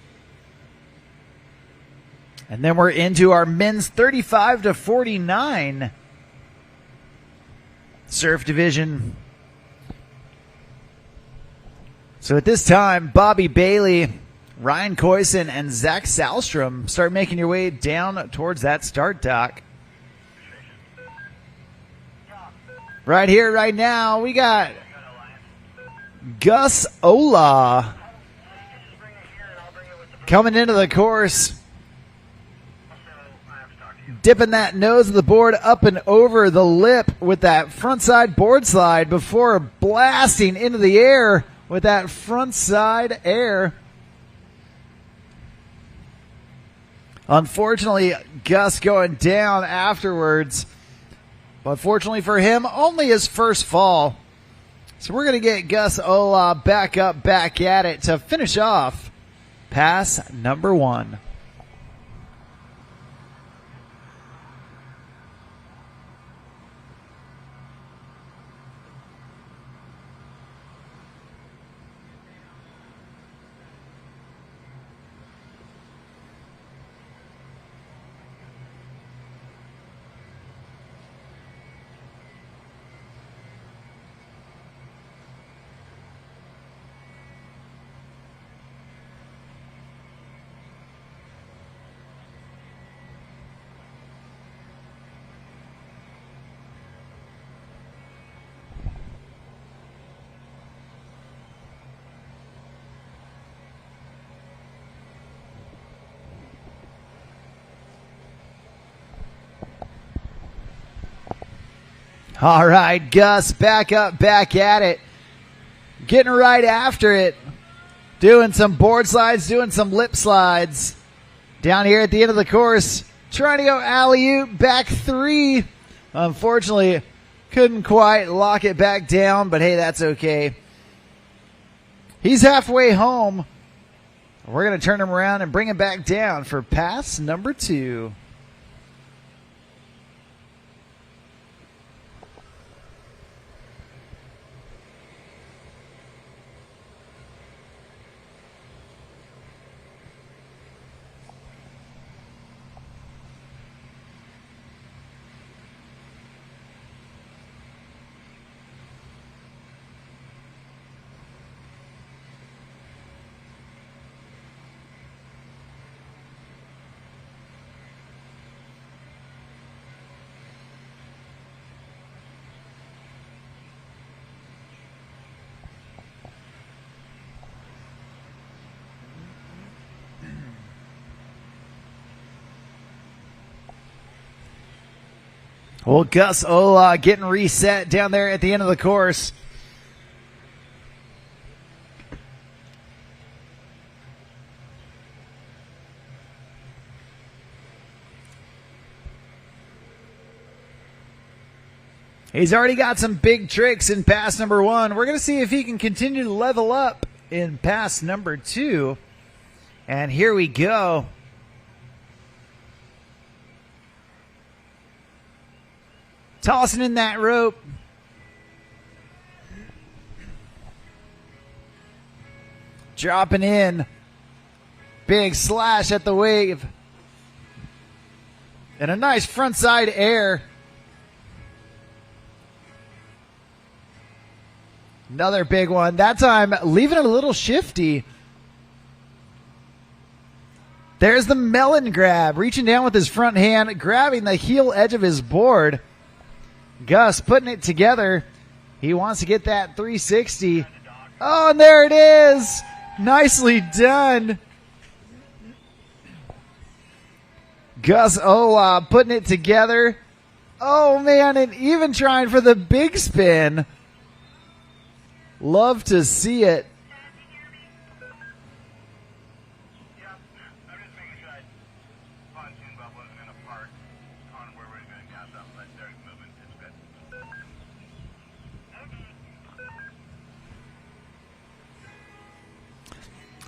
And then we're into our men's 35 to 49 surf division. So at this time, Bobby Bailey, Ryan Koysen, and Zach Salstrom start making your way down towards that start dock. Right here, right now, we got Gus Ola coming into the course, dipping that nose of the board up and over the lip with that frontside board slide before blasting into the air with that frontside air. Unfortunately, Gus going down afterwards, but fortunately for him, only his first fall. So we're going to get Gus Ola back up, back at it to finish off pass number 1. All right, Gus back up, back at it. Getting right after it. Doing some board slides, doing some lip slides. Down here at the end of the course, trying to go alley-oop, back three. Unfortunately, couldn't quite lock it back down, but hey, that's okay. He's halfway home. We're going to turn him around and bring him back down for pass number 2. Well, Gus Ola getting reset down there at the end of the course. He's already got some big tricks in pass number 1. We're going to see if he can continue to level up in pass number 2. And here we go. Tossing in that rope. Dropping in. Big slash at the wave. And a nice frontside air. Another big one. That time, leaving it a little shifty. There's the melon grab. Reaching down with his front hand, grabbing the heel edge of his board. Gus putting it together. He wants to get that 360. Oh, and there it is. Nicely done. Gus Ola putting it together. Oh, man, and even trying for the big spin. Love to see it.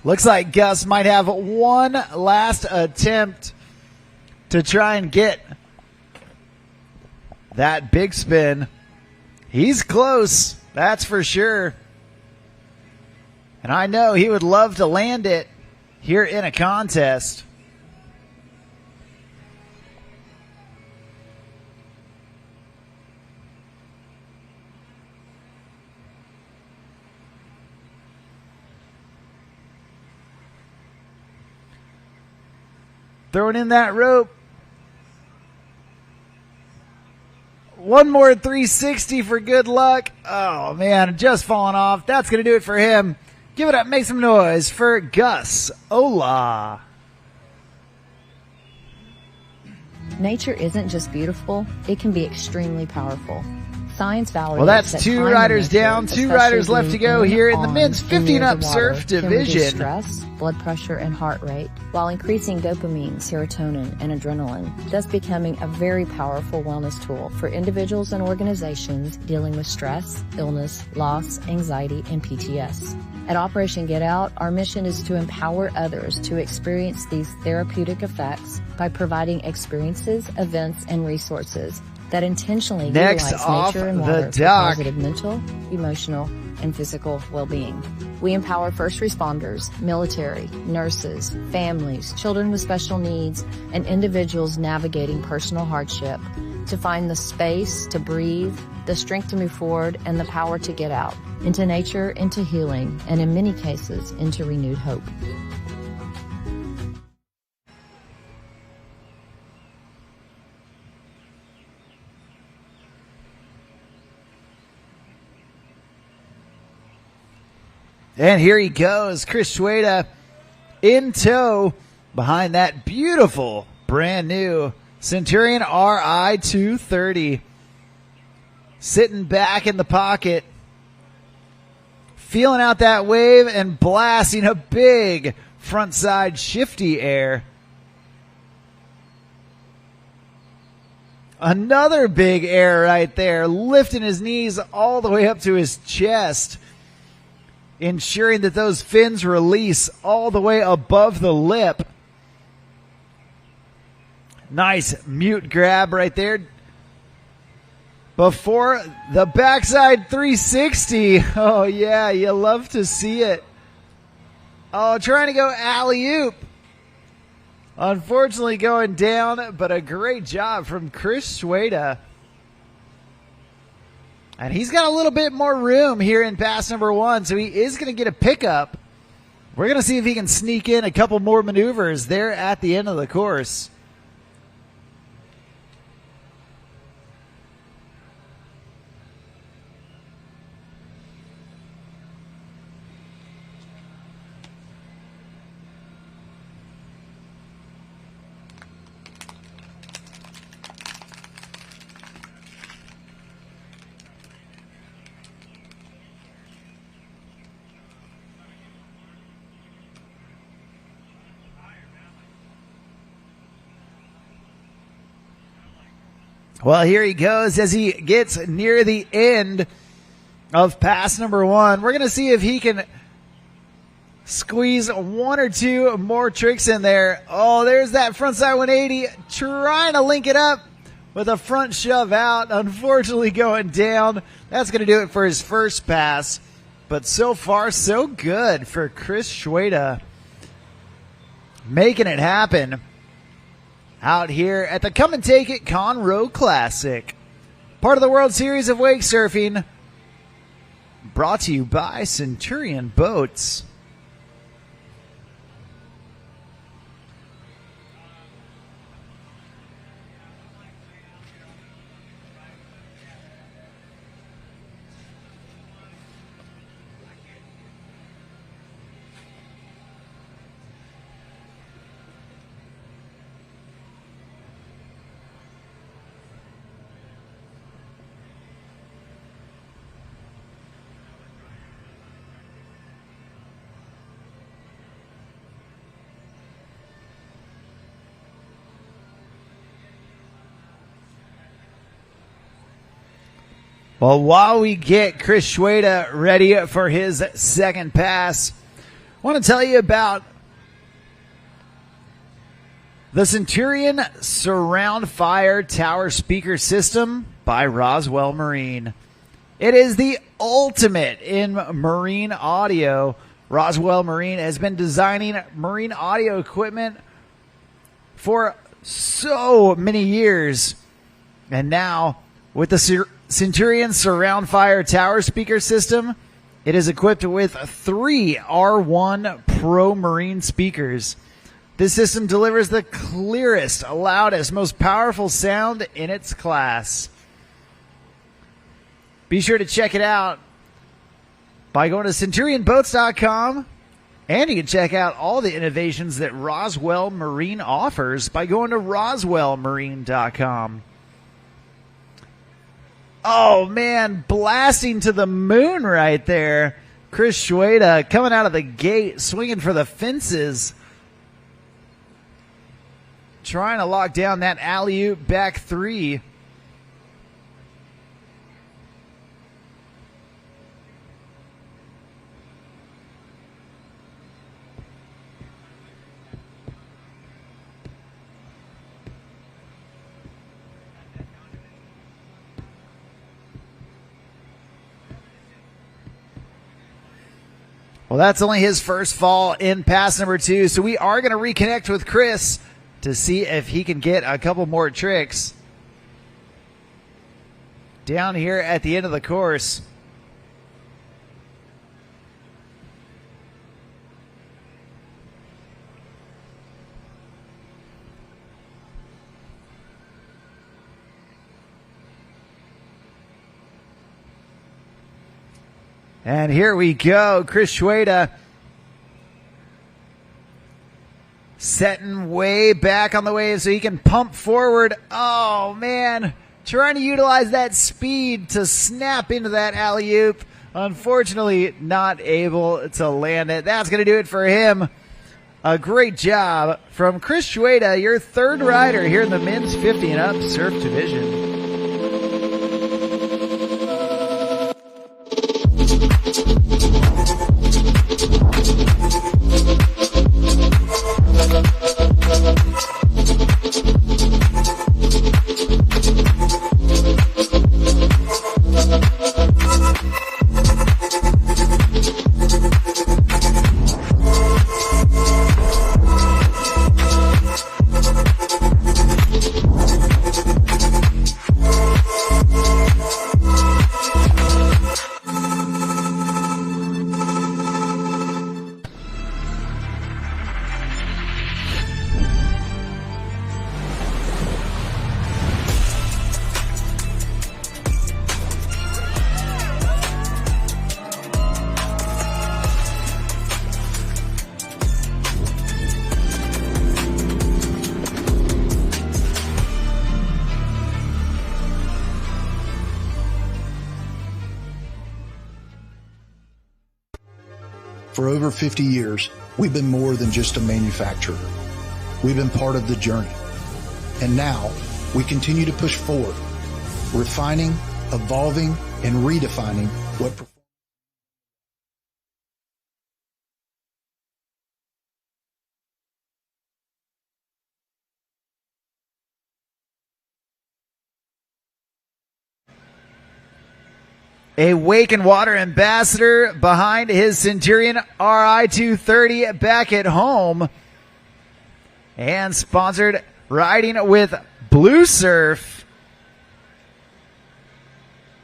Looks like Gus might have one last attempt to try and get that big spin. He's close, that's for sure. And I know he would love to land it here in a contest. Throwing in that rope. One more 360 for good luck. Oh, man, just falling off. That's going to do it for him. Give it up. Make some noise for Gus Ola. Nature isn't just beautiful, it can be extremely powerful. Science validates well, that's that two time riders nature, down, two riders left to go here in the men's 15 up surf can reduce division. Stress, blood pressure, and heart rate, while increasing dopamine, serotonin, and adrenaline, thus becoming a very powerful wellness tool for individuals and organizations dealing with stress, illness, loss, anxiety, and PTS. At Operation Get Out, our mission is to empower others to experience these therapeutic effects by providing experiences, events, and resources that intentionally Next utilize nature and off water the for dock. positive mental, emotional, and physical well-being. We empower first responders, military, nurses, families, children with special needs, and individuals navigating personal hardship to find the space to breathe, the strength to move forward, and the power to get out into nature, into healing, and in many cases, into renewed hope. And here he goes, Chris Schweda in tow behind that beautiful brand new Centurion RI 230. sitting back in the pocket, feeling out that wave and blasting a big frontside shifty air. Another big air right there, lifting his knees all the way up to his chest, ensuring that those fins release all the way above the lip. Nice mute grab right there. Before the backside 360. Oh, yeah, you love to see it. Oh, trying to go alley-oop. Unfortunately going down, but a great job from Chris Schweda. And he's got a little bit more room here in pass number 1, so he is going to get a pickup. We're going to see if he can sneak in a couple more maneuvers there at the end of the course. Well, here he goes as he gets near the end of pass number 1. We're going to see if he can squeeze one or two more tricks in there. Oh, there's that frontside 180, trying to link it up with a front shove out. Unfortunately going down. That's going to do it for his first pass. But so far, so good for Chris Schweda, making it happen out here at the Come and Take It Conroe Classic. Part of the World Series of Wake Surfing, brought to you by Centurion Boats. Well, while we get Chris Schweda ready for his second pass, I want to tell you about the Centurion Surround Fire Tower Speaker System by Roswell Marine. It is the ultimate in marine audio. Roswell Marine has been designing marine audio equipment for so many years. And now, with the Centurion Surround Fire Tower Speaker System, it is equipped with 3 R1 Pro Marine speakers. This system delivers the clearest, loudest, most powerful sound in its class. Be sure to check it out by going to CenturionBoats.com, and you can check out all the innovations that Roswell Marine offers by going to RoswellMarine.com. Oh, man, blasting to the moon right there. Chris Schweda coming out of the gate, swinging for the fences. Trying to lock down that alley-oop back 3. Well, that's only his first fall in pass number 2, so we are going to reconnect with Chris to see if he can get a couple more tricks down here at the end of the course. And here we go. Chris Schweda setting way back on the wave so he can pump forward. Oh, man. trying to utilize that speed to snap into that alley-oop. Unfortunately, not able to land it. That's going to do it for him. A great job from Chris Chueda, your third rider here in the men's 50 and up surf division. For over 50 years, we've been more than just a manufacturer. We've been part of the journey. And now, we continue to push forward, refining, evolving, and redefining what A Wake and Water ambassador behind his Centurion RI 230 back at home. And sponsored riding with Blue Surf.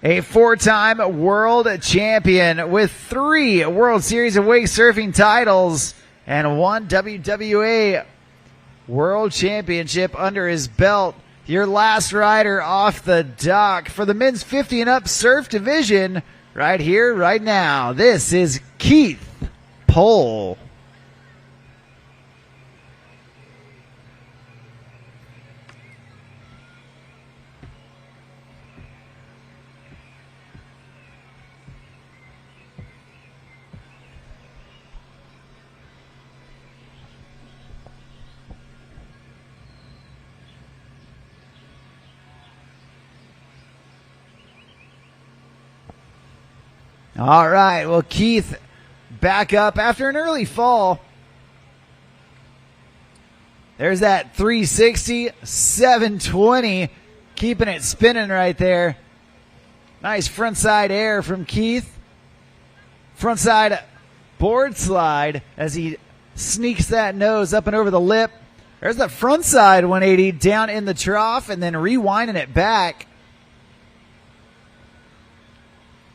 A four-time world champion with 3 World Series of Wake Surfing titles and 1 WWA World Championship under his belt. Your last rider off the dock for the men's 50 and up surf division right here, right now. This is Keith Pohl. All right, well, Keith back up after an early fall. There's that 360, 720, keeping it spinning right there. Nice frontside air from Keith. Frontside board slide as he sneaks that nose up and over the lip. There's the frontside 180 down in the trough and then rewinding it back.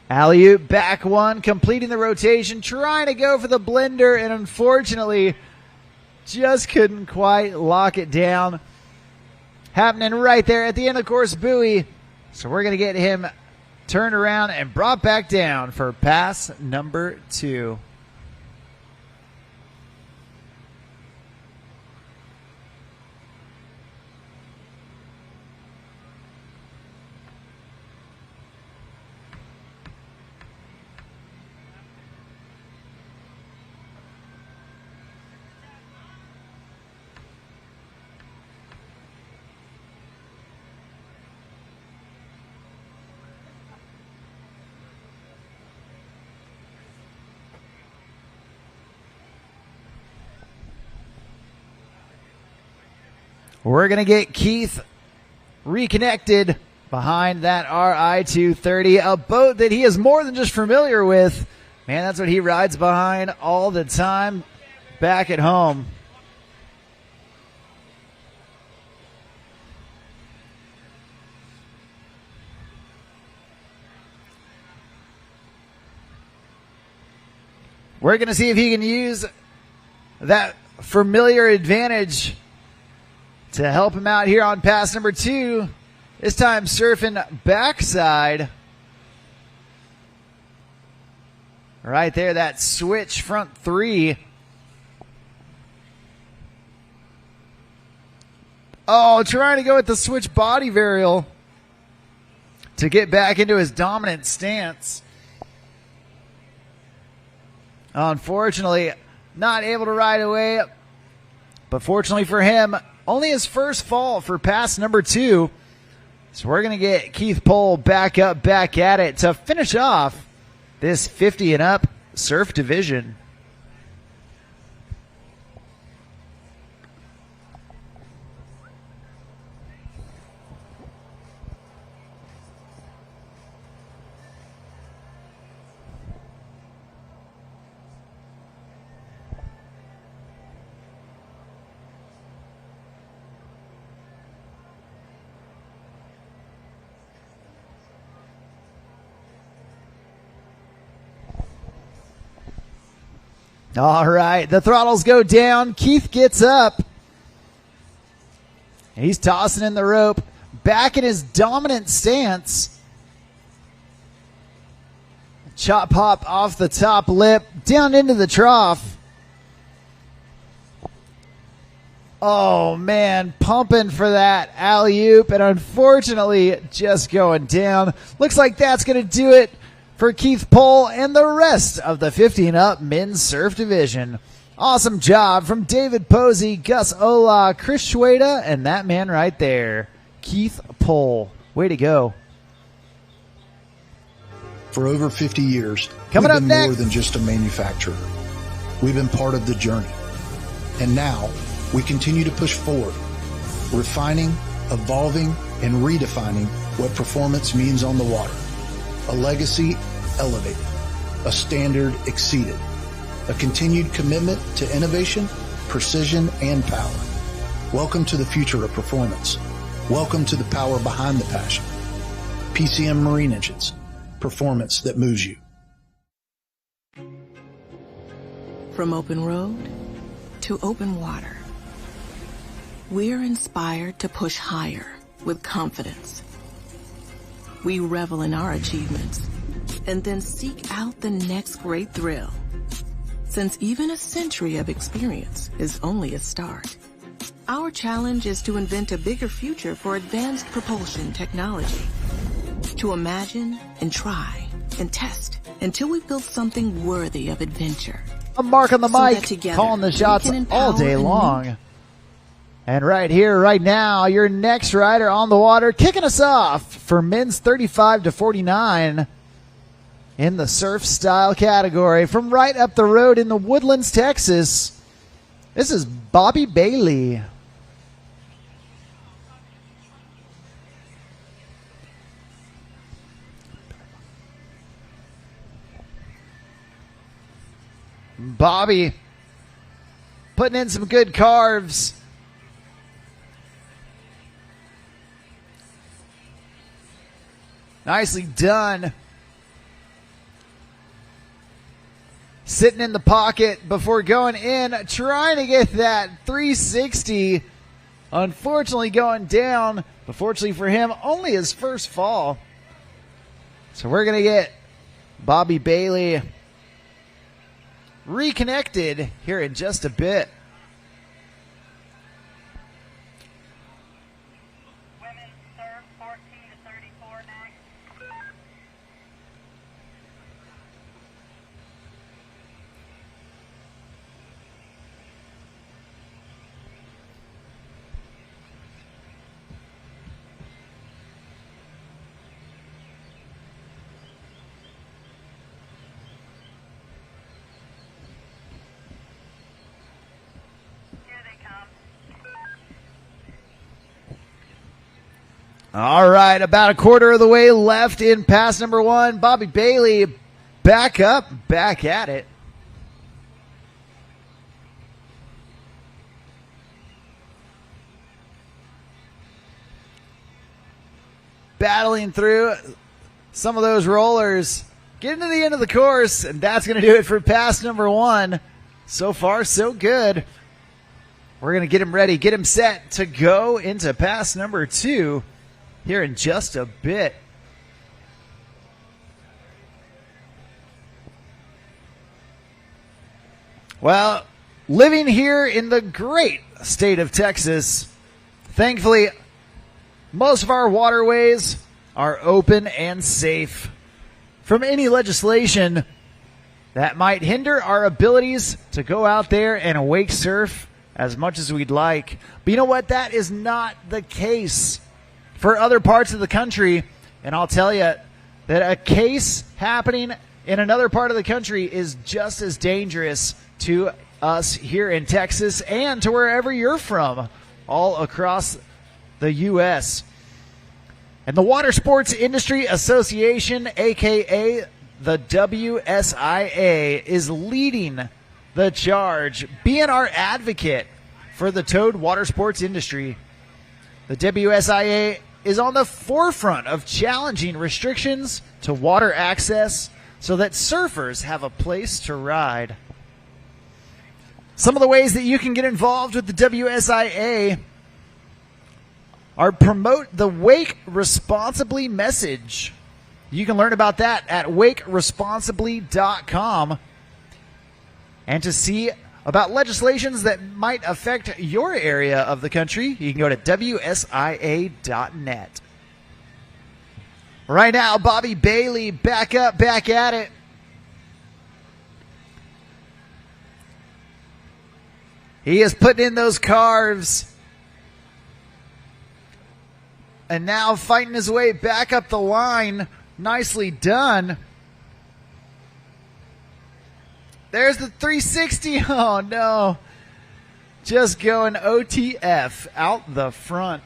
Alley-oop, back one, completing the rotation, trying to go for the blender, and unfortunately just couldn't quite lock it down. Happening right there at the end of the course buoy. So we're going to get him turned around and brought back down for pass number 2. We're going to get Keith reconnected behind that RI 230, a boat that he is more than just familiar with. Man, that's what he rides behind all the time back at home. We're going to see if he can use that familiar advantage to help him out here on pass number 2. This time surfing backside. Right there, that switch front 3. Oh, trying to go with the switch body varial. to get back into his dominant stance. Unfortunately, not able to ride away. But fortunately for him, only his first fall for pass number 2. So we're going to get Keith Pohl back up, back at it to finish off this 50 and up surf division. All right, the throttles go down. Keith gets up. He's tossing in the rope, back in his dominant stance. Chop hop off the top lip, down into the trough. Oh, man, pumping for that alley-oop, and unfortunately just going down. Looks like that's going to do it for Keith Pohl and the rest of the 50 and up men's surf division. Awesome job from David Posey, Gus Ola, Chris Schweda, and that man right there, Keith Pohl. Way to go. For over 50 years, Coming we've up been next, more than just a manufacturer. We've been part of the journey. And now we continue to push forward, refining, evolving, and redefining what performance means on the water. A legacy elevated, a standard exceeded, a continued commitment to innovation, precision, and power. Welcome to the future of performance. Welcome to the power behind the passion. PCM Marine Engines, performance that moves you. From open road to open water, we're inspired to push higher with confidence. We revel in our achievements and then seek out the next great thrill. Since even a century of experience is only a start, our challenge is to invent a bigger future for advanced propulsion technology. To imagine and try and test until we've built something worthy of adventure. I'm Mark on the So that mic, together calling the we shots can all empower day and long. And right here, right now, your next rider on the water, kicking us off for men's 35 to 49 in the surf style category from right up the road in the Woodlands, Texas. This is Bobby Bailey. Bobby putting in some good carves. Nicely done. Sitting in the pocket before going in, trying to get that 360. Unfortunately going down. But fortunately for him, only his first fall. So we're going to get Bobby Bailey reconnected here in just a bit. Women's serve 14 to 34 next. All right, about a quarter of the way left in pass number 1. Bobby Bailey back up, back at it. Battling through some of those rollers. Getting to the end of the course, and that's going to do it for pass number 1. So far, so good. We're going to get him ready, get him set to go into pass number 2 here in just a bit. Well, living here in the great state of Texas, thankfully, most of our waterways are open and safe from any legislation that might hinder our abilities to go out there and wake surf as much as we'd like. But you know what? That is not the case for other parts of the country. And I'll tell you that a case happening in another part of the country is just as dangerous to us here in Texas and to wherever you're from, all across the U.S. And the Water Sports Industry Association, a.k.a. the WSIA, is leading the charge, being our advocate for the towed water sports industry. The WSIA is on the forefront of challenging restrictions to water access so that surfers have a place to ride. Some of the ways that you can get involved with the WSIA are promote the Wake Responsibly message. You can learn about that at wakeresponsibly.com. And to see about legislations that might affect your area of the country, you can go to WSIA.net. Right now, Bobby Bailey back up, back at it. He is putting in those carves. And now fighting his way back up the line. Nicely done. There's the 360. Oh, no. Just going OTF out the front.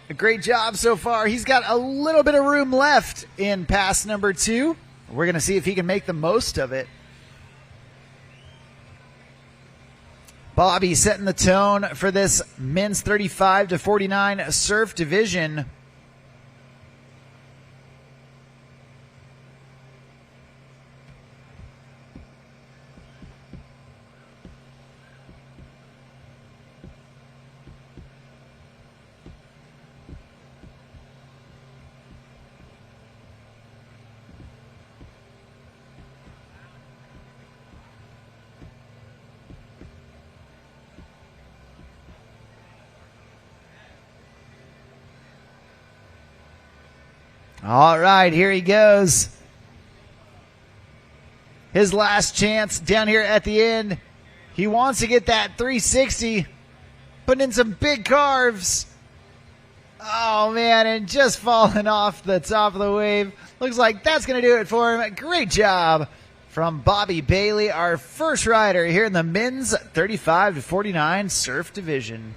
A great job so far. He's got a little bit of room left in pass number 2. We're going to see if he can make the most of it. Bobby setting the tone for this men's 35 to 49 surf division. All right, here he goes. His last chance down here at the end. He wants to get that 360. Putting in some big carves. Oh, man, and just falling off the top of the wave. Looks like that's going to do it for him. Great job from Bobby Bailey, our first rider here in the men's 35 to 49 surf division.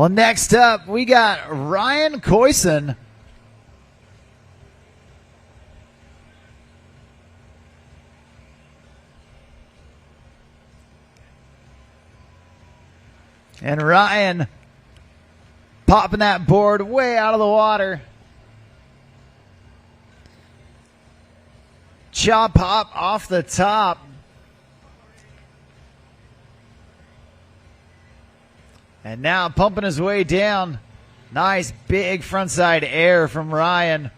Well, next up, we got Ryan Coyson. And Ryan popping that board way out of the water. Chop hop off the top. And now pumping his way down. Nice big frontside air from Ryan.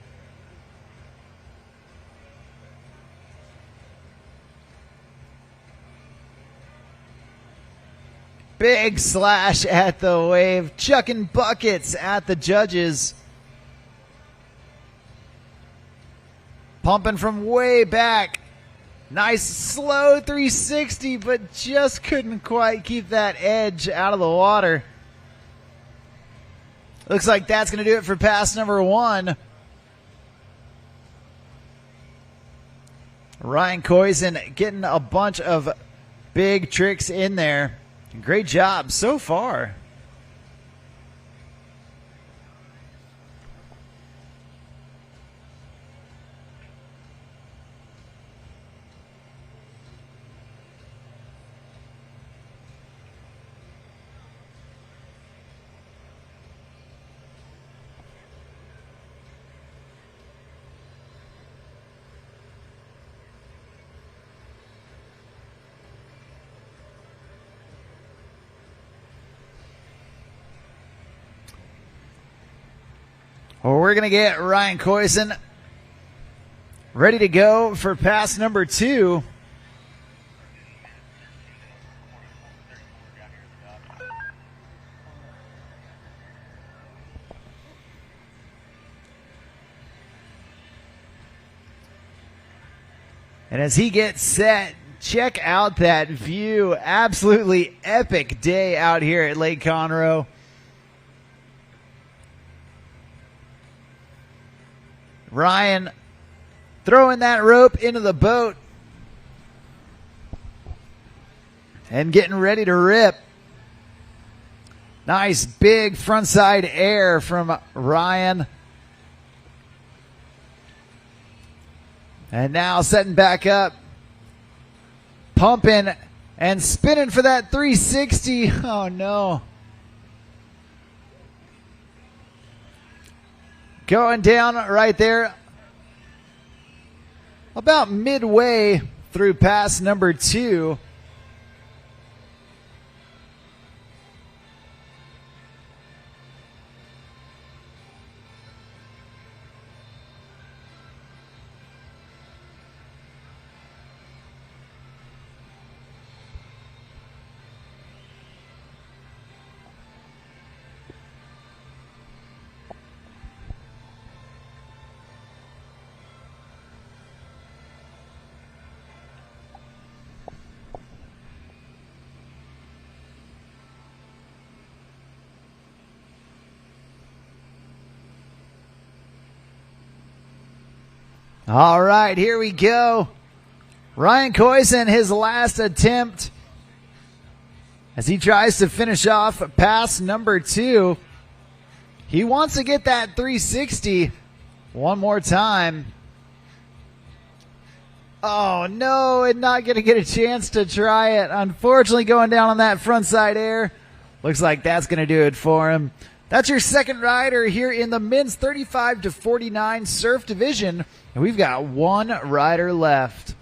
Big slash at the wave. Chucking buckets at the judges. Pumping from way back. Nice slow 360, but just couldn't quite keep that edge out of the water. Looks like that's going to do it for pass number 1. Ryan Coyson getting a bunch of big tricks in there. Great job so far. Well, we're going to get Ryan Coyson ready to go for pass number 2. And as he gets set, check out that view. Absolutely epic day out here at Lake Conroe. Ryan throwing that rope into the boat and getting ready to rip. Nice big frontside air from Ryan. And now setting back up, pumping and spinning for that 360. Oh no. Going down right there about midway through pass number 2. All right, here we go. Ryan Coyson, his last attempt as he tries to finish off pass number 2. He wants to get that 360 one more time. Oh, no, and not going to get a chance to try it. Unfortunately, going down on that frontside air. Looks like that's going to do it for him. That's your second rider here in the men's 35 to 49 surf division. And we've got one rider left.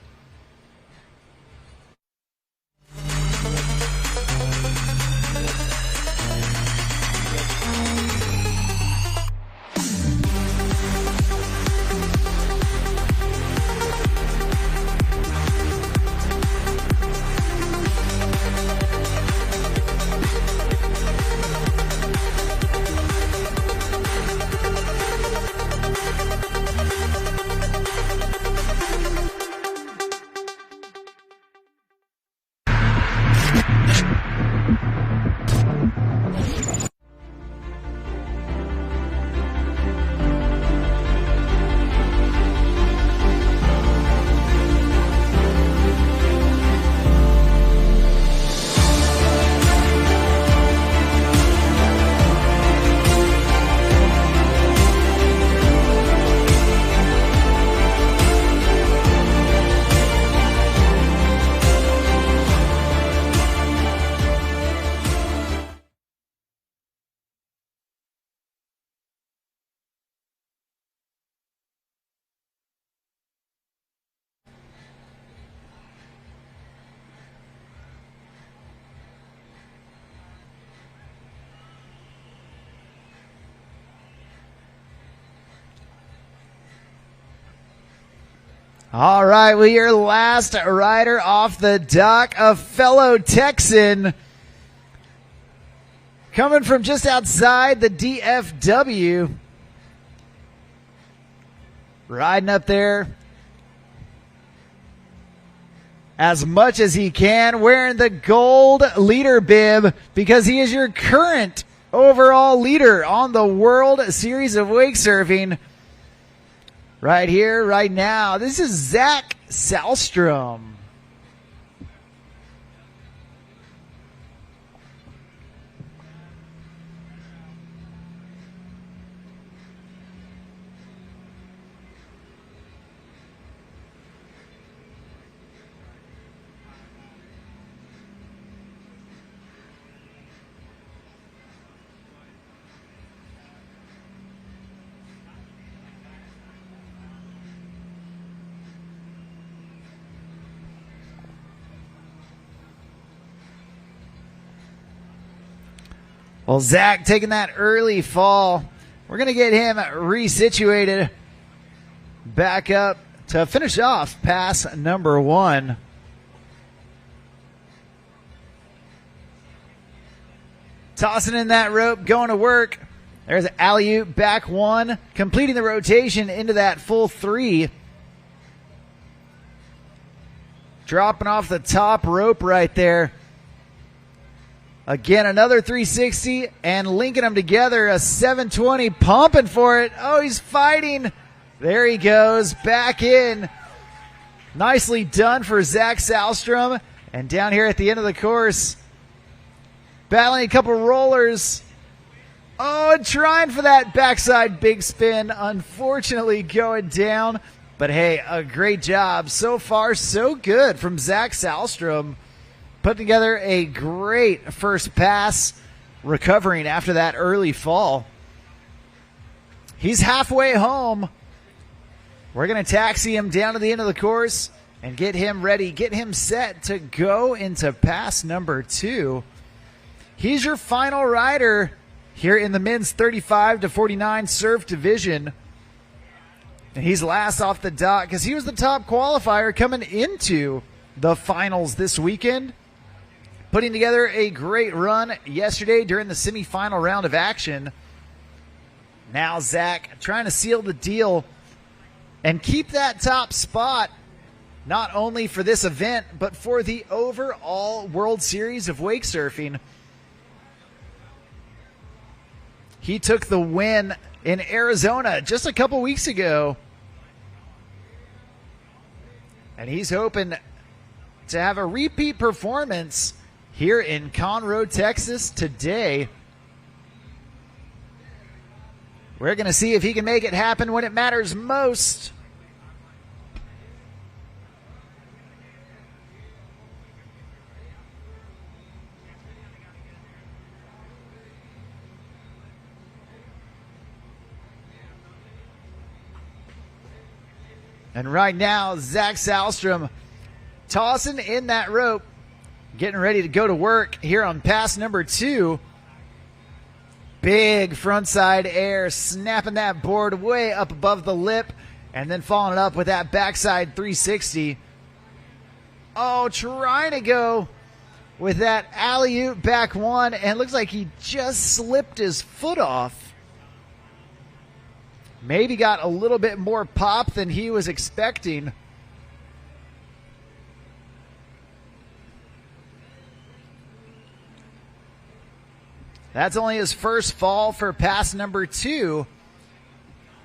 All right, well, your last rider off the dock, a fellow Texan coming from just outside the DFW. Riding up there as much as he can, wearing the gold leader bib because he is your current overall leader on the World Series of Wake Surfing. Right here, right now. This is Zach Salstrom. Well, Zach taking that early fall. We're going to get him resituated back up to finish off pass number 1. Tossing in that rope, going to work. There's an alley-oop, back 1, completing the rotation into that full 3. Dropping off the top rope right there. Again, another 360 and linking them together, a 720, pumping for it. Oh, he's fighting. There he goes, back in. Nicely done for Zach Salstrom. And down here at the end of the course, battling a couple rollers. Oh, and trying for that backside big spin. Unfortunately going down. But hey, a great job. So far, so good from Zach Salstrom. Putting together a great first pass, recovering after that early fall. He's halfway home. We're going to taxi him down to the end of the course and get him ready, get him set to go into pass number 2. He's your final rider here in the men's 35 to 49 surf division. And he's last off the dot because he was the top qualifier coming into the finals this weekend. Putting together a great run yesterday during the semifinal round of action. Now Zach trying to seal the deal and keep that top spot, not only for this event, but for the overall World Series of Wake Surfing. He took the win in Arizona just a couple weeks ago. And he's hoping to have a repeat performance here in Conroe, Texas today. We're going to see if he can make it happen when it matters most. And right now, Zach Salstrom tossing in that rope, getting ready to go to work here on pass number 2. Big frontside air, snapping that board way up above the lip, and then following it up with that backside 360. Oh, trying to go with that alley-oop back 1, and it looks like he just slipped his foot off. Maybe got a little bit more pop than he was expecting. That's only his first fall for pass number 2.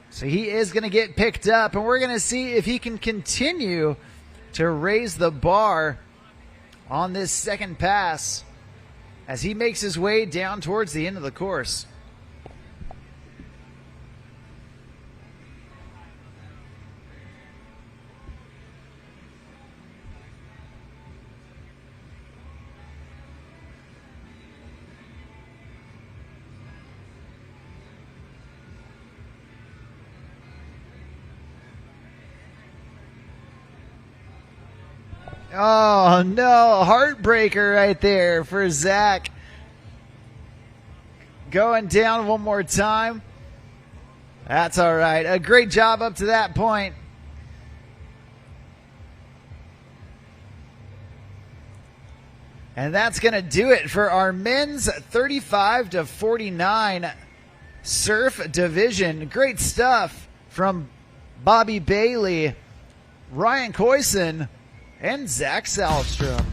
So he is going to get picked up, and we're going to see if he can continue to raise the bar on this second pass as he makes his way down towards the end of the course. Oh, no. Heartbreaker right there for Zach. Going down one more time. That's all right. A great job up to that point. And that's going to do it for our men's 35 to 49 surf division. Great stuff from Bobby Bailey, Ryan Coyson, and Zach Salstrom.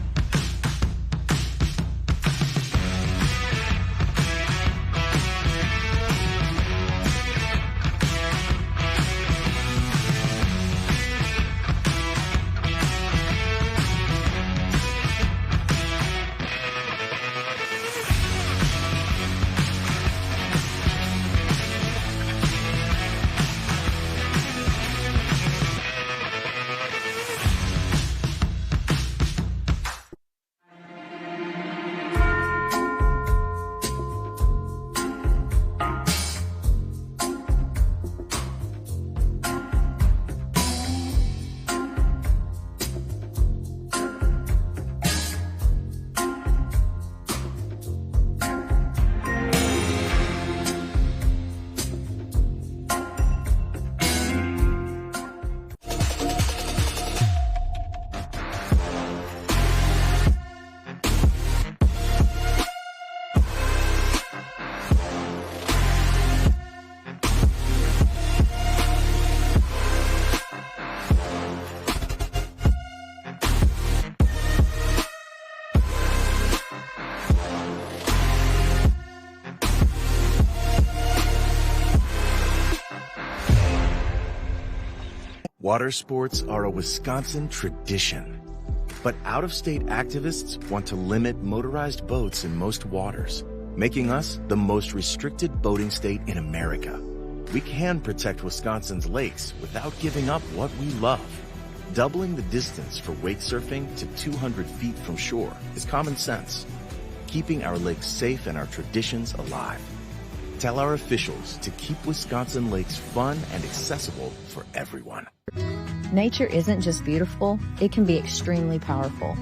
Water sports are a Wisconsin tradition, but out-of-state activists want to limit motorized boats in most waters, making us the most restricted boating state in America. We can protect Wisconsin's lakes without giving up what we love. Doubling the distance for wake surfing to 200 feet from shore is common sense, keeping our lakes safe and our traditions alive. Tell our officials to keep Wisconsin lakes fun and accessible for everyone. Nature isn't just beautiful, it can be extremely powerful.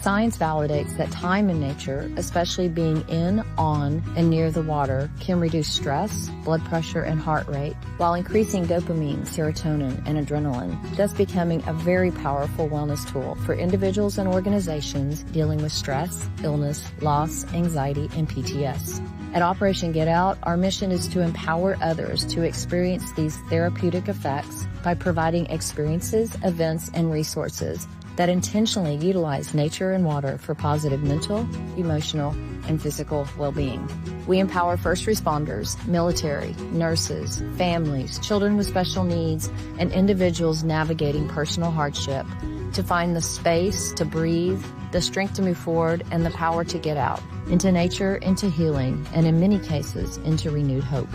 Science validates that time in nature, especially being in, on, and near the water, can reduce stress, blood pressure, and heart rate, while increasing dopamine, serotonin, and adrenaline, thus becoming a very powerful wellness tool for individuals and organizations dealing with stress, illness, loss, anxiety, and PTS. At Operation Get Out, our mission is to empower others to experience these therapeutic effects by providing experiences, events, and resources that intentionally utilize nature and water for positive mental, emotional, and physical well-being. We empower first responders, military, nurses, families, children with special needs, and individuals navigating personal hardship to find the space to breathe, the strength to move forward, and the power to get out into nature, into healing, and in many cases, into renewed hope.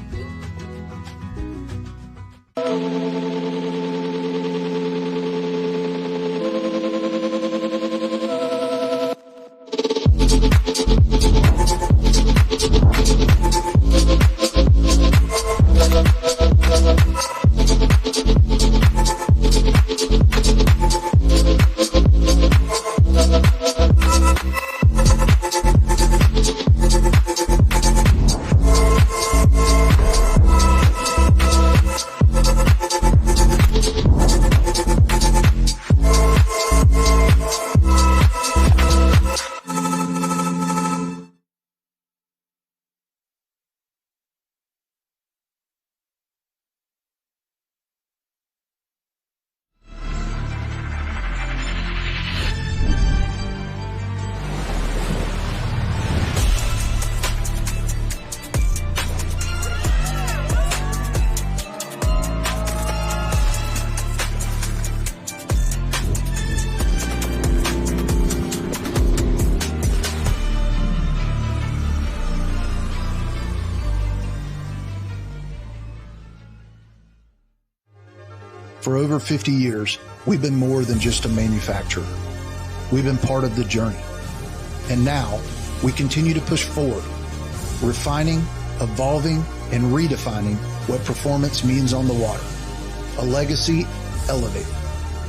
For over 50 years, we've been more than just a manufacturer. We've been part of the journey. And now, we continue to push forward, refining, evolving, and redefining what performance means on the water. A legacy elevated,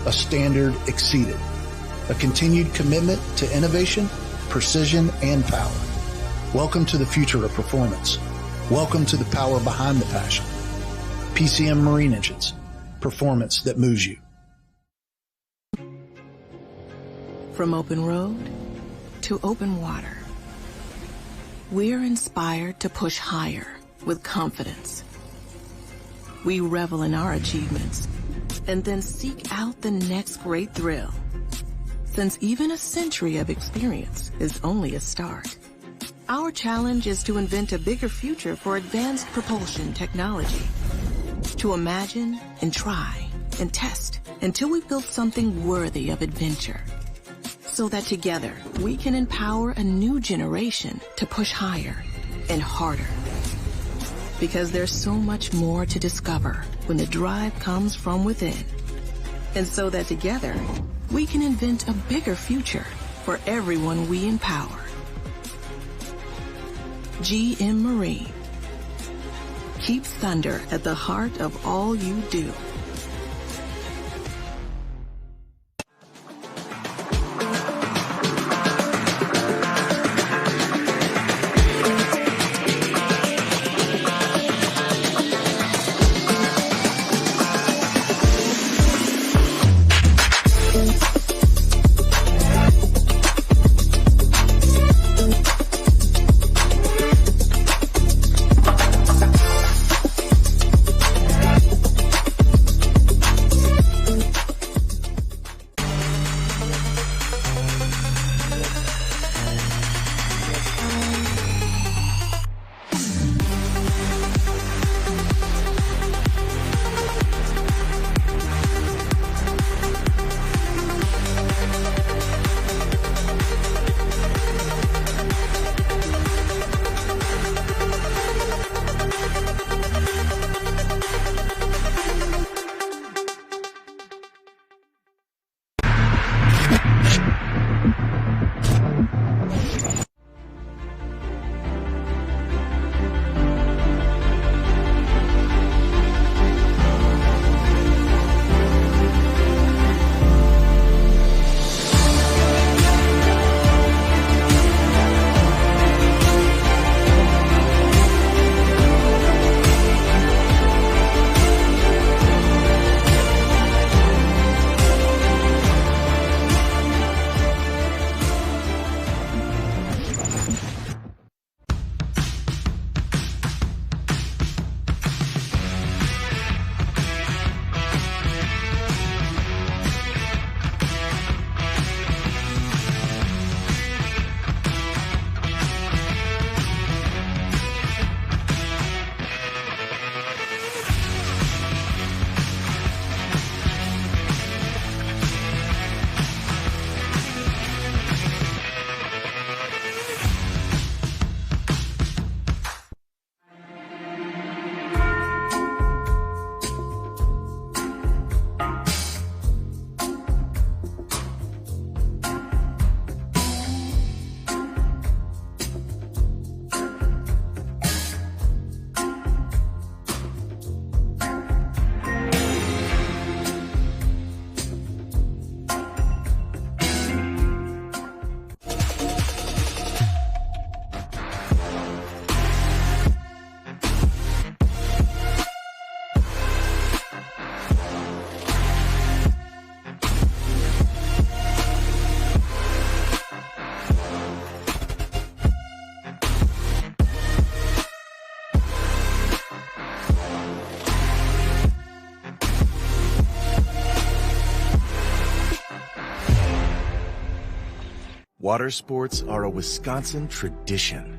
a standard exceeded, a continued commitment to innovation, precision, and power. Welcome to the future of performance. Welcome to the power behind the passion. PCM Marine Engines. Performance that moves you. From open road to open water, we're inspired to push higher with confidence. We revel in our achievements and then seek out the next great thrill. Since even a century of experience is only a start, our challenge is to invent a bigger future for advanced propulsion technology. To imagine and try and test until we've built something worthy of adventure. So that together we can empower a new generation to push higher and harder. Because there's so much more to discover when the drive comes from within. And so that together we can invent a bigger future for everyone we empower. GM Marine. Keep thunder at the heart of all you do. Water sports are a Wisconsin tradition,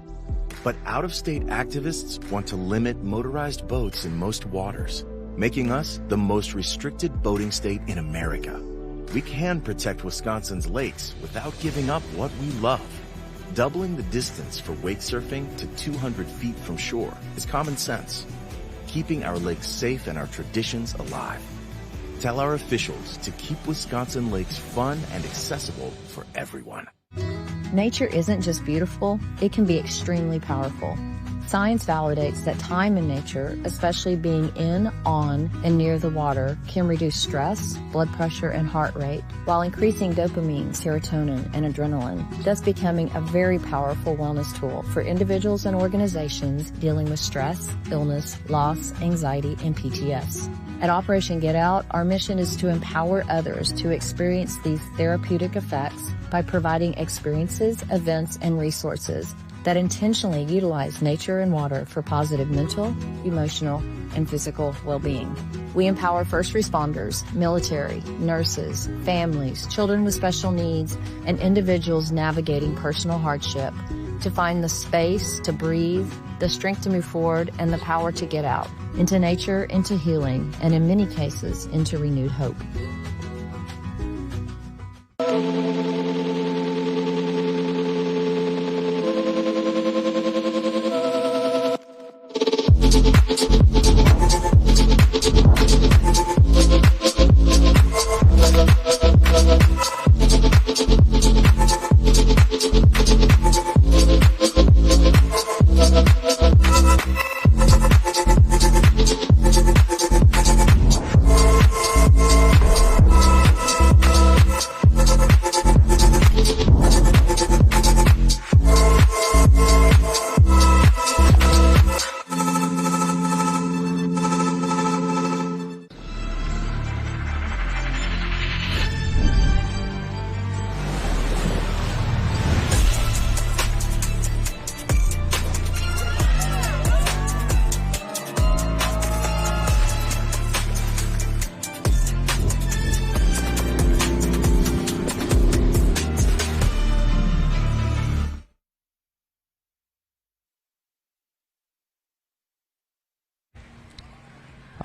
but out-of-state activists want to limit motorized boats in most waters, making us the most restricted boating state in America. We can protect Wisconsin's lakes without giving up what we love. Doubling the distance for wake surfing to 200 feet from shore is common sense. Keeping our lakes safe and our traditions alive. Tell our officials to keep Wisconsin lakes fun and accessible for everyone. Nature isn't just beautiful, it can be extremely powerful. Science validates that time in nature, especially being in, on, and near the water, can reduce stress, blood pressure, and heart rate, while increasing dopamine, serotonin, and adrenaline, thus becoming a very powerful wellness tool for individuals and organizations dealing with stress, illness, loss, anxiety, and PTS. At Operation Get Out, our mission is to empower others to experience these therapeutic effects by providing experiences, events, and resources that intentionally utilize nature and water for positive mental, emotional, and physical well-being. We empower first responders, military, nurses, families, children with special needs, and individuals navigating personal hardship to find the space to breathe, the strength to move forward, and the power to get out into nature, into healing, and in many cases, into renewed hope.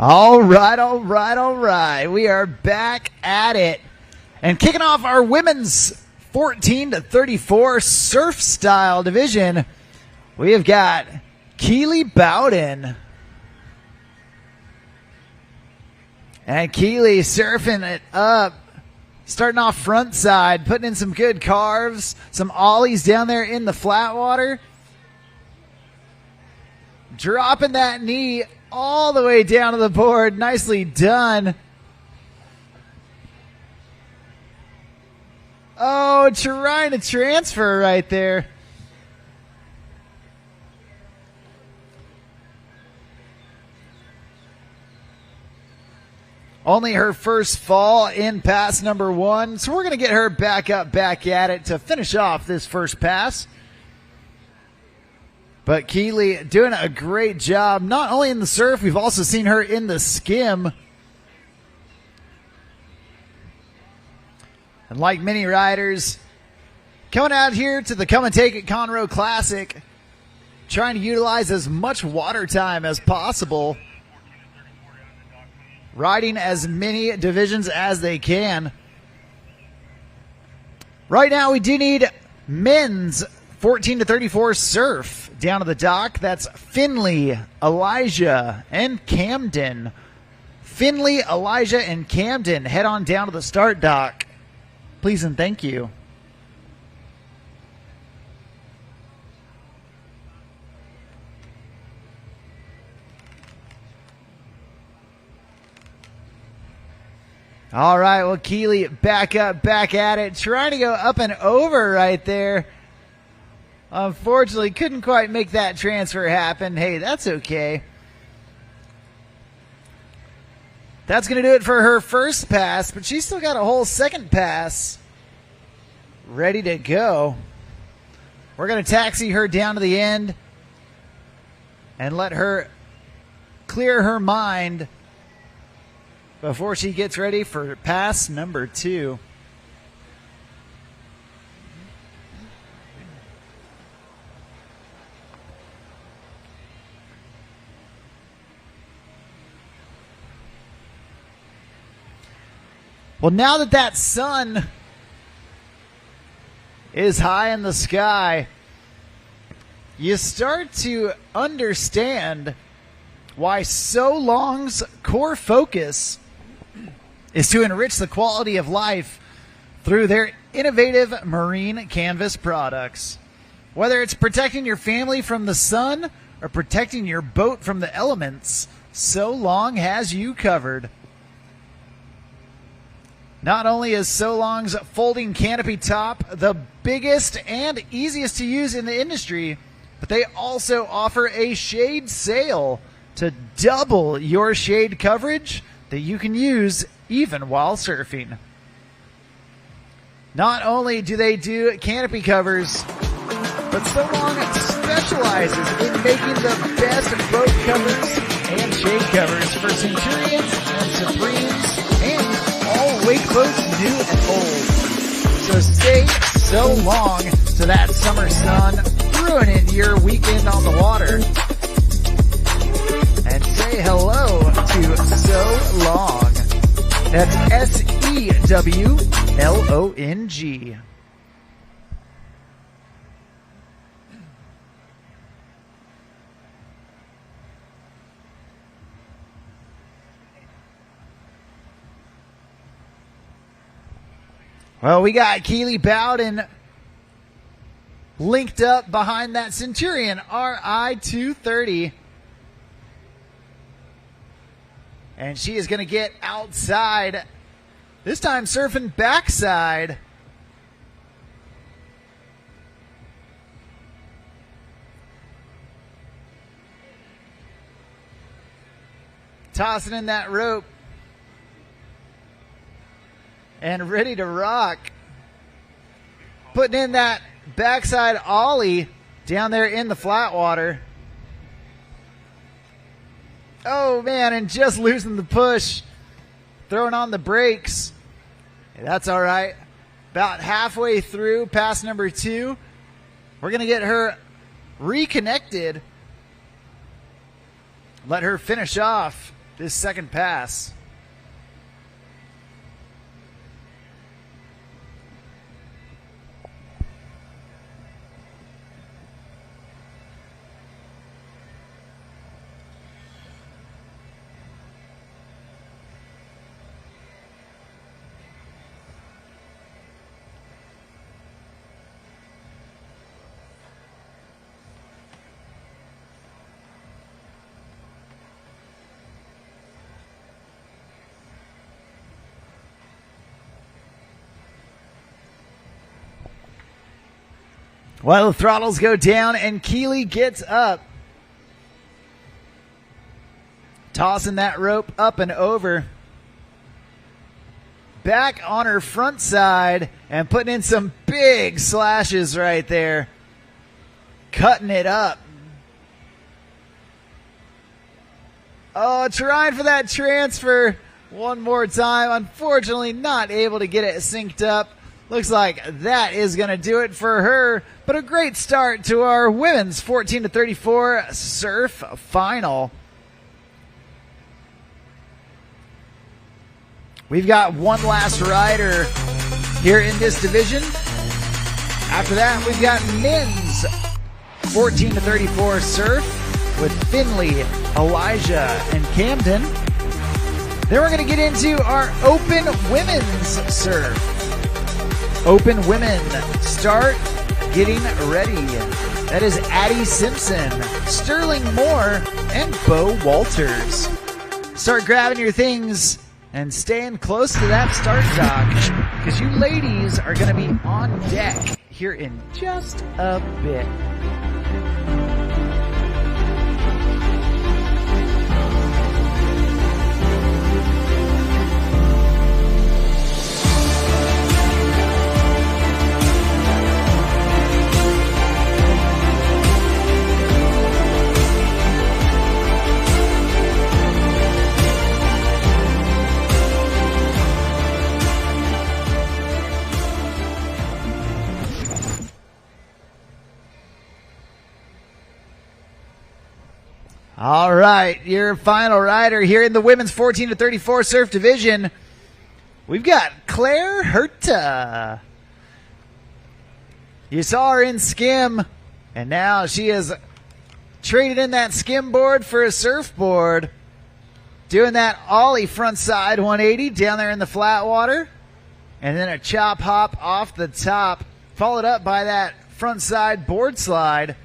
All right. We are back at it. And kicking off our women's 14 to 34 surf style division, we have got Keely Bowden. And Keely surfing it up, starting off front side, putting in some good carves, some ollies down there in the flat water. Dropping that knee all the way down to the board. Nicely done. Oh, trying to transfer right there. Only her first fall in pass number one. So we're going to get her back up, back at it to finish off this first pass. But Keely doing a great job, not only in the surf, we've also seen her in the skim. And like many riders, coming out here to the Come and Take It Conroe Classic, trying to utilize as much water time as possible, riding as many divisions as they can. Right now we do need men's 14 to 34 surf down to the dock. That's Finley, Elijah, and Camden. Finley, Elijah, and Camden head on down to the start dock. Please and thank you. All right, well, Keely back up, back at it, trying to go up and over right there. Unfortunately, couldn't quite make that transfer happen. Hey, that's okay. That's going to do it for her first pass, but she's still got a whole second pass ready to go. We're going to taxi her down to the end and let her clear her mind before she gets ready for pass number two. Well, now that that sun is high in the sky, you start to understand why So Long's core focus is to enrich the quality of life through their innovative marine canvas products. Whether it's protecting your family from the sun or protecting your boat from the elements, So Long has you covered. Not only is So Long's folding canopy top the biggest and easiest to use in the industry, but they also offer a shade sail to double your shade coverage that you can use even while surfing. Not only do they do canopy covers, but So Long specializes in making the best boat covers and shade covers for Centurions and Supremes and all wake boats new and old. So stay So Long to that summer sun, ruining your weekend on the water. And say hello to So Long. That's SEWLONG. Well, we got Keely Bowden linked up behind that Centurion RI 230. And she is going to get outside, this time surfing backside. Tossing in that rope. And ready to rock. Putting in that backside ollie down there in the flat water. Oh, man, and just losing the push. Throwing on the brakes. Hey, that's all right. About halfway through, pass number 2. We're going to get her reconnected. Let her finish off this second pass. Well, the throttles go down and Keely gets up. Tossing that rope up and over. Back on her front side and putting in some big slashes right there. Cutting it up. Oh, trying for that transfer one more time. Unfortunately, not able to get it synced up. Looks like that is going to do it for her. But a great start to our women's 14-34 surf final. We've got one last rider here in this division. After that, we've got men's 14-34 surf with Finley, Elijah, and Camden. Then we're going to get into our open women's surf. Open women start getting ready. That is Addie Simpson, Sterling Moore, and Bo Walters. Start grabbing your things and staying close to that start dock because you ladies are going to be on deck here in just a bit. All right, your final rider here in the women's 14-34 surf division we've got Claire Herta. You saw her in Skim, and now she has traded in that Skim board for a surfboard. Doing that ollie frontside 180 down there in the flat water. And then a chop hop off the top, followed up by that frontside board slide.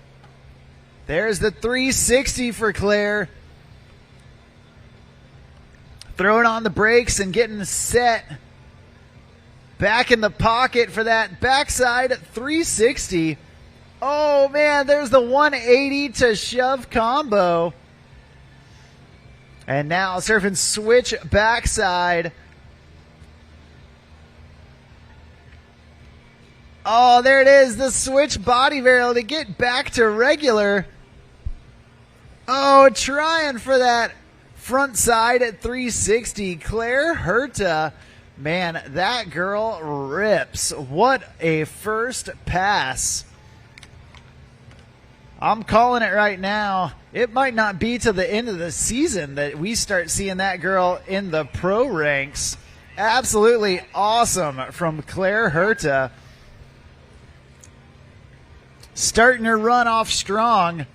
There's the 360 for Claire. Throwing on the brakes and getting set. Back in the pocket for that backside 360. Oh man, there's the 180 to shove combo. And now surfing switch backside. Oh, there it is, the switch body varial to get back to regular. Oh, trying for that front side at 360. Claire Herta. Man, that girl rips. What a first pass. I'm calling it right now. It might not be to the end of the season that we start seeing that girl in the pro ranks. Absolutely awesome from Claire Herta. Starting her run off strong.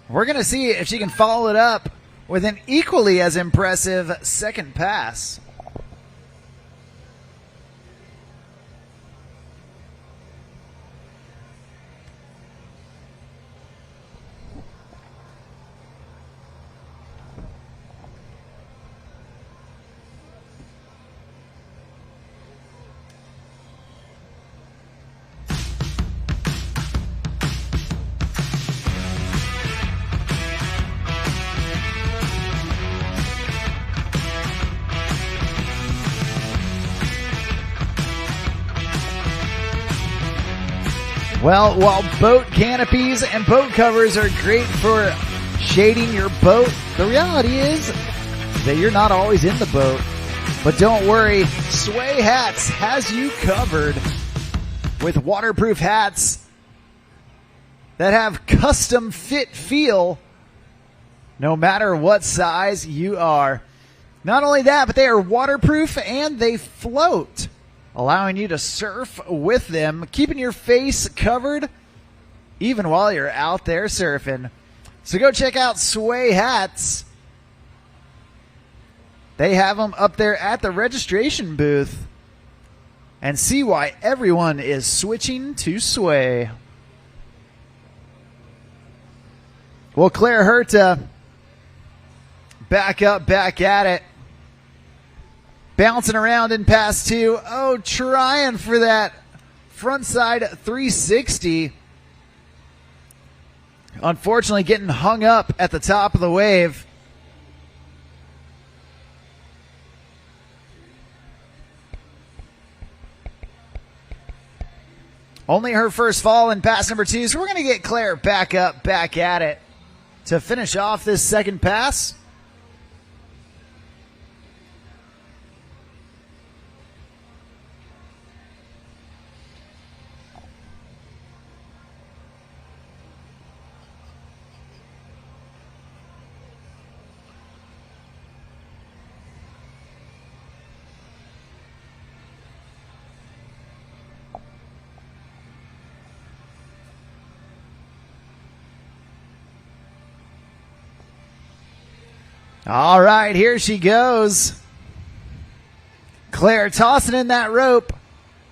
We're going to see if she can follow it up with an equally as impressive second pass. Well, while boat canopies and boat covers are great for shading your boat, the reality is that you're not always in the boat. But don't worry, Sway Hats has you covered with waterproof hats that have custom fit feel no matter what size you are. Not only that, but they are waterproof and they float, allowing you to surf with them, keeping your face covered even while you're out there surfing. So go check out Sway Hats. They have them up there at the registration booth, and see why everyone is switching to Sway. Well, Claire Herta, back up, back at it. Bouncing around in pass two. Oh, trying for that frontside 360. Unfortunately, getting hung up at the top of the wave. Only her first fall in pass number two, so we're going to get Claire back up, back at it to finish off this second pass. All right, here she goes. Claire tossing in that rope.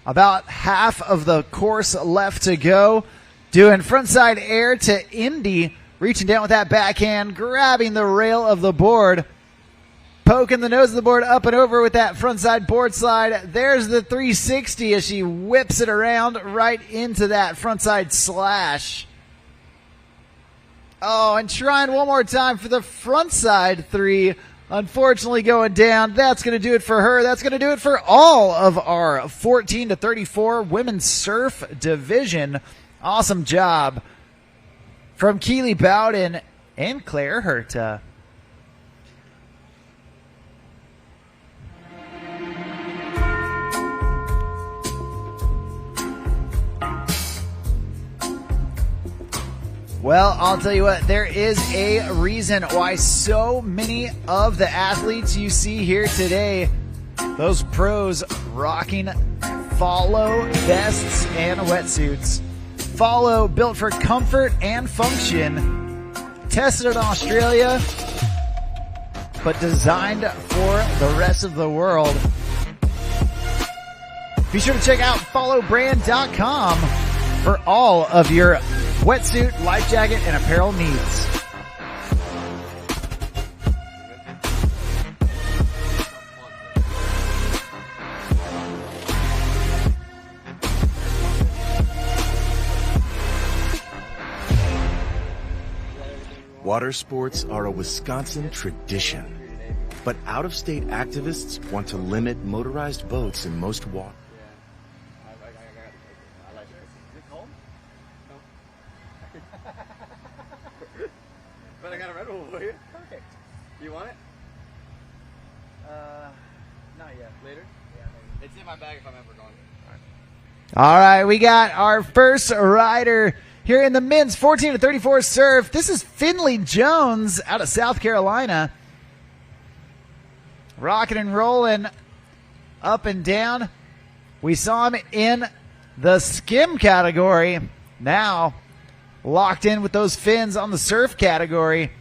About half of the course left to go. Doing frontside air to Indy. Reaching down with that backhand. Grabbing the rail of the board. Poking the nose of the board up and over with that frontside board slide. There's the 360 as she whips it around right into that frontside slash. Oh, and trying one more time for the frontside three. Unfortunately going down. That's going to do it for her. That's going to do it for all of our 14 to 34 women's surf division. Awesome job from Keely Bowden and Claire Herta. Well, I'll tell you what, there is a reason why so many of the athletes you see here today, the Those pros rocking Follow vests and wetsuits. Follow, built for comfort and function. Tested in Australia, but designed for the rest of the world. Be sure to check out followbrand.com for all of your wetsuit, life jacket, and apparel needs. Water sports are a Wisconsin tradition, but out-of-state activists want to limit motorized boats in most water. But I got a Red Bull for you. Perfect. You want it? Not yet. Later? Yeah, maybe. It's in my bag if I'm ever going. All right, we got our first rider here in the men's 14 to 34 surf. This is Finley Jones out of South Carolina. Rocking and rolling up and down. We saw him in the skim category. Now locked in with those fins on the surf category.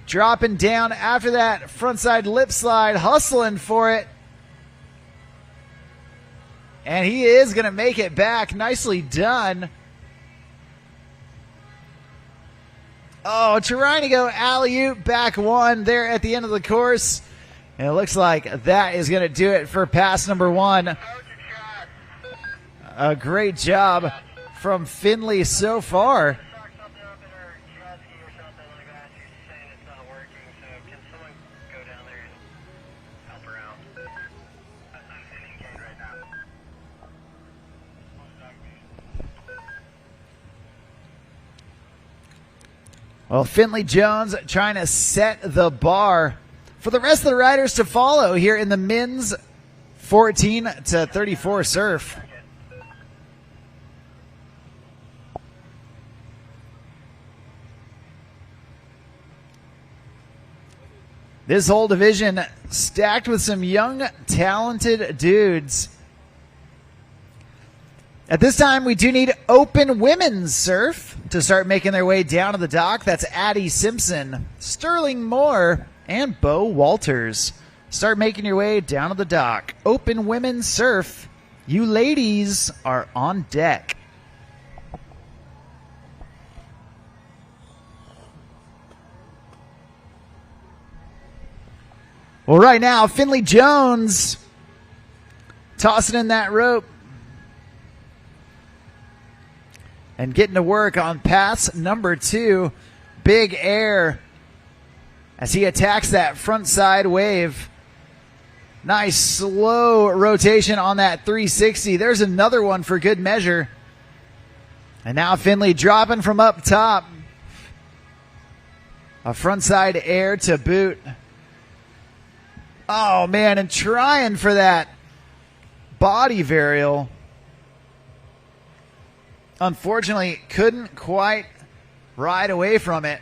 Dropping down after that frontside lip slide, hustling for it. And he is going to make it back. Nicely done. Oh, trying to go alley-oop back one there at the end of the course. And it looks like that is going to do it for pass number one. A great job from Finley so far. Well, Finley Jones trying to set the bar for the rest of the riders to follow here in the men's 14 to 34 surf. This whole division stacked with some young, talented dudes. At this time, we do need open women's surf to start making their way down to the dock. That's Addie Simpson, Sterling Moore, and Bo Walters. Start making your way down to the dock. Open women's surf. You ladies are on deck. Well, right now, Finley Jones tossing in that rope and getting to work on pass number two. Big air as he attacks that front side wave. Nice slow rotation on that 360. There's another one for good measure. And now Finley dropping from up top. A front side air to boot. Oh, man, and trying for that body varial. Unfortunately, couldn't quite ride away from it.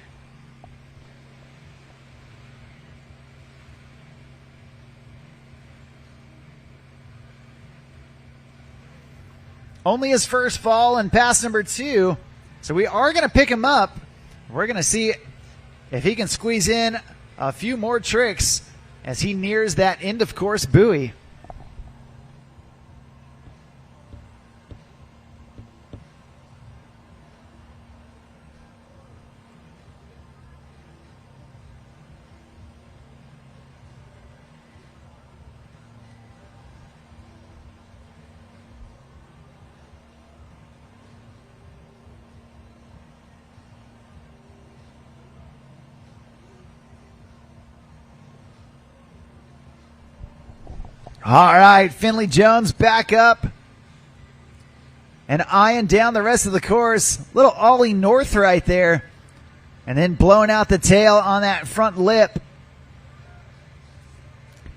Only his first fall in pass number two. So we are going to pick him up. We're going to see if he can squeeze in a few more tricks as he nears that end of course buoy. All right, Finley Jones back up and eyeing down the rest of the course. Little ollie north right there, and then blowing out the tail on that front lip.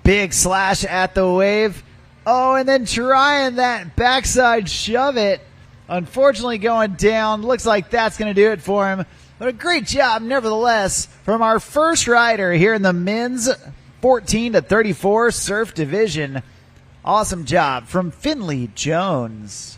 Big slash at the wave. Oh, and then trying that backside shove it. Unfortunately going down. Looks like that's going to do it for him. But a great job nevertheless from our first rider here in the men's 14 to 34 surf division. Awesome job from Finley Jones.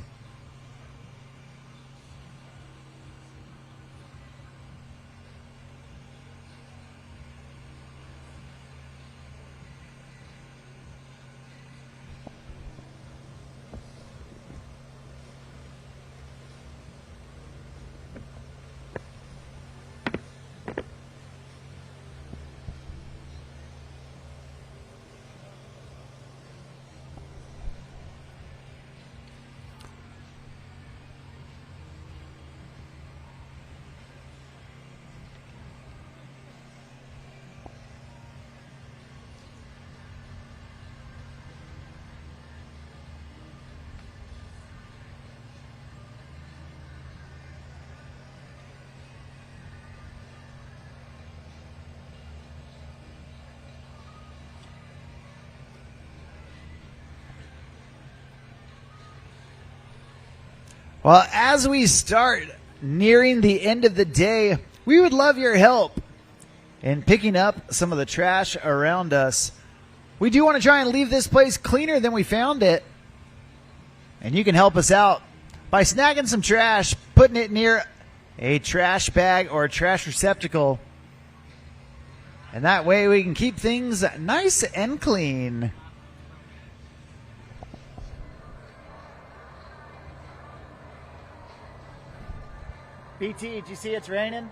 Well, as we start nearing the end of the day, we would love your help in picking up some of the trash around us. We do want to try and leave this place cleaner than we found it. And you can help us out by snagging some trash, putting it near a trash bag or a trash receptacle. And that way we can keep things nice and clean. PT, did you see it's raining?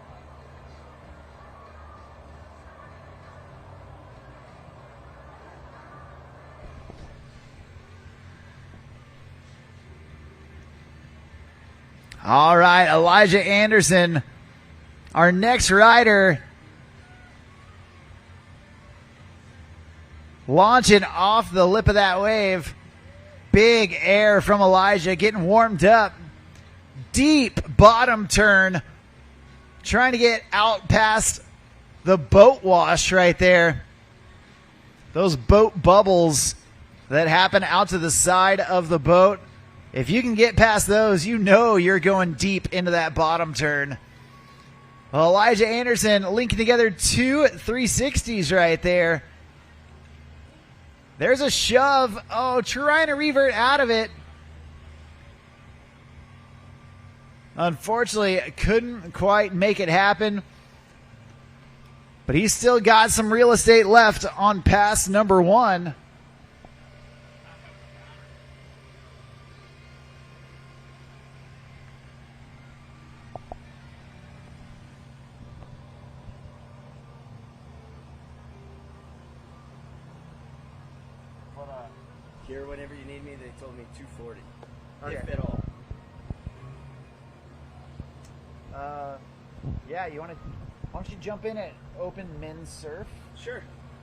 All right, Elijah Anderson, our next rider, launching off the lip of that wave. Big air from Elijah, getting warmed up. Deep bottom turn, trying to get out past the boat wash right there. Those boat bubbles that happen out to the side of the boat. If you can get past those, you know you're going deep into that bottom turn. Well, Elijah Anderson linking together two 360s right there. There's a shove. Oh, trying to revert out of it. Unfortunately, couldn't quite make it happen. But he's still got some real estate left on pass number one. Here, whenever you need me, they told me 240. Okay. If at all. Yeah, why don't you jump in at open men's surf? Sure.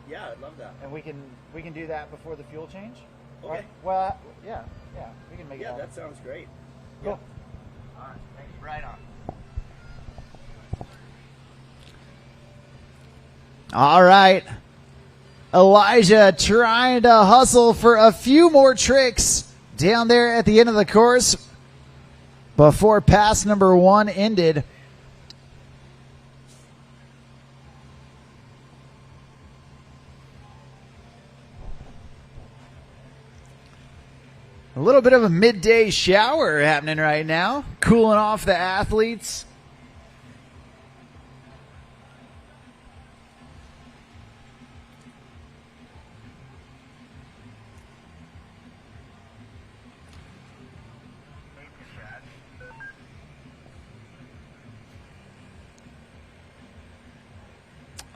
Yeah, I'd love that. And we can do that before the fuel change? Okay. Right? Well, yeah, we can make it Yeah, happen. that sounds great. Cool. All right, thank you. Right on. All right. Elijah trying to hustle for a few more tricks down there at the end of the course before pass number one ended. A little bit of a midday shower happening right now, cooling off the athletes.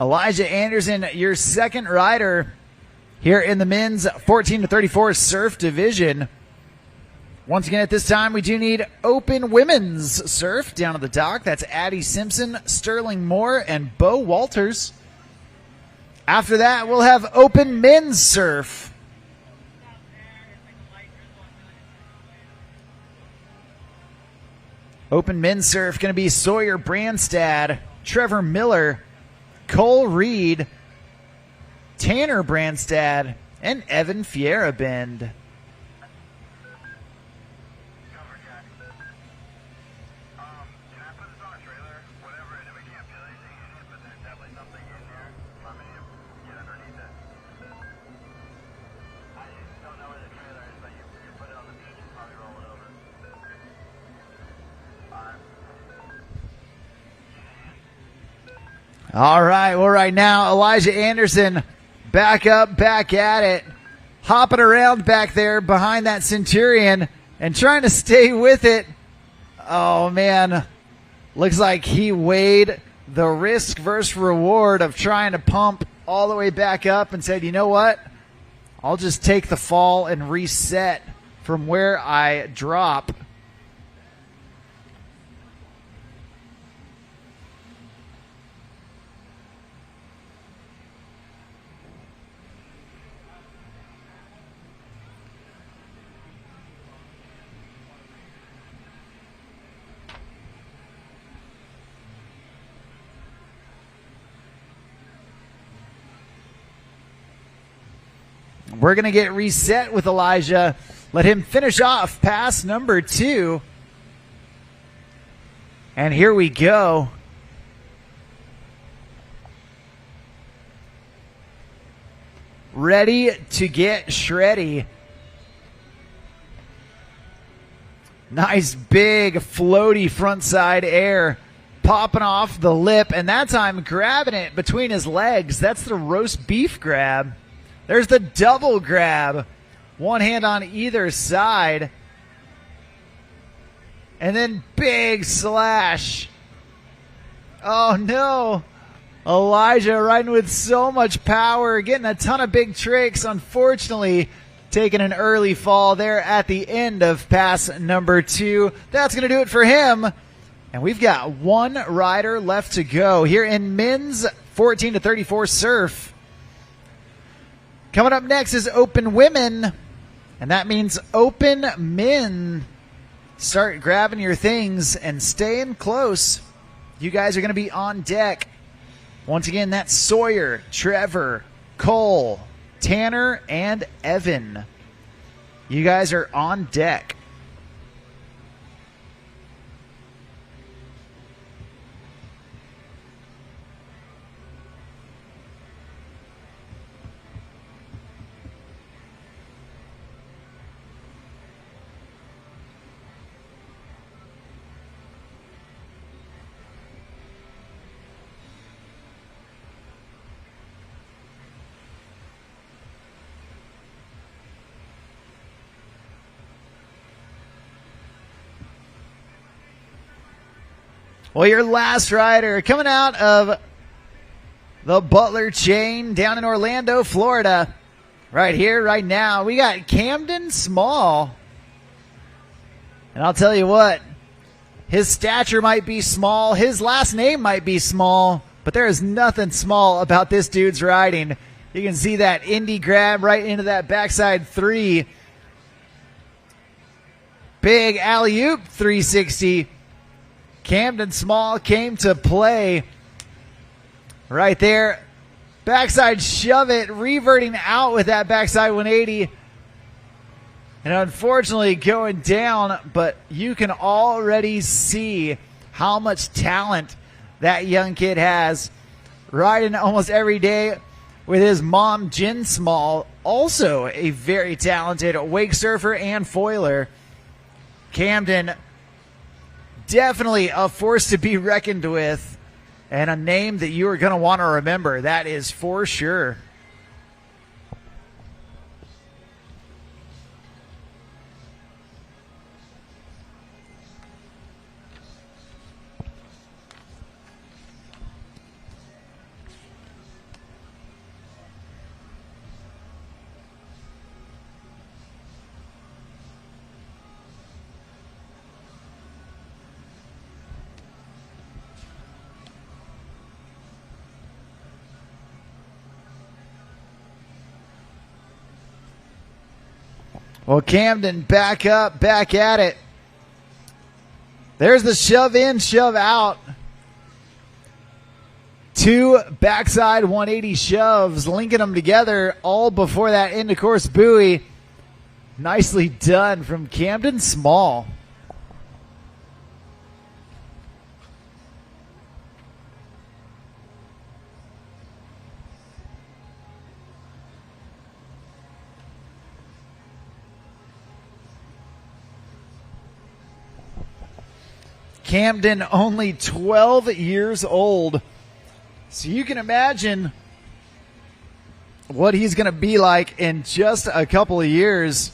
Elijah Anderson, your second rider here in the men's 14 to 34 surf division. Once again, at this time, we do need open women's surf down at the dock. That's Addie Simpson, Sterling Moore, and Bo Walters. After that, we'll have open men's surf. Open men's surf going to be Sawyer Branstad, Trevor Miller, Cole Reed, Tanner Branstad, and Evan Fierabend. All right. Well, right now, Elijah Anderson back up, back at it, hopping around back there behind that Centurion and trying to stay with it. Oh, man. Looks like he weighed the risk versus reward of trying to pump all the way back up and said, you know what? I'll just take the fall and reset from where I drop. We're going to get reset with Elijah. Let him finish off pass number 2. And here we go. Ready to get shreddy. Nice big floaty frontside air. Popping off the lip. And that time grabbing it between his legs. That's the roast beef grab. There's the double grab. One hand on either side. And then big slash. Oh no. Elijah riding with so much power, getting a ton of big tricks. Unfortunately, taking an early fall there at the end of pass number 2. That's going to do it for him. And we've got one rider left to go here in men's 14 to 34 surf. Coming up next is open women, and that means open men. Start grabbing your things and staying close. You guys are going to be on deck. Once again, that's Sawyer, Trevor, Cole, Tanner, and Evan. You guys are on deck. Well, your last rider coming out of the Butler chain down in Orlando, Florida. Right here, right now, we got Camden Small. And I'll tell you what, his stature might be small, his last name might be small, but there is nothing small about this dude's riding. You can see that indie grab right into that backside 3. Big alley-oop 360. Camden Small came to play right there. Backside shove it, reverting out with that backside 180. And unfortunately going down, but you can already see how much talent that young kid has. Riding almost every day with his mom, Jen Small, also a very talented wake surfer and foiler. Camden, definitely a force to be reckoned with, and a name that you are going to want to remember. That is for sure. Well, Camden back up, back at it. There's the shove in, shove out. 2 backside 180 shoves, linking them together all before that end of course buoy. Nicely done from Camden Small. Camden only 12 years old. So you can imagine what he's going to be like in just a couple of years.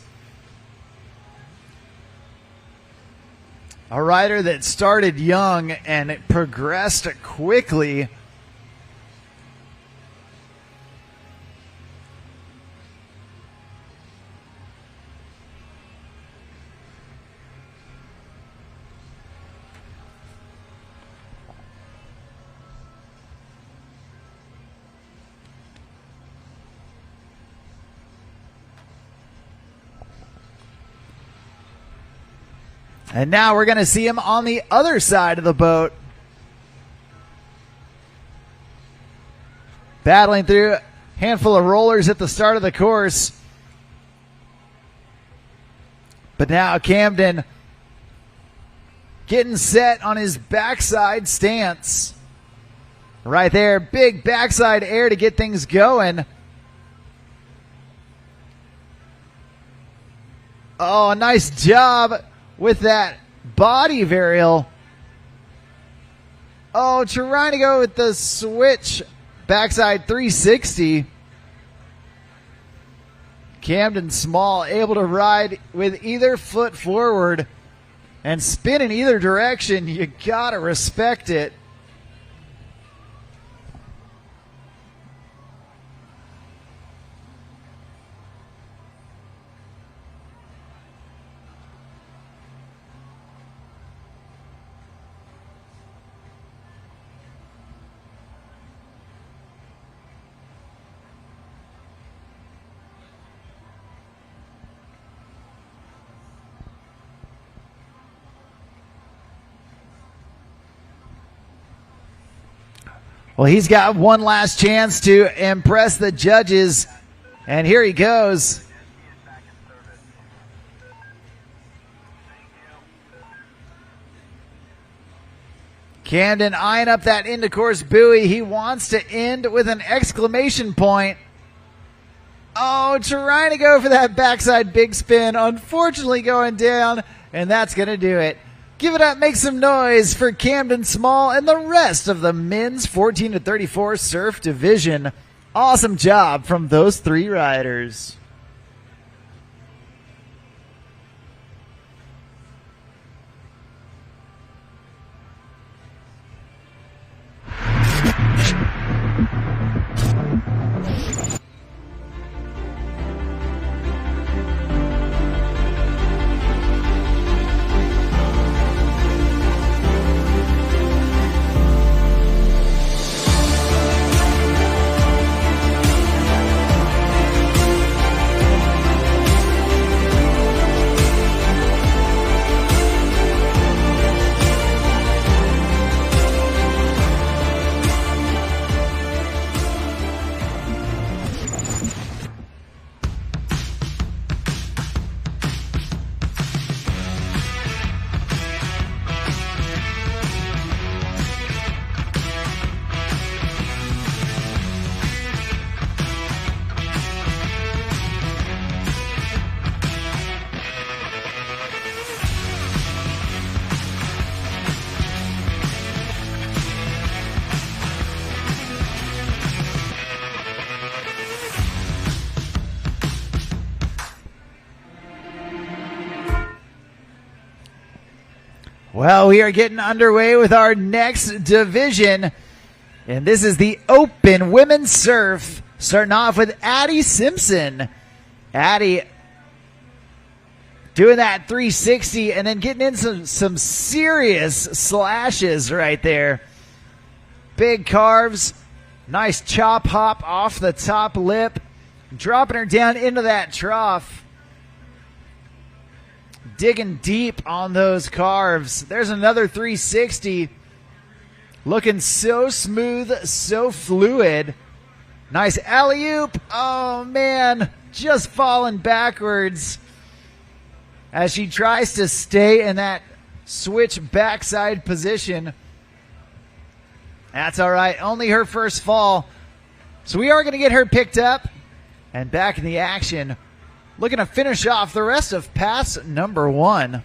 A rider that started young and progressed quickly. And now we're going to see him on the other side of the boat. Battling through a handful of rollers at the start of the course. But now Camden getting set on his backside stance. Right there, big backside air to get things going. Oh, nice job with that body varial. Oh, trying to go with the switch backside 360. Camden Small able to ride with either foot forward and spin in either direction. You gotta respect it. Well, he's got one last chance to impress the judges, and here he goes. Camden eyeing up that into course buoy. He wants to end with an exclamation point. Oh, trying to go for that backside big spin. Unfortunately going down, and that's going to do it. Give it up, make some noise for Camden Small and the rest of the men's 14 to 34 surf division. Awesome job from those three riders. Well, we are getting underway with our next division, and this is the Open Women's Surf, starting off with Addie Simpson. Addie doing that 360 and then getting in some serious slashes right there. Big carves, nice chop hop off the top lip, dropping her down into that trough. Digging deep on those carves. There's another 360. Looking so smooth, so fluid. Nice alley-oop. Oh, man. Just falling backwards as she tries to stay in that switch backside position. That's all right. Only her first fall. So we are going to get her picked up and back in the action. Looking to finish off the rest of pass number one.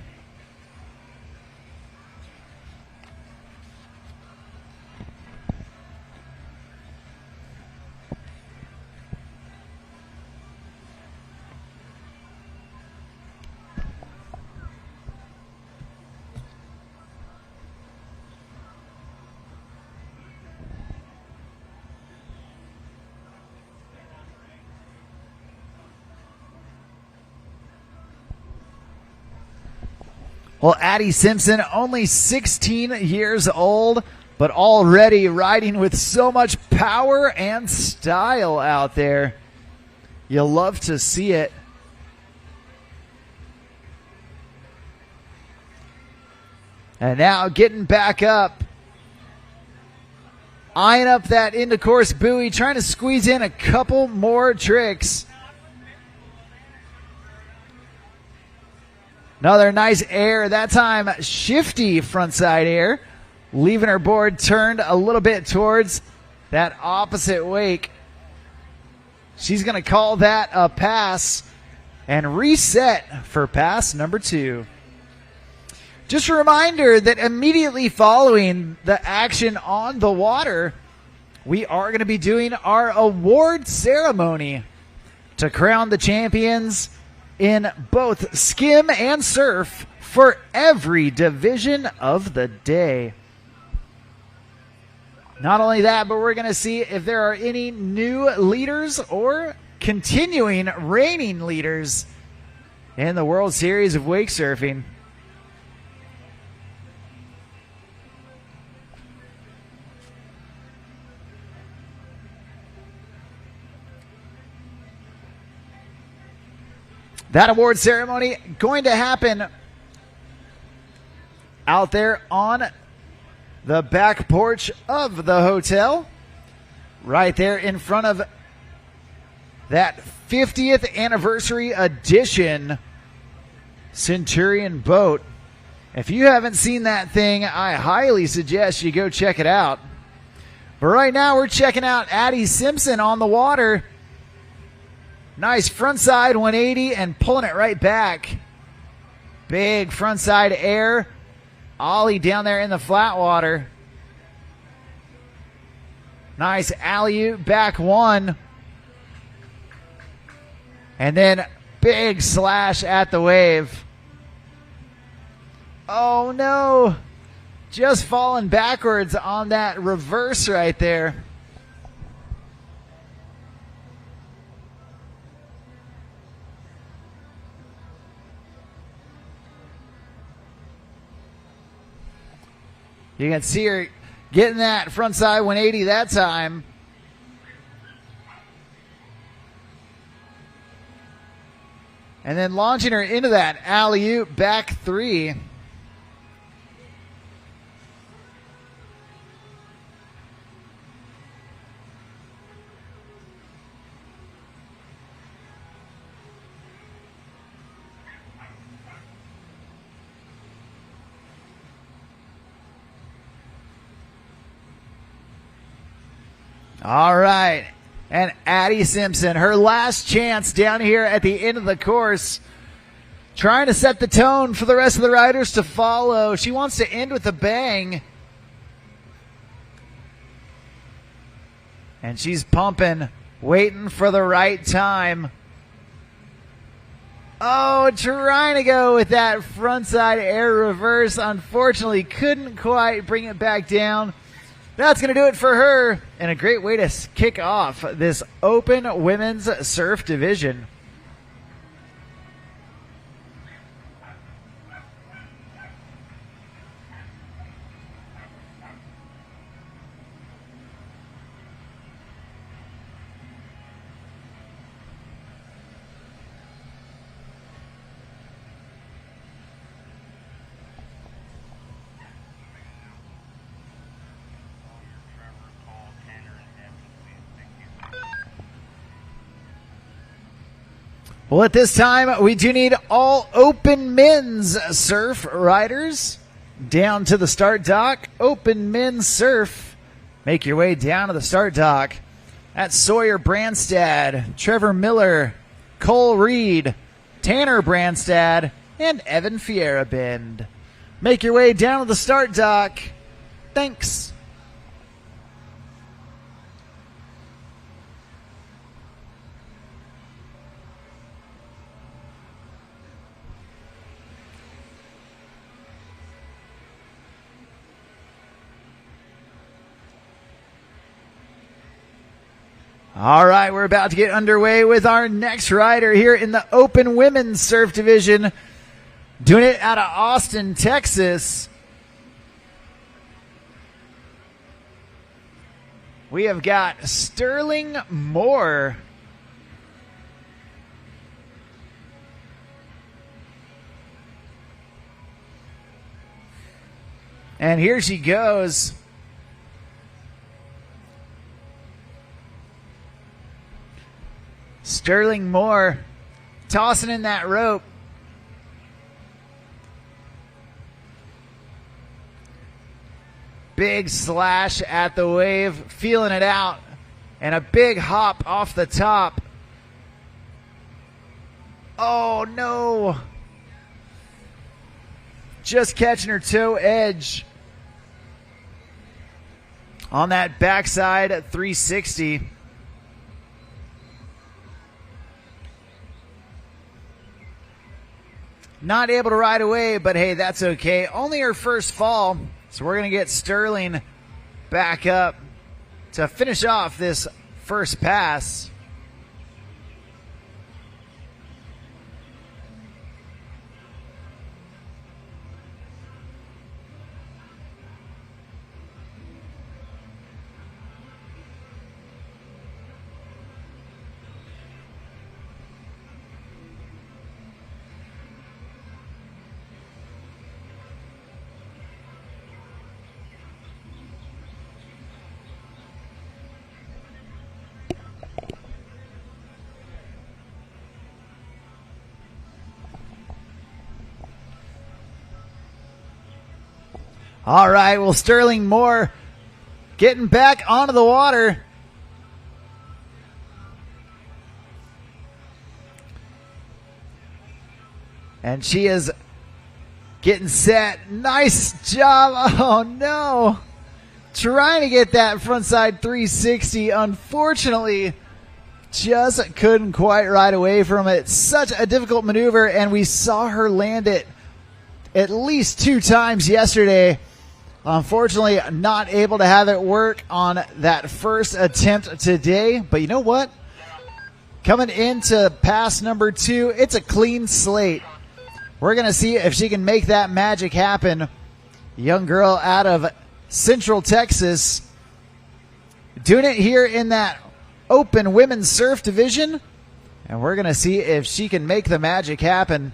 Well, Addie Simpson, only 16 years old, but already riding with so much power and style out there. You'll love to see it. And now getting back up. Eyeing up that into course buoy, trying to squeeze in a couple more tricks. Another nice air, that time shifty frontside air, leaving her board turned a little bit towards that opposite wake. She's going to call that a pass and reset for pass number 2. Just a reminder that immediately following the action on the water, we are going to be doing our award ceremony to crown the champions in both skim and surf for every division of the day. Not only that, but we're going to see if there are any new leaders or continuing reigning leaders in the World Series of Wake Surfing. That award ceremony going to happen out there on the back porch of the hotel, right there in front of that 50th anniversary edition Centurion boat. If you haven't seen that thing, I highly suggest you go check it out. But right now we're checking out Addie Simpson on the water. Nice frontside 180 and pulling it right back. Big frontside air. Ollie down there in the flat water. Nice alley-oop back 1. And then big slash at the wave. Oh no. Just falling backwards on that reverse right there. You can see her getting that frontside 180 that time. And then launching her into that alley-oop back 3. All right. And Addie Simpson, her last chance down here at the end of the course, trying to set the tone for the rest of the riders to follow. She wants to end with a bang. And she's pumping, waiting for the right time. Oh, trying to go with that frontside air reverse. Unfortunately, couldn't quite bring it back down. That's going to do it for her, and a great way to kick off this open women's surf division. Well, at this time, we do need all open men's surf riders down to the start dock. Open men's surf. Make your way down to the start dock. That's Sawyer Branstad, Trevor Miller, Cole Reed, Tanner Branstad, and Evan Fierabend. Make your way down to the start dock. Thanks. All right, we're about to get underway with our next rider here in the open women's surf division. Doing it out of Austin, Texas. We have got Sterling Moore. And here she goes. Sterling Moore tossing in that rope. Big slash at the wave, feeling it out, and a big hop off the top. Oh no! Just catching her toe edge on that backside at 360. Not able to ride away, but hey, that's okay. Only her first fall. So we're going to get Sterling back up to finish off this first pass. All right, well, Sterling Moore getting back onto the water. And she is getting set. Nice job. Oh, no. Trying to get that frontside 360. Unfortunately, just couldn't quite ride away from it. Such a difficult maneuver, and we saw her land it at least 2 times yesterday. Unfortunately, not able to have it work on that first attempt today. But you know what? Coming into pass number 2, it's a clean slate. We're going to see if she can make that magic happen. Young girl out of Central Texas. Doing it here in that open women's surf division. And we're going to see if she can make the magic happen.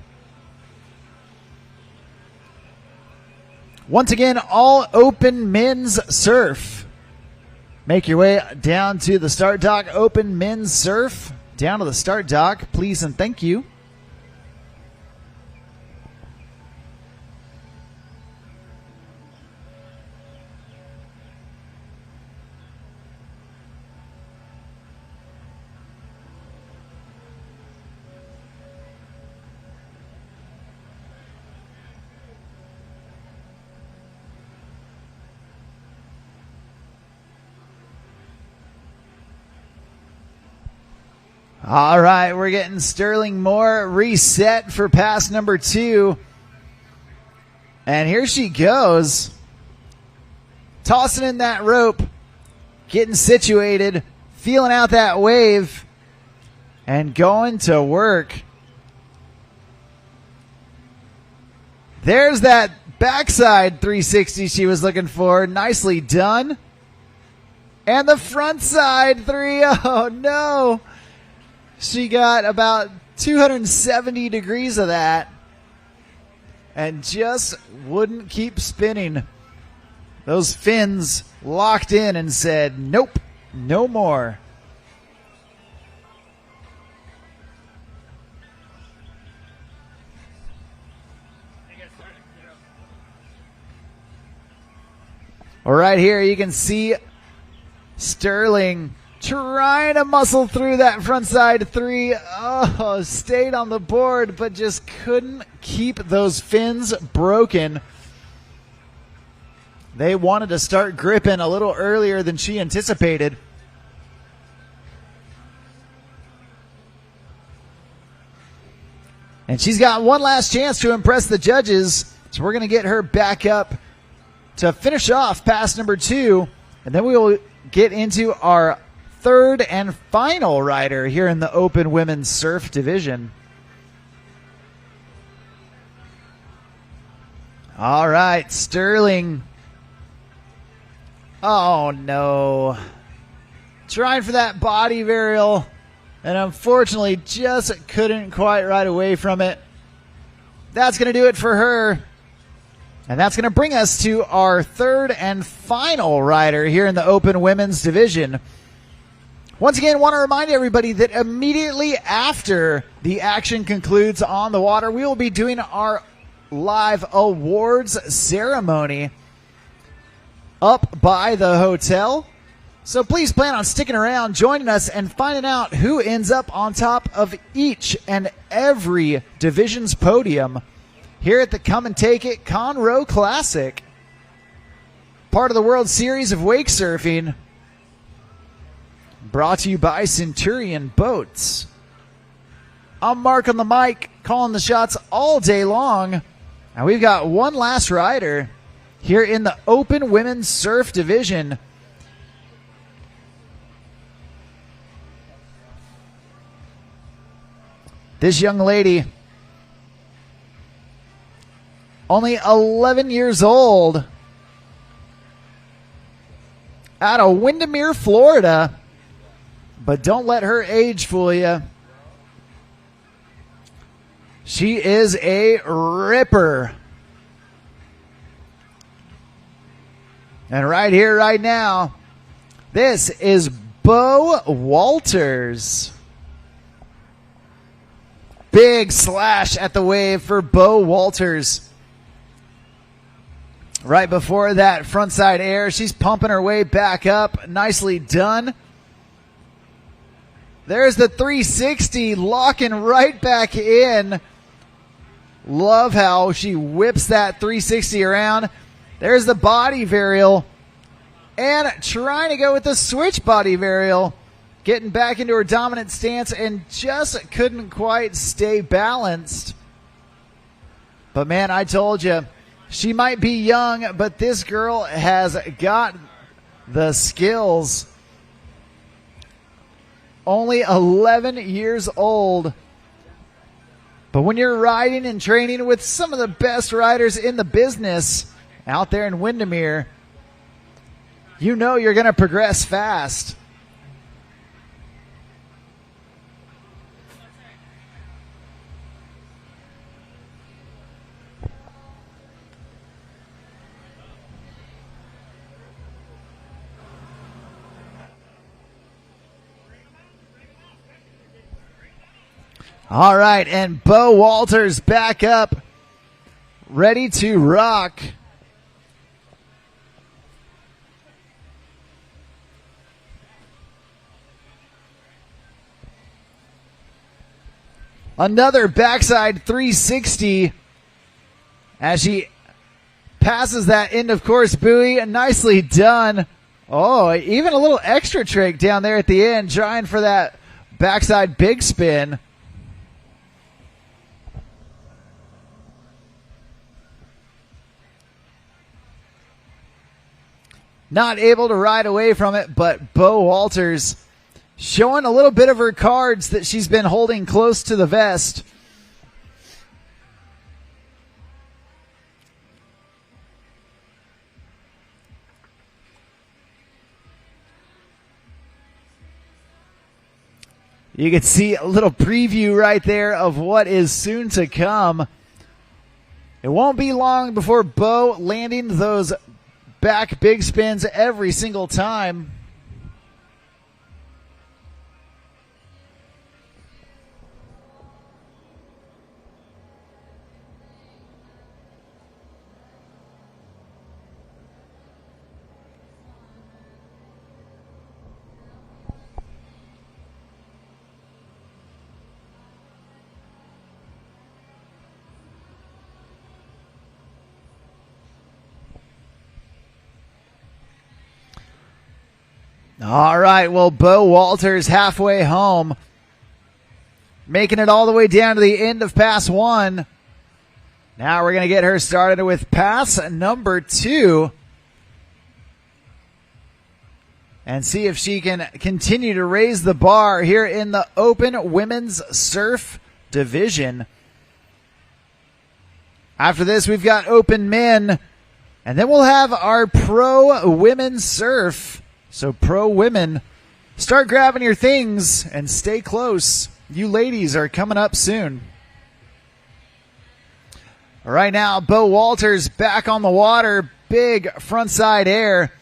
Once again, all open men's surf. Make your way down to the start dock. Open men's surf. Down to the start dock, please and thank you. All right, we're getting Sterling Moore reset for pass number 2. And here she goes. Tossing in that rope. Getting situated. Feeling out that wave. And going to work. There's that backside 360 she was looking for. Nicely done. And the front side 3. Oh, no. She got about 270 degrees of that and just wouldn't keep spinning. Those fins locked in and said, nope, no more. All right, here you can see Sterling trying to muscle through that frontside 3. Oh, stayed on the board, but just couldn't keep those fins broken. They wanted to start gripping a little earlier than she anticipated. And she's got one last chance to impress the judges. So we're going to get her back up to finish off pass number 2. And then we will get into our third and final rider here in the open women's surf division. All right, Sterling. Oh, no. Trying for that body varial, and unfortunately just couldn't quite ride away from it. That's going to do it for her. And that's going to bring us to our third and final rider here in the Open Women's Division. Once again, want to remind everybody that immediately after the action concludes on the water, we will be doing our live awards ceremony up by the hotel. So please plan on sticking around, joining us, and finding out who ends up on top of each and every division's podium here at the Come and Take It Conroe Classic, part of the World Series of Wake Surfing, brought to you by Centurion Boats. I'm Mark on the mic, calling the shots all day long, and we've got one last rider here in the Open Women's Surf Division. This young lady, only 11 years old, out of Windermere, Florida. But don't let her age fool you. She is a ripper. And right here, right now, this is Bo Walters. Big slash at the wave for Bo Walters. Right before that frontside air, she's pumping her way back up. Nicely done. There's the 360, locking right back in. Love how she whips that 360 around. There's the body varial. And trying to go with the switch body varial. Getting back into her dominant stance and just couldn't quite stay balanced. But man, I told you, she might be young, but this girl has got the skills. Only 11 years old. But when you're riding and training with some of the best riders in the business out there in Windermere, you know you're going to progress fast. All right, and Bo Walters back up, ready to rock. Another backside 360 as she passes that end of course buoy. Nicely done. Oh, even a little extra trick down there at the end, trying for that backside big spin. Not able to ride away from it, but Bo Walters showing a little bit of her cards that she's been holding close to the vest. You can see a little preview right there of what is soon to come. It won't be long before Bo landing those back big spins every single time. All right, well, Bo Walters halfway home, making it all the way down to the end of pass one. Now we're going to get her started with pass number 2 and see if she can continue to raise the bar here in the Open Women's Surf Division. After this, we've got open men, and then we'll have our pro women surf. So pro women, start grabbing your things and stay close. You ladies are coming up soon. Right now, Bo Walters back on the water. Big frontside air.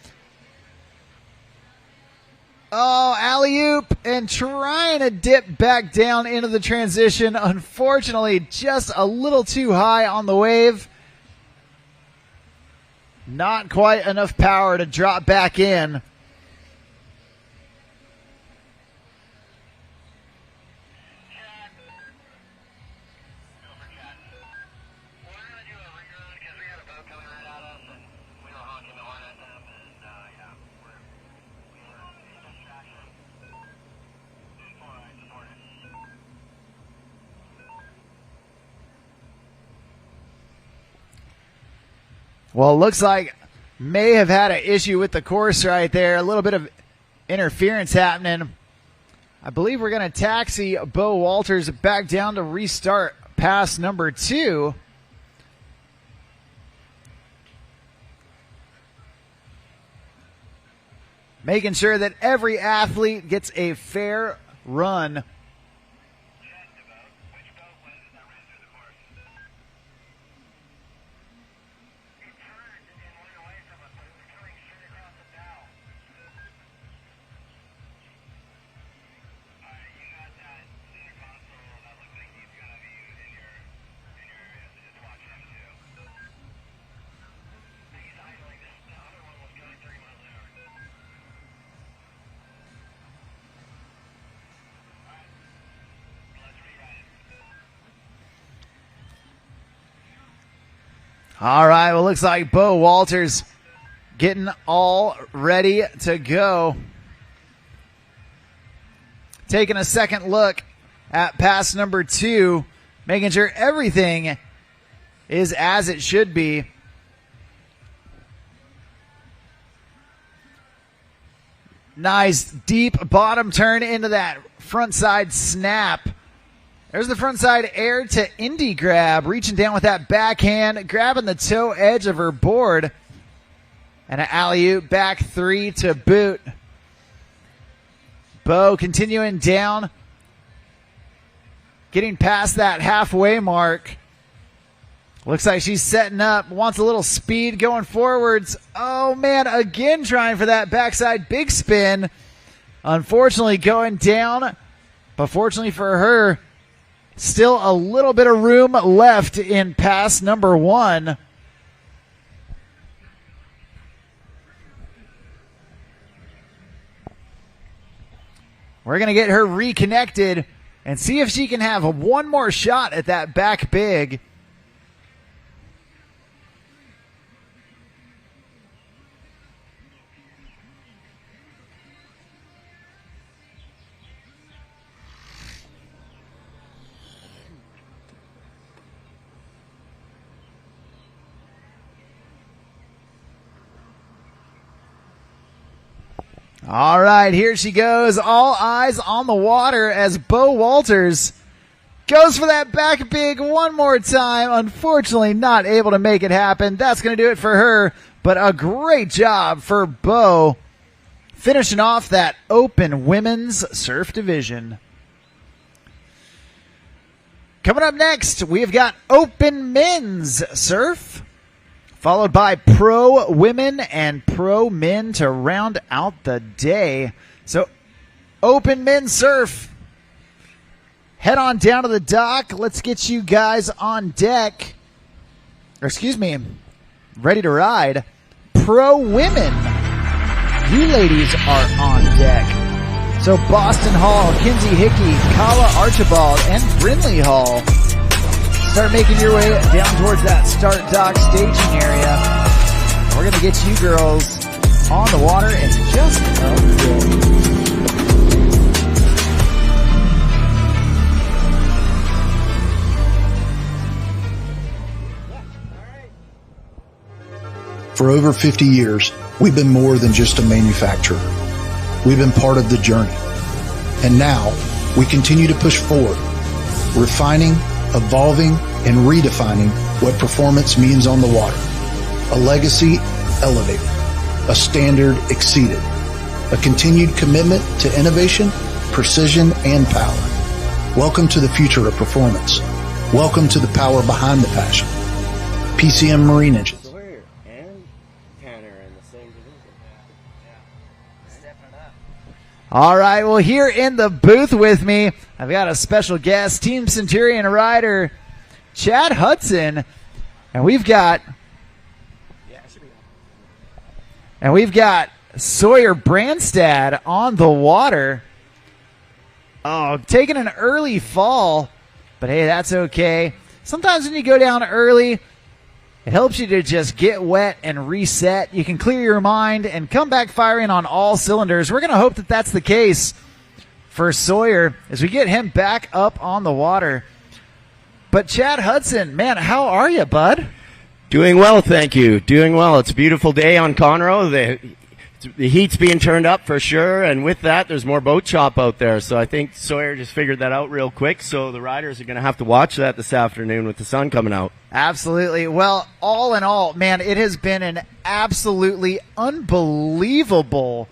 Oh, alley-oop, and trying to dip back down into the transition. Unfortunately, just a little too high on the wave. Not quite enough power to drop back in. Well, it looks like may have had an issue with the course right there. A little bit of interference happening. I believe we're going to taxi Bo Walters back down to restart pass number 2. Making sure that every athlete gets a fair run. All right, well, looks like Bo Walters getting all ready to go. Taking a second look at pass number 2, making sure everything is as it should be. Nice deep bottom turn into that front side snap. There's the front side air to Indy grab, reaching down with that backhand, grabbing the toe edge of her board. And an alley-oop back 3 to boot. Bo continuing down, getting past that halfway mark. Looks like she's setting up, wants a little speed going forwards. Oh man, again trying for that backside big spin. Unfortunately going down, but fortunately for her, still a little bit of room left in pass number 1. We're going to get her reconnected and see if she can have one more shot at that back big. All right, here she goes. All eyes on the water as Bo Walters goes for that back big one more time. Unfortunately, not able to make it happen. That's going to do it for her, but a great job for Bo finishing off that open women's surf division. Coming up next, we've got open men's surf, followed by pro women and pro men to round out the day. So open men's surf. Head on down to the dock. Let's get you guys on deck. Or excuse me, ready to ride. Pro women, you ladies are on deck. So Boston Hall, Kinsey Hickey, Kala Archibald, and Brindley Hall. Start making your way down towards that start dock staging area. We're going to get you girls on the water in just a bit. For over 50 years, we've been more than just a manufacturer. We've been part of the journey. And now, we continue to push forward, refining, evolving, and redefining what performance means on the water. A legacy elevated, a standard exceeded, a continued commitment to innovation, precision, and power. Welcome to the future of performance. Welcome to the power behind the passion. PCM Marine Engines. Sawyer and Tanner in the same division. Stepping it up. All right, well, here in the booth with me, I've got a special guest, Team Centurion rider Chad Hudson, and we've got Sawyer Branstad on the water. Oh, taking an early fall, but hey, that's okay. Sometimes when you go down early, it helps you to just get wet and reset. You can clear your mind and come back firing on all cylinders. We're going to hope that that's the case for Sawyer as we get him back up on the water. But Chad Hudson, man, how are you, bud? Doing well, thank you. Doing well. It's a beautiful day on Conroe. The heat's being turned up for sure, and with that, there's more boat shop out there. So I think Sawyer just figured that out real quick. So the riders are going to have to watch that this afternoon with the sun coming out. Absolutely. Well, all in all, man, it has been an absolutely unbelievable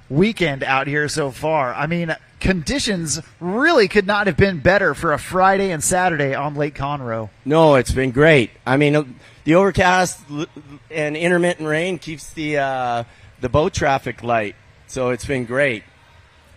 weekend out here so far. I mean, conditions really could not have been better for a Friday and Saturday on Lake Conroe. No, it's been great. I mean, the overcast and intermittent rain keeps the boat traffic light, so it's been great.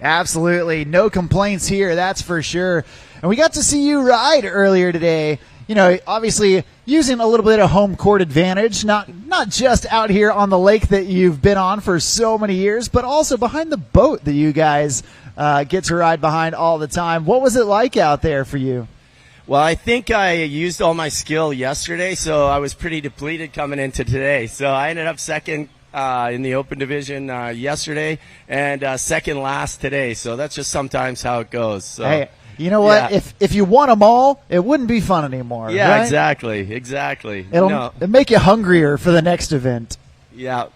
Absolutely. No complaints here, that's for sure. And we got to see you ride earlier today. You know, obviously using a little bit of home court advantage, not just out here on the lake that you've been on for so many years, but also behind the boat that you guys get to ride behind all the time. What was it like out there for you? Well, I think I used all my skill yesterday, so I was pretty depleted coming into today. So I ended up second in the open division yesterday and second last today. So that's just sometimes how it goes. So, hey, you know what? Yeah. If you won them all, it wouldn't be fun anymore. Yeah, right? Exactly. It'll make you hungrier for the next event. Yeah.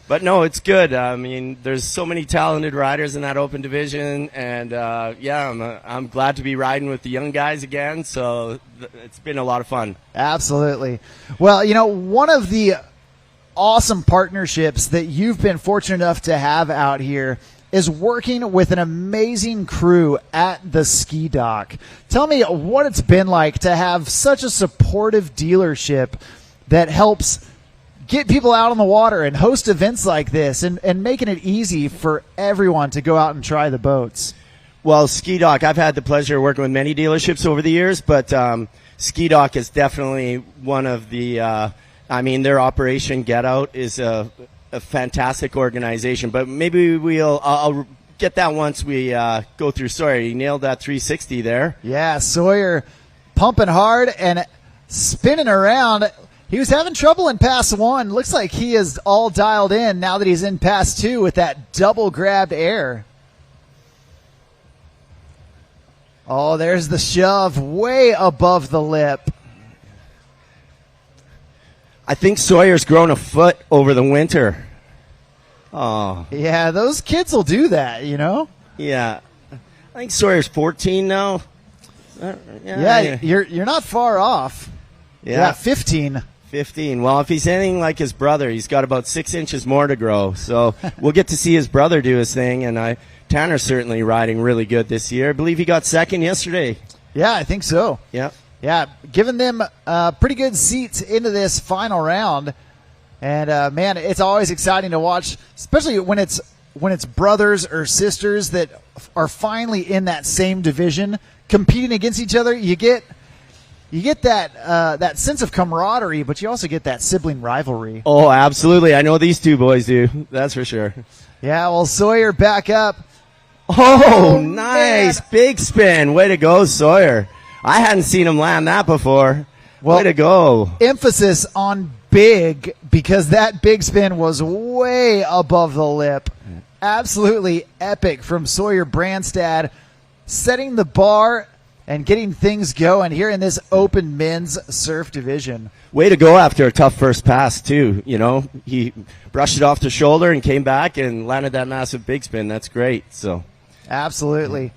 But no, it's good. I mean, there's so many talented riders in that open division, and I'm glad to be riding with the young guys again. So it's been a lot of fun. Absolutely. Well, you know, one of the awesome partnerships that you've been fortunate enough to have out here is working with an amazing crew at the ski dock. Tell me what it's been like to have such a supportive dealership that helps get people out on the water and host events like this and making it easy for everyone to go out and try the boats. Well, Ski Dock, I've had the pleasure of working with many dealerships over the years, but Ski Dock is definitely one of the, their Operation Get Out is a fantastic organization, but maybe I'll get that once we go through Sawyer. You nailed that 360 there. Yeah, Sawyer pumping hard and spinning around. He was having trouble in pass one. Looks like he is all dialed in now that he's in pass two with that double grabbed air. Oh, there's the shove way above the lip. I think Sawyer's grown a foot over the winter. Oh. Yeah, those kids will do that, you know? Yeah. I think Sawyer's 14 now. Yeah, you're not far off. Yeah, 15. 15. Well, if he's anything like his brother, he's got about 6 inches more to grow. So we'll get to see his brother do his thing. And Tanner's certainly riding really good this year. I believe he got second yesterday. Yeah, I think so. Yeah. Yeah, giving them pretty good seats into this final round. And, man, it's always exciting to watch, especially when it's brothers or sisters that are finally in that same division competing against each other. You get that sense of camaraderie, but you also get that sibling rivalry. Oh, absolutely. I know these two boys do. That's for sure. Yeah, well, Sawyer back up. Oh, nice. Man. Big spin. Way to go, Sawyer. I hadn't seen him land that before. Well, way to go. Emphasis on big because that big spin was way above the lip. Absolutely epic from Sawyer Branstad, setting the bar and getting things going here in this open men's surf division. Way to go after a tough first pass, too. You know, he brushed it off the shoulder and came back and landed that massive big spin. That's great. So, absolutely.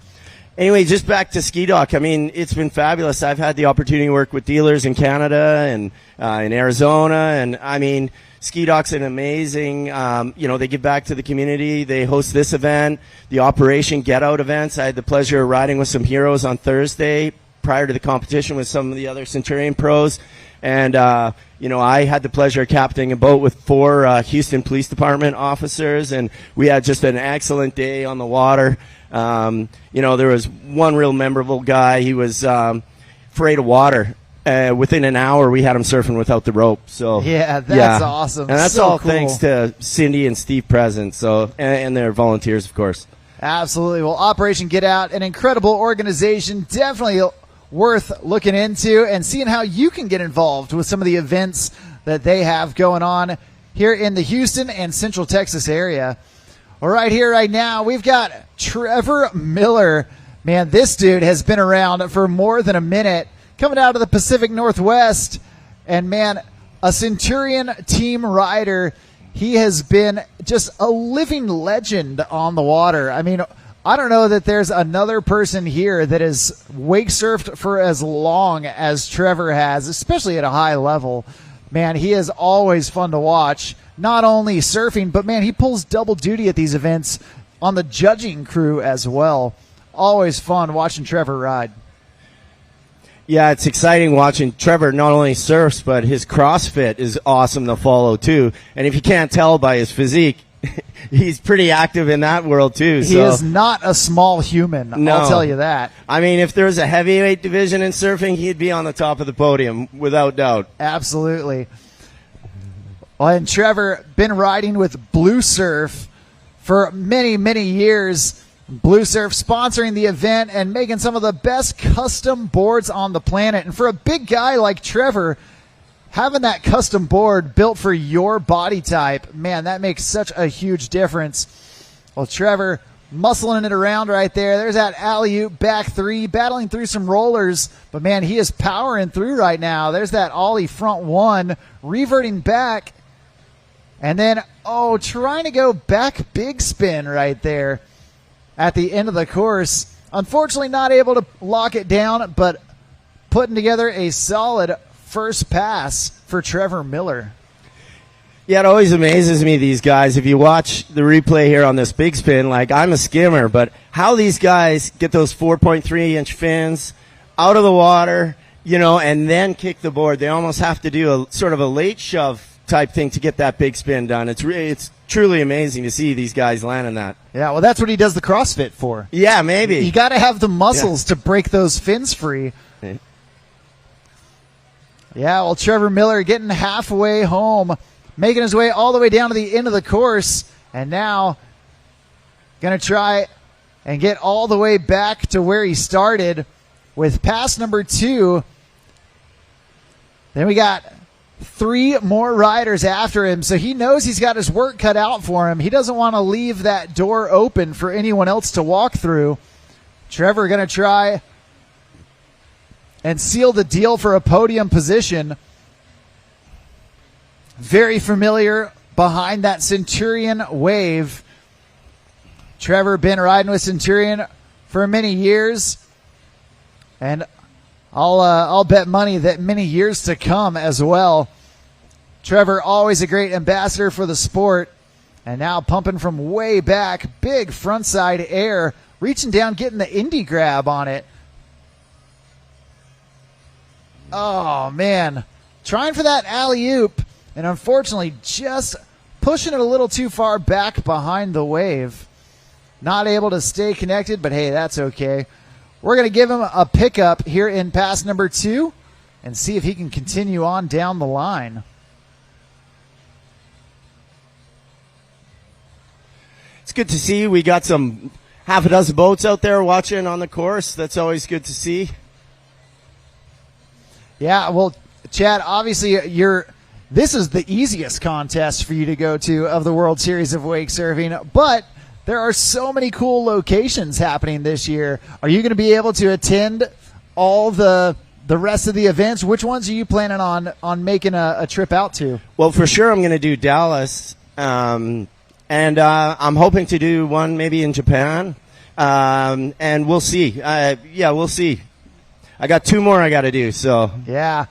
Anyway, just back to ski dock. I mean, it's been fabulous. I've had the opportunity to work with dealers in Canada and in Arizona, and I mean, ski dock's an amazing. They give back to the community. They host this event, the Operation Get Out events. I had the pleasure of riding with some heroes on Thursday prior to the competition with some of the other Centurion pros, and I had the pleasure of captaining a boat with 4 Houston Police Department officers, and we had just an excellent day on the water. There was one real memorable guy. He was afraid of water. Within an hour, we had him surfing without the rope. So that's awesome. And that's so all cool. thanks to Cindy and Steve present. So and their volunteers, of course. Absolutely. Well, Operation Get Out, an incredible organization, definitely worth looking into and seeing how you can get involved with some of the events that they have going on here in the Houston and Central Texas area. Well, right here, right now, we've got Trevor Miller. Man, this dude has been around for more than a minute, coming out of the Pacific Northwest. And, man, a Centurion team rider. He has been just a living legend on the water. I mean, I don't know that there's another person here that has wake surfed for as long as Trevor has, especially at a high level. Man, he is always fun to watch. Not only surfing, but, man, he pulls double duty at these events on the judging crew as well. Always fun watching Trevor ride. Yeah, it's exciting watching Trevor not only surfs, but his CrossFit is awesome to follow, too. And if you can't tell by his physique, he's pretty active in that world, too. He is not a small human, no. I'll tell you that. I mean, if there's a heavyweight division in surfing, he'd be on the top of the podium, without doubt. Absolutely. Well, and Trevor, been riding with Blue Surf for many, many years. Blue Surf sponsoring the event and making some of the best custom boards on the planet. And for a big guy like Trevor, having that custom board built for your body type, man, that makes such a huge difference. Well, Trevor muscling it around right there. There's that alley-oop back 3, battling through some rollers. But, man, he is powering through right now. There's that ollie front 1, reverting back. And then, trying to go back big spin right there at the end of the course. Unfortunately, not able to lock it down, but putting together a solid first pass for Trevor Miller. Yeah, it always amazes me, these guys. If you watch the replay here on this big spin, like, I'm a skimmer, but how these guys get those 4.3-inch fins out of the water, and then kick the board. They almost have to do a sort of a late shove type thing to get that big spin done. It's truly amazing to see these guys landing that. Yeah, well, that's what he does the CrossFit for. Yeah, maybe. You got to have the muscles to break those fins free. Okay. Yeah, well, Trevor Miller getting halfway home, making his way all the way down to the end of the course, and now going to try and get all the way back to where he started with pass number 2. Then we got 3 more riders after him, so he knows he's got his work cut out for him. He doesn't want to leave that door open for anyone else to walk through. Trevor going to try and seal the deal for a podium position. Very familiar behind that Centurion wave. Trevor been riding with Centurion for many years, and I'll bet money that many years to come as well. Trevor, always a great ambassador for the sport, and now pumping from way back, big frontside air, reaching down, getting the indie grab on it. Oh, man. Trying for that alley-oop, and unfortunately just pushing it a little too far back behind the wave. Not able to stay connected, but hey, that's okay. We're going to give him a pickup here in pass number 2 and see if he can continue on down the line. It's good to see. We got some half a dozen boats out there watching on the course. That's always good to see. Yeah, well, Chad, obviously this is the easiest contest for you to go to of the World Series of Wake Surfing, but there are so many cool locations happening this year. Are you going to be able to attend all the rest of the events? Which ones are you planning on making a trip out to? Well, for sure I'm going to do Dallas, and I'm hoping to do one maybe in Japan. And we'll see. We'll see. I got 2 more I got to do. So Yeah.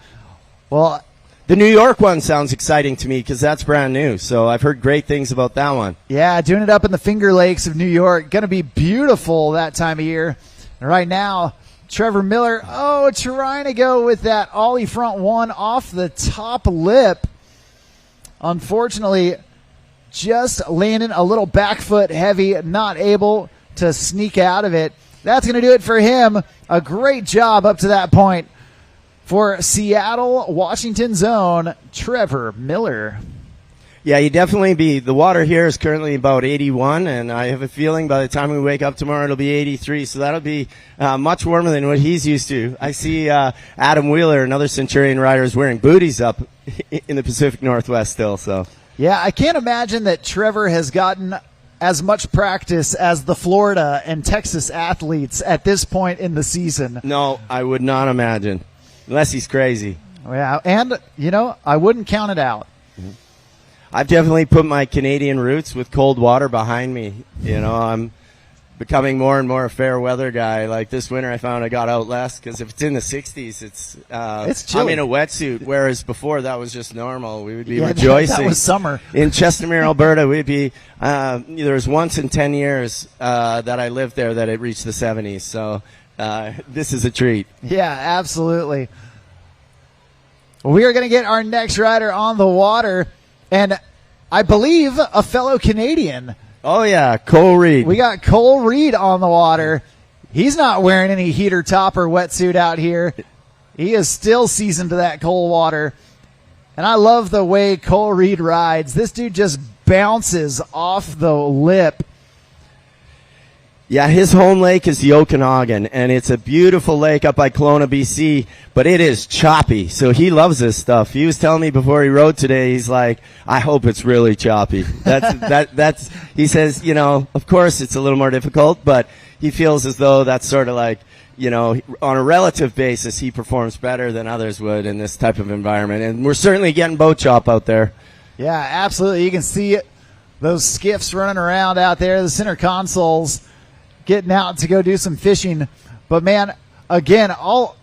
Well, the New York one sounds exciting to me because that's brand new. So I've heard great things about that one. yeah, doing it up in the Finger Lakes of New York. Going to be beautiful that time of year. And right now, Trevor Miller, trying to go with that ollie front one off the top lip. Unfortunately, just landing a little back foot heavy, not able to sneak out of it. That's going to do it for him. A great job up to that point for Seattle, Washington's own Trevor Miller. Yeah, you definitely the water here is currently about 81, and I have a feeling by the time we wake up tomorrow it'll be 83, so that'll be much warmer than what he's used to. I see Adam Wheeler, another Centurion rider, is wearing booties up in the Pacific Northwest still. So Yeah, I can't imagine that Trevor has gotten as much practice as the Florida and Texas athletes at this point in the season. No, I would not imagine, unless he's crazy. Yeah, and, I wouldn't count it out. I've definitely put my Canadian roots with cold water behind me. I'm becoming more and more a fair weather guy. Like this winter, I found I got out less because if it's in the 60s, it's chilly. I'm in a wetsuit, whereas before that was just normal. We would be rejoicing. That was summer. In Chestermere, Alberta, we'd be there was once in 10 years that I lived there that it reached the 70s. So this is a treat. Yeah, absolutely. We are going to get our next rider on the water, and I believe a fellow Canadian. Oh, yeah, Cole Reed. We got Cole Reed on the water. He's not wearing any heater top or wetsuit out here. He is still seasoned to that cold water. And I love the way Cole Reed rides. This dude just bounces off the lip. Yeah, his home lake is the Okanagan, and it's a beautiful lake up by Kelowna, BC, but it is choppy, so he loves this stuff. He was telling me before he rode today, he's like, I hope it's really choppy. That's he says, of course it's a little more difficult, but he feels as though that's sort of like, on a relative basis, he performs better than others would in this type of environment, and we're certainly getting boat chop out there. Yeah, absolutely. You can see those skiffs running around out there, the center consoles, getting out to go do some fishing. But man, again, I'll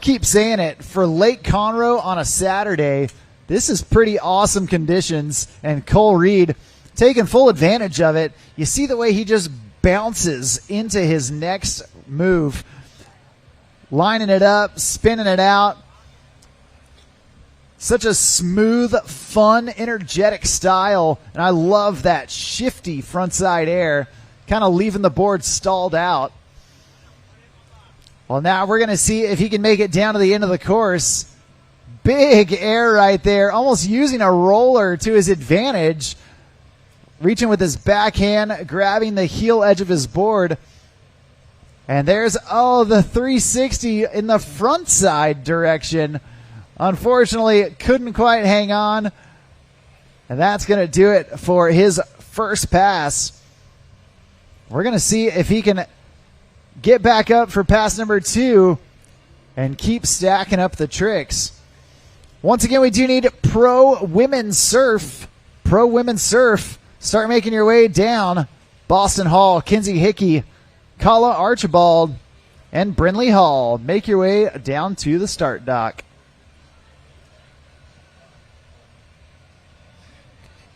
keep saying it, for Lake Conroe on a Saturday, this is pretty awesome conditions, and Cole Reed taking full advantage of it. You see the way he just bounces into his next move, lining it up, spinning it out. Such a smooth, fun, energetic style, and I love that shifty frontside air, kind of leaving the board stalled out. Well, now we're going to see if he can make it down to the end of the course. Big air right there, almost using a roller to his advantage. Reaching with his backhand, grabbing the heel edge of his board. And there's, the 360 in the front side direction. Unfortunately, couldn't quite hang on. And that's going to do it for his first pass. We're going to see if he can get back up for pass number 2 and keep stacking up the tricks. Once again, we do need Pro Women's Surf. Pro Women's Surf. Start making your way down. Boston Hall, Kinsey Hickey, Kala Archibald, and Brinley Hall. Make your way down to the start dock.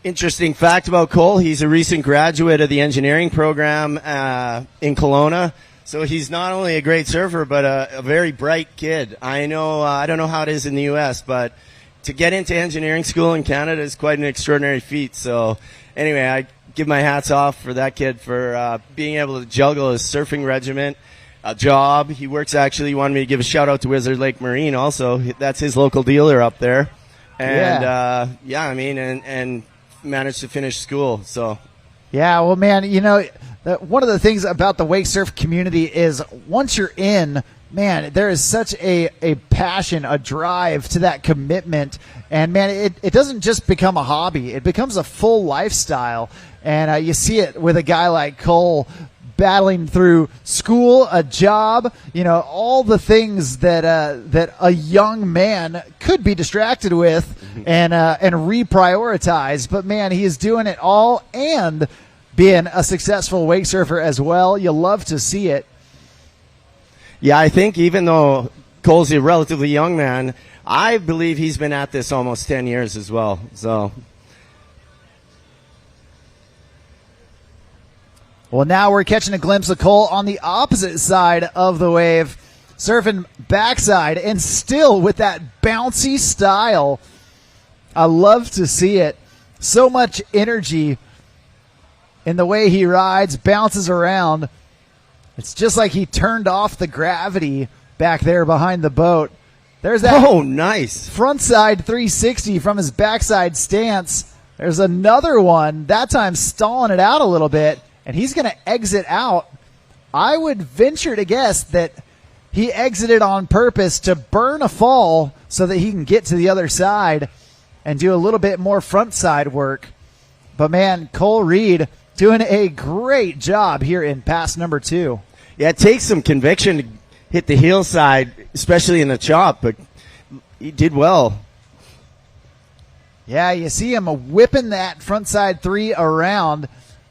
Interesting fact about Cole, he's a recent graduate of the engineering program in Kelowna. So he's not only a great surfer, but a very bright kid. I know, I don't know how it is in the U.S., but to get into engineering school in Canada is quite an extraordinary feat. So anyway, I give my hats off for that kid for being able to juggle his surfing regiment, a job. He wanted me to give a shout out to Wizard Lake Marine also. That's his local dealer up there. And and managed to finish school. So yeah, well, man, one of the things about the wake surf community is once you're in, man, there is such a passion, a drive to that commitment. And man, it doesn't just become a hobby, it becomes a full lifestyle. And you see it with a guy like Cole battling through school, a job, all the things that a young man could be distracted with and reprioritize. But man, he is doing it all and being a successful wake surfer as well. You love to see it. Yeah, I think even though Cole's a relatively young man, I believe he's been at this almost 10 years as well. So, well, now we're catching a glimpse of Cole on the opposite side of the wave, surfing backside, and still with that bouncy style. I love to see it. So much energy in the way he rides, bounces around. It's just like he turned off the gravity back there behind the boat. There's that. Oh, nice. Frontside 360 from his backside stance. There's another one, that time stalling it out a little bit, and he's going to exit out. I would venture to guess that he exited on purpose to burn a fall so that he can get to the other side and do a little bit more frontside work. But, man, Cole Reed doing a great job here in pass number 2. Yeah, it takes some conviction to hit the heel side, especially in the chop, but he did well. Yeah, you see him whipping that frontside 3 around.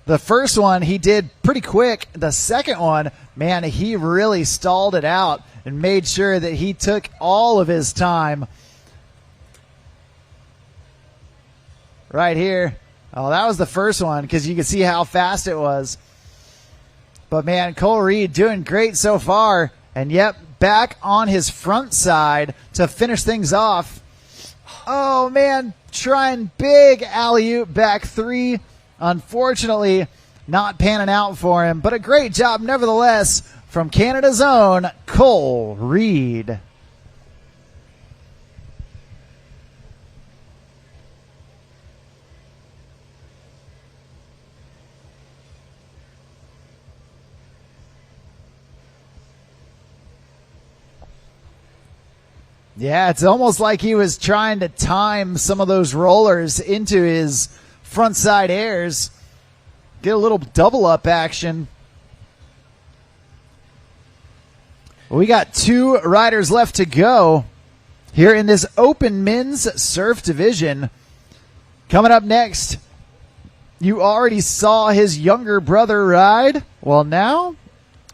The first one he did pretty quick. The second one, man, he really stalled it out and made sure that he took all of his time. Right here. Oh, that was the first one because you can see how fast it was. But, man, Cole Reed doing great so far. And, yep, back on his front side to finish things off. Oh, man, trying big alley-oop back 3. Unfortunately, not panning out for him. But a great job, nevertheless, from Canada's own Cole Reed. Yeah, it's almost like he was trying to time some of those rollers into his front side airs. Get a little double up action. We got 2 riders left to go here in this open men's surf division. Coming up next, you already saw his younger brother ride. Well, now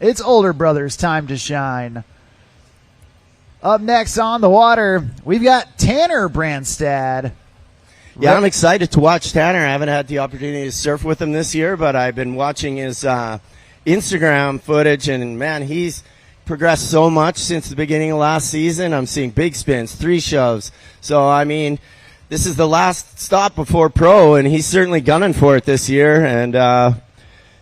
it's older brother's time to shine. Up next on the water, we've got Tanner Brandstad. Yeah, I'm excited to watch Tanner. I haven't had the opportunity to surf with him this year, but I've been watching his Instagram footage, and, man, he's progressed so much since the beginning of last season. I'm seeing big spins, 3 shoves. So, I mean, this is the last stop before pro, and he's certainly gunning for it this year. And,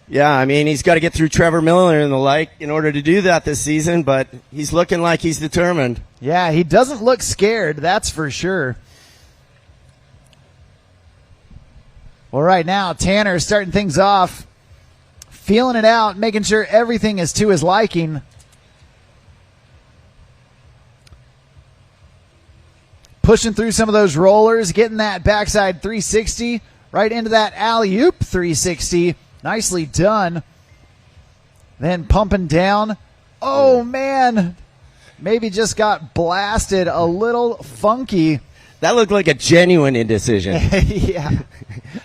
yeah, I mean, he's got to get through Trevor Miller and the like in order to do that this season, but he's looking like he's determined. Yeah, he doesn't look scared, that's for sure. Well, right now, Tanner is starting things off, feeling it out, making sure everything is to his liking. Pushing through some of those rollers, getting that backside 360 right into that alley-oop 360. Nicely done. Then pumping down. Oh, man. Maybe just got blasted a little funky. That looked like a genuine indecision. Yeah.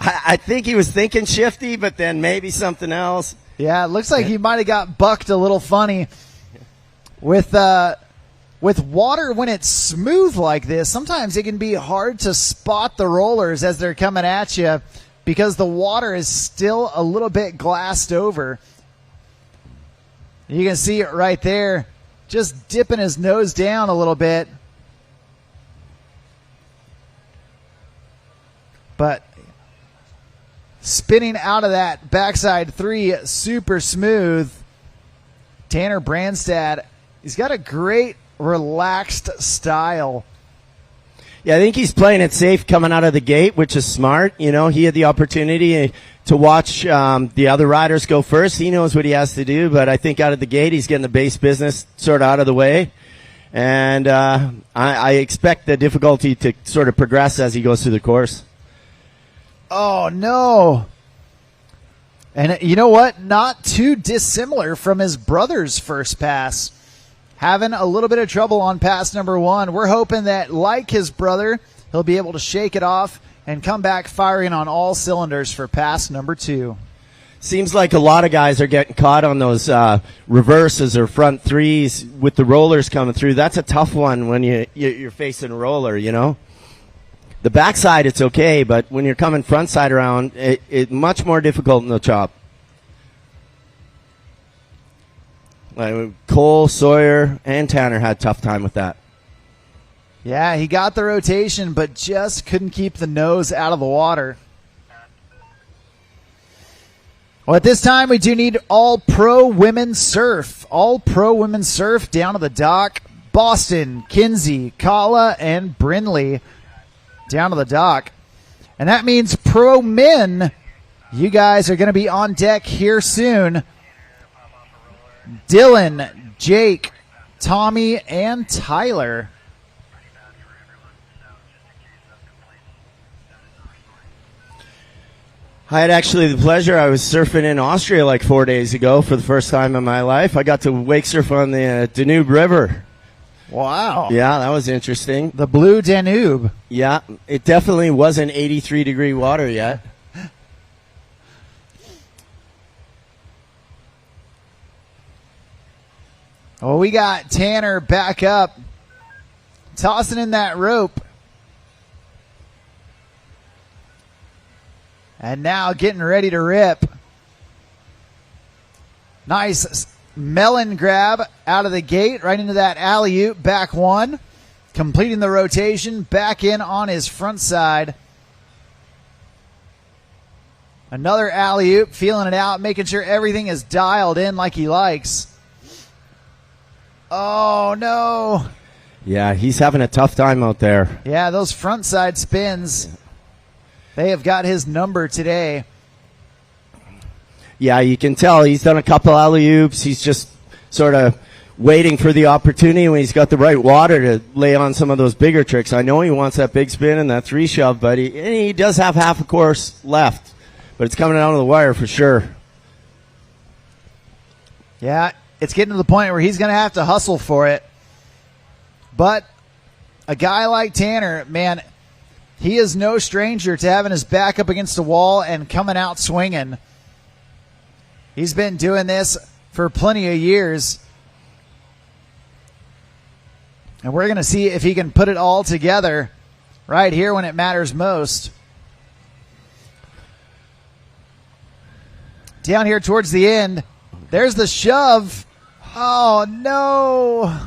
I think he was thinking shifty, but then maybe something else. Yeah, it looks like he might have got bucked a little funny. With water, when it's smooth like this, sometimes it can be hard to spot the rollers as they're coming at you because the water is still a little bit glassed over. You can see it right there, just dipping his nose down a little bit. But spinning out of that backside 3, super smooth. Tanner Brandstad, he's got a great relaxed style. Yeah, I think he's playing it safe coming out of the gate, which is smart. You know, he had the opportunity to watch the other riders go first. He knows what he has to do, but I think out of the gate he's getting the base business sort of out of the way. And I expect the difficulty to sort of progress as he goes through the course. Oh, no. And you know what? Not too dissimilar from his brother's first pass. Having a little bit of trouble on pass number 1. We're hoping that, like his brother, he'll be able to shake it off and come back firing on all cylinders for pass number 2. Seems like a lot of guys are getting caught on those reverses or front threes with the rollers coming through. That's a tough one when you're facing a roller, you know. The backside, it's okay, but when you're coming front side around, it's much more difficult in the chop. Like Cole, Sawyer, and Tanner had a tough time with that. Yeah, he got the rotation, but just couldn't keep the nose out of the water. Well, at this time, we do need all pro women's surf. All pro women's surf down to the dock. Boston, Kinsey, Kala, and Brindley down to the dock. And that means pro men, you guys are going to be on deck here soon. Dylan, Jake, Tommy, and Tyler. I had actually the pleasure. I was surfing in Austria like 4 days ago for the first time in my life. I got to wake surf on the Danube River. Wow. Yeah, that was interesting. The Blue Danube. Yeah, it definitely wasn't 83-degree water yet. Well, we got Tanner back up, tossing in that rope. And now getting ready to rip. Nice melon grab out of the gate, right into that alley-oop, back one. Completing the rotation, back in on his front side. Another alley-oop, feeling it out, making sure everything is dialed in like he likes. Oh, no. Yeah, he's having a tough time out there. Yeah, those front side spins, they have got his number today. Yeah, you can tell he's done a couple alley-oops. He's just sort of waiting for the opportunity when he's got the right water to lay on some of those bigger tricks. I know he wants that big spin and that three shove, but he does have half a course left. But it's coming down to the wire for sure. Yeah, it's getting to the point where he's going to have to hustle for it. But a guy like Tanner, man, he is no stranger to having his back up against the wall and coming out swinging. He's been doing this for plenty of years. And we're going to see if he can put it all together right here when it matters most. Down here towards the end, there's the shove. Oh, no.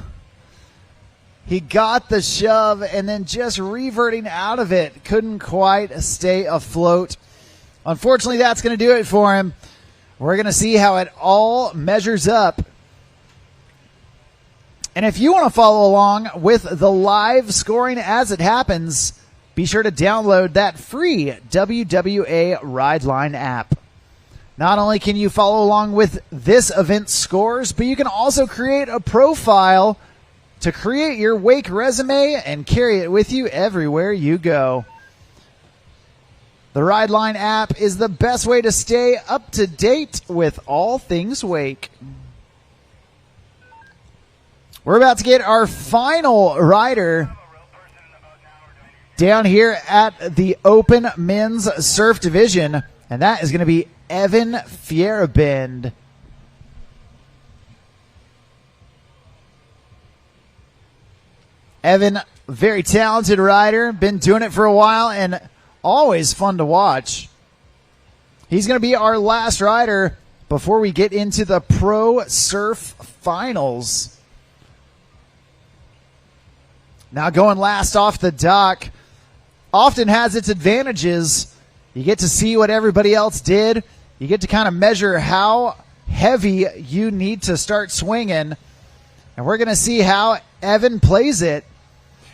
He got the shove and then just reverting out of it. Couldn't quite stay afloat. Unfortunately, that's going to do it for him. We're going to see how it all measures up. And if you want to follow along with the live scoring as it happens, be sure to download that free WWA Rideline app. Not only can you follow along with this event's scores, but you can also create a profile to create your wake resume and carry it with you everywhere you go. The Rideline app is the best way to stay up to date with all things wake. We're about to get our final rider down here at the Open Men's Surf Division, and that is going to be Evan Fierabend. Evan, very talented rider, been doing it for a while and always fun to watch. He's going to be our last rider before we get into the Pro Surf Finals. Now going last off the dock often has its advantages. You get to see what everybody else did. You get to kind of measure how heavy you need to start swinging. And we're going to see how Evan plays it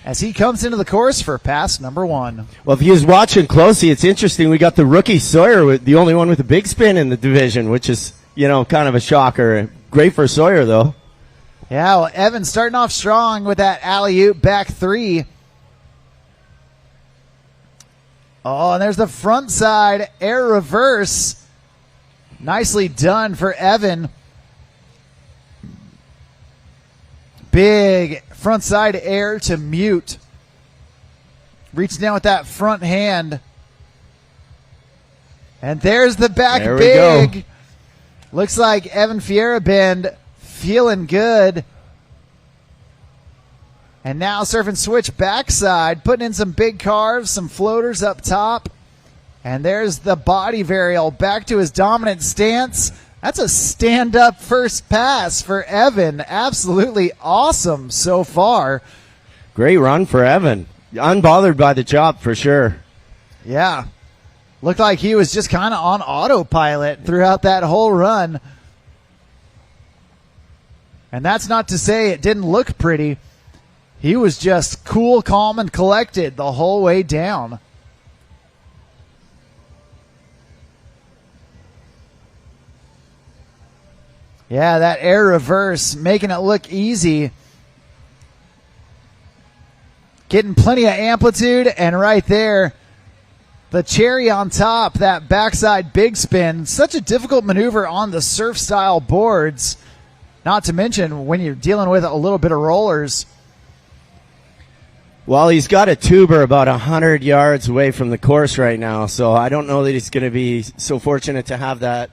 as he comes into the course for pass number one. Well, if he was watching closely, it's interesting. We got the rookie Sawyer, the only one with a big spin in the division, which is, kind of a shocker. Great for Sawyer, though. Yeah, well, Evan starting off strong with that alley-oop back three. Oh, and there's the front side air reverse. Nicely done for Evan. Big front side air to mute. Reaching down with that front hand. And there's the back there big. We go. Looks like Evan Fierabend feeling good. And now surf and switch backside, putting in some big carves, some floaters up top. And there's the body varial back to his dominant stance. That's a stand-up first pass for Evan. Absolutely awesome so far. Great run for Evan. Unbothered by the chop for sure. Yeah. Looked like he was just kind of on autopilot throughout that whole run. And that's not to say it didn't look pretty. He was just cool, calm, and collected the whole way down. Yeah, that air reverse, making it look easy. Getting plenty of amplitude, and right there, the cherry on top, that backside big spin. Such a difficult maneuver on the surf-style boards, not to mention when you're dealing with a little bit of rollers. Well, he's got a tuber about 100 yards away from the course right now, so I don't know that he's going to be so fortunate to have that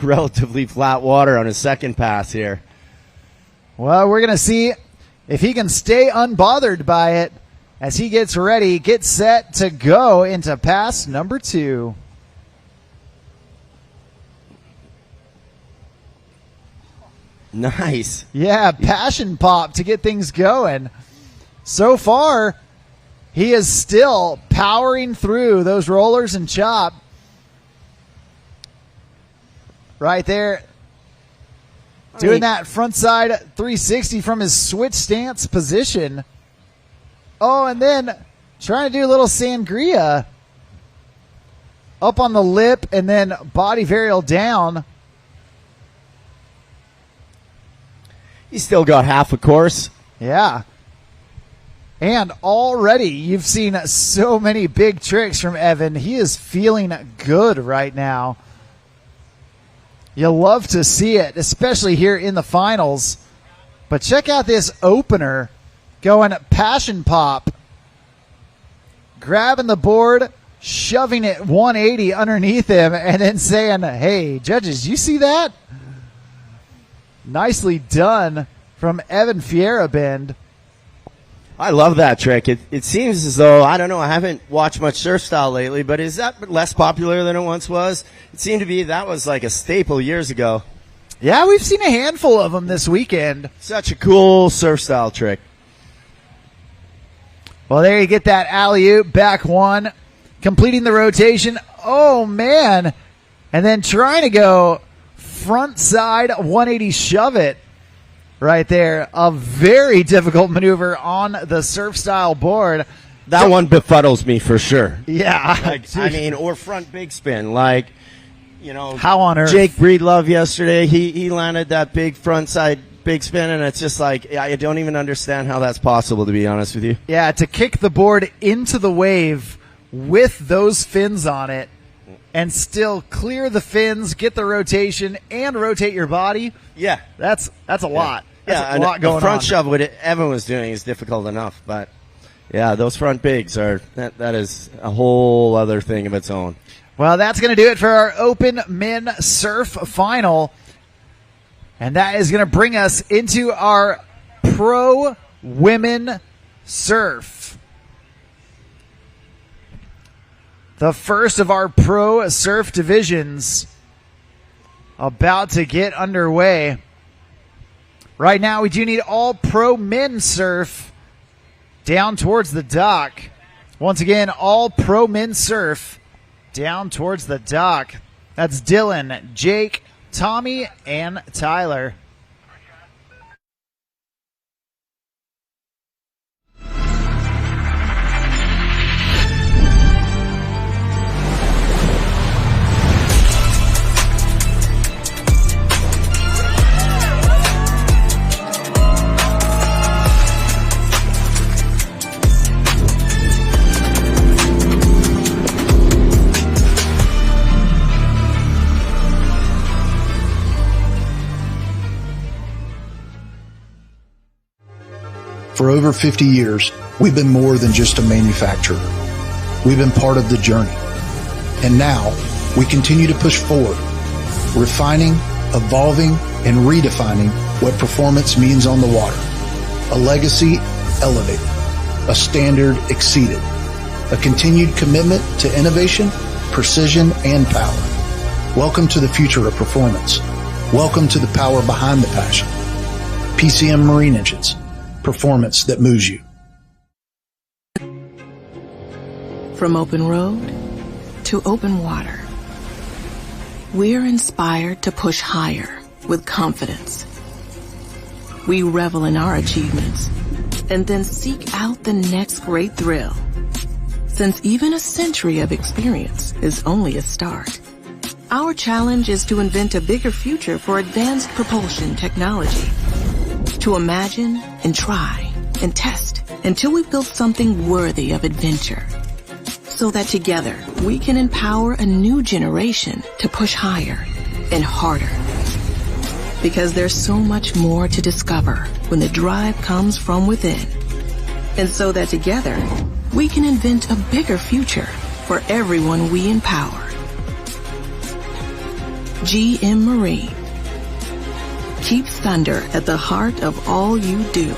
relatively flat water on his second pass here. Well, we're going to see if he can stay unbothered by it as he gets ready, gets set to go into pass number 2. Nice. Yeah, passion pop to get things going. So far, he is still powering through those rollers and chop. Right there. Doing that front side 360 from his switch stance position. Oh, and then trying to do a little sangria. Up on the lip and then body varial down. He's still got half a course. Yeah. And already you've seen so many big tricks from Evan. He is feeling good right now. You'll love to see it, especially here in the finals. But check out this opener going passion pop. Grabbing the board, shoving it 180 underneath him, and then saying, hey, judges, you see that? Nicely done from Evan Fierabend. I love that trick. It seems as though, I don't know, I haven't watched much surf style lately, but is that less popular than it once was? It seemed to be that was like a staple years ago. Yeah, we've seen a handful of them this weekend. Such a cool surf style trick. Well, there you get that alley-oop, back one, completing the rotation. Oh, man. And then trying to go front side 180 shove it. Right there, a very difficult maneuver on the surf style board. That one befuddles me for sure. Yeah. I mean, or front big spin. Like, you know, how on earth? Jake Breedlove yesterday, he landed that big front side big spin, and it's just like, I don't even understand how that's possible, to be honest with you. Yeah, to kick the board into the wave with those fins on it and still clear the fins, get the rotation, and rotate your body. Yeah. That's a lot. That's a lot going on. The front shove, what Evan was doing is difficult enough, but yeah, those front bigs are, that is a whole other thing of its own. Well, that's going to do it for our Open Men Surf Final. And that is going to bring us into our Pro Women Surf. The first of our Pro Surf divisions about to get underway. Right now, we do need all Pro Men Surf down towards the dock. Once again, all Pro Men Surf down towards the dock. That's Dylan, Jake, Tommy, and Tyler. For over 50 years, we've been more than just a manufacturer. We've been part of the journey. And now, we continue to push forward, refining, evolving and redefining what performance means on the water. A legacy elevated, a standard exceeded, a continued commitment to innovation, precision, and power. Welcome to the future of performance. Welcome to the power behind the passion. PCM Marine Engines, performance that moves you. From open road to open water, we're inspired to push higher with confidence. We revel in our achievements and then seek out the next great thrill. Since even a century of experience is only a start, our challenge is to invent a bigger future for advanced propulsion technology. To imagine and try and test until we've built something worthy of adventure. So that together we can empower a new generation to push higher and harder. Because there's so much more to discover when the drive comes from within. And so that together we can invent a bigger future for everyone we empower. GM Marine keeps thunder at the heart of all you do.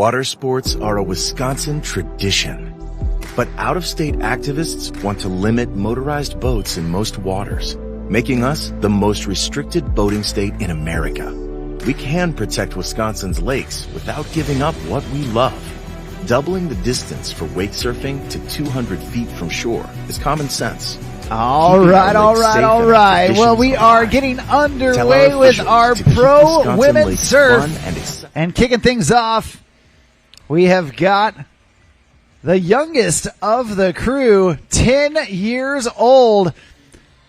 Water sports are a Wisconsin tradition. But out-of-state activists want to limit motorized boats in most waters, making us the most restricted boating state in America. We can protect Wisconsin's lakes without giving up what we love. Doubling the distance for wake surfing to 200 feet from shore is common sense. All right. Well, we are getting underway with our pro women's surf. And kicking things off, we have got the youngest of the crew, 10 years old,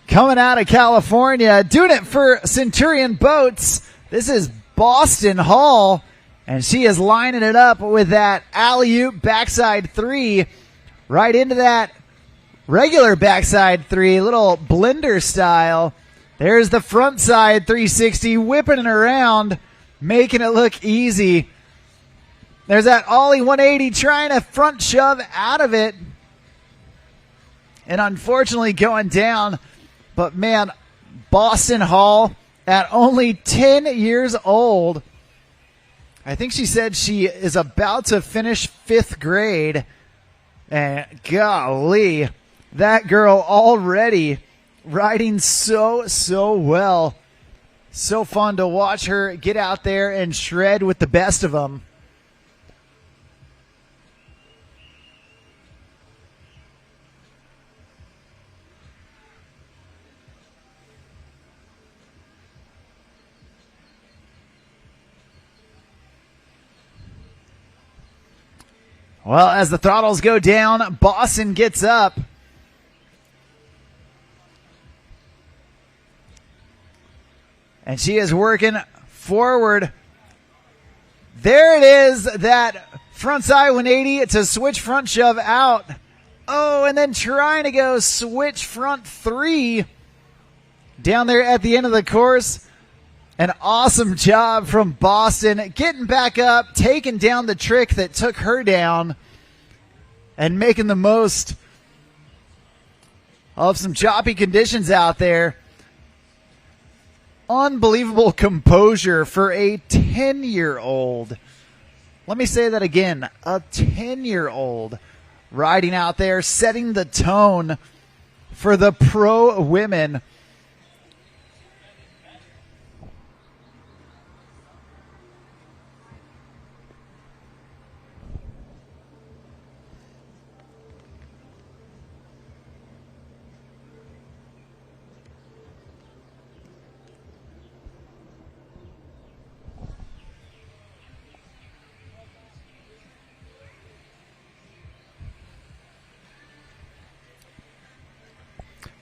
coming out of California, doing it for Centurion Boats. This is Boston Hall, and she is lining it up with that alley-oop backside three right into that regular backside three, little blender style. There's the front side 360, whipping it around, making it look easy. There's that ollie 180 trying to front shove out of it, and unfortunately going down. But man, Boston Hall at only 10 years old. I think she said she is about to finish 5th grade. And golly, that girl already riding so well. So fun to watch her get out there and shred with the best of them. Well, as the throttles go down, Boston gets up. And she is working forward. There it is, that front side 180 to switch front shove out. Oh, and then trying to go switch front three down there at the end of the course. An awesome job from Boston, getting back up, taking down the trick that took her down, and making the most of some choppy conditions out there. Unbelievable composure for a 10-year-old. Let me say that again. A 10-year-old riding out there, setting the tone for the pro women.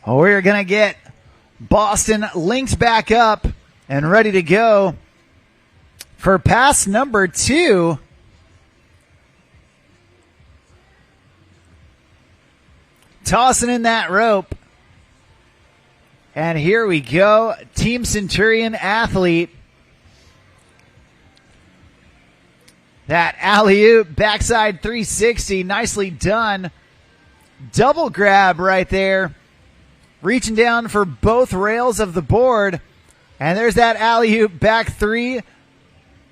Well, we're going to get Boston linked back up and ready to go for pass number 2. Tossing in that rope. And here we go. Team Centurion athlete. That alley-oop backside 360. Nicely done. Double grab right there. Reaching down for both rails of the board. And there's that alley-oop back three.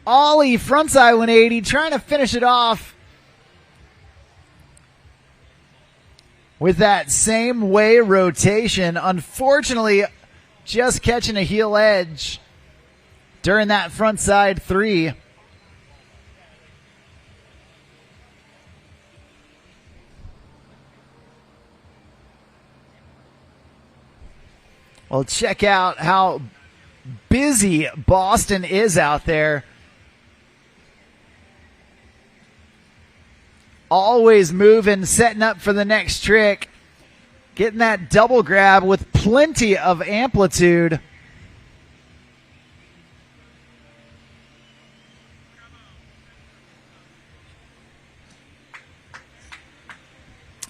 Ollie frontside 180, trying to finish it off with that same way rotation. Unfortunately, just catching a heel edge during that frontside three. Well, check out how busy Boston is out there. Always moving, setting up for the next trick. Getting that double grab with plenty of amplitude.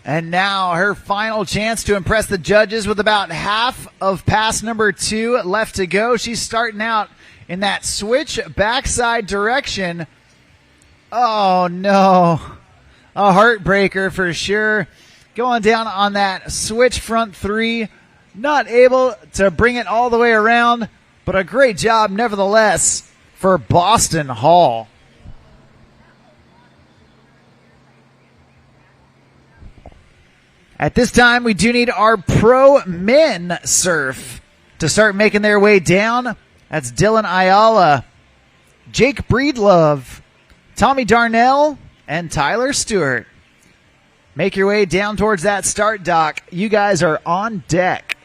And now her final chance to impress the judges with about half of pass number 2 left to go. She's starting out in that switch backside direction. Oh, no. A heartbreaker for sure. Going down on that switch front three. Not able to bring it all the way around, but a great job nevertheless for Boston Hall. At this time, we do need our pro men surf to start making their way down. That's Dylan Ayala, Jake Breedlove, Tommy Darnell, and Tyler Stewart. Make your way down towards that start dock. You guys are on deck.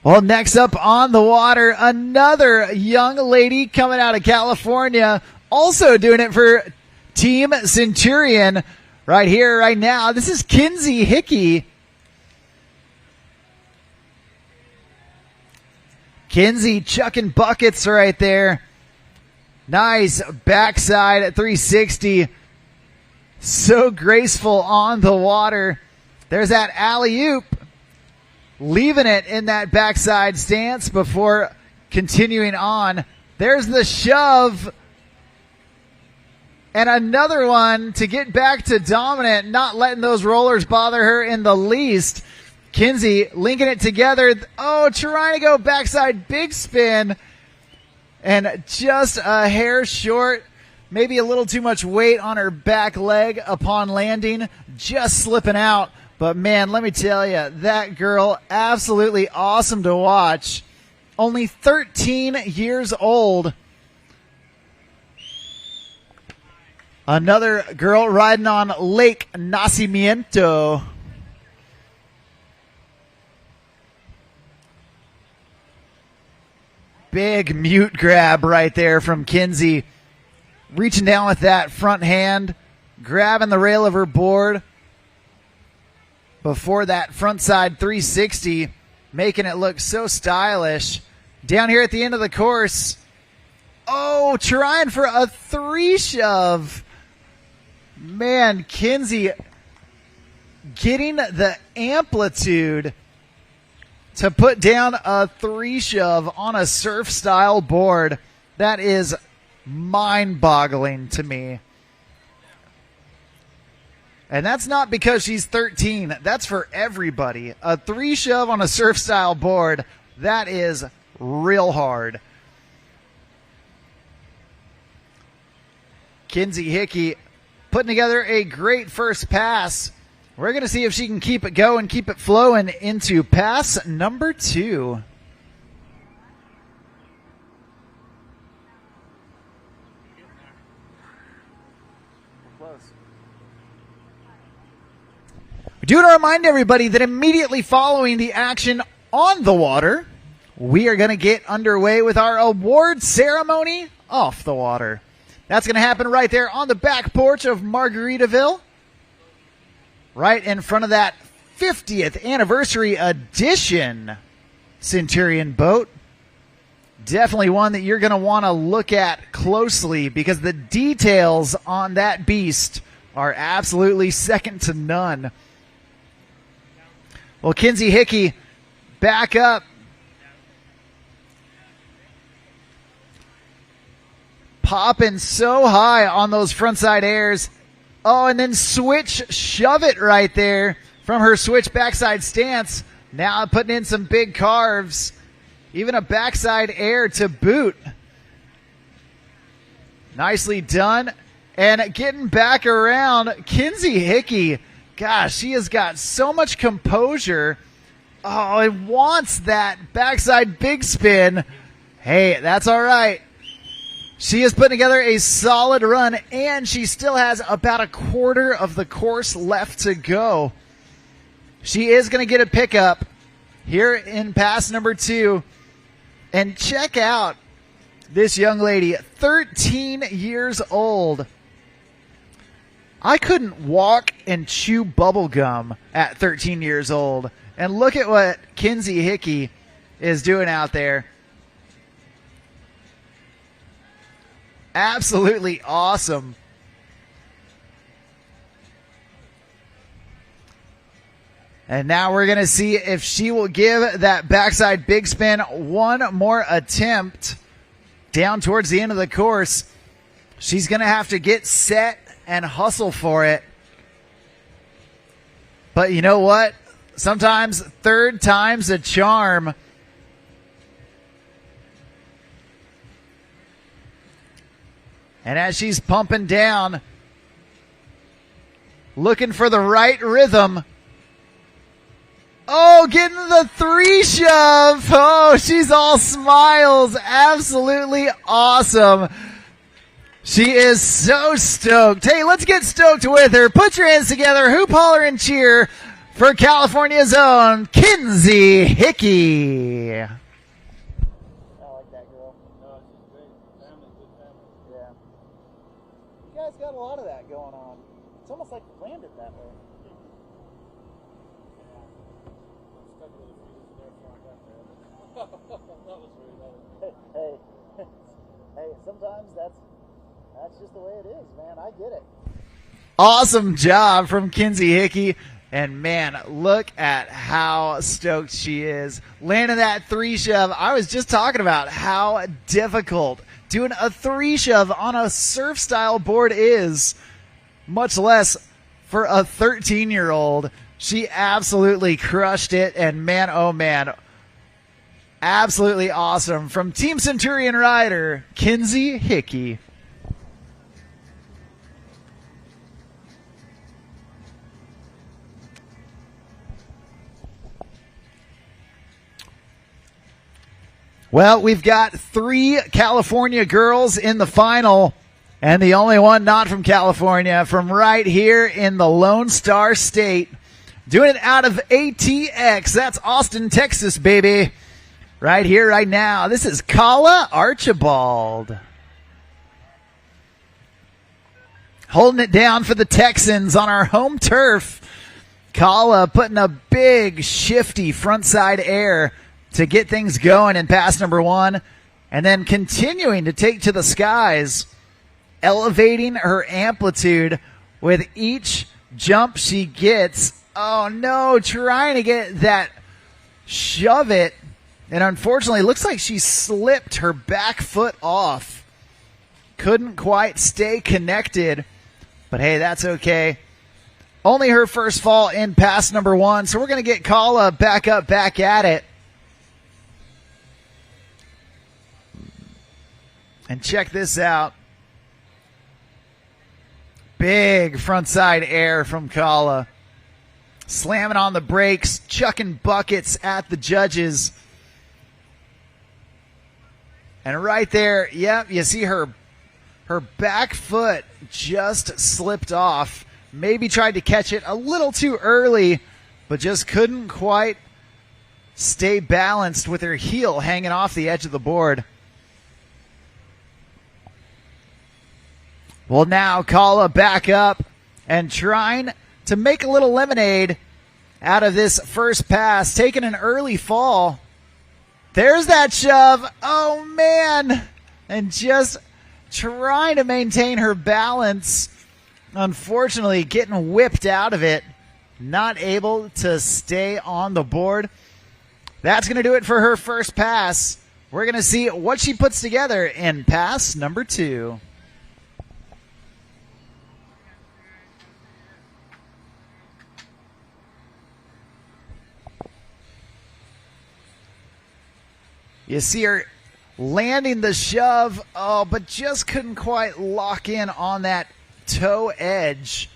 Well, next up on the water, another young lady coming out of California, also doing it for Team Centurion right here, right now. This is Kinsey Hickey. Kinsey chucking buckets right there. Nice backside at 360. So graceful on the water. There's that alley-oop. Leaving it in that backside stance before continuing on. There's the shove. And another one to get back to dominant, not letting those rollers bother her in the least. Kinsey linking it together. Oh, trying to go backside big spin. And just a hair short. Maybe a little too much weight on her back leg upon landing. Just slipping out. But man, let me tell you, that girl, absolutely awesome to watch. Only 13 years old. Another girl riding on Lake Nacimiento. Big mute grab right there from Kinsey. Reaching down with that front hand, grabbing the rail of her board. Before that frontside 360, making it look so stylish. Down here at the end of the course, oh, trying for a 3 shove. Man, Kinsey getting the amplitude to put down a 3 shove on a surf style board. That is mind-boggling to me. And that's not because she's 13. That's for everybody. A 3 shove on a surf style board, that is real hard. Kinsey Hickey putting together a great first pass. We're going to see if she can keep it going, keep it flowing into pass number 2. We do want to remind everybody that immediately following the action on the water, we are going to get underway with our award ceremony off the water. That's going to happen right there on the back porch of Margaritaville, right in front of that 50th anniversary edition Centurion boat. Definitely one that you're going to want to look at closely because the details on that beast are absolutely second to none. Well, Kinsey Hickey back up. Popping so high on those frontside airs. Oh, and then switch, shove it right there from her switch backside stance. Now putting in some big carves. Even a backside air to boot. Nicely done. And getting back around, Kinsey Hickey. Gosh, she has got so much composure. Oh, it wants that backside big spin. Hey, that's all right. She is putting together a solid run, and she still has about a quarter of the course left to go. She is going to get a pickup here in pass number 2. And check out this young lady, 13 years old. I couldn't walk and chew bubble gum at 13 years old. And look at what Kinsey Hickey is doing out there. Absolutely awesome. And now we're going to see if she will give that backside big spin one more attempt down towards the end of the course. She's going to have to get set and hustle for it. But you know what? Sometimes third time's a charm. And as she's pumping down, looking for the right rhythm. Oh, getting the 3 shove. Oh, she's all smiles. Absolutely awesome. She is so stoked. Hey, let's get stoked with her. Put your hands together. Hoop, holler, and cheer for California's own Kinsey Hickey. I like that girl. No, she's great. Family, good family. Yeah. You guys got a lot of that going on. It's almost like you planned it that way. Hey, sometimes that's just the way it is, man. I get it. Awesome job from Kinsey Hickey. And man, look at how stoked she is. Landing that 3-shove. I was just talking about how difficult doing a 3-shove on a surf style board is, much less for a 13-year-old. She absolutely crushed it. And man, oh man, absolutely awesome from Team Centurion rider Kinsey Hickey. Well, we've got 3 California girls in the final, and the only one not from California, from right here in the Lone Star State. Doing it out of ATX. That's Austin, Texas, baby. Right here, right now. This is Kala Archibald. Holding it down for the Texans on our home turf. Kala putting a big, shifty frontside air to get things going in pass number 1, and then continuing to take to the skies, elevating her amplitude with each jump she gets. Oh no, trying to get that shove it, and unfortunately looks like she slipped her back foot off. Couldn't quite stay connected, but hey, that's okay. Only her first fall in pass number 1, so we're going to get Kala back up, back at it. And check this out. Big frontside air from Kala. Slamming on the brakes, chucking buckets at the judges. And right there, yep, you see her back foot just slipped off. Maybe tried to catch it a little too early, but just couldn't quite stay balanced with her heel hanging off the edge of the board. Well, now Kala back up and trying to make a little lemonade out of this first pass, taking an early fall. There's that shove. Oh, man. And just trying to maintain her balance. Unfortunately, getting whipped out of it. Not able to stay on the board. That's going to do it for her first pass. We're going to see what she puts together in pass number 2. You see her landing the shove, but just couldn't quite lock in on that toe edge.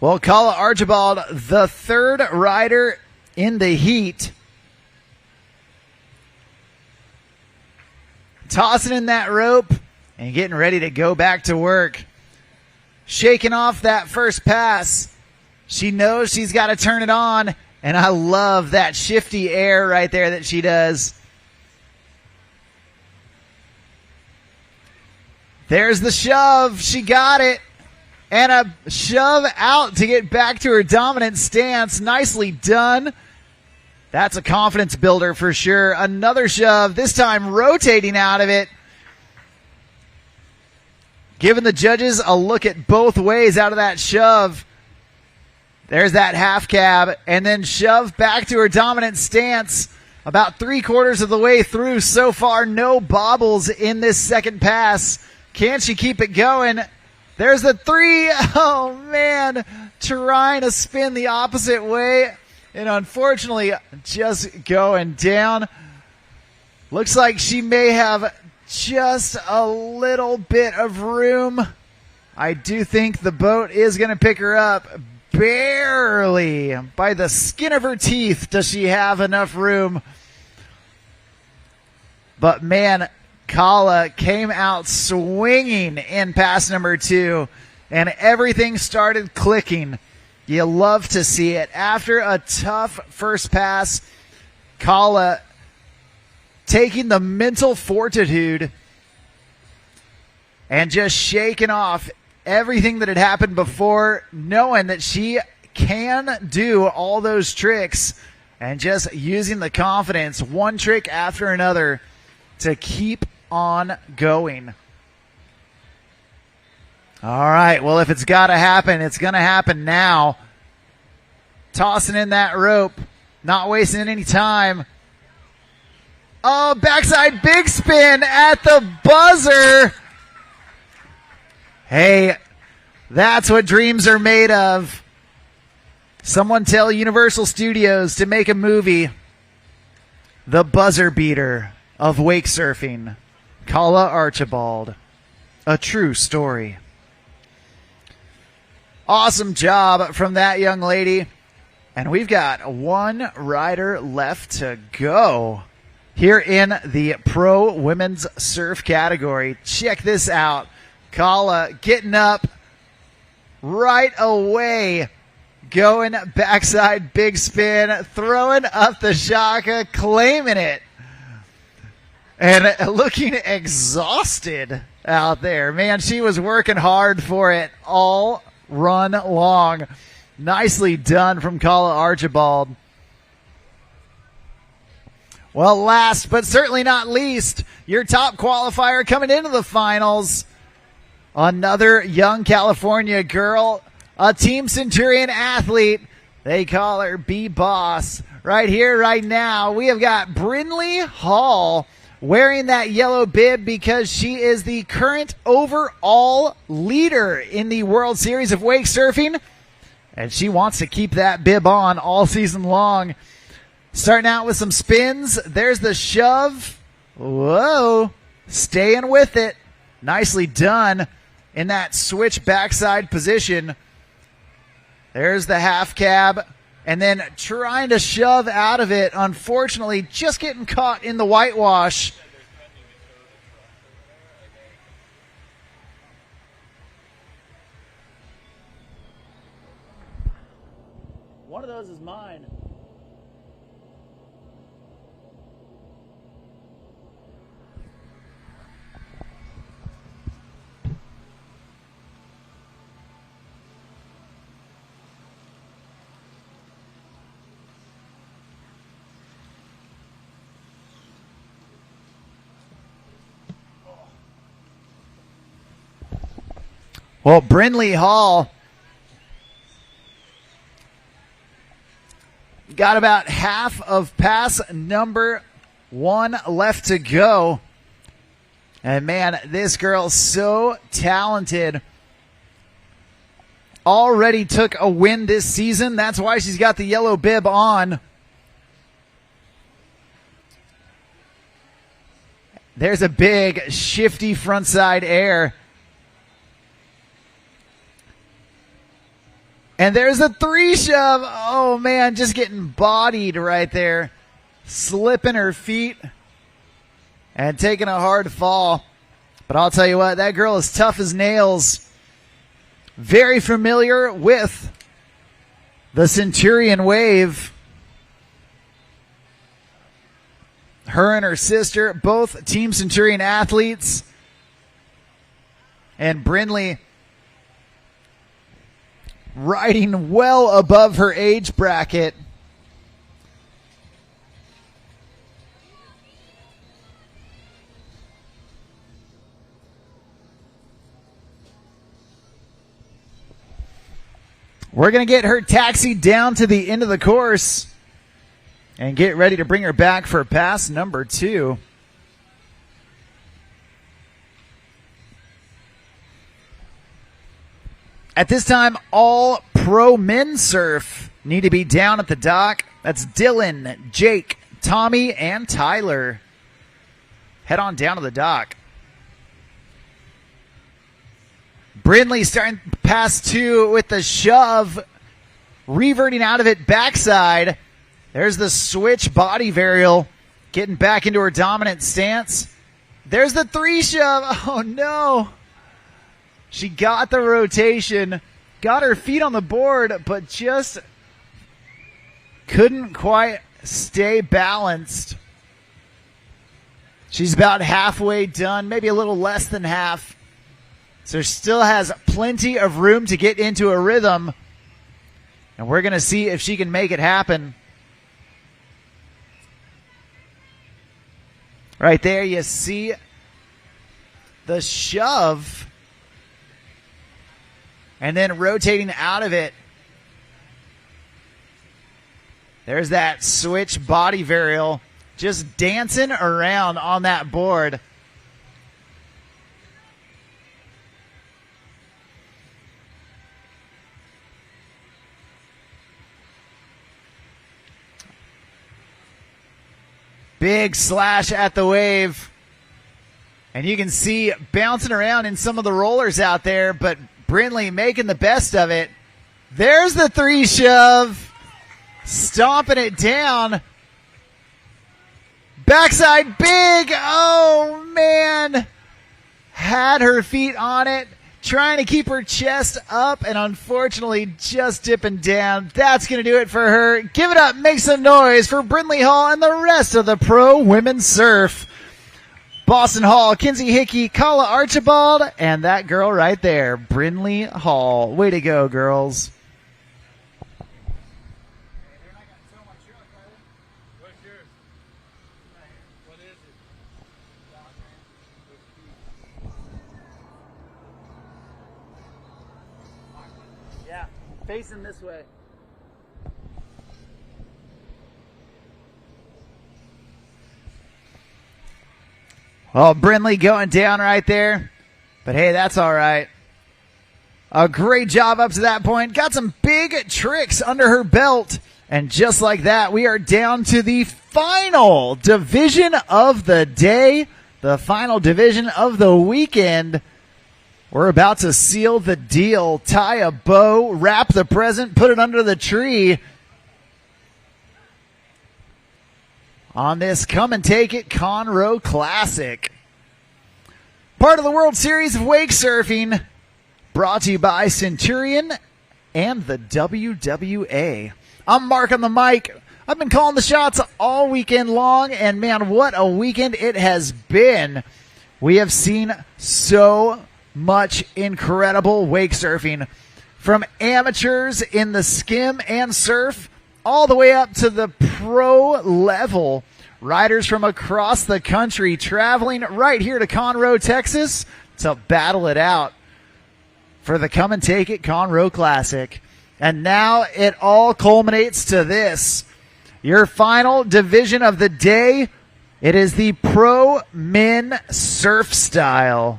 Well, Kala Archibald, the 3rd rider in the heat. Tossing in that rope and getting ready to go back to work. Shaking off that first pass. She knows she's got to turn it on, and I love that shifty air right there that she does. There's the shove. She got it. And a shove out to get back to her dominant stance. Nicely done. That's a confidence builder for sure. Another shove, this time rotating out of it. Giving the judges a look at both ways out of that shove. There's that half cab. And then shove back to her dominant stance. About 3/4 of the way through so far. No bobbles in this second pass. Can she keep it going? There's the 3. Oh, man. Trying to spin the opposite way. And unfortunately, just going down. Looks like she may have just a little bit of room. I do think the boat is going to pick her up. Barely. By the skin of her teeth does she have enough room. But, man, Kala came out swinging in pass number 2, and everything started clicking. You love to see it. After a tough first pass, Kala taking the mental fortitude and just shaking off everything that had happened before, knowing that she can do all those tricks, and just using the confidence, one trick after another, to keep on going. All right, well, if it's got to happen, it's going to happen now. Tossing in that rope, not wasting any time. Oh, backside big spin at the buzzer. Hey, that's what dreams are made of. Someone tell Universal Studios to make a movie, The Buzzer Beater of Wake Surfing. Kala Archibald. A true story. Awesome job from that young lady. And we've got one rider left to go here in the Pro Women's Surf category. Check this out. Kala getting up right away. Going backside big spin. Throwing up the shaka. Claiming it. And looking exhausted out there. Man, she was working hard for it all run long. Nicely done from Kala Archibald. Well, last but certainly not least, your top qualifier coming into the finals. Another young California girl, a Team Centurion athlete. They call her B-Boss. Right here, right now, we have got Brynlee Hall wearing that yellow bib because she is the current overall leader in the World Series of Wake Surfing, and she wants to keep that bib on all season long. Starting out with some spins. There's the shove. Whoa. Staying with it. Nicely done in that switch backside position. There's the half cab. And then trying to shove out of it. Unfortunately, just getting caught in the whitewash. One of those is mine. Well, Brynlee Hall got about half of pass number 1 left to go. And man, this girl's so talented. Already took a win this season. That's why she's got the yellow bib on. There's a big shifty frontside air. And there's a 3 shove. Oh, man, just getting bodied right there. Slipping her feet and taking a hard fall. But I'll tell you what, that girl is tough as nails. Very familiar with the Centurion wave. Her and her sister, both Team Centurion athletes. And Brynlee riding well above her age bracket. We're going to get her taxied down to the end of the course and get ready to bring her back for pass number 2. At this time, all pro men surf need to be down at the dock. That's Dylan, Jake, Tommy, and Tyler. Head on down to the dock. Brindley starting past 2 with the shove. Reverting out of it backside. There's the switch body varial. Getting back into her dominant stance. There's the 3 shove. Oh, no. She got the rotation. Got her feet on the board, but just couldn't quite stay balanced. She's about halfway done, maybe a little less than half. So still has plenty of room to get into a rhythm. And we're going to see if she can make it happen. Right there, you see the shove. And then rotating out of it. There's that switch body varial. Just dancing around on that board. Big slash at the wave. And you can see bouncing around in some of the rollers out there, but Brindley making the best of it. There's the 3 shove. Stomping it down. Backside big. Oh, man. Had her feet on it. Trying to keep her chest up and unfortunately just dipping down. That's going to do it for her. Give it up. Make some noise for Brindley Hall and the rest of the pro women's surf. Boston Hall, Kinsey Hickey, Kala Archibald, and that girl right there, Brindley Hall. Way to go, girls. Yeah, facing this way. Oh, Brindley going down right there. But hey, that's all right. A great job up to that point. Got some big tricks under her belt. And just like that, we are down to the final division of the day. The final division of the weekend. We're about to seal the deal. Tie a bow, wrap the present, put it under the tree. On this Come and Take It Conroe Classic. Part of the World Series of Wake Surfing. Brought to you by Centurion and the WWA. I'm Mark on the mic. I've been calling the shots all weekend long, and man, what a weekend it has been. We have seen so much incredible wake surfing. From amateurs in the skim and surf, all the way up to the pro level. Riders from across the country traveling right here to Conroe, Texas to battle it out for the Come and Take It Conroe Classic. And now it all culminates to this. Your final division of the day. It is the Pro Men Surf Style.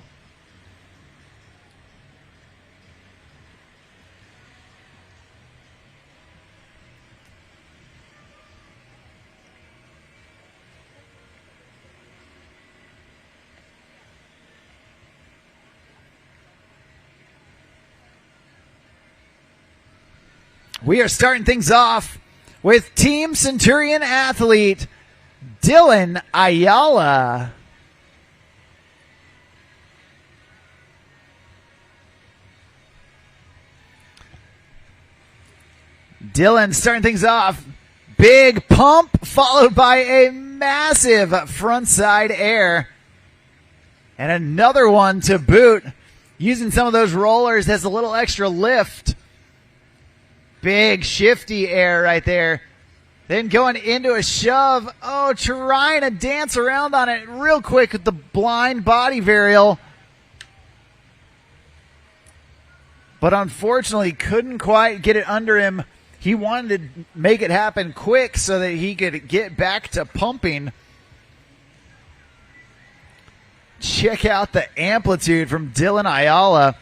We are starting things off with Team Centurion athlete Dylan Ayala. Dylan starting things off. Big pump followed by a massive frontside air. And another one to boot. Using some of those rollers as a little extra lift. Big shifty air right there. Then going into a shove. Oh, trying to dance around on it real quick with the blind body varial. But unfortunately couldn't quite get it under him. He wanted to make it happen quick so that he could get back to pumping. Check out the amplitude from Dylan Ayala.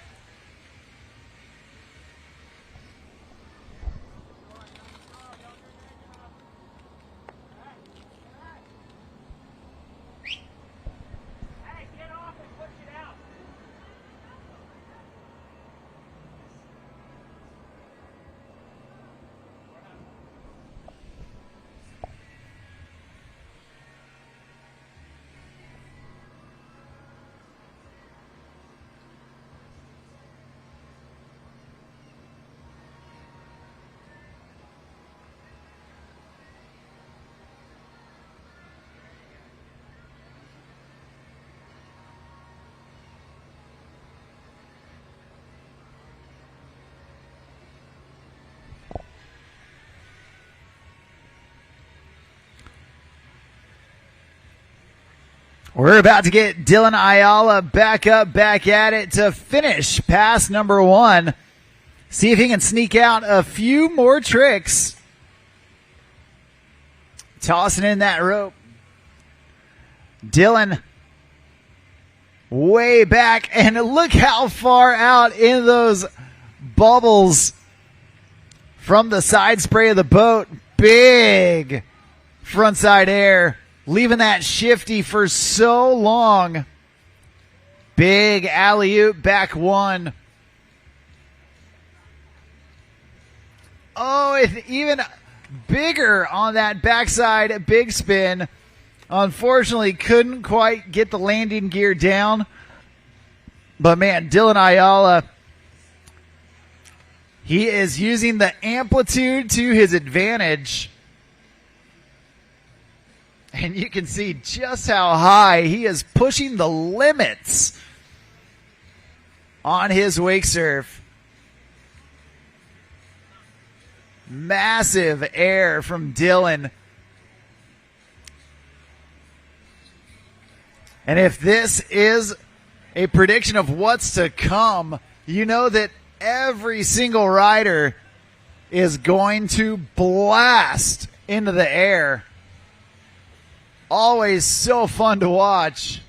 We're about to get Dylan Ayala back up, back at it to finish pass number 1. See if he can sneak out a few more tricks. Tossing in that rope. Dylan way back, and look how far out in those bubbles from the side spray of the boat. Big frontside air, leaving that shifty for so long. Big alley-oop, back 1. Oh, it's even bigger on that backside big spin. Unfortunately, couldn't quite get the landing gear down. But man, Dylan Ayala, he is using the amplitude to his advantage. And you can see just how high he is pushing the limits on his wake surf. Massive air from Dylan. And if this is a prediction of what's to come, you know that every single rider is going to blast into the air. Always so fun to watch.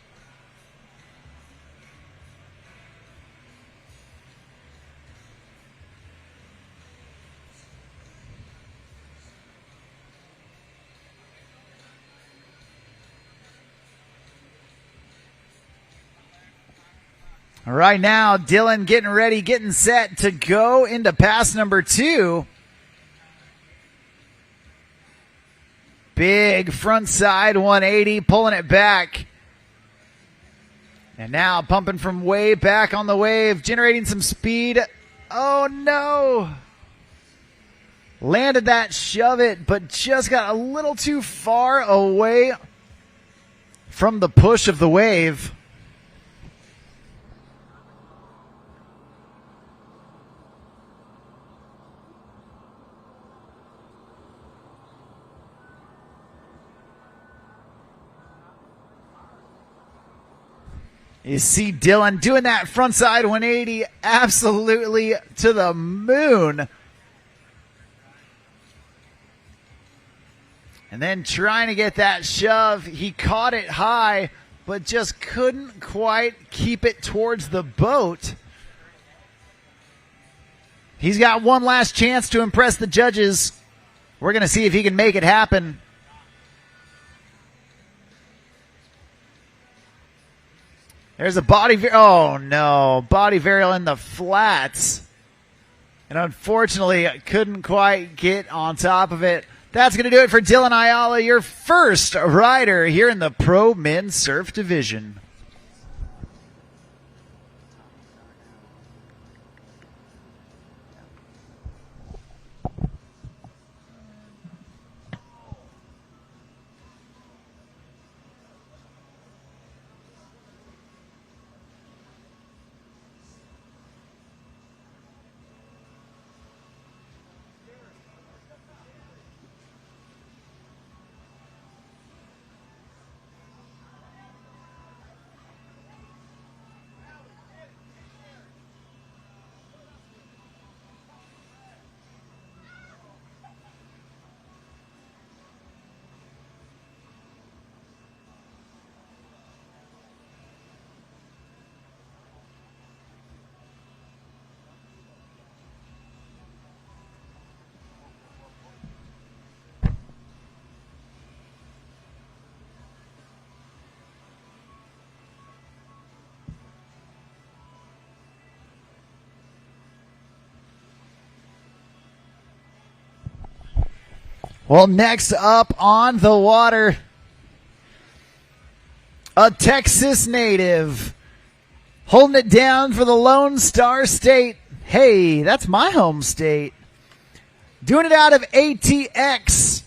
All right, now Dylan getting ready, getting set to go into pass number 2. Big front side 180, pulling it back. And now pumping from way back on the wave, generating some speed. Oh no! Landed that shove it, but just got a little too far away from the push of the wave. You see Dylan doing that frontside 180 absolutely to the moon. And then trying to get that shove. He caught it high, but just couldn't quite keep it towards the boat. He's got one last chance to impress the judges. We're going to see if he can make it happen. There's a body, oh no, body varial in the flats. And unfortunately, couldn't quite get on top of it. That's going to do it for Dylan Ayala, your first rider here in the Pro Men's Surf Division. Well, next up on the water, a Texas native holding it down for the Lone Star State. Hey, that's my home state. Doing it out of ATX.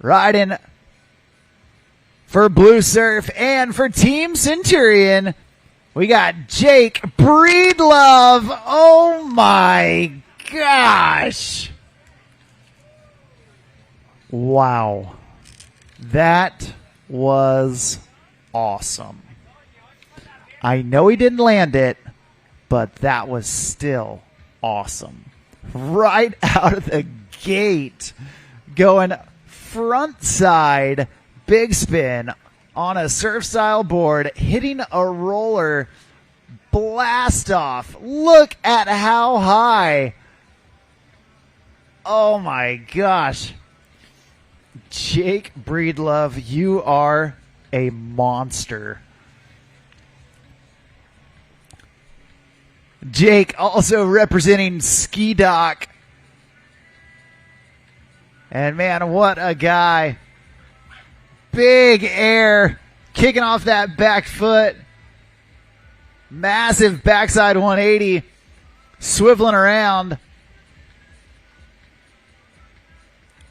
Riding for Blue Surf and for Team Centurion, we got Jake Breedlove. Oh my gosh. Wow. That was awesome. I know he didn't land it, but that was still awesome. Right out of the gate, going front side, big spin on a surf style board, hitting a roller, blast off. Look at how high. Oh my gosh. Jake Breedlove, you are a monster. Jake also representing Ski Dock. And man, what a guy. Big air, kicking off that back foot. Massive backside 180, swiveling around.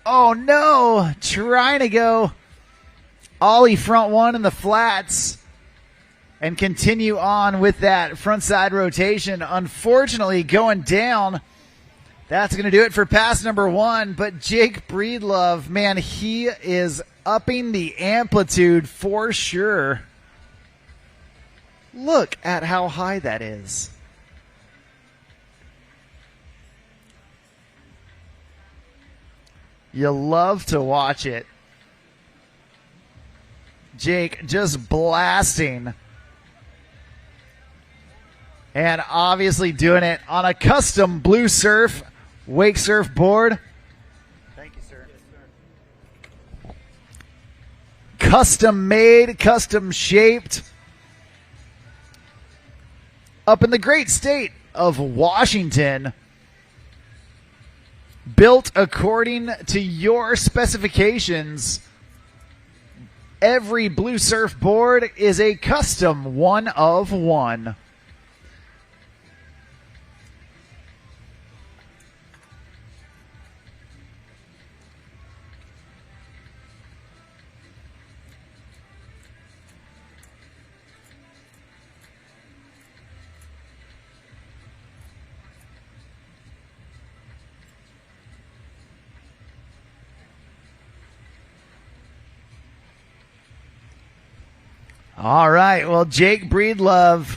Oh no, trying to go ollie front one in the flats and continue on with that front side rotation. Unfortunately, going down. That's going to do it for pass number one. But Jake Breedlove, man, he is upping the amplitude for sure. Look at how high that is. You love to watch it. Jake just blasting. And obviously doing it on a custom Blue Surf wake surf board. Thank you, sir. Yes, sir. Custom made, custom shaped. Up in the great state of Washington. Built according to your specifications. Every Blue Surf board is a custom one of one. All right, well, Jake Breedlove,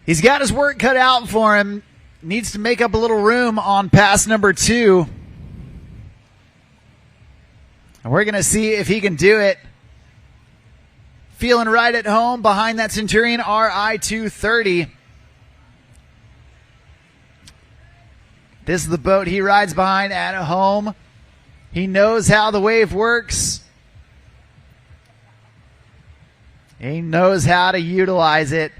he's got his work cut out for him. Needs to make up a little room on pass number two. And we're going to see if he can do it. Feeling right at home behind that Centurion RI 230. This is the boat he rides behind at home. He knows how the wave works. He knows how to utilize it.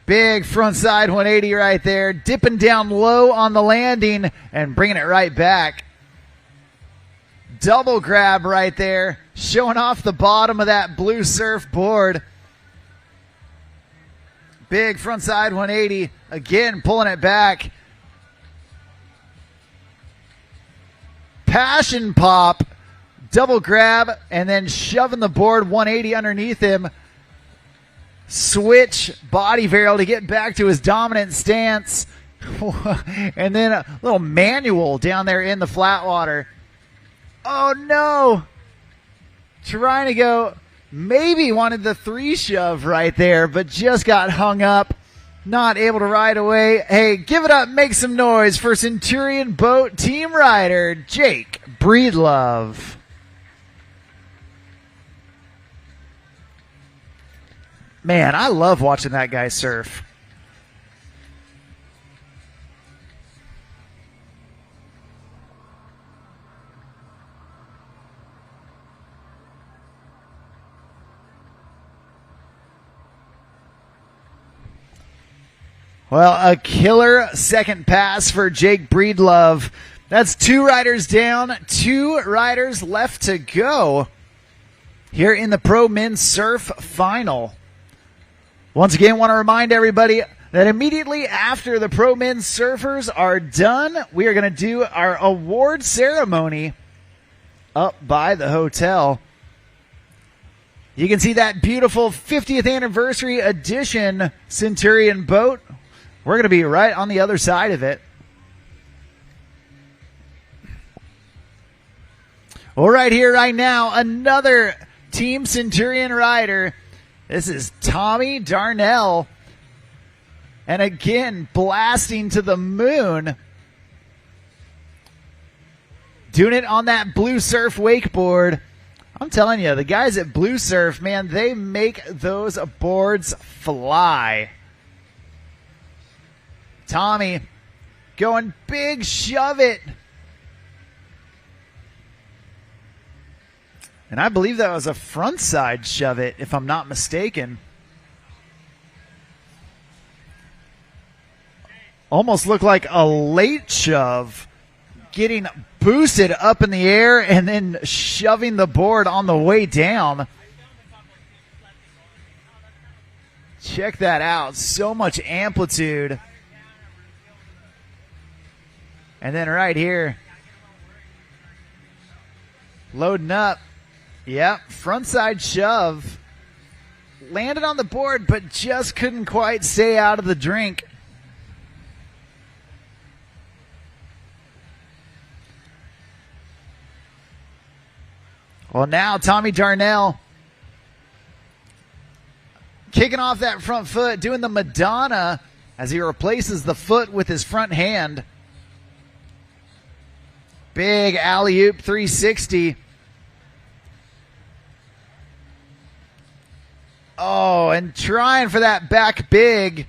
Big front side 180 right there. Dipping down low on the landing and bringing it right back. Double grab right there. Showing off the bottom of that Blue Surf board. Big front side 180. Again, pulling it back. Passion pop. Double grab and then shoving the board 180 underneath him. Switch body varial to get back to his dominant stance. And then a little manual down there in the flat water. Oh no! Trying to go, maybe wanted the 3 shove right there, but just got hung up. Not able to ride away. Hey, give it up, make some noise for Centurion Boat team rider Jake Breedlove. Man, I love watching that guy surf. Well, a killer second pass for Jake Breedlove. That's 2 riders down, 2 riders left to go here in the Pro Men's Surf Final. Once again, want to remind everybody that immediately after the Pro Men's Surfers are done, we are going to do our award ceremony up by the hotel. You can see that beautiful 50th anniversary edition Centurion boat. We're going to be right on the other side of it. Well, right here, right now, another Team Centurion rider. This is Tommy Darnell. And again, blasting to the moon. Doing it on that Blue Surf wakeboard. I'm telling you, the guys at Blue Surf, man, they make those boards fly. Tommy going big shove it. And I believe that was a front side shove it, if I'm not mistaken. Almost looked like a late shove. Getting boosted up in the air and then shoving the board on the way down. Check that out. So much amplitude. And then right here, loading up. Yep, frontside shove. Landed on the board, but just couldn't quite stay out of the drink. Well, now Tommy Darnell kicking off that front foot, doing the Madonna as he replaces the foot with his front hand. Big alley-oop 360. Oh, and trying for that back big.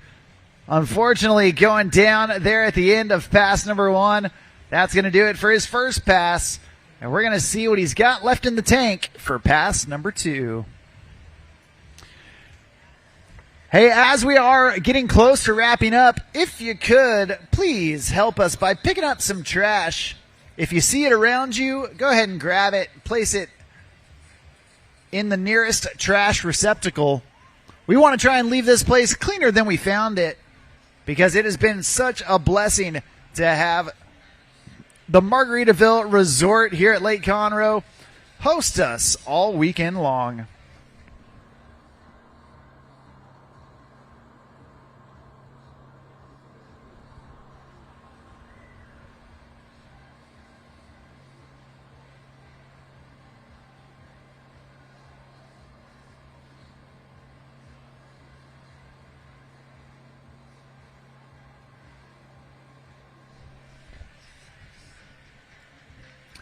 Unfortunately, going down there at the end of pass number 1. That's going to do it for his first pass. And we're going to see what he's got left in the tank for pass number 2. Hey, as we are getting close to wrapping up, if you could, please help us by picking up some trash. If you see it around you, go ahead and grab it, place it in the nearest trash receptacle. We want to try and leave this place cleaner than we found it, because it has been such a blessing to have the Margaritaville Resort here at Lake Conroe host us all weekend long.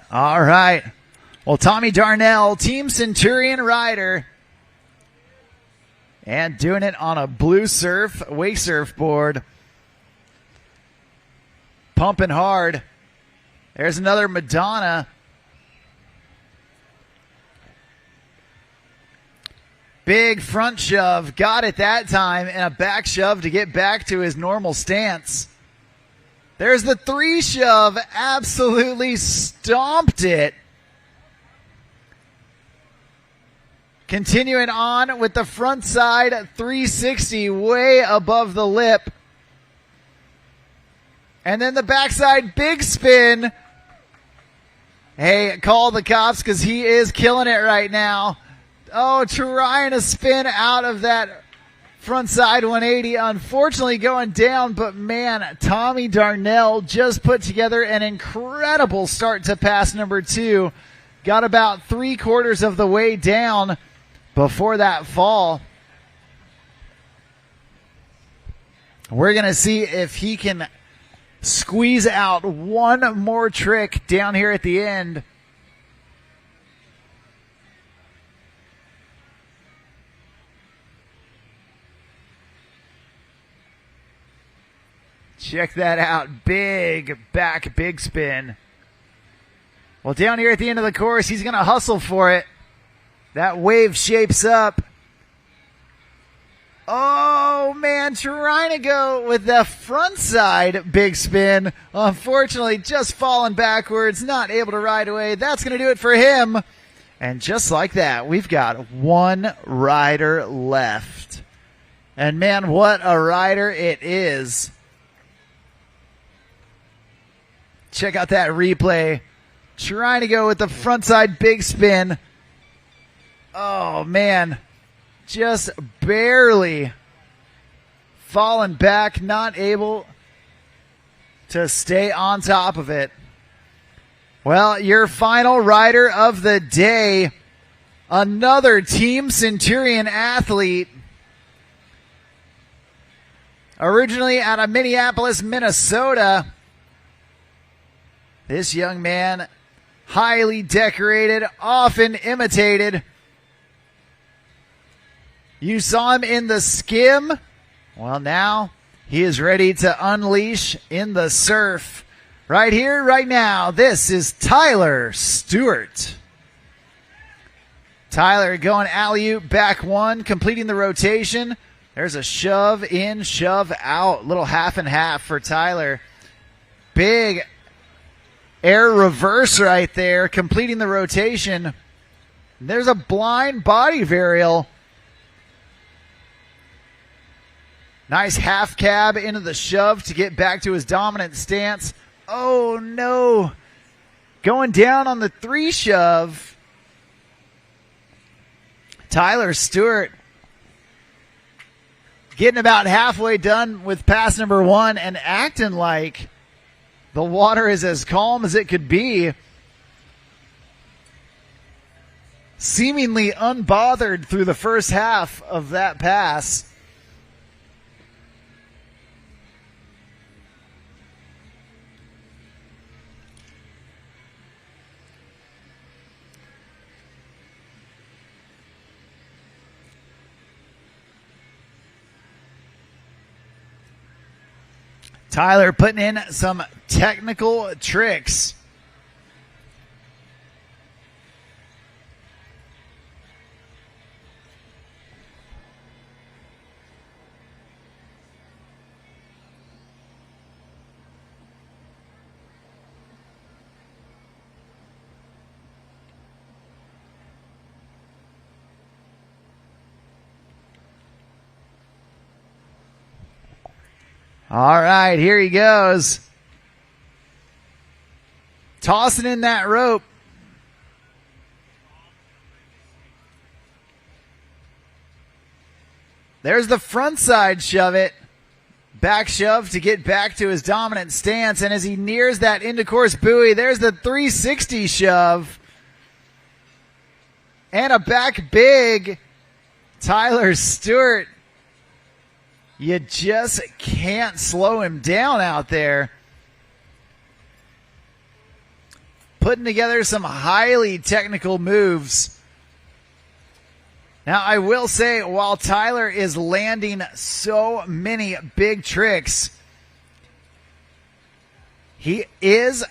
All right. Well, Tommy Darnell, Team Centurion rider, and doing it on a Blue Surf wake surfboard. Pumping hard. There's another Madonna. Big front shove. Got it that time, and a back shove to get back to his normal stance. There's the 3 shove. Absolutely stomped it. Continuing on with the front side 360 way above the lip. And then the backside big spin. Hey, call the cops because he is killing it right now. Oh, trying to spin out of that front side 180, unfortunately going down, but man, Tommy Darnell just put together an incredible start to pass number 2. Got about 3/4 of the way down before that fall. We're going to see if he can squeeze out one more trick down here at the end. Check that out. Big back, big spin. Well, down here at the end of the course, he's going to hustle for it. That wave shapes up. Oh, man, trying to go with the front side big spin. Unfortunately, just falling backwards, not able to ride away. That's going to do it for him. And just like that, we've got one rider left. And, man, what a rider it is. Check out that replay. Trying to go with the front side big spin. Oh, man. Just barely falling back, not able to stay on top of it. Well, your final rider of the day, another Team Centurion athlete, originally out of Minneapolis, Minnesota. This young man, highly decorated, often imitated. You saw him in the Skim. Well, now he is ready to unleash in the surf. Right here, right now, this is Tyler Stewart. Tyler going alley-oop, back one, completing the rotation. There's a shove in, shove out. Little half and half for Tyler. Big air reverse right there, completing the rotation. There's a blind body varial. Nice half cab into the shove to get back to his dominant stance. Oh, no. Going down on the 3 shove. Tyler Stewart getting about halfway done with pass number 1 and acting like the water is as calm as it could be. Seemingly unbothered through the first half of that pass. Tyler putting in some technical tricks. All right, here he goes. Tossing in that rope. There's the front side shove it. Back shove to get back to his dominant stance. And as he nears that into course buoy, there's the 360 shove. And a back big. Tyler Stewart. You just can't slow him down out there. Putting together some highly technical moves. Now, I will say, while Tyler is landing so many big tricks, he is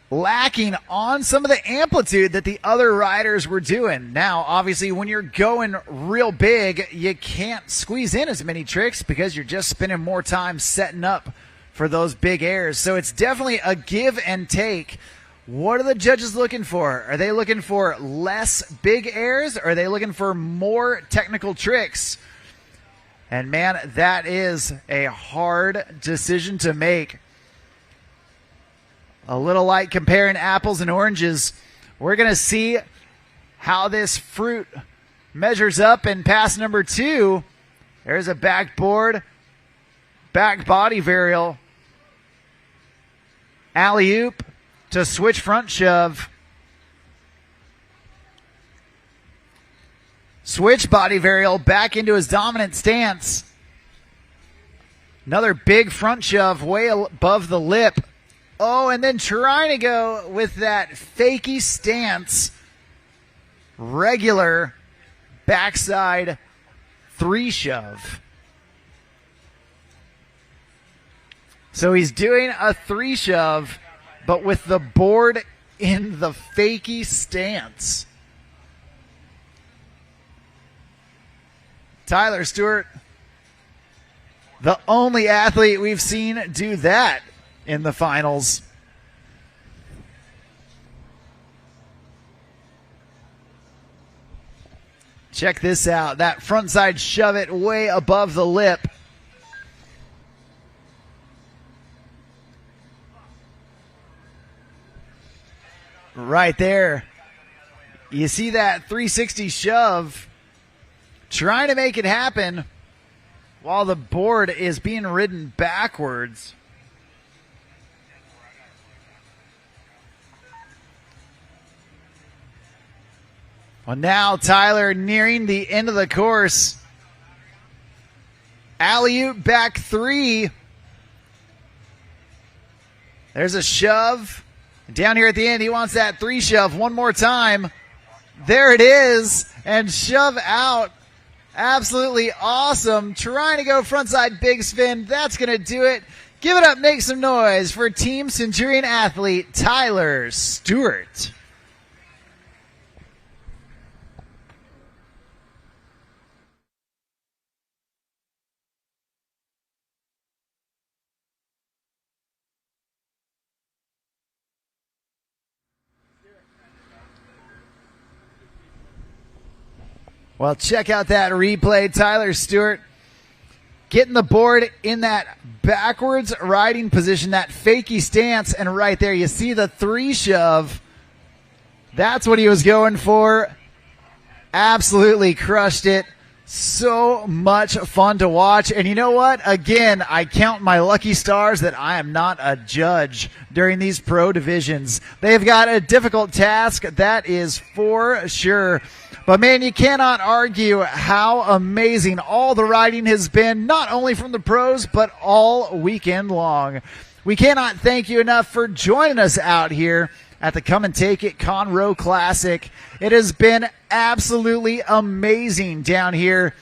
lacking on some of the amplitude that the other riders were doing. Now, obviously, when you're going real big, you can't squeeze in as many tricks because you're just spending more time setting up for those big airs. So it's definitely a give and take. What are the judges looking for? Are they looking for less big airs? Or are they looking for more technical tricks? And man, that is a hard decision to make. A little like comparing apples and oranges. We're going to see how this fruit measures up in pass number 2. There's a backboard, back body varial, alley-oop to switch front shove. Switch body varial back into his dominant stance. Another big front shove way above the lip. Oh, and then trying to go with that fakey stance. Regular backside 3 shove. So he's doing a 3 shove, but with the board in the fakey stance. Tyler Stewart, the only athlete we've seen do that in the finals. Check this out. That front side shove it way above the lip. Right there. You see that 360 shove, trying to make it happen while the board is being ridden backwards. Well, now Tyler nearing the end of the course. Alley-oop back 3. There's a shove. Down here at the end, he wants that 3 shove one more time. There it is. And shove out. Absolutely awesome. Trying to go frontside big spin. That's going to do it. Give it up, make some noise for Team Centurion athlete Tyler Stewart. Well, check out that replay. Tyler Stewart getting the board in that backwards riding position, that fakie stance, and right there you see the 3 shove. That's what he was going for. Absolutely crushed it. So much fun to watch. And you know what? Again, I count my lucky stars that I am not a judge during these pro divisions. They've got a difficult task, that is for sure. But man, you cannot argue how amazing all the riding has been, not only from the pros, but all weekend long. We cannot thank you enough for joining us out here at the Come and Take It Conroe Classic. It has been absolutely amazing down here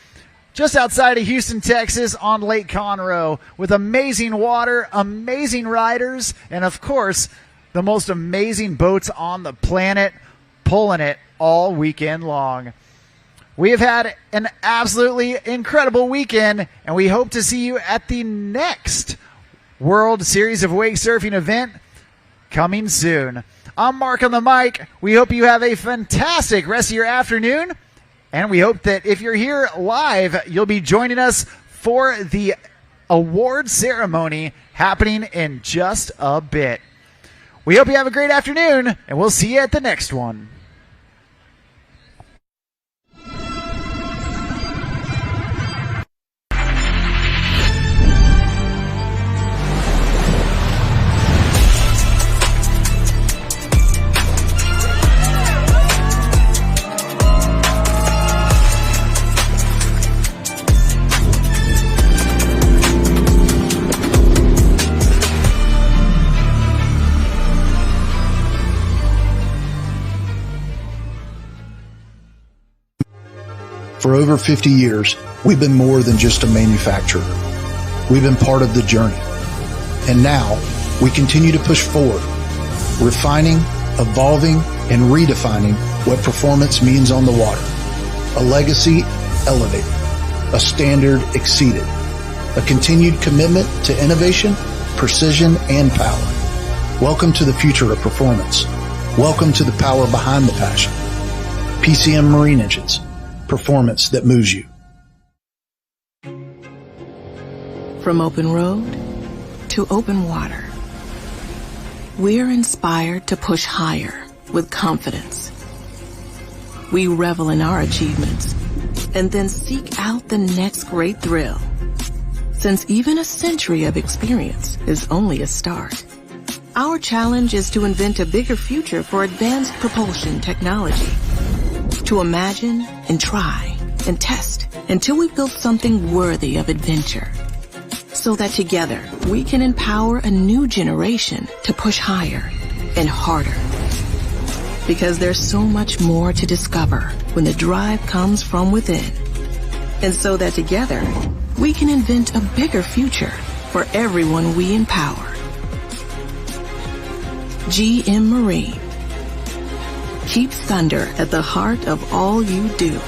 just outside of Houston, Texas on Lake Conroe with amazing water, amazing riders, and of course, the most amazing boats on the planet pulling it all weekend long. We have had an absolutely incredible weekend, and we hope to see you at the next World Series of Wake Surfing event coming soon. I'm Mark on the mic. We hope you have a fantastic rest of your afternoon, and we hope that if you're here live, you'll be joining us for the award ceremony happening in just a bit. We hope you have a great afternoon, and we'll see you at the next one. For over 50 years, we've been more than just a manufacturer. We've been part of the journey. And now, we continue to push forward, refining, evolving, and redefining what performance means on the water. A legacy elevated, a standard exceeded, a continued commitment to innovation, precision, and power. Welcome to the future of performance. Welcome to the power behind the passion. PCM Marine Engines. Performance that moves you. From open road to open water, we're inspired to push higher with confidence. We revel in our achievements and then seek out the next great thrill. Since even a century of experience is only a start, our challenge is to invent a bigger future for advanced propulsion technology. To imagine and try and test until we've built something worthy of adventure. So that together we can empower a new generation to push higher and harder. Because there's so much more to discover when the drive comes from within. And so that together we can invent a bigger future for everyone we empower. GM Marine. Keep thunder at the heart of all you do.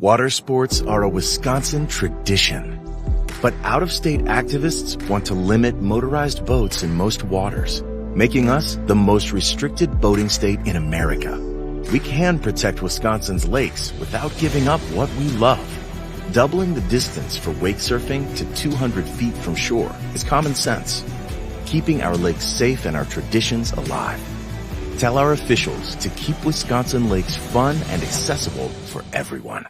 Water sports are a Wisconsin tradition, but out-of-state activists want to limit motorized boats in most waters, making us the most restricted boating state in America. We can protect Wisconsin's lakes without giving up what we love. Doubling the distance for wake surfing to 200 feet from shore is common sense. Keeping our lakes safe and our traditions alive. Tell our officials to keep Wisconsin lakes fun and accessible for everyone.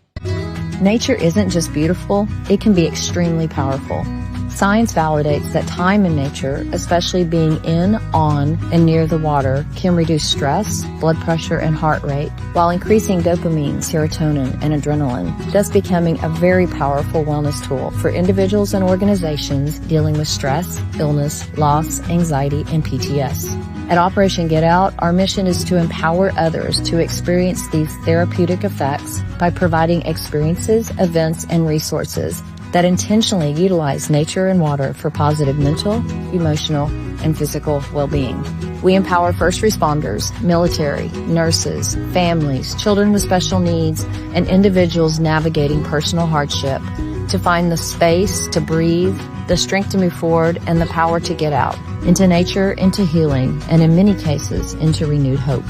Nature isn't just beautiful, it can be extremely powerful. Science validates that time in nature, especially being in, on, and near the water, can reduce stress, blood pressure, and heart rate, while increasing dopamine, serotonin, and adrenaline, thus becoming a very powerful wellness tool for individuals and organizations dealing with stress, illness, loss, anxiety, and PTS. At Operation Get Out, our mission is to empower others to experience these therapeutic effects by providing experiences, events, and resources that intentionally utilize nature and water for positive mental, emotional, and physical well-being. We empower first responders, military, nurses, families, children with special needs, and individuals navigating personal hardship to find the space to breathe, the strength to move forward, and the power to get out into nature, into healing, and in many cases, into renewed hope.